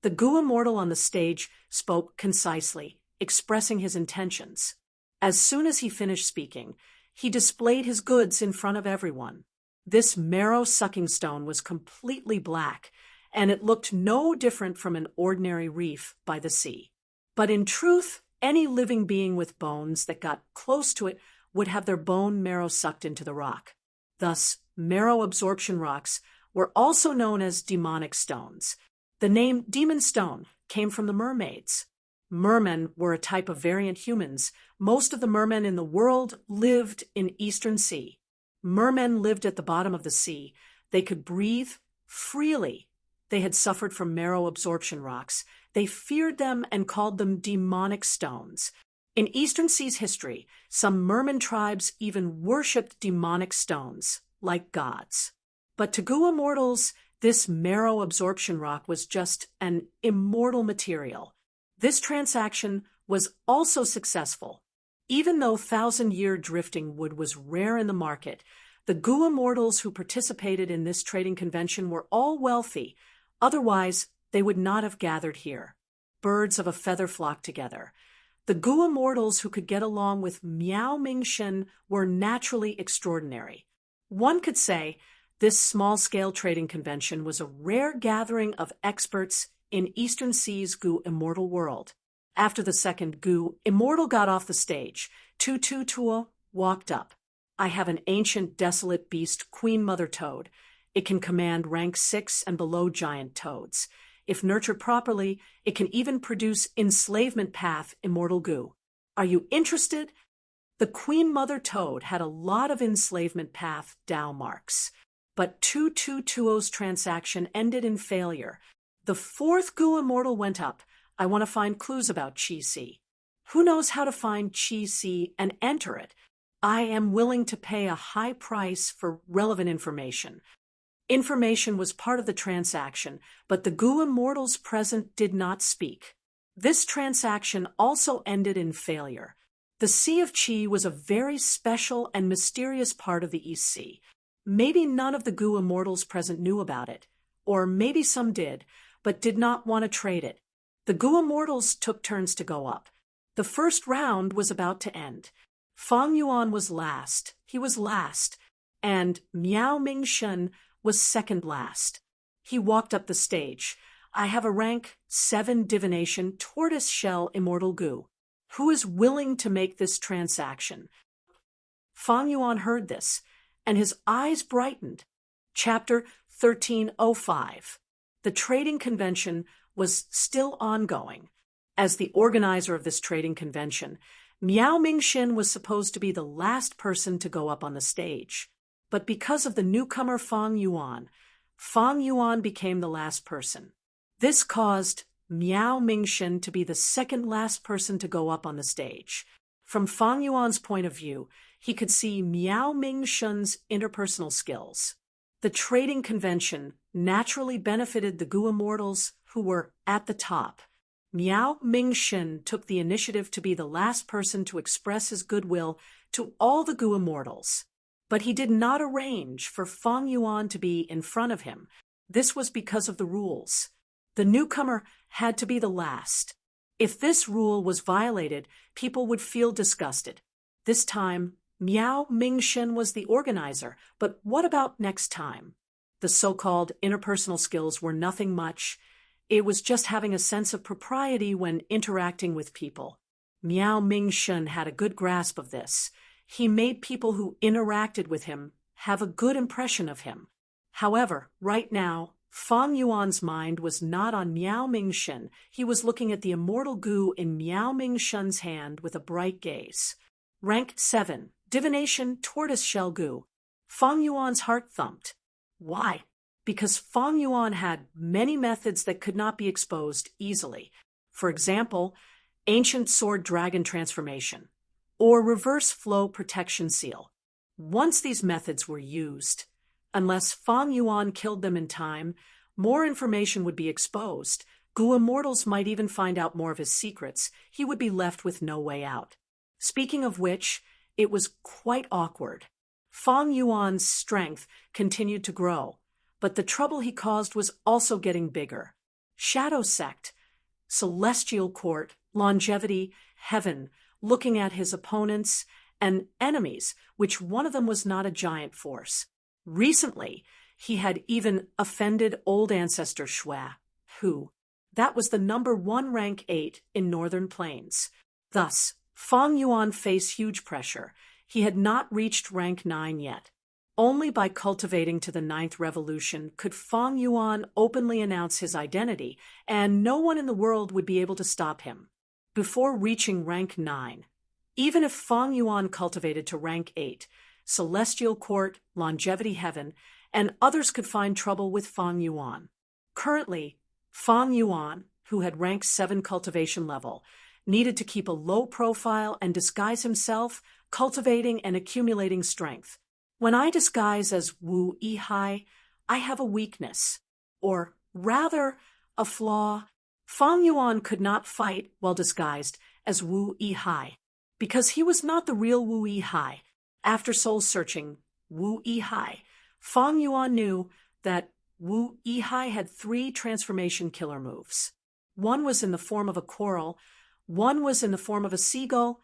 The goo immortal on the stage spoke concisely, expressing his intentions. As soon as he finished speaking, he displayed his goods in front of everyone. This marrow-sucking stone was completely black, and it looked no different from an ordinary reef by the sea. But in truth, any living being with bones that got close to it would have their bone marrow sucked into the rock. Thus, marrow absorption rocks were also known as demonic stones. The name demon stone came from the mermaids. Mermen were a type of variant humans. Most of the mermen in the world lived in Eastern Sea. Mermen lived at the bottom of the sea. They could breathe freely. They had suffered from marrow absorption rocks. They feared them and called them demonic stones. In Eastern Sea's history, some merman tribes even worshipped demonic stones, like gods. But to goo immortals, this marrow absorption rock was just an immortal material. This transaction was also successful. Even though 1,000-year drifting wood was rare in the market, the goo immortals who participated in this trading convention were all wealthy. Otherwise, they would not have gathered here. Birds of a feather flocked together. The goo immortals who could get along with Miao Mingshen were naturally extraordinary. One could say this small-scale trading convention was a rare gathering of experts in Eastern Sea's goo immortal world. After the second goo immortal got off the stage, Tutu Tuo walked up. I have an ancient desolate beast, Queen Mother Toad. It can command rank 6 and below giant toads. If nurtured properly, it can even produce enslavement path immortal goo. Are you interested? The Queen Mother Toad had a lot of enslavement path Tao marks, but Tutu Tuo's transaction ended in failure. The fourth goo immortal went up. I want to find clues about Chi Si. Who knows how to find Chi Si and enter it? I am willing to pay a high price for relevant information. Information was part of the transaction, but the Gu immortals present did not speak. This transaction also ended in failure. The Sea of Qi was a very special and mysterious part of the East Sea. Maybe none of the Gu immortals present knew about it, or maybe some did, but did not want to trade it. The Gu immortals took turns to go up. The first round was about to end. Fang Yuan was last. He was last. And Miao Mingshun was second last. He walked up the stage. I have a rank 7 divination tortoise shell immortal Gu. Who is willing to make this transaction? Fang Yuan heard this, and his eyes brightened. Chapter 1305. The trading convention was still ongoing. As the organizer of this trading convention, Miao Mingxin was supposed to be the last person to go up on the stage. But because of the newcomer Fang Yuan became the last person. This caused Miao Mingxin to be the second last person to go up on the stage. From Fang Yuan's point of view, he could see Miao Mingxin's interpersonal skills. The trading convention naturally benefited the Gu immortals who were at the top. Miao Mingxin took the initiative to be the last person to express his goodwill to all the Gu immortals. But he did not arrange for Fang Yuan to be in front of him. This was because of the rules. The newcomer had to be the last. If this rule was violated, people would feel disgusted. This time, Miao Mingxin was the organizer, but what about next time? The so-called interpersonal skills were nothing much. It was just having a sense of propriety when interacting with people. Miao Mingxin had a good grasp of this. He made people who interacted with him have a good impression of him. However, right now, Fang Yuan's mind was not on Miao Mingxin. He was looking at the immortal Gu in Miao Mingxin's hand with a bright gaze. Rank 7, Divination Tortoiseshell Gu. Fang Yuan's heart thumped. Why? Because Fang Yuan had many methods that could not be exposed easily. For example, Ancient Sword Dragon Transformation, or Reverse Flow Protection Seal. Once these methods were used, unless Fang Yuan killed them in time, more information would be exposed. Gu immortals might even find out more of his secrets. He would be left with no way out. Speaking of which, it was quite awkward. Fang Yuan's strength continued to grow, but the trouble he caused was also getting bigger. Shadow Sect, Celestial Court, Longevity, Heaven, looking at his opponents and enemies, which one of them was not a giant force. Recently, he had even offended old ancestor Xue, who, that was the number 1 rank 8 in Northern Plains. Thus, Fang Yuan faced huge pressure. He had not reached rank 9 yet. Only by cultivating to the 9th revolution could Fang Yuan openly announce his identity, and no one in the world would be able to stop him. Before reaching rank 9, even if Fang Yuan cultivated to rank 8, Celestial Court, Longevity Heaven, and others could find trouble with Fang Yuan. Currently, Fang Yuan, who had rank 7 cultivation level, needed to keep a low profile and disguise himself, cultivating and accumulating strength. When I disguise as Wu Yihai, I have a weakness, or rather, a flaw. Fang Yuan could not fight while disguised as Wu Yihai, because he was not the real Wu Yihai. After soul-searching Wu Yihai, Fang Yuan knew that Wu Yihai had 3 transformation killer moves. One was in the form of a coral, one was in the form of a seagull,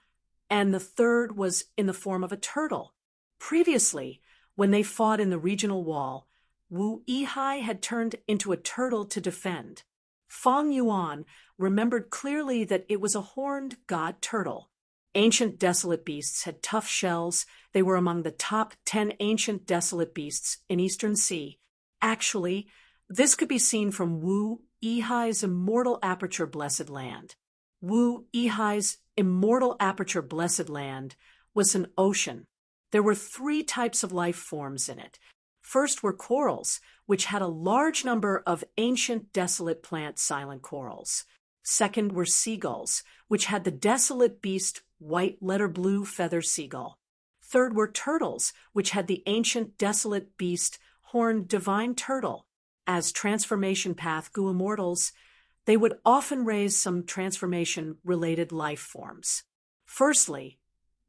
and the third was in the form of a turtle. Previously, when they fought in the regional wall, Wu Yihai had turned into a turtle to defend. Fang Yuan remembered clearly that it was a horned god turtle. Ancient desolate beasts had tough shells. They were among the top 10 ancient desolate beasts in Eastern Sea. Actually, this could be seen from Wu Yihai's immortal aperture blessed land. Wu Yihai's immortal aperture blessed land was an ocean. There were 3 types of life forms in it. First were corals, which had a large number of ancient desolate plant silent corals. Second were seagulls, which had the desolate beast white letter blue feather seagull. Third were turtles, which had the ancient desolate beast horned divine turtle. As transformation path goo immortals, they would often raise some transformation-related life forms. Firstly,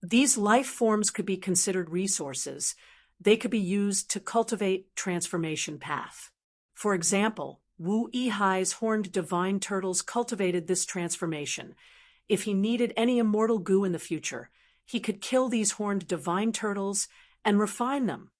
these life forms could be considered resources. They could be used to cultivate transformation path. For example, Wu Yihai's horned divine turtles cultivated this transformation. If he needed any immortal goo in the future, he could kill these horned divine turtles and refine them.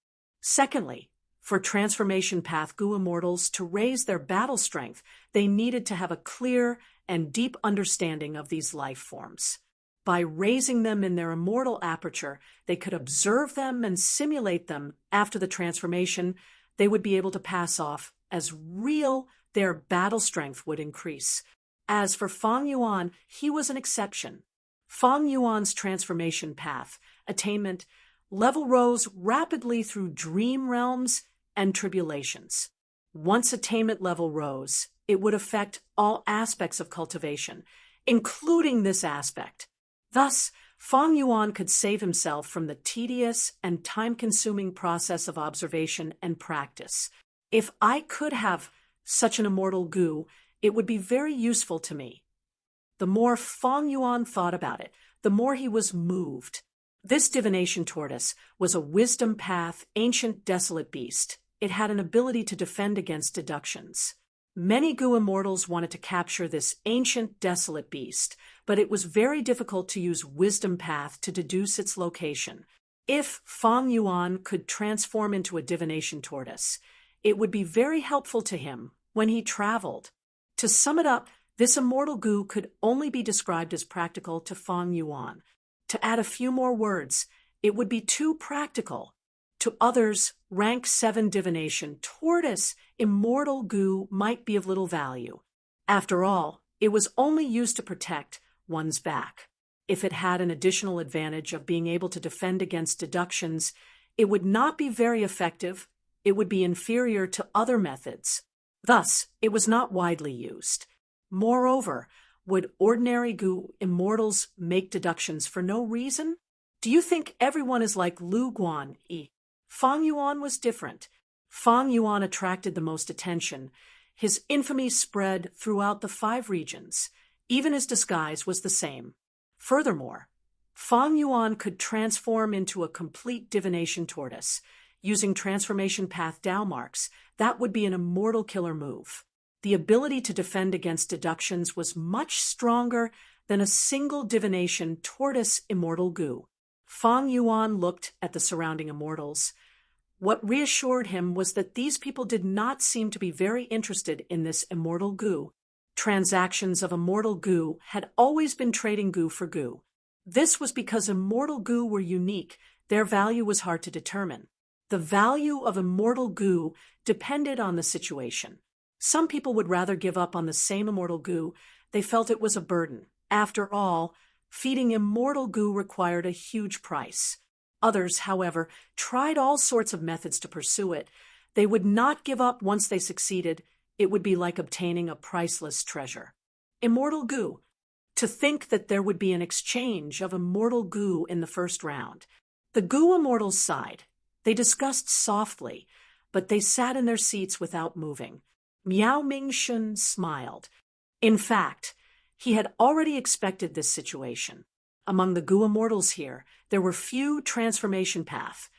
Secondly, for transformation path goo immortals to raise their battle strength, they needed to have a clear and deep understanding of these life forms. By raising them in their immortal aperture, they could observe them and simulate them. After the transformation, they would be able to pass off as real. Their battle strength would increase. As for Fang Yuan, he was an exception. Fang Yuan's transformation path, attainment, level rose rapidly through dream realms and tribulations. Once attainment level rose, it would affect all aspects of cultivation, including this aspect. Thus, Fang Yuan could save himself from the tedious and time-consuming process of observation and practice. If I could have such an immortal goo, it would be very useful to me. The more Fang Yuan thought about it, the more he was moved. This divination tortoise was a wisdom path, ancient desolate beast. It had an ability to defend against deductions. Many goo immortals wanted to capture this ancient desolate beast, but it was very difficult to use wisdom path to deduce its location. If Fang Yuan could transform into a divination tortoise, it would be very helpful to him when he traveled. To sum it up, this immortal goo could only be described as practical to Fang Yuan. To add a few more words, it would be too practical. To others, rank 7 divination tortoise immortal goo might be of little value. After all, it was only used to protect one's back. If it had an additional advantage of being able to defend against deductions, it would not be very effective. It would be inferior to other methods. Thus, it was not widely used. Moreover, would ordinary goo immortals make deductions for no reason? Do you think everyone is like Lu Guanyi? Fang Yuan was different. Fang Yuan attracted the most attention. His infamy spread throughout the 5 regions. Even his disguise was the same. Furthermore, Fang Yuan could transform into a complete divination tortoise. Using transformation path Dao marks, that would be an immortal killer move. The ability to defend against deductions was much stronger than a single divination tortoise immortal goo. Fang Yuan looked at the surrounding immortals. What reassured him was that these people did not seem to be very interested in this immortal goo. Transactions of immortal goo had always been trading goo for goo. This was because immortal goo were unique. Their value was hard to determine. The value of immortal goo depended on the situation. Some people would rather give up on the same immortal goo. They felt it was a burden. After all, feeding immortal goo required a huge price. Others, however, tried all sorts of methods to pursue it. They would not give up once they succeeded. It would be like obtaining a priceless treasure. Immortal goo. To think that there would be an exchange of immortal goo in the first round. The goo immortals sighed. They discussed softly, but they sat in their seats without moving. Miao Mingshun smiled. In fact, he had already expected this situation. Among the goo immortals here, there were few transformation path.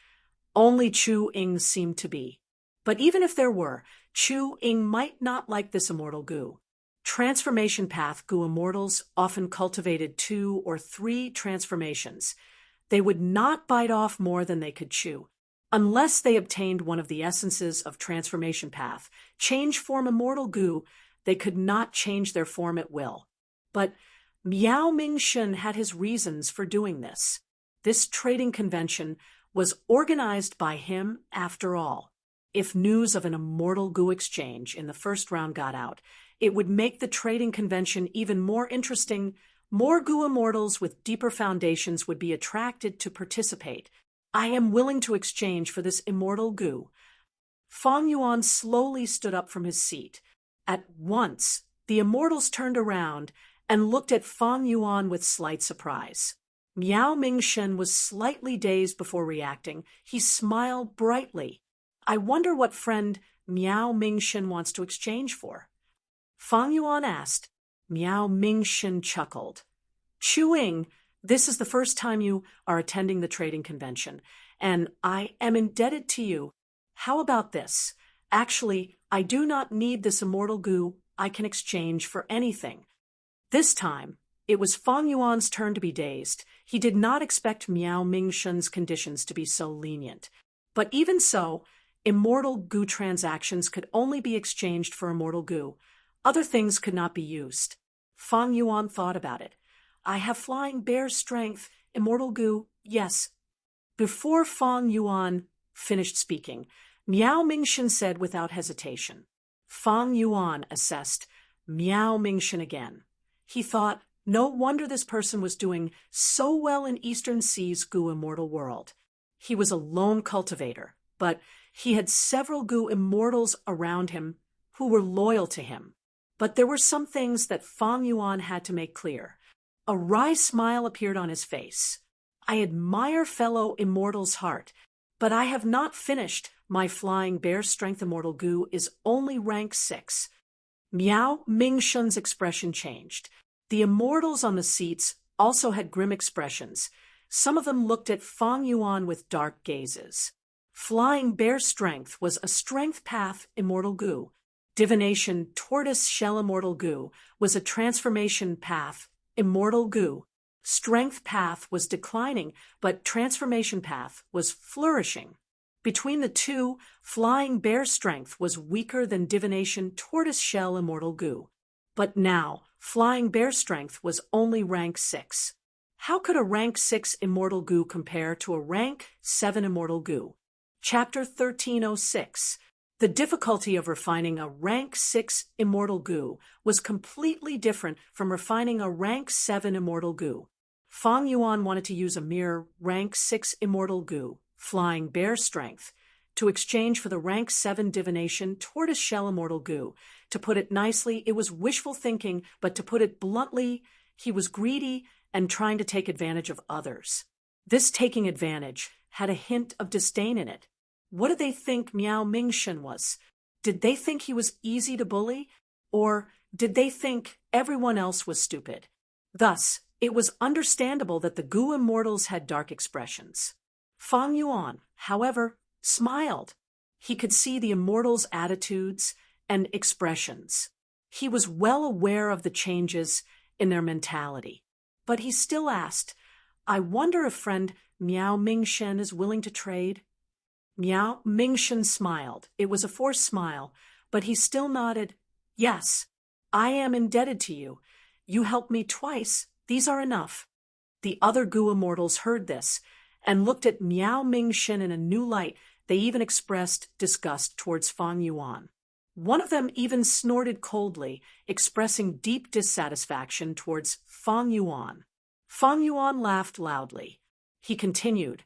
Only Chu Ying seemed to be. But even if there were, Chu Ying might not like this immortal goo. Transformation path goo immortals often cultivated 2 or 3 transformations. They would not bite off more than they could chew. Unless they obtained one of the essences of transformation path, change form immortal goo, they could not change their form at will. But Miao Mingshun had his reasons for doing this. This trading convention was organized by him after all. If news of an immortal goo exchange in the first round got out, it would make the trading convention even more interesting. More goo immortals with deeper foundations would be attracted to participate. I am willing to exchange for this immortal goo. Fang Yuan slowly stood up from his seat. At once, the immortals turned around and looked at Fang Yuan with slight surprise. Miao Mingshun was slightly dazed before reacting. He smiled brightly. I wonder what friend Miao Mingshen wants to exchange for. Fang Yuan asked. Miao Mingshen chuckled. Chuing, this is the first time you are attending the trading convention, and I am indebted to you. How about this? Actually, I do not need this immortal goo I can exchange for anything. This time, it was Fang Yuan's turn to be dazed. He did not expect Miao Mingshen's conditions to be so lenient. But even so, immortal goo transactions could only be exchanged for immortal goo. Other things could not be used. Fang Yuan thought about it. I have flying bear strength, immortal goo, yes. Before Fang Yuan finished speaking, Miao Mingshen said without hesitation. Fang Yuan assessed Miao Mingshen again. He thought, no wonder this person was doing so well in Eastern Sea's goo immortal world. He was a lone cultivator, but he had several goo immortals around him who were loyal to him. But there were some things that Fang Yuan had to make clear. A wry smile appeared on his face. I admire fellow immortal's heart, but I have not finished. My flying bear strength immortal goo is only rank 6. Miao Mingshen's expression changed. The immortals on the seats also had grim expressions. Some of them looked at Fang Yuan with dark gazes. Flying bear strength was a strength path immortal goo. Divination tortoise shell immortal goo was a transformation path immortal goo. Strength path was declining, but transformation path was flourishing. Between the two, flying bear strength was weaker than divination tortoise shell immortal goo. But now, flying bear strength was only rank 6. How could a rank 6 immortal goo compare to a rank 7 immortal goo? Chapter 1306. The difficulty of refining a rank 6 immortal goo was completely different from refining a rank 7 immortal goo. Fang Yuan wanted to use a mere rank 6 immortal goo, flying bear strength, to exchange for the rank 7 divination tortoise shell immortal goo. To put it nicely, it was wishful thinking, but to put it bluntly, he was greedy and trying to take advantage of others. This taking advantage had a hint of disdain in it. What did they think Miao Mingshen was? Did they think he was easy to bully? Or did they think everyone else was stupid? Thus, it was understandable that the goo immortals had dark expressions. Fang Yuan, however, smiled. He could see the immortals' attitudes and expressions. He was well aware of the changes in their mentality. But he still asked, I wonder if friend Miao Mingshen is willing to trade? Miao Mingshen smiled. It was a forced smile, but he still nodded. Yes, I am indebted to you. You helped me twice. These are enough. The other goo immortals heard this and looked at Miao Mingshen in a new light. They even expressed disgust towards Fang Yuan. One of them even snorted coldly, expressing deep dissatisfaction towards Fang Yuan. Fang Yuan laughed loudly. He continued,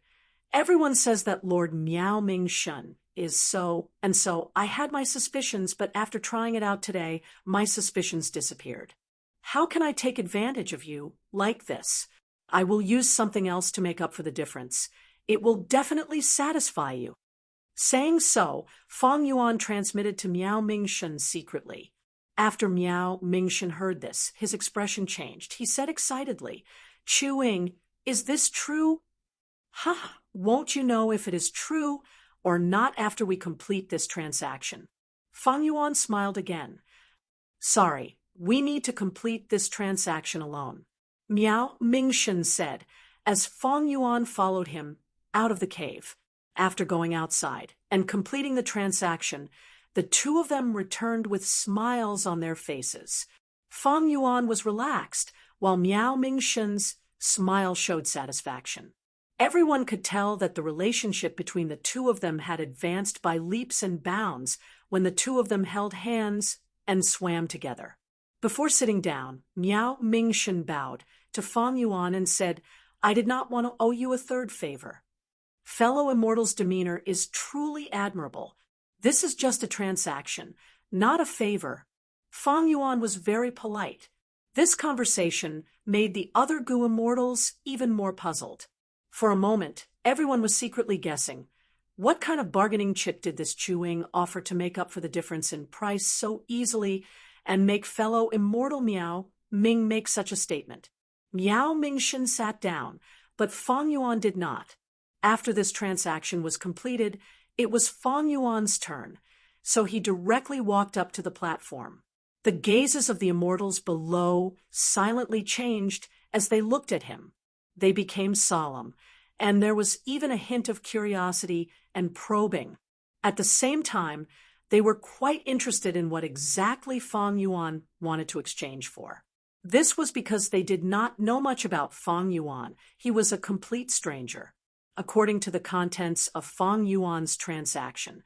Everyone says that Lord Miao Mingshen is so, and so I had my suspicions, but after trying it out today, my suspicions disappeared. How can I take advantage of you like this? I will use something else to make up for the difference. It will definitely satisfy you. Saying so, Fang Yuan transmitted to Miao Mingshen secretly. After Miao Mingshen heard this, his expression changed. He said excitedly, Chuing, is this true? Ha! Won't you know if it is true or not after we complete this transaction? Fang Yuan smiled again. Sorry, we need to complete this transaction alone. Miao Mingshen said, as Fang Yuan followed him out of the cave. After going outside and completing the transaction, the two of them returned with smiles on their faces. Fang Yuan was relaxed, while Miao Mingshen's smile showed satisfaction. Everyone could tell that the relationship between the two of them had advanced by leaps and bounds when the two of them held hands and swam together. Before sitting down, Miao Mingshen bowed to Fang Yuan and said, I did not want to owe you a third favor. Fellow immortal's demeanor is truly admirable. This is just a transaction, not a favor. Fang Yuan was very polite. This conversation made the other goo immortals even more puzzled. For a moment, everyone was secretly guessing, What kind of bargaining chip did this Chewing offer to make up for the difference in price so easily and make fellow immortal Miao Ming make such a statement? Miao Mingshen sat down, but Fang Yuan did not. After this transaction was completed, it was Fang Yuan's turn, so he directly walked up to the platform. The gazes of the immortals below silently changed as they looked at him. They became solemn, and there was even a hint of curiosity and probing. At the same time, they were quite interested in what exactly Fang Yuan wanted to exchange for. This was because they did not know much about Fang Yuan. He was a complete stranger. According to the contents of Fang Yuan's transaction,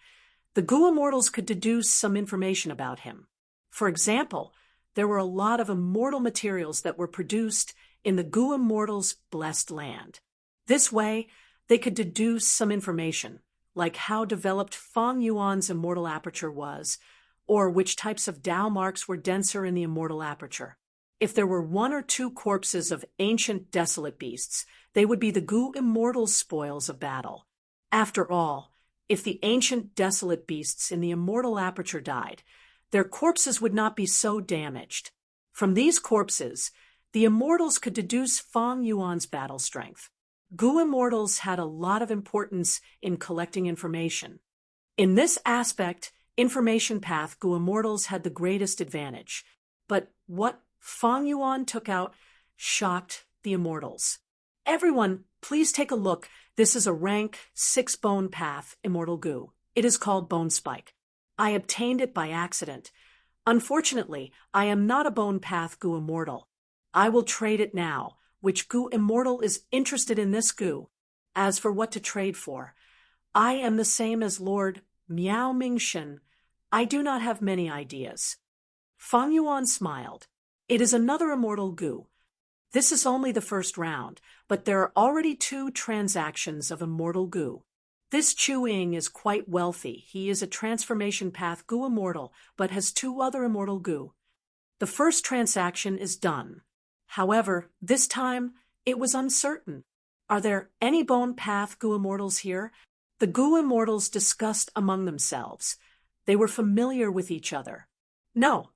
the Gu immortals could deduce some information about him. For example, there were a lot of immortal materials that were produced in the Gu immortals' blessed land. This way, they could deduce some information, like how developed Fang Yuan's immortal aperture was, or which types of Dao marks were denser in the immortal aperture. If there were one or two corpses of ancient desolate beasts, they would be the Gu immortals' spoils of battle. After all, if the ancient desolate beasts in the immortal aperture died, their corpses would not be so damaged. From these corpses, the immortals could deduce Fang Yuan's battle strength. Gu immortals had a lot of importance in collecting information. In this aspect, information path, Gu immortals had the greatest advantage. But what Fang Yuan took out shocked the immortals. Everyone, please take a look. This is a rank 6 bone path, immortal Gu. It is called Bone Spike. I obtained it by accident. Unfortunately, I am not a bone path Gu immortal. I will trade it now. Which Gu immortal is interested in this Gu? As for what to trade for, I am the same as Lord Miao Mingshen. I do not have many ideas. Fang Yuan smiled. It is another immortal Gu. This is only the first round, but there are already 2 transactions of immortal Gu. This Chewing is quite wealthy. He is a transformation path Gu immortal, but has 2 other immortal Gu. The first transaction is done. However, this time, it was uncertain. Are there any bone path Gu immortals here? The Gu immortals discussed among themselves. They were familiar with each other. No.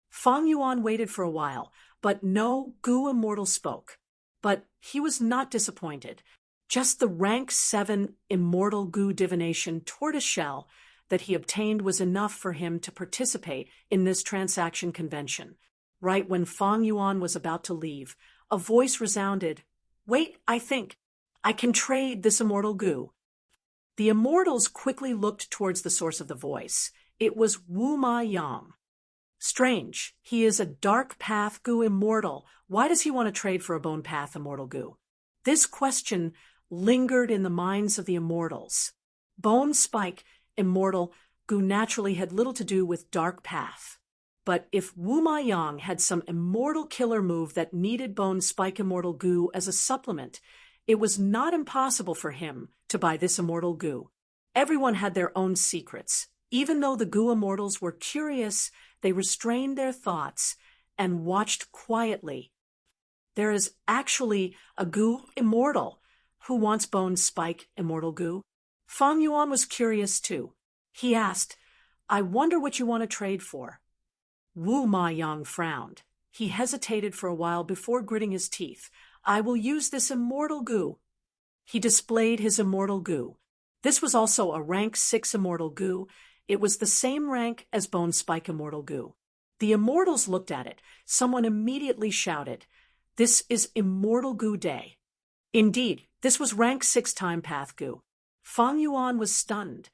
Fang Yuan waited for a while, but no Gu immortal spoke. But he was not disappointed. Just the rank 7 immortal Gu divination tortoiseshell that he obtained was enough for him to participate in this transaction convention. Right when Fang Yuan was about to leave, a voice resounded, "Wait, I think. I can trade this immortal Gu." The immortals quickly looked towards the source of the voice. It was Wu Ma Yang. Strange. He is a dark path Gu immortal. Why does he want to trade for a bone path immortal Gu? This question lingered in the minds of the immortals. Bone Spike immortal Gu naturally had little to do with dark path. But if Wu Ma Yang had some immortal killer move that needed Bone Spike immortal Gu as a supplement, it was not impossible for him to buy this immortal Gu. Everyone had their own secrets. Even though the Gu immortals were curious, they restrained their thoughts and watched quietly. There is actually a Gu immortal who wants Bone Spike immortal Gu. Fang Yuan was curious too. He asked, "I wonder what you want to trade for?" Wu Ma Yang frowned. He hesitated for a while before gritting his teeth. "I will use this immortal Gu." He displayed his immortal Gu. This was also a rank 6 immortal Gu. It was the same rank as Bone Spike immortal Gu. The immortals looked at it. Someone immediately shouted, "This is immortal Gu day." Indeed, this was rank 6 time path Gu. Fang Yuan was stunned.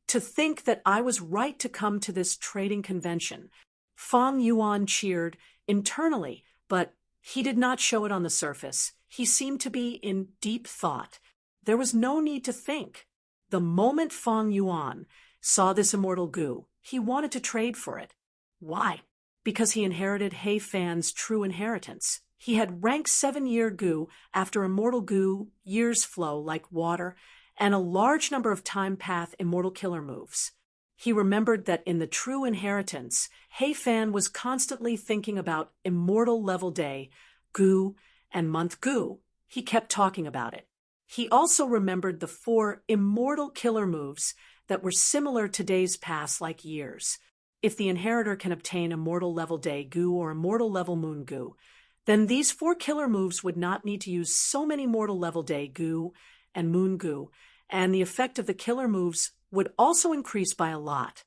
To think that I was right to come to this trading convention. Fang Yuan cheered internally, but he did not show it on the surface. He seemed to be in deep thought. There was no need to think. The moment Fang Yuan saw this immortal Gu, he wanted to trade for it. Why? Because he inherited He Fan's true inheritance. He had rank 7-year Gu after immortal Gu years flow like water, and a large number of time path immortal killer moves. He remembered that in the true inheritance, He Fan was constantly thinking about immortal level day, Gu, and month Gu. He kept talking about it. He also remembered the 4 immortal killer moves that were similar to days past like years. If the inheritor can obtain immortal level day goo or immortal level moon goo, then these 4 killer moves would not need to use so many mortal level day goo and moon goo, and the effect of the killer moves would also increase by a lot.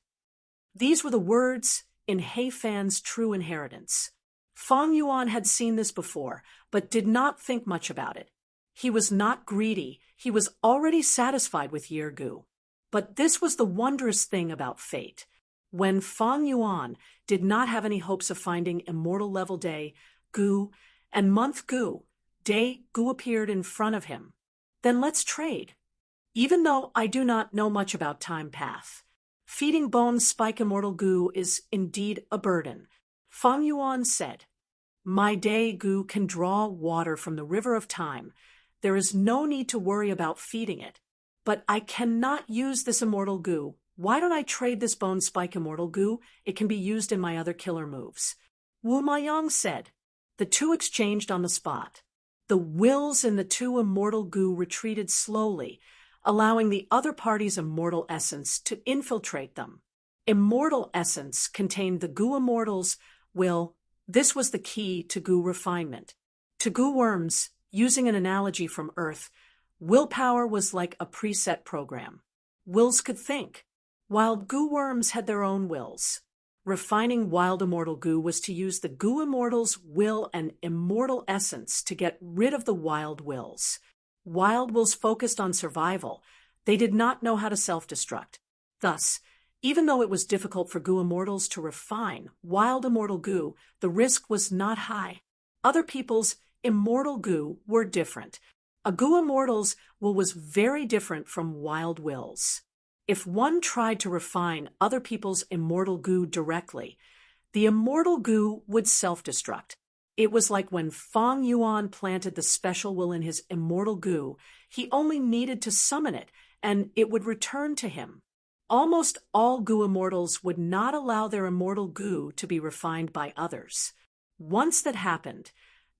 These were the words in He Fan's true inheritance. Fang Yuan had seen this before, but did not think much about it. He was not greedy, he was already satisfied with Year Gu. But this was the wondrous thing about fate. When Fang Yuan did not have any hopes of finding immortal level day, Gu, and month Gu, day Gu appeared in front of him. Then let's trade. Even though I do not know much about time path, feeding Bone Spike Immortal Gu is indeed a burden. Fang Yuan said, "My day Gu can draw water from the river of time. There is no need to worry about feeding it. But I cannot use this Immortal Gu. Why don't I trade this Bone Spike Immortal Gu? It can be used in my other killer moves." Wu Maiyang said. The two exchanged on the spot. The wills in the 2 Immortal Gu retreated slowly, allowing the other party's immortal essence to infiltrate them. Immortal essence contained the Gu Immortals' will. This was the key to Gu refinement. To Gu worms, using an analogy from Earth, willpower was like a preset program. Wills could think. Wild Gu worms had their own wills. Refining Wild Immortal Gu was to use the Gu Immortals' will and immortal essence to get rid of the Wild Wills. Wild Wills focused on survival. They did not know how to self-destruct. Thus, even though it was difficult for Gu Immortals to refine Wild Immortal Gu, the risk was not high. Other people's Immortal Gu were different. A Gu Immortal's will was very different from Wild Will's. If one tried to refine other people's Immortal Gu directly, the Immortal Gu would self-destruct. It was like when Fang Yuan planted the special will in his Immortal Gu, he only needed to summon it, and it would return to him. Almost all Gu Immortals would not allow their Immortal Gu to be refined by others. Once that happened,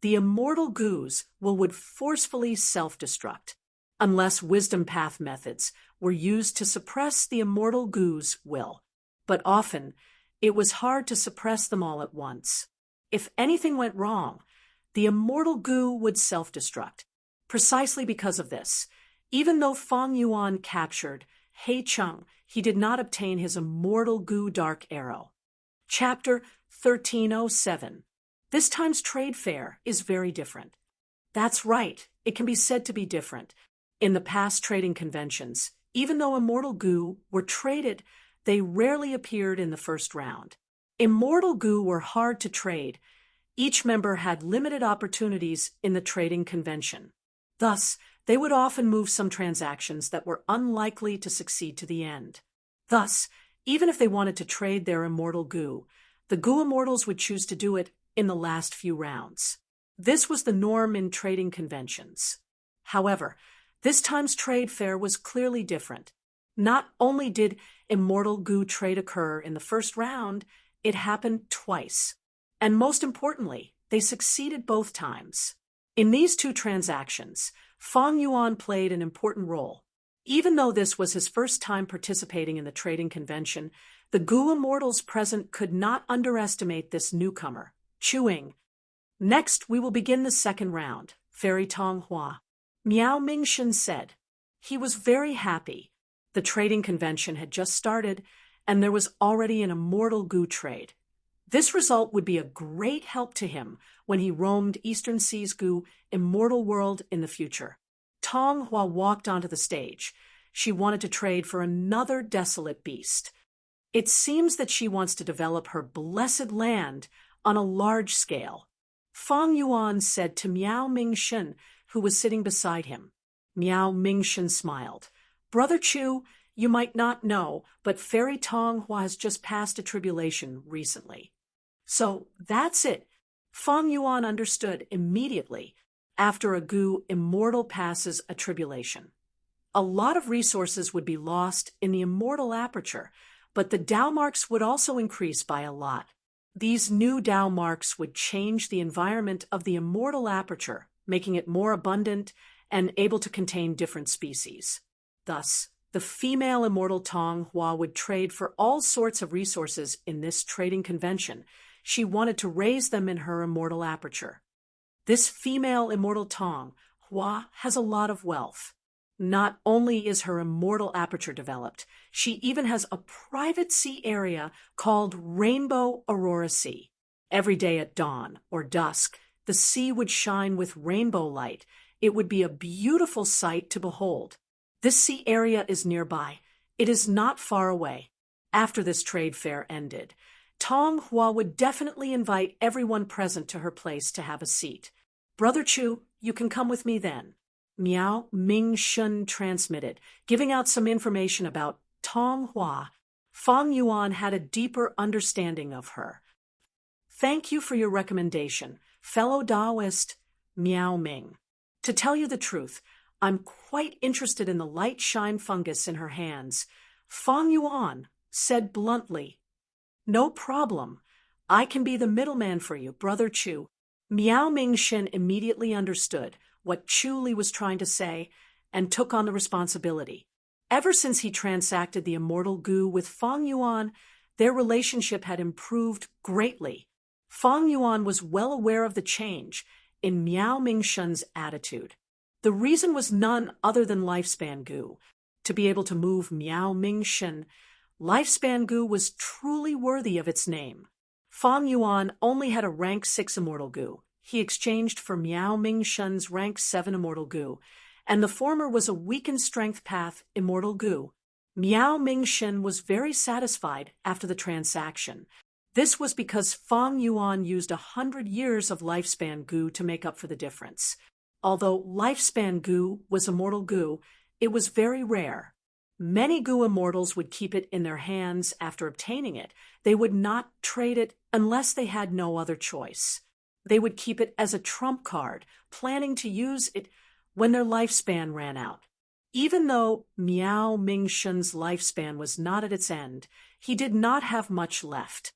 the Immortal Gu's will would forcefully self-destruct, unless wisdom path methods were used to suppress the Immortal Gu's will. But often, it was hard to suppress them all at once. If anything went wrong, the Immortal Gu would self-destruct. Precisely because of this, even though Fang Yuan captured He Cheng, he did not obtain his Immortal Gu Dark Arrow. Chapter 1307. This time's trade fair is very different. That's right, it can be said to be different. In the past trading conventions, even though Immortal Gu were traded, they rarely appeared in the first round. Immortal Gu were hard to trade. Each member had limited opportunities in the trading convention. Thus, they would often move some transactions that were unlikely to succeed to the end. Thus, even if they wanted to trade their Immortal Gu, the Gu Immortals would choose to do it in the last few rounds. This was the norm in trading conventions. However, this time's trade fair was clearly different. Not only did Immortal Gu trade occur in the first round, it happened twice. And most importantly, they succeeded both times. In these 2 transactions, Fang Yuan played an important role. Even though this was his first time participating in the trading convention, the Gu Immortals present could not underestimate this newcomer, Chuing. Next, we will begin the second round, Fairy Tong Hua. Miao Mingshen said. He was very happy. The trading convention had just started, and there was already an Immortal Gu trade. This result would be a great help to him when he roamed Eastern Sea's Gu Immortal World in the future. Tong Hua walked onto the stage. She wanted to trade for another desolate beast. It seems that she wants to develop her blessed land on a large scale. Fang Yuan said to Miao Mingshen, who was sitting beside him. Miao Mingshen smiled. Brother Chu, you might not know, but Fairy Tong Hua has just passed a tribulation recently. So that's it. Fang Yuan understood immediately after a Gu Immortal passes a tribulation. A lot of resources would be lost in the Immortal Aperture, but the Dao marks would also increase by a lot. These new Dao marks would change the environment of the Immortal Aperture, making it more abundant and able to contain different species. Thus, the female immortal Tong Hua would trade for all sorts of resources in this trading convention. She wanted to raise them in her immortal aperture. This female immortal Tong Hua has a lot of wealth. Not only is her immortal aperture developed, she even has a private sea area called Rainbow Aurora Sea. Every day at dawn or dusk, the sea would shine with rainbow light. It would be a beautiful sight to behold. This sea area is nearby. It is not far away. After this trade fair ended, Tong Hua would definitely invite everyone present to her place to have a seat. Brother Chu, you can come with me then. Miao Ming Shun transmitted, giving out some information about Tong Hua. Fang Yuan had a deeper understanding of her. Thank you for your recommendation, fellow Taoist Miao Ming. To tell you the truth, I'm quite interested in the light shine fungus in her hands. Fang Yuan said bluntly, No problem. I can be the middleman for you, Brother Chu. Miao Mingxin immediately understood what Chu Li was trying to say and took on the responsibility. Ever since he transacted the immortal goo with Fang Yuan, their relationship had improved greatly. Fang Yuan was well aware of the change in Miao Mingxin's attitude. The reason was none other than lifespan goo. To be able to move Miao Mingxin, lifespan goo was truly worthy of its name. Fang Yuan only had a rank 6 immortal goo. He exchanged for Miao Mingxin's rank 7 immortal goo, and the former was a weakened strength path immortal goo. Miao Mingxin was very satisfied after the transaction. This was because Fang Yuan used 100 years of lifespan goo to make up for the difference. Although lifespan goo was immortal goo, it was very rare. Many goo immortals would keep it in their hands after obtaining it. They would not trade it unless they had no other choice. They would keep it as a trump card, planning to use it when their lifespan ran out. Even though Miao Mingxin's lifespan was not at its end, he did not have much left.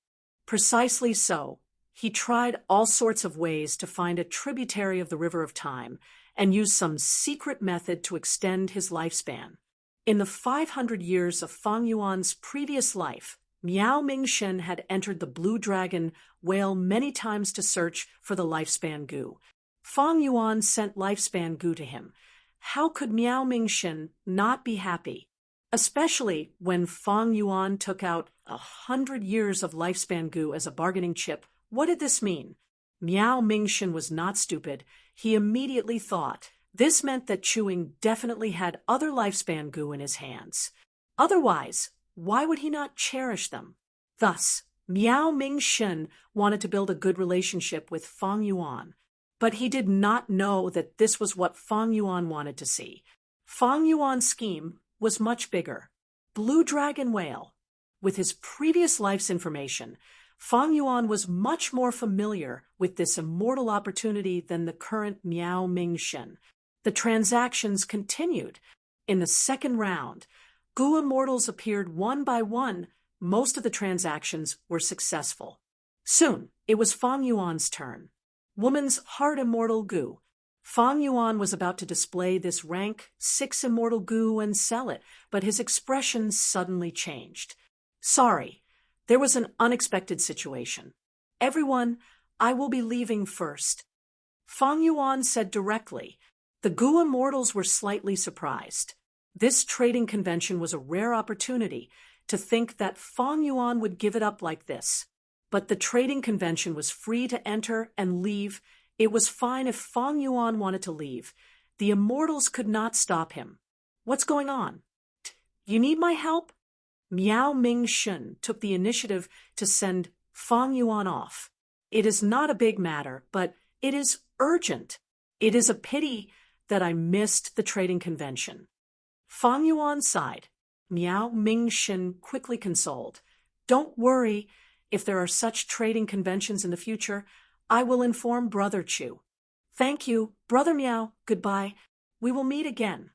Precisely so, he tried all sorts of ways to find a tributary of the River of Time and use some secret method to extend his lifespan. In the 500 years of Fang Yuan's previous life, Miao Mingxin had entered the Blue Dragon whale many times to search for the lifespan goo. Fang Yuan sent lifespan goo to him. How could Miao Mingxin not be happy? Especially when Fang Yuan took out 100 years of lifespan goo as a bargaining chip. What did this mean? Miao Mingxin was not stupid. He immediately thought this meant that Chuing definitely had other lifespan goo in his hands. Otherwise, why would he not cherish them? Thus, Miao Mingxin wanted to build a good relationship with Fang Yuan, but he did not know that this was what Fang Yuan wanted to see. Fang Yuan's scheme was much bigger. Blue Dragon Whale. With his previous life's information, Fang Yuan was much more familiar with this immortal opportunity than the current Miao Mingxin. The transactions continued. In the second round, goo immortals appeared one by one. Most of the transactions were successful. Soon, it was Fang Yuan's turn. Woman's heart immortal goo. Fang Yuan was about to display this rank 6 immortal goo and sell it, but his expression suddenly changed. Sorry, there was an unexpected situation. Everyone, I will be leaving first. Fang Yuan said directly. The goo immortals were slightly surprised. This trading convention was a rare opportunity. To think that Fang Yuan would give it up like this. But the trading convention was free to enter and leave. It was fine if Fang Yuan wanted to leave. The immortals could not stop him. What's going on? You need my help? Miao Mingxin took the initiative to send Fang Yuan off. It is not a big matter, but it is urgent. It is a pity that I missed the trading convention. Fang Yuan sighed. Miao Mingxin quickly consoled. Don't worry. If there are such trading conventions in the future, I will inform Brother Chu. Thank you, Brother Miao. Goodbye. We will meet again.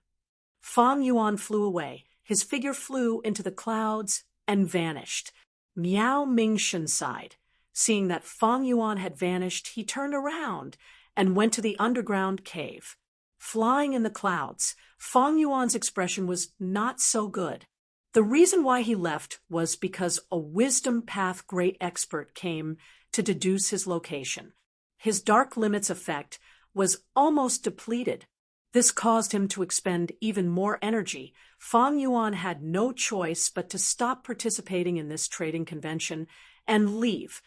Fang Yuan flew away. His figure flew into the clouds and vanished. Miao Mingxin sighed. Seeing that Fang Yuan had vanished, he turned around and went to the underground cave. flying in the clouds, Fang Yuan's expression was not so good. The reason why he left was because a wisdom path great expert came to deduce his location. His dark limits effect was almost depleted. This caused him to expend even more energy. Fang Yuan had no choice but to stop participating in this trading convention and leave.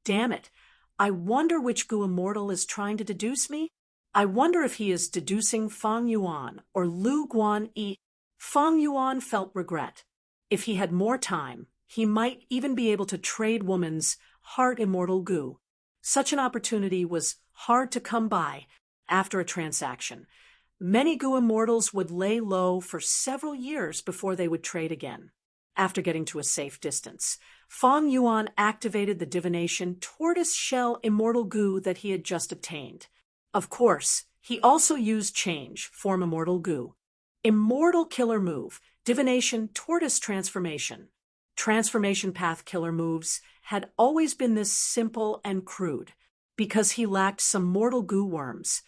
Damn it. I wonder which Gu Immortal is trying to deduce me? I wonder if he is deducing Fang Yuan or Lu Guanyi. Fang Yuan felt regret. If he had more time, he might even be able to trade woman's heart immortal Gu. Such an opportunity was hard to come by after a transaction. Many Gu Immortals would lay low for several years before they would trade again. After getting to a safe distance, Fang Yuan activated the divination tortoise shell immortal Gu that he had just obtained. Of course, he also used change, form immortal Gu. Immortal killer move, divination tortoise transformation. Transformation path killer moves had always been this simple and crude. Because he lacked some mortal Gu worms,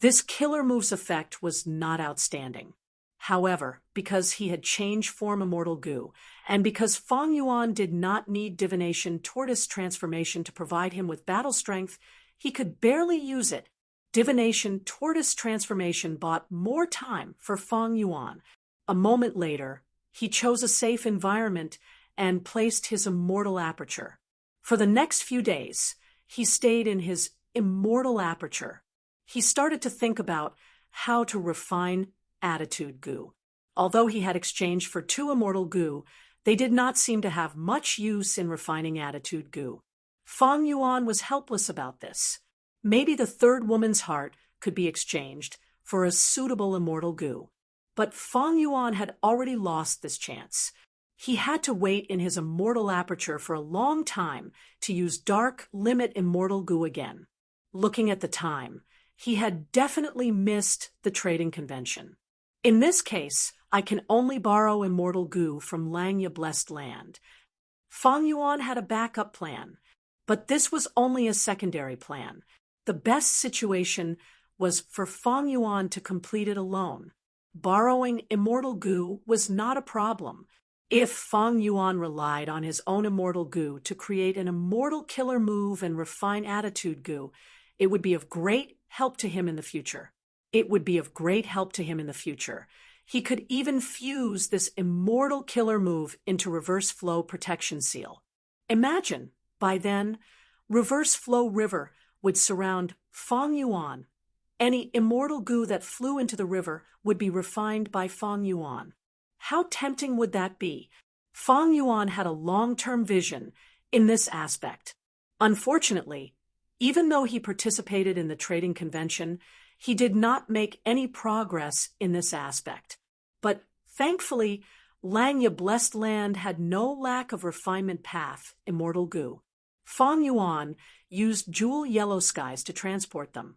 this killer move's effect was not outstanding. However, because he had changed form immortal Gu, and because Fang Yuan did not need divination tortoise transformation to provide him with battle strength, he could barely use it. Divination tortoise transformation bought more time for Fang Yuan. A moment later, he chose a safe environment and placed his immortal aperture. For the next few days, he stayed in his immortal aperture. He started to think about how to refine attitude Gu. Although he had exchanged for 2 immortal Gu, they did not seem to have much use in refining attitude Gu. Fang Yuan was helpless about this. Maybe the third woman's heart could be exchanged for a suitable immortal Gu. But Fang Yuan had already lost this chance. He had to wait in his immortal aperture for a long time to use dark limit immortal Gu again. Looking at the time, he had definitely missed the trading convention. In this case, I can only borrow immortal Gu from Langya Blessed Land. Fang Yuan had a backup plan, but this was only a secondary plan. The best situation was for Fang Yuan to complete it alone. Borrowing immortal Gu was not a problem. If Fang Yuan relied on his own immortal Gu to create an immortal killer move and refine attitude Gu, it would be of great help to him in the future. It would be of great help to him in the future. He could even fuse this immortal killer move into reverse flow protection seal. Imagine, by then, reverse flow river would surround Fang Yuan. Any immortal Gu that flew into the river would be refined by Fang Yuan. How tempting would that be? Fang Yuan had a long-term vision in this aspect. Unfortunately, even though he participated in the trading convention, he did not make any progress in this aspect. But thankfully, Langya Blessed Land had no lack of refinement path, immortal Gu. Fang Yuan used Jewel Yellow Skies to transport them,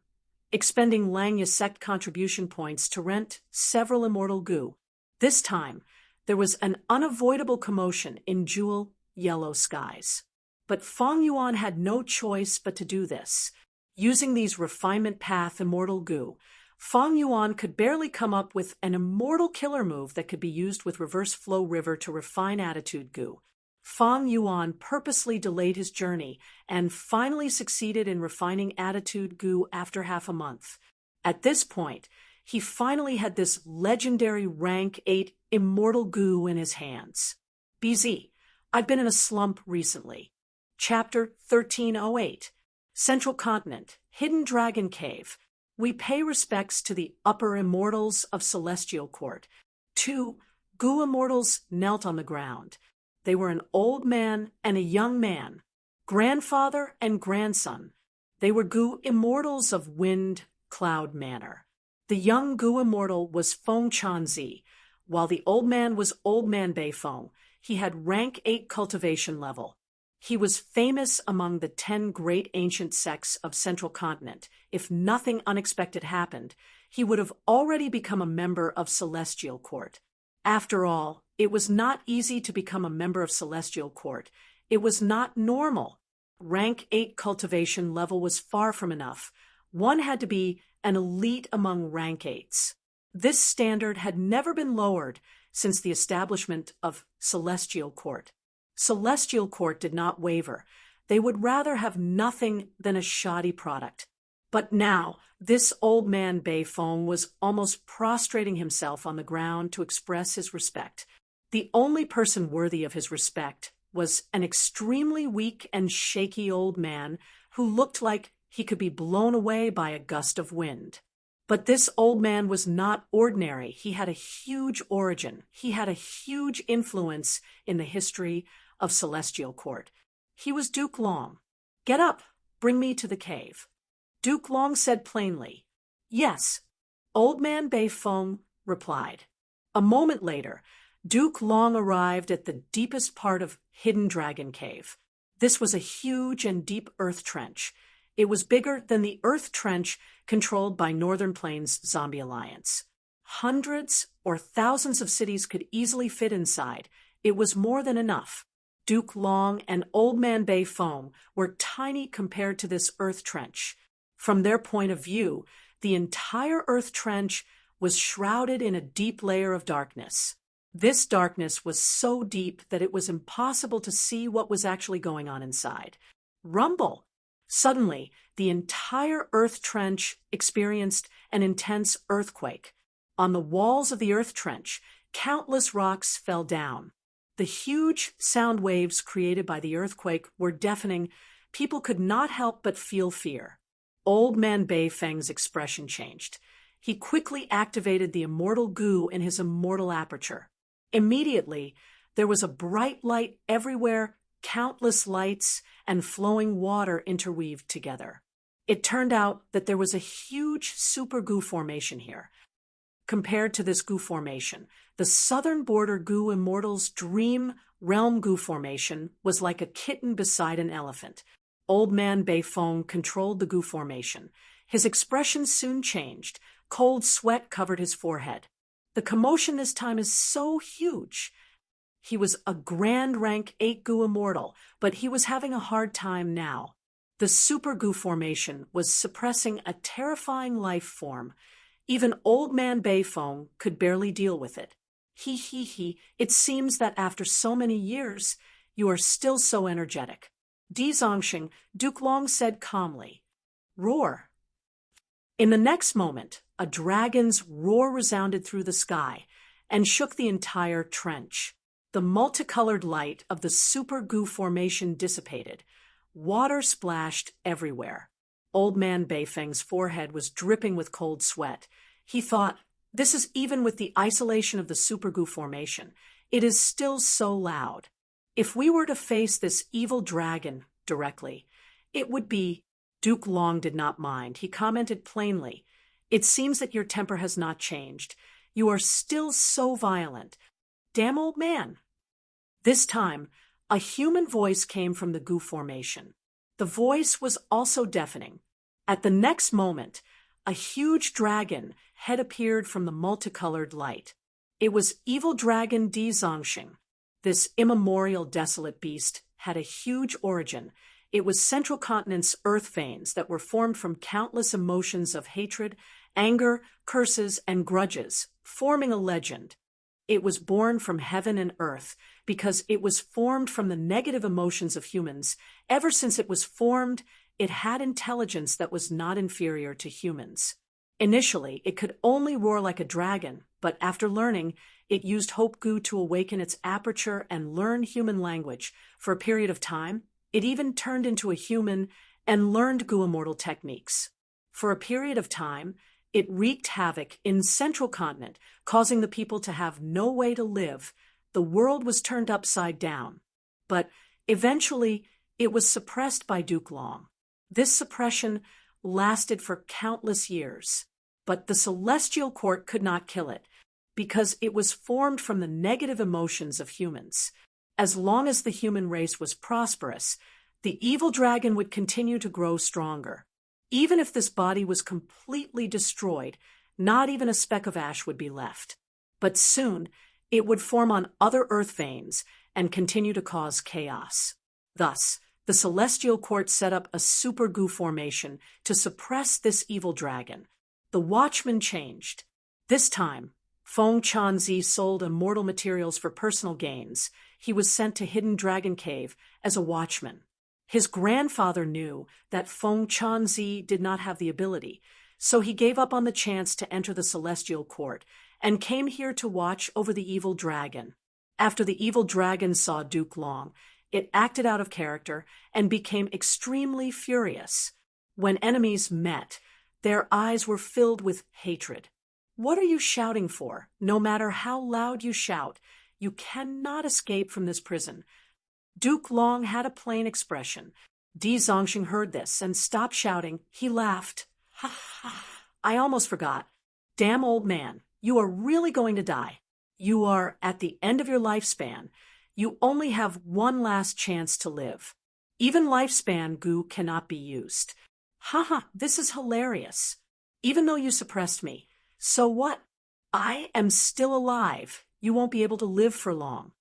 expending Langya sect contribution points to rent several immortal Gu. This time, there was an unavoidable commotion in Jewel Yellow Skies. But Fang Yuan had no choice but to do this. Using these refinement path immortal Gu, Fang Yuan could barely come up with an immortal killer move that could be used with reverse flow river to refine attitude Gu. Fang Yuan purposely delayed his journey and finally succeeded in refining attitude Gu after half a month. At this point, he finally had this legendary rank 8 immortal Gu in his hands. BZ, I've been in a slump recently. Chapter 1308, Central Continent, Hidden Dragon Cave. We pay respects to the upper immortals of Celestial Court. 2 Gu immortals knelt on the ground. They were an old man and a young man, grandfather and grandson. They were Gu immortals of Wind Cloud Manor. The young Gu immortal was Feng Chanzi, while the old man was Old Man Beifeng. He had rank 8 cultivation level. He was famous among the 10 great ancient sects of Central Continent. If nothing unexpected happened, he would have already become a member of Celestial Court. After all, it was not easy to become a member of Celestial Court. It was not normal. Rank 8 cultivation level was far from enough. One had to be an elite among rank 8s. This standard had never been lowered since the establishment of Celestial Court. Celestial Court did not waver. They would rather have nothing than a shoddy product. But now, this old man Beifong was almost prostrating himself on the ground to express his respect. The only person worthy of his respect was an extremely weak and shaky old man who looked like he could be blown away by a gust of wind. But this old man was not ordinary. He had a huge origin. He had a huge influence in the history of Celestial Court. He was Duke Long. "Get up, bring me to the cave." Duke Long said plainly, "Yes." Old man Beifong replied. A moment later, Duke Long arrived at the deepest part of Hidden Dragon Cave. This was a huge and deep earth trench. It was bigger than the earth trench controlled by Northern Plains Zombie Alliance. Hundreds or thousands of cities could easily fit inside. It was more than enough. Duke Long and Old Man Beifong were tiny compared to this earth trench. From their point of view, the entire earth trench was shrouded in a deep layer of darkness. This darkness was so deep that it was impossible to see what was actually going on inside. Rumble! Suddenly, the entire earth trench experienced an intense earthquake. On the walls of the earth trench, countless rocks fell down. The huge sound waves created by the earthquake were deafening. People could not help but feel fear. Old Man Beifeng's expression changed. He quickly activated the immortal goo in his immortal aperture. Immediately, there was a bright light everywhere, countless lights and flowing water interweaved together. It turned out that there was a huge super goo formation here. Compared to this goo formation, the southern border goo immortal's dream realm goo formation was like a kitten beside an elephant. Old Man Beifong controlled the goo formation. His expression soon changed. Cold sweat covered his forehead. The commotion this time is so huge. He was a grand rank 8 goo immortal, but he was having a hard time now. The super goo formation was suppressing a terrifying life form. Even Old Man Beifong could barely deal with it. He, it seems that after so many years, you are still so energetic. Dizongxing, Duke Long said calmly. Roar. In the next moment, a dragon's roar resounded through the sky and shook the entire trench. The multicolored light of the super goo formation dissipated. Water splashed everywhere. Old Man Beifeng's forehead was dripping with cold sweat. He thought, this is even with the isolation of the super goo formation. It is still so loud. If we were to face this evil dragon directly, it would be... Duke Long did not mind. He commented plainly, "It seems that your temper has not changed. You are still so violent. Damn old man." This time, a human voice came from the goo formation. The voice was also deafening. At the next moment, a huge dragon head appeared from the multicolored light. It was Evil Dragon Dizongxing. This immemorial desolate beast had a huge origin. It was Central Continent's earth veins that were formed from countless emotions of hatred, anger, curses, and grudges, forming a legend. It was born from heaven and earth because it was formed from the negative emotions of humans. Ever since it was formed, it had intelligence that was not inferior to humans. Initially, it could only roar like a dragon, but after learning, it used Hope Goo to awaken its aperture and learn human language. For a period of time, it even turned into a human and learned Goo Immortal techniques. For a period of time, it wreaked havoc in Central Continent, causing the people to have no way to live. The world was turned upside down. But eventually, it was suppressed by Duke Long. This suppression lasted for countless years. But the Celestial Court could not kill it, because it was formed from the negative emotions of humans. As long as the human race was prosperous, the evil dragon would continue to grow stronger. Even if this body was completely destroyed, not even a speck of ash would be left. But soon, it would form on other earth veins and continue to cause chaos. Thus, The Celestial Court set up a super goo formation to suppress this evil dragon. The Watchman changed. This time, Feng Chanzi sold immortal materials for personal gains. He was sent to Hidden Dragon Cave as a watchman. His grandfather knew that Feng Chanzi did not have the ability, so he gave up on the chance to enter the Celestial Court and came here to watch over the evil dragon. After the evil dragon saw Duke Long, it acted out of character and became extremely furious. When enemies met, their eyes were filled with hatred. What are you shouting for? No matter how loud you shout, you cannot escape from this prison. Duke Long had a plain expression. Di Zongxing heard this and stopped shouting. He laughed. Ha ha! I almost forgot. Damn old man, you are really going to die. You are at the end of your lifespan. You only have one last chance to live. Even lifespan goo cannot be used. Ha, this is hilarious. Even though you suppressed me. So what? I am still alive. You won't be able to live for long.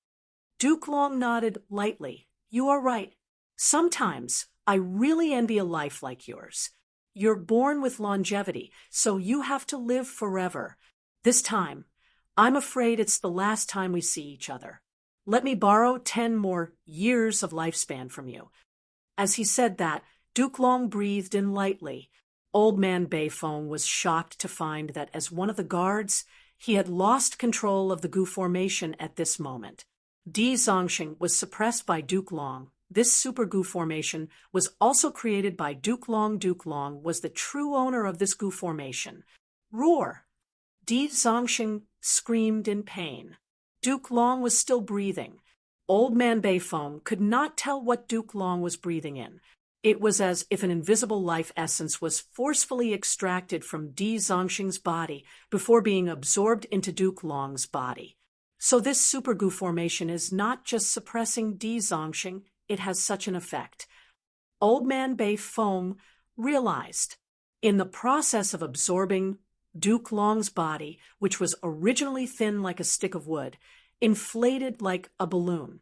Duke Long nodded lightly. You are right. Sometimes I really envy a life like yours. You're born with longevity, so you have to live forever. This time, I'm afraid it's the last time we see each other. Let me borrow 10 more years of lifespan from you. As he said that, Duke Long breathed in lightly. Old Man Beifong was shocked to find that as one of the guards, he had lost control of the goo formation at this moment. Di Zongxing was suppressed by Duke Long. This super goo formation was also created by Duke Long. Duke Long was the true owner of this goo formation. Roar! Di Zongxing screamed in pain. Duke Long was still breathing. Old Man Beifong could not tell what Duke Long was breathing in. It was as if an invisible life essence was forcefully extracted from Di Zongxing's body before being absorbed into Duke Long's body. So this super goo formation is not just suppressing Di Zongxing, it has such an effect. Old Man Beifong realized, in the process of absorbing Duke Long's body, which was originally thin like a stick of wood, inflated like a balloon.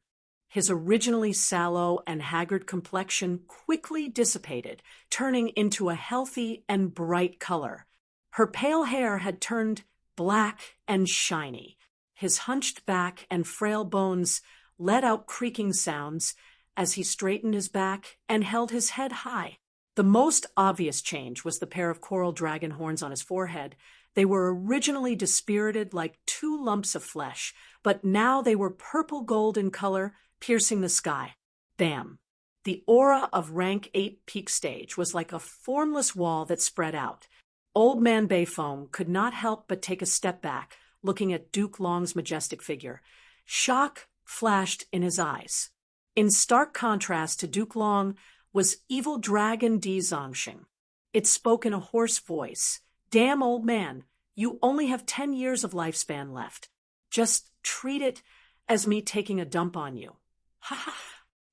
His originally sallow and haggard complexion quickly dissipated, turning into a healthy and bright color. Her pale hair had turned black and shiny. His hunched back and frail bones let out creaking sounds as he straightened his back and held his head high. The most obvious change was the pair of coral dragon horns on his forehead. They were originally dispirited like 2 lumps of flesh, but now they were purple gold in color, piercing the sky. Bam! The aura of rank 8 peak stage was like a formless wall that spread out. Old Man Beifong could not help but take a step back, looking at Duke Long's majestic figure. Shock flashed in his eyes. In stark contrast to Duke Long was evil dragon Di Zongxing. It spoke in a hoarse voice. Damn old man, you only have 10 years of lifespan left. Just treat it as me taking a dump on you. Ha ha!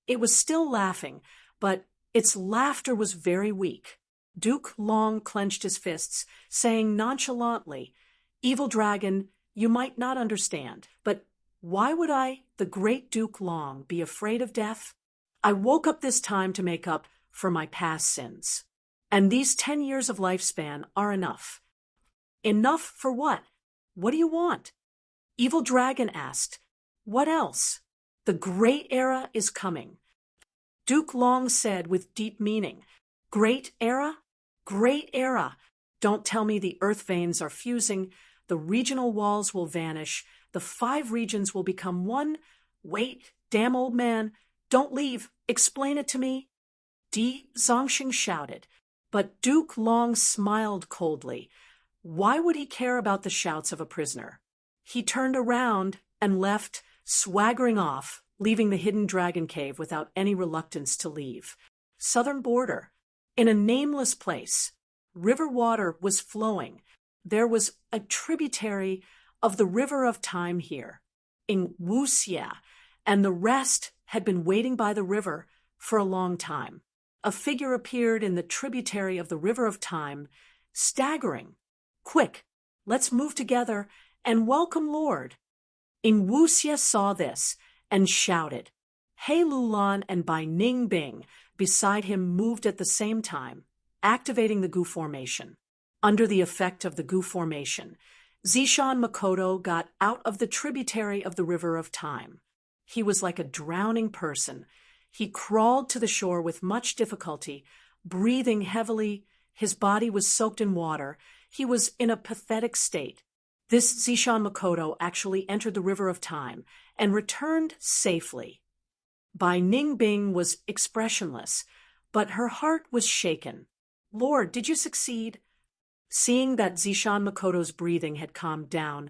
It was still laughing, but its laughter was very weak. Duke Long clenched his fists, saying nonchalantly, Evil dragon, you might not understand, but why would I, the great Duke Long, be afraid of death? I woke up this time to make up for my past sins. And these 10 years of lifespan are enough. Enough for what? What do you want? Evil dragon asked. What else? The great era is coming. Duke Long said with deep meaning, Great era? Great era. Don't tell me the earth veins are fusing, the regional walls will vanish, the 5 regions will become one. Wait, damn old man, don't leave, explain it to me. Di Zongxing shouted, but Duke Long smiled coldly. Why would he care about the shouts of a prisoner? He turned around and left, swaggering off, leaving the Hidden Dragon Cave without any reluctance to leave. Southern border. In a nameless place, river water was flowing. There was a tributary of the River of Time here, in Wuxia, and the rest had been waiting by the river for a long time. A figure appeared in the tributary of the River of Time, staggering. Quick, let's move together and welcome Lord. In Wuxia saw this and shouted, He Lulan and Bai Ningbing beside him moved at the same time, activating the Gu formation. Under the effect of the Gu formation, Zishan Makoto got out of the tributary of the River of Time. He was like a drowning person. He crawled to the shore with much difficulty, breathing heavily. His body was soaked in water. He was in a pathetic state. This Zishan Makoto actually entered the River of Time and returned safely. Bai Ningbing was expressionless, but her heart was shaken. Lord, did you succeed? Seeing that Zishan Makoto's breathing had calmed down,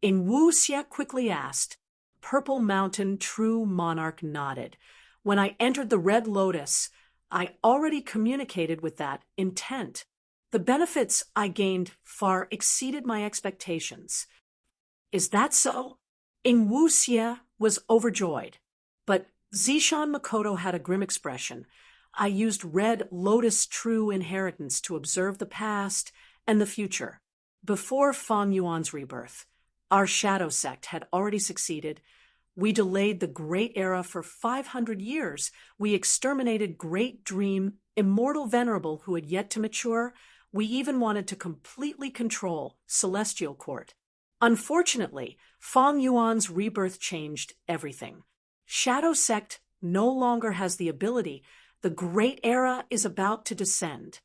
Ing Wu Xie quickly asked. Purple Mountain True Monarch nodded. When I entered the Red Lotus, I already communicated with that intent. The benefits I gained far exceeded my expectations. Is that so? Ing Wu Xie was overjoyed. But Zishan Makoto had a grim expression. I used Red Lotus True Inheritance to observe the past and the future. Before Fang Yuan's rebirth, our shadow sect had already succeeded. We delayed the Great Era for 500 years. We exterminated Great Dream, Immortal Venerable who had yet to mature. We even wanted to completely control Celestial Court. Unfortunately, Fang Yuan's rebirth changed everything. Shadow Sect no longer has the ability. The Great Era is about to descend.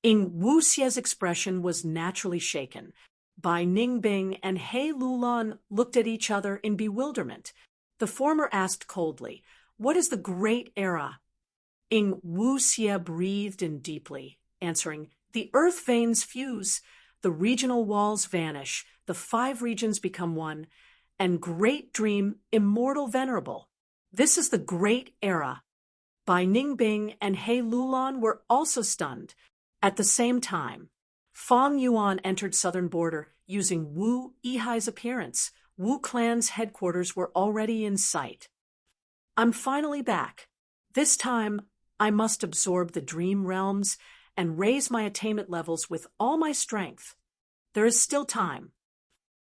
Ing Wu Xie's expression was naturally shaken. Bai Ningbing and He Lulan looked at each other in bewilderment. The former asked coldly, "What is the Great Era?" Ing Wu Xie breathed in deeply, answering, "The earth veins fuse, the regional walls vanish, the 5 regions become one, and Great Dream, Immortal Venerable. This is the Great Era." Bai Ningbing and He Lulan were also stunned. At the same time, Fang Yuan entered southern border using Wu Yihai's appearance. Wu clan's headquarters were already in sight. I'm finally back. This time, I must absorb the dream realms and raise my attainment levels with all my strength. There is still time.